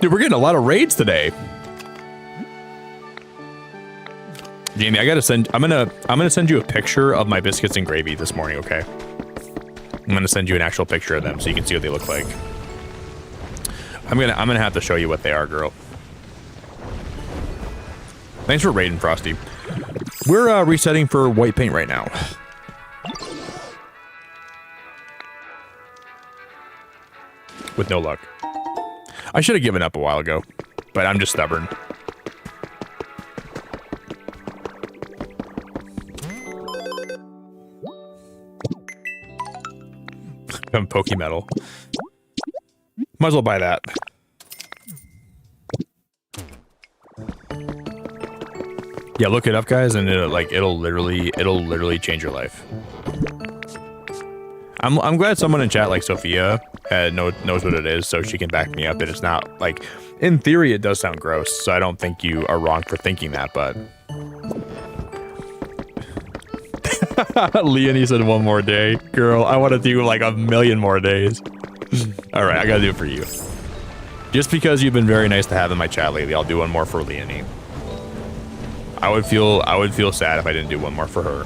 Dude, we're getting a lot of raids today. Jamie, I'm gonna send you a picture of my biscuits and gravy this morning, okay? I'm gonna send you an actual picture of them so you can see what they look like. I'm gonna have to show you what they are, girl. Thanks for raiding, Frosty. We're resetting for white paint right now. With no luck. I should have given up a while ago, but I'm just stubborn. Some Pokemetal. Might as well buy that. Yeah, look it up, guys, and it'll literally change your life. I'm glad someone in chat like Sophia knows what it is, so she can back me up. And it's not like, in theory, it does sound gross, so I don't think you are wrong for thinking that. But Leonie said one more day, girl. I want to do like a million more days. All right, I gotta do it for you. Just because you've been very nice to have in my chat lately, I'll do one more for Leonie. I would feel sad if I didn't do one more for her.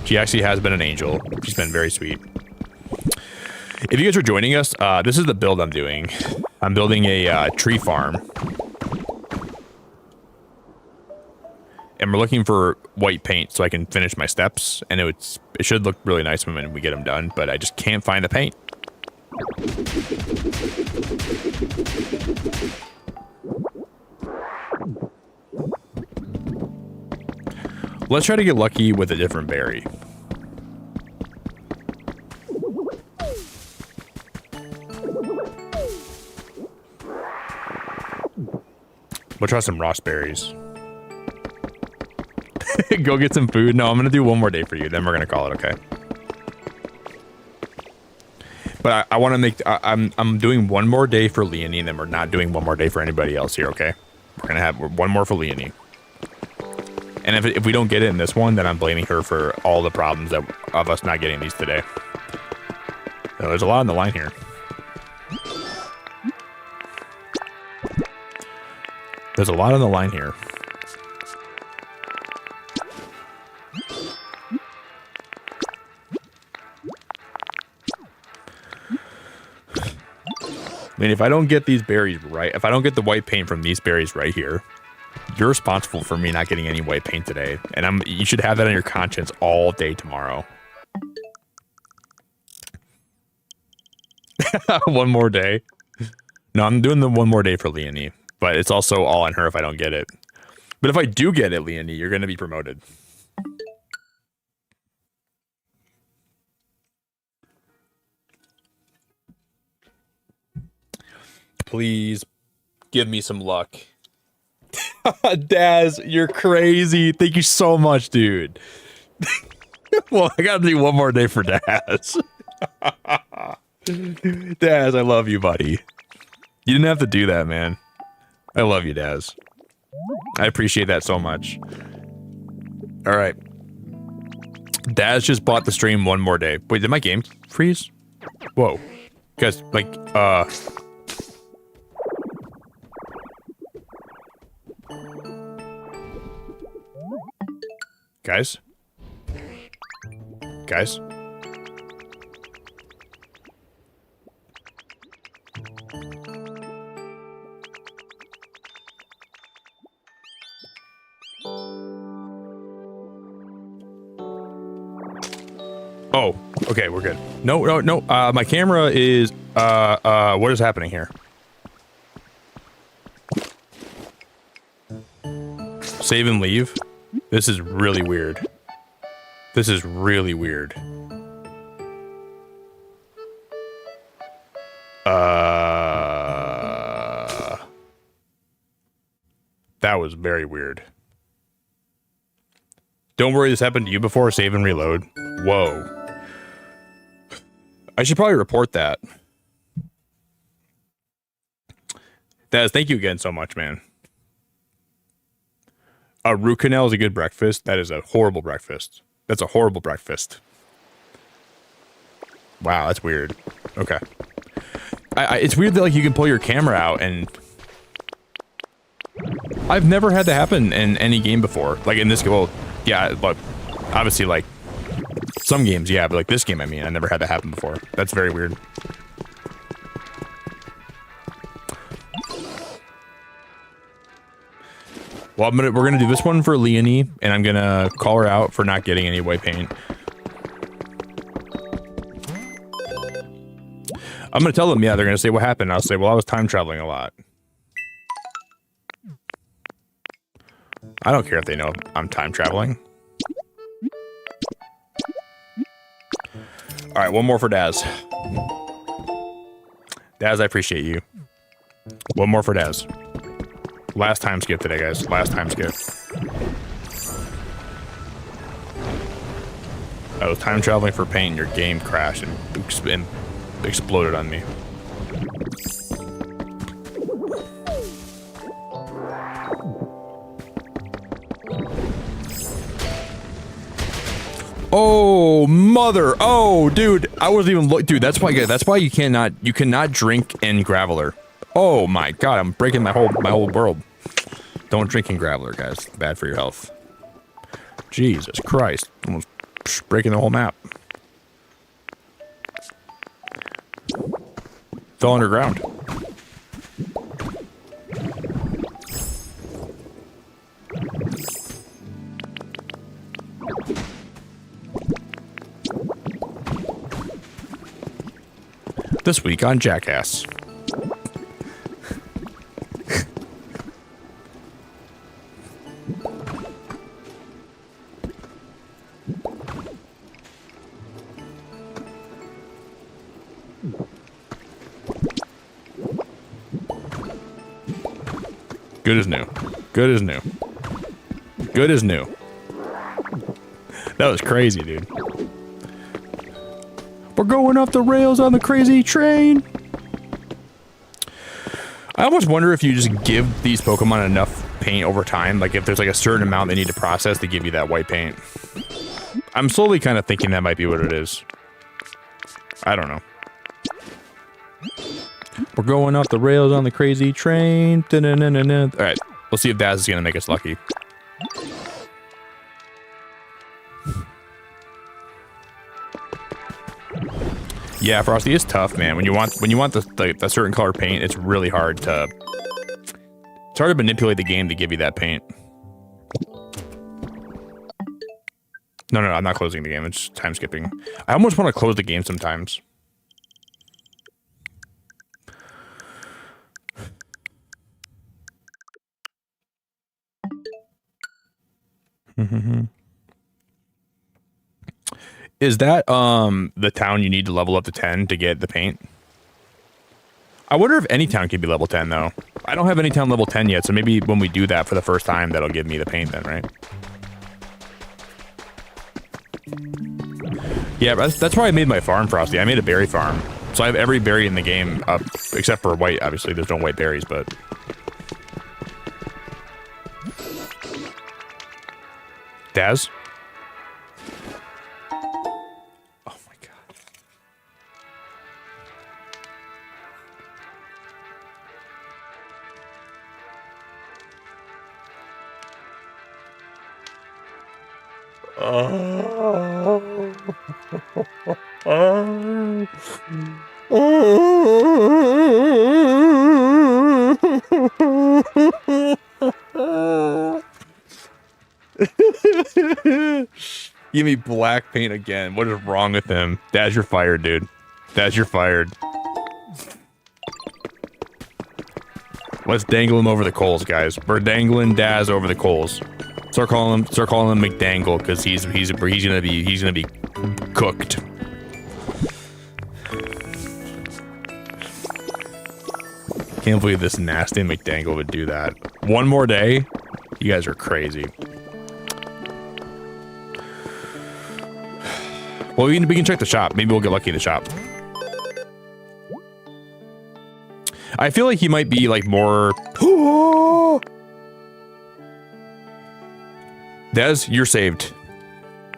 She actually has been an angel. She's been very sweet. If you guys are joining us, this is the build I'm doing. I'm building a tree farm. And we're looking for white paint so I can finish my steps. And it should look really nice when we get them done, but I just can't find the paint. Let's try to get lucky with a different berry. We'll try some raspberries. Go get some food. No, I'm gonna do one more day for you. Then we're gonna call it, okay? But I want to make. I'm doing one more day for Leonie, and then we're not doing one more day for anybody else here, okay? We're gonna have one more for Leonie. And if we don't get it in this one, then I'm blaming her for all the problems of us not getting these today. So there's a lot on the line here. There's a lot on the line here. I mean, if I don't get these berries right, if I don't get the white paint from these berries right here, you're responsible for me not getting any white paint today. And you should have that on your conscience all day tomorrow. One more day. No, I'm doing the one more day for Leonie, but it's also all on her if I don't get it. But if I do get it, Leonie, you're going to be promoted. Please give me some luck. Daz, you're crazy. Thank you so much, dude. Well, I gotta do one more day for Daz. Daz, I love you, buddy. You didn't have to do that, man. I love you, Daz. I appreciate that so much. All right. Daz just bought the stream one more day. Wait, did my game freeze? Whoa. Guys, like, Guys? Guys? Oh, okay, we're good. No. My camera is, what is happening here? Save and leave? This is really weird. This is really weird. That was very weird. Don't worry, this happened to you before. Save and reload. Whoa. I should probably report that. Daz, thank you again so much, man. A root canal is a good breakfast. That is a horrible breakfast. That's a horrible breakfast. Wow, that's weird. Okay. It's weird that like you can pull your camera out and... I've never had that happen in any game before. Like in this game, well, yeah, but obviously like some games, yeah, but like this game, I mean, I never had that happen before. That's very weird. Well, we're gonna do this one for Leonie, and I'm gonna call her out for not getting any white paint. I'm gonna tell them, yeah, they're gonna say what happened. I'll say, well, I was time traveling a lot. I don't care if they know I'm time traveling. All right, one more for Daz. Daz, I appreciate you. One more for Daz. Last time skip today, guys. Last time skip. I was time traveling for paint and your game crashed and exploded on me. Oh, mother. Oh, dude. I wasn't even look. Dude, that's why you cannot drink in Graveler. Oh my god, I'm breaking my whole world. Don't drink in Graveler, guys. Bad for your health. Jesus Christ. Almost breaking the whole map. Fell underground. This week on Jackass. Good as new. Good as new. Good as new. That was crazy, dude. We're going off the rails on the crazy train. I almost wonder if you just give these Pokemon enough paint over time. Like if there's like a certain amount they need to process, they give you that white paint. I'm slowly kind of thinking that might be what it is. I don't know. We're going off the rails on the crazy train. Da-na-na-na-na. All right, we'll see if Daz is gonna make us lucky. Yeah, Frosty is tough, man. When you want the certain color paint, it's really hard to. It's hard to manipulate the game to give you that paint. No, I'm not closing the game. It's time skipping. I almost want to close the game sometimes. Is that the town you need to level up to 10 to get the paint? I wonder if any town can be level 10 though. I don't have any town level 10 yet, so maybe when we do that for the first time, that'll give me the paint then, right? Yeah, that's why I made my farm, Frosty. I made a berry farm. So I have every berry in the game up, except for white, obviously. There's no white berries, but... Daz? Oh my god. Give me black paint again. What is wrong with him? Daz, you're fired, dude. Daz, you're fired. Let's dangle him over the coals, guys. We're dangling Daz over the coals. Start calling him McDangle because he's gonna be cooked. Can't believe this nasty McDangle would do that. One more day? You guys are crazy. Well, we can check the shop. Maybe we'll get lucky in the shop. I feel like he might be like more... Daz, you're saved.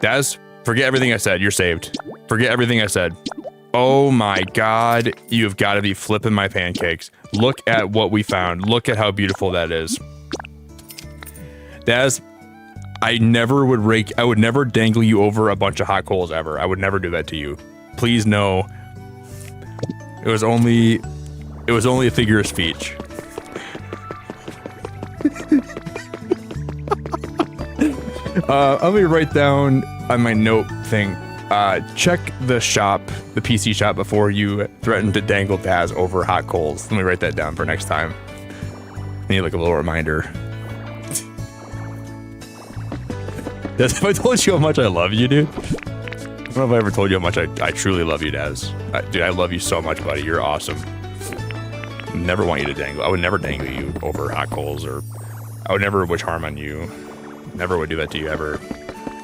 Daz, forget everything I said. You're saved. Forget everything I said. Oh my god, you've got to be flipping my pancakes. Look at what we found. Look at how beautiful that is. Daz, I would never dangle you over a bunch of hot coals ever. I would never do that to you. Please know. It was only a figure of speech. Let me write down on my note thing. Check the shop, the PC shop, before you threaten to dangle Daz over hot coals. Let me write that down for next time. I need like a little reminder. Daz, have I told you how much I love you, dude? I don't know if I ever told you how much I truly love you, Daz. Dude, I love you so much, buddy. You're awesome. Never want you to dangle. I would never dangle you over hot coals, or I would never wish harm on you. Never would do that to you ever.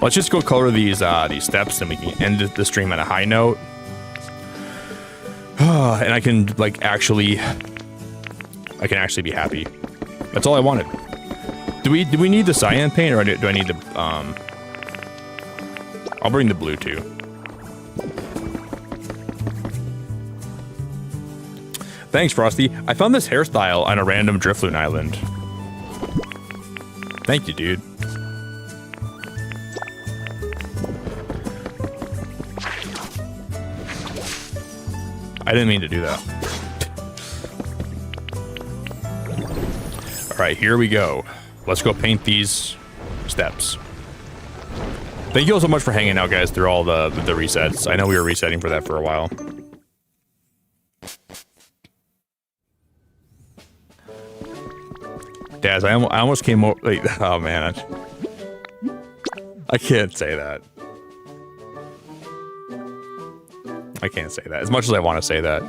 Let's just go color these steps, and we can end the stream on a high note. And I can actually be happy. That's all I wanted. Do we need the cyan paint, or do I need the I'll bring the blue too. Thanks, Frosty. I found this hairstyle on a random Drifloon island. Thank you, dude. I didn't mean to do that. All right, here we go. Let's go paint these steps. Thank you all so much for hanging out, guys, through all the resets. I know we were resetting for that for a while. Daz, I almost came over. Like, oh man, I can't say that. I can't say that. As much as I want to say that,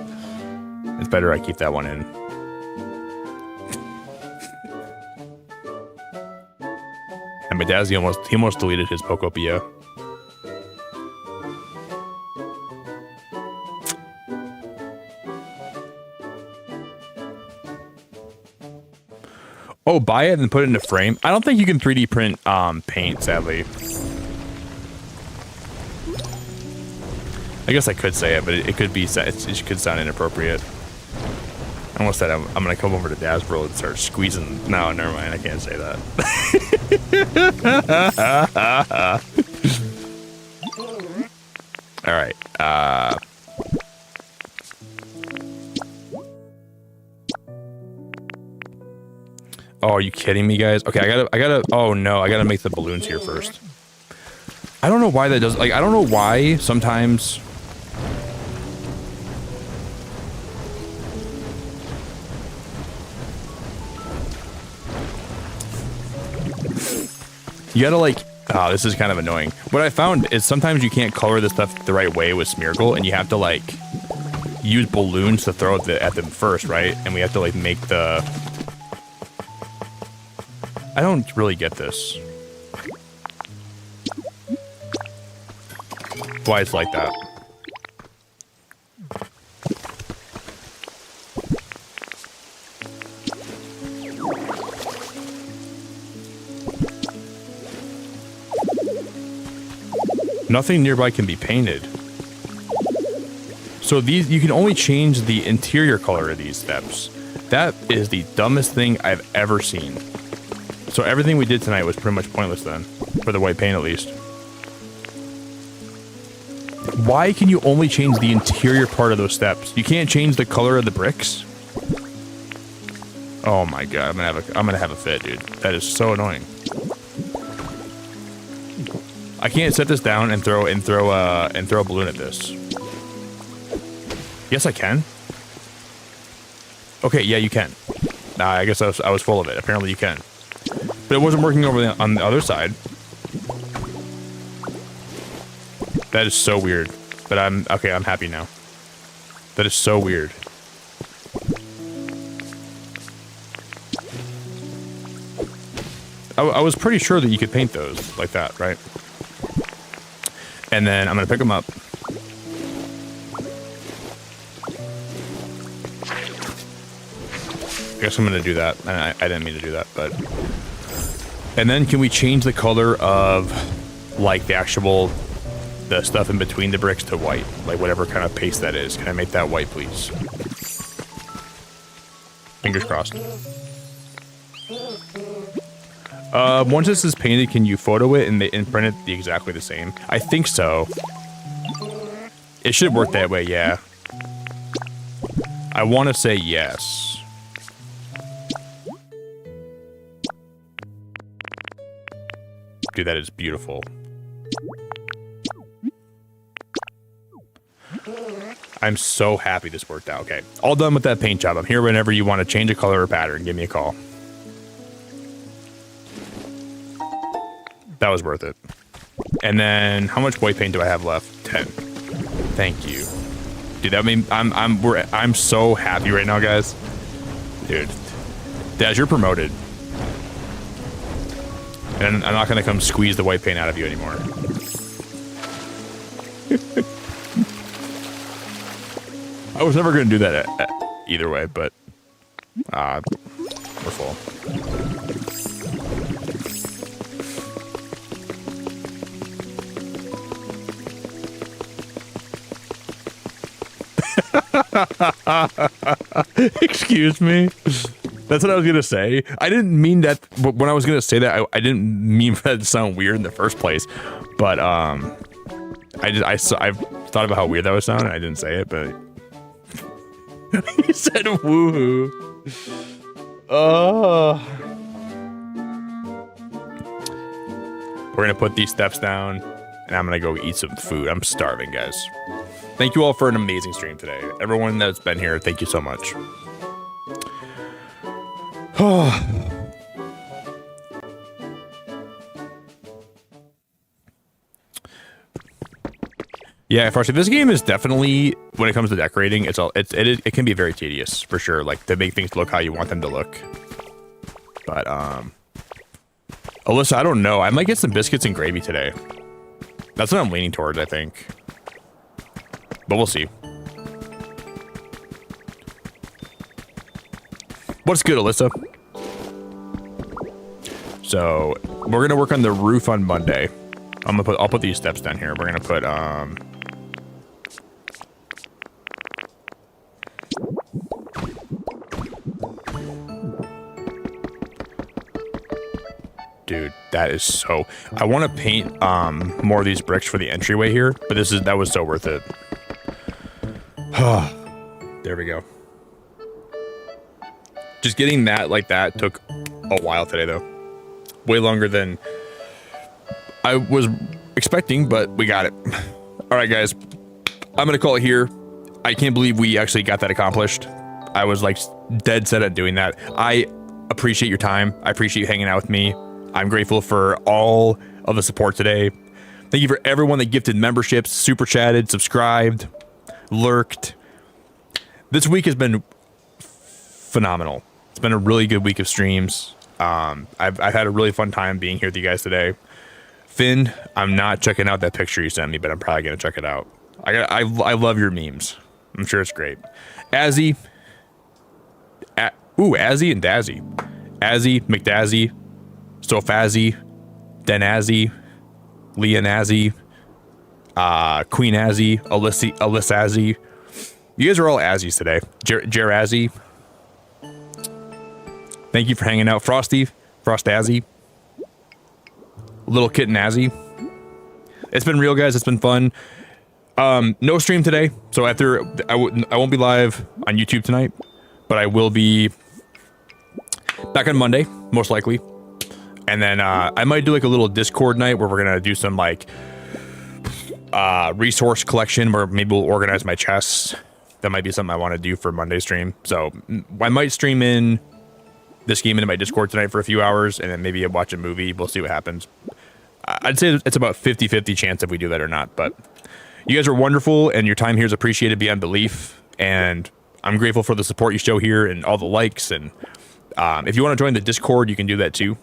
it's better I keep that one in. And my Daz, he almost deleted his Pokopia. Oh, buy it and put it in a frame? I don't think you can 3D print paint, sadly. I guess I could say it, but it could be, it could sound inappropriate. I almost said I'm gonna come over to Dad's World and start squeezing. No, never mind. I can't say that. All right. Oh, are you kidding me, guys? Okay, I gotta. Oh no, I gotta make the balloons here first. I don't know why that does. Like, I don't know why sometimes. You gotta like, oh, this is kind of annoying. What I found is sometimes you can't color this stuff the right way with Smeargle, and you have to like use balloons to throw at them first, right? And we have to like make the. I don't really get this. Why it's like that. Nothing nearby can be painted. So these, you can only change the interior color of these steps. That is the dumbest thing I've ever seen. So everything we did tonight was pretty much pointless then, for the white paint at least. Why can you only change the interior part of those steps? You can't change the color of the bricks? Oh my god, I'm gonna have a fit, dude. That is so annoying. I can't set this down and throw a balloon at this. Yes, I can. Okay, yeah, you can. Nah, I guess I was full of it. Apparently, you can. But it wasn't working over on the other side. That is so weird. But I'm happy now. That is so weird. I was pretty sure that you could paint those like that, right? And then I'm gonna pick them up. I guess I'm gonna do that. And I didn't mean to do that, but. And then can we change the color of, like, the stuff in between the bricks to white? Like, whatever kind of paste that is. Can I make that white, please? Fingers crossed. Once this is painted, can you photo it and print it exactly the same? I think so. It should work that way, yeah. I want to say yes. Dude, that is beautiful. I'm so happy this worked out. Okay, all done with that paint job. I'm here whenever you want to change a color or pattern. Give me a call. That was worth it. And then, how much white paint do I have left? 10. Thank you, dude. I mean, I'm so happy right now, guys. Dude, Daz, you're promoted. And I'm not gonna come squeeze the white paint out of you anymore. I was never gonna do that either way, but we're full. Excuse me. That's what I was gonna say. I didn't mean that. When I was gonna say that, I didn't mean for that to sound weird in the first place. But I thought about how weird that would sound, and I didn't say it. But he said woohoo. Oh. We're gonna put these steps down, and I'm gonna go eat some food. I'm starving, guys. Thank you all for an amazing stream today. Everyone that's been here, thank you so much. Yeah, Farsi, this game is definitely, when it comes to decorating, it can be very tedious for sure. Like, to make things look how you want them to look. But Alyssa, I don't know. I might get some biscuits and gravy today. That's what I'm leaning towards, I think. But we'll see. What's good, Alyssa? So we're gonna work on the roof on Monday. I'll put these steps down here. We're gonna put dude, that is so. I want to paint more of these bricks for the entryway here, but that was so worth it. There we go. Just getting that like that took a while today, though. Way longer than I was expecting, but we got it. All right, guys. I'm gonna call it here. I can't believe we actually got that accomplished. I was like dead set at doing that. I appreciate your time. I appreciate you hanging out with me. I'm grateful for all of the support today. Thank you for everyone that gifted memberships, super chatted, subscribed, lurked. This week has been phenomenal. It's been a really good week of streams. I've had a really fun time being here with you guys today. Finn, I'm not checking out that picture you sent me, but I'm probably gonna check it out. I love your memes. I'm sure it's great. Azzy, Azzy and Dazzy, Azzy, McDazzy, Sofazzy, Denazzy, Leonazzy, Queen Azzy, Alyssazzy. You guys are all Azzies today. Jerazzy. Thank you for hanging out. Frosty, Frostazzy, Little Kitten Azzy. It's been real, guys. It's been fun. No stream today, so I won't be live on YouTube tonight, but I will be back on Monday, most likely. And then I might do like a little Discord night where we're gonna do some like resource collection, where maybe we'll organize my chests. That might be something I want to do for Monday stream. So I might stream in this game into my Discord tonight for a few hours, and then maybe watch a movie. We'll see what happens. I'd say it's about 50-50 chance if we do that or not. But you guys are wonderful, and your time here is appreciated beyond belief. And I'm grateful for the support you show here and all the likes. And if you want to join the Discord, you can do that too.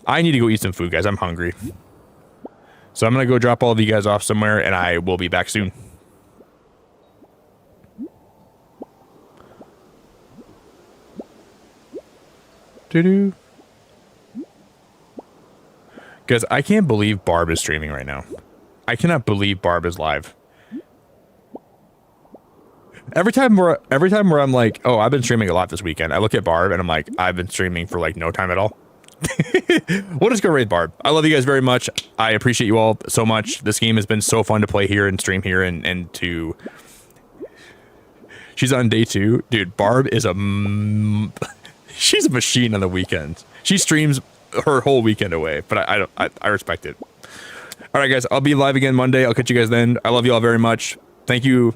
I need to go eat some food, guys. I'm hungry. So I'm going to go drop all of you guys off somewhere, and I will be back soon. Doo-doo. Guys, I can't believe Barb is streaming right now. I cannot believe Barb is live. Every time where I'm like, oh, I've been streaming a lot this weekend, I look at Barb and I'm like, I've been streaming for like no time at all. We'll just go raid Barb. I love you guys very much. I appreciate you all so much. This game has been so fun to play here and stream here and to... She's on day 2. Dude, Barb is she's a machine on the weekends. She streams her whole weekend away, but I respect it. All right, guys, I'll be live again Monday. I'll catch you guys then. I love you all very much. Thank you.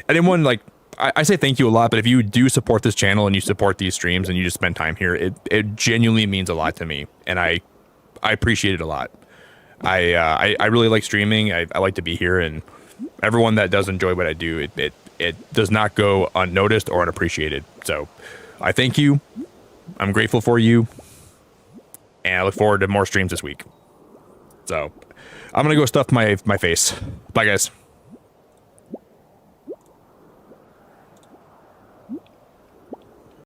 Anyone, like, I say thank you a lot, but if you do support this channel and you support these streams and you just spend time here, it genuinely means a lot to me, and I appreciate it a lot. I really like streaming. I like to be here, and everyone that does enjoy what I do, it does not go unnoticed or unappreciated. So I thank you. I'm grateful for you, and I look forward to more streams this week. So I'm gonna go stuff my face. Bye, guys.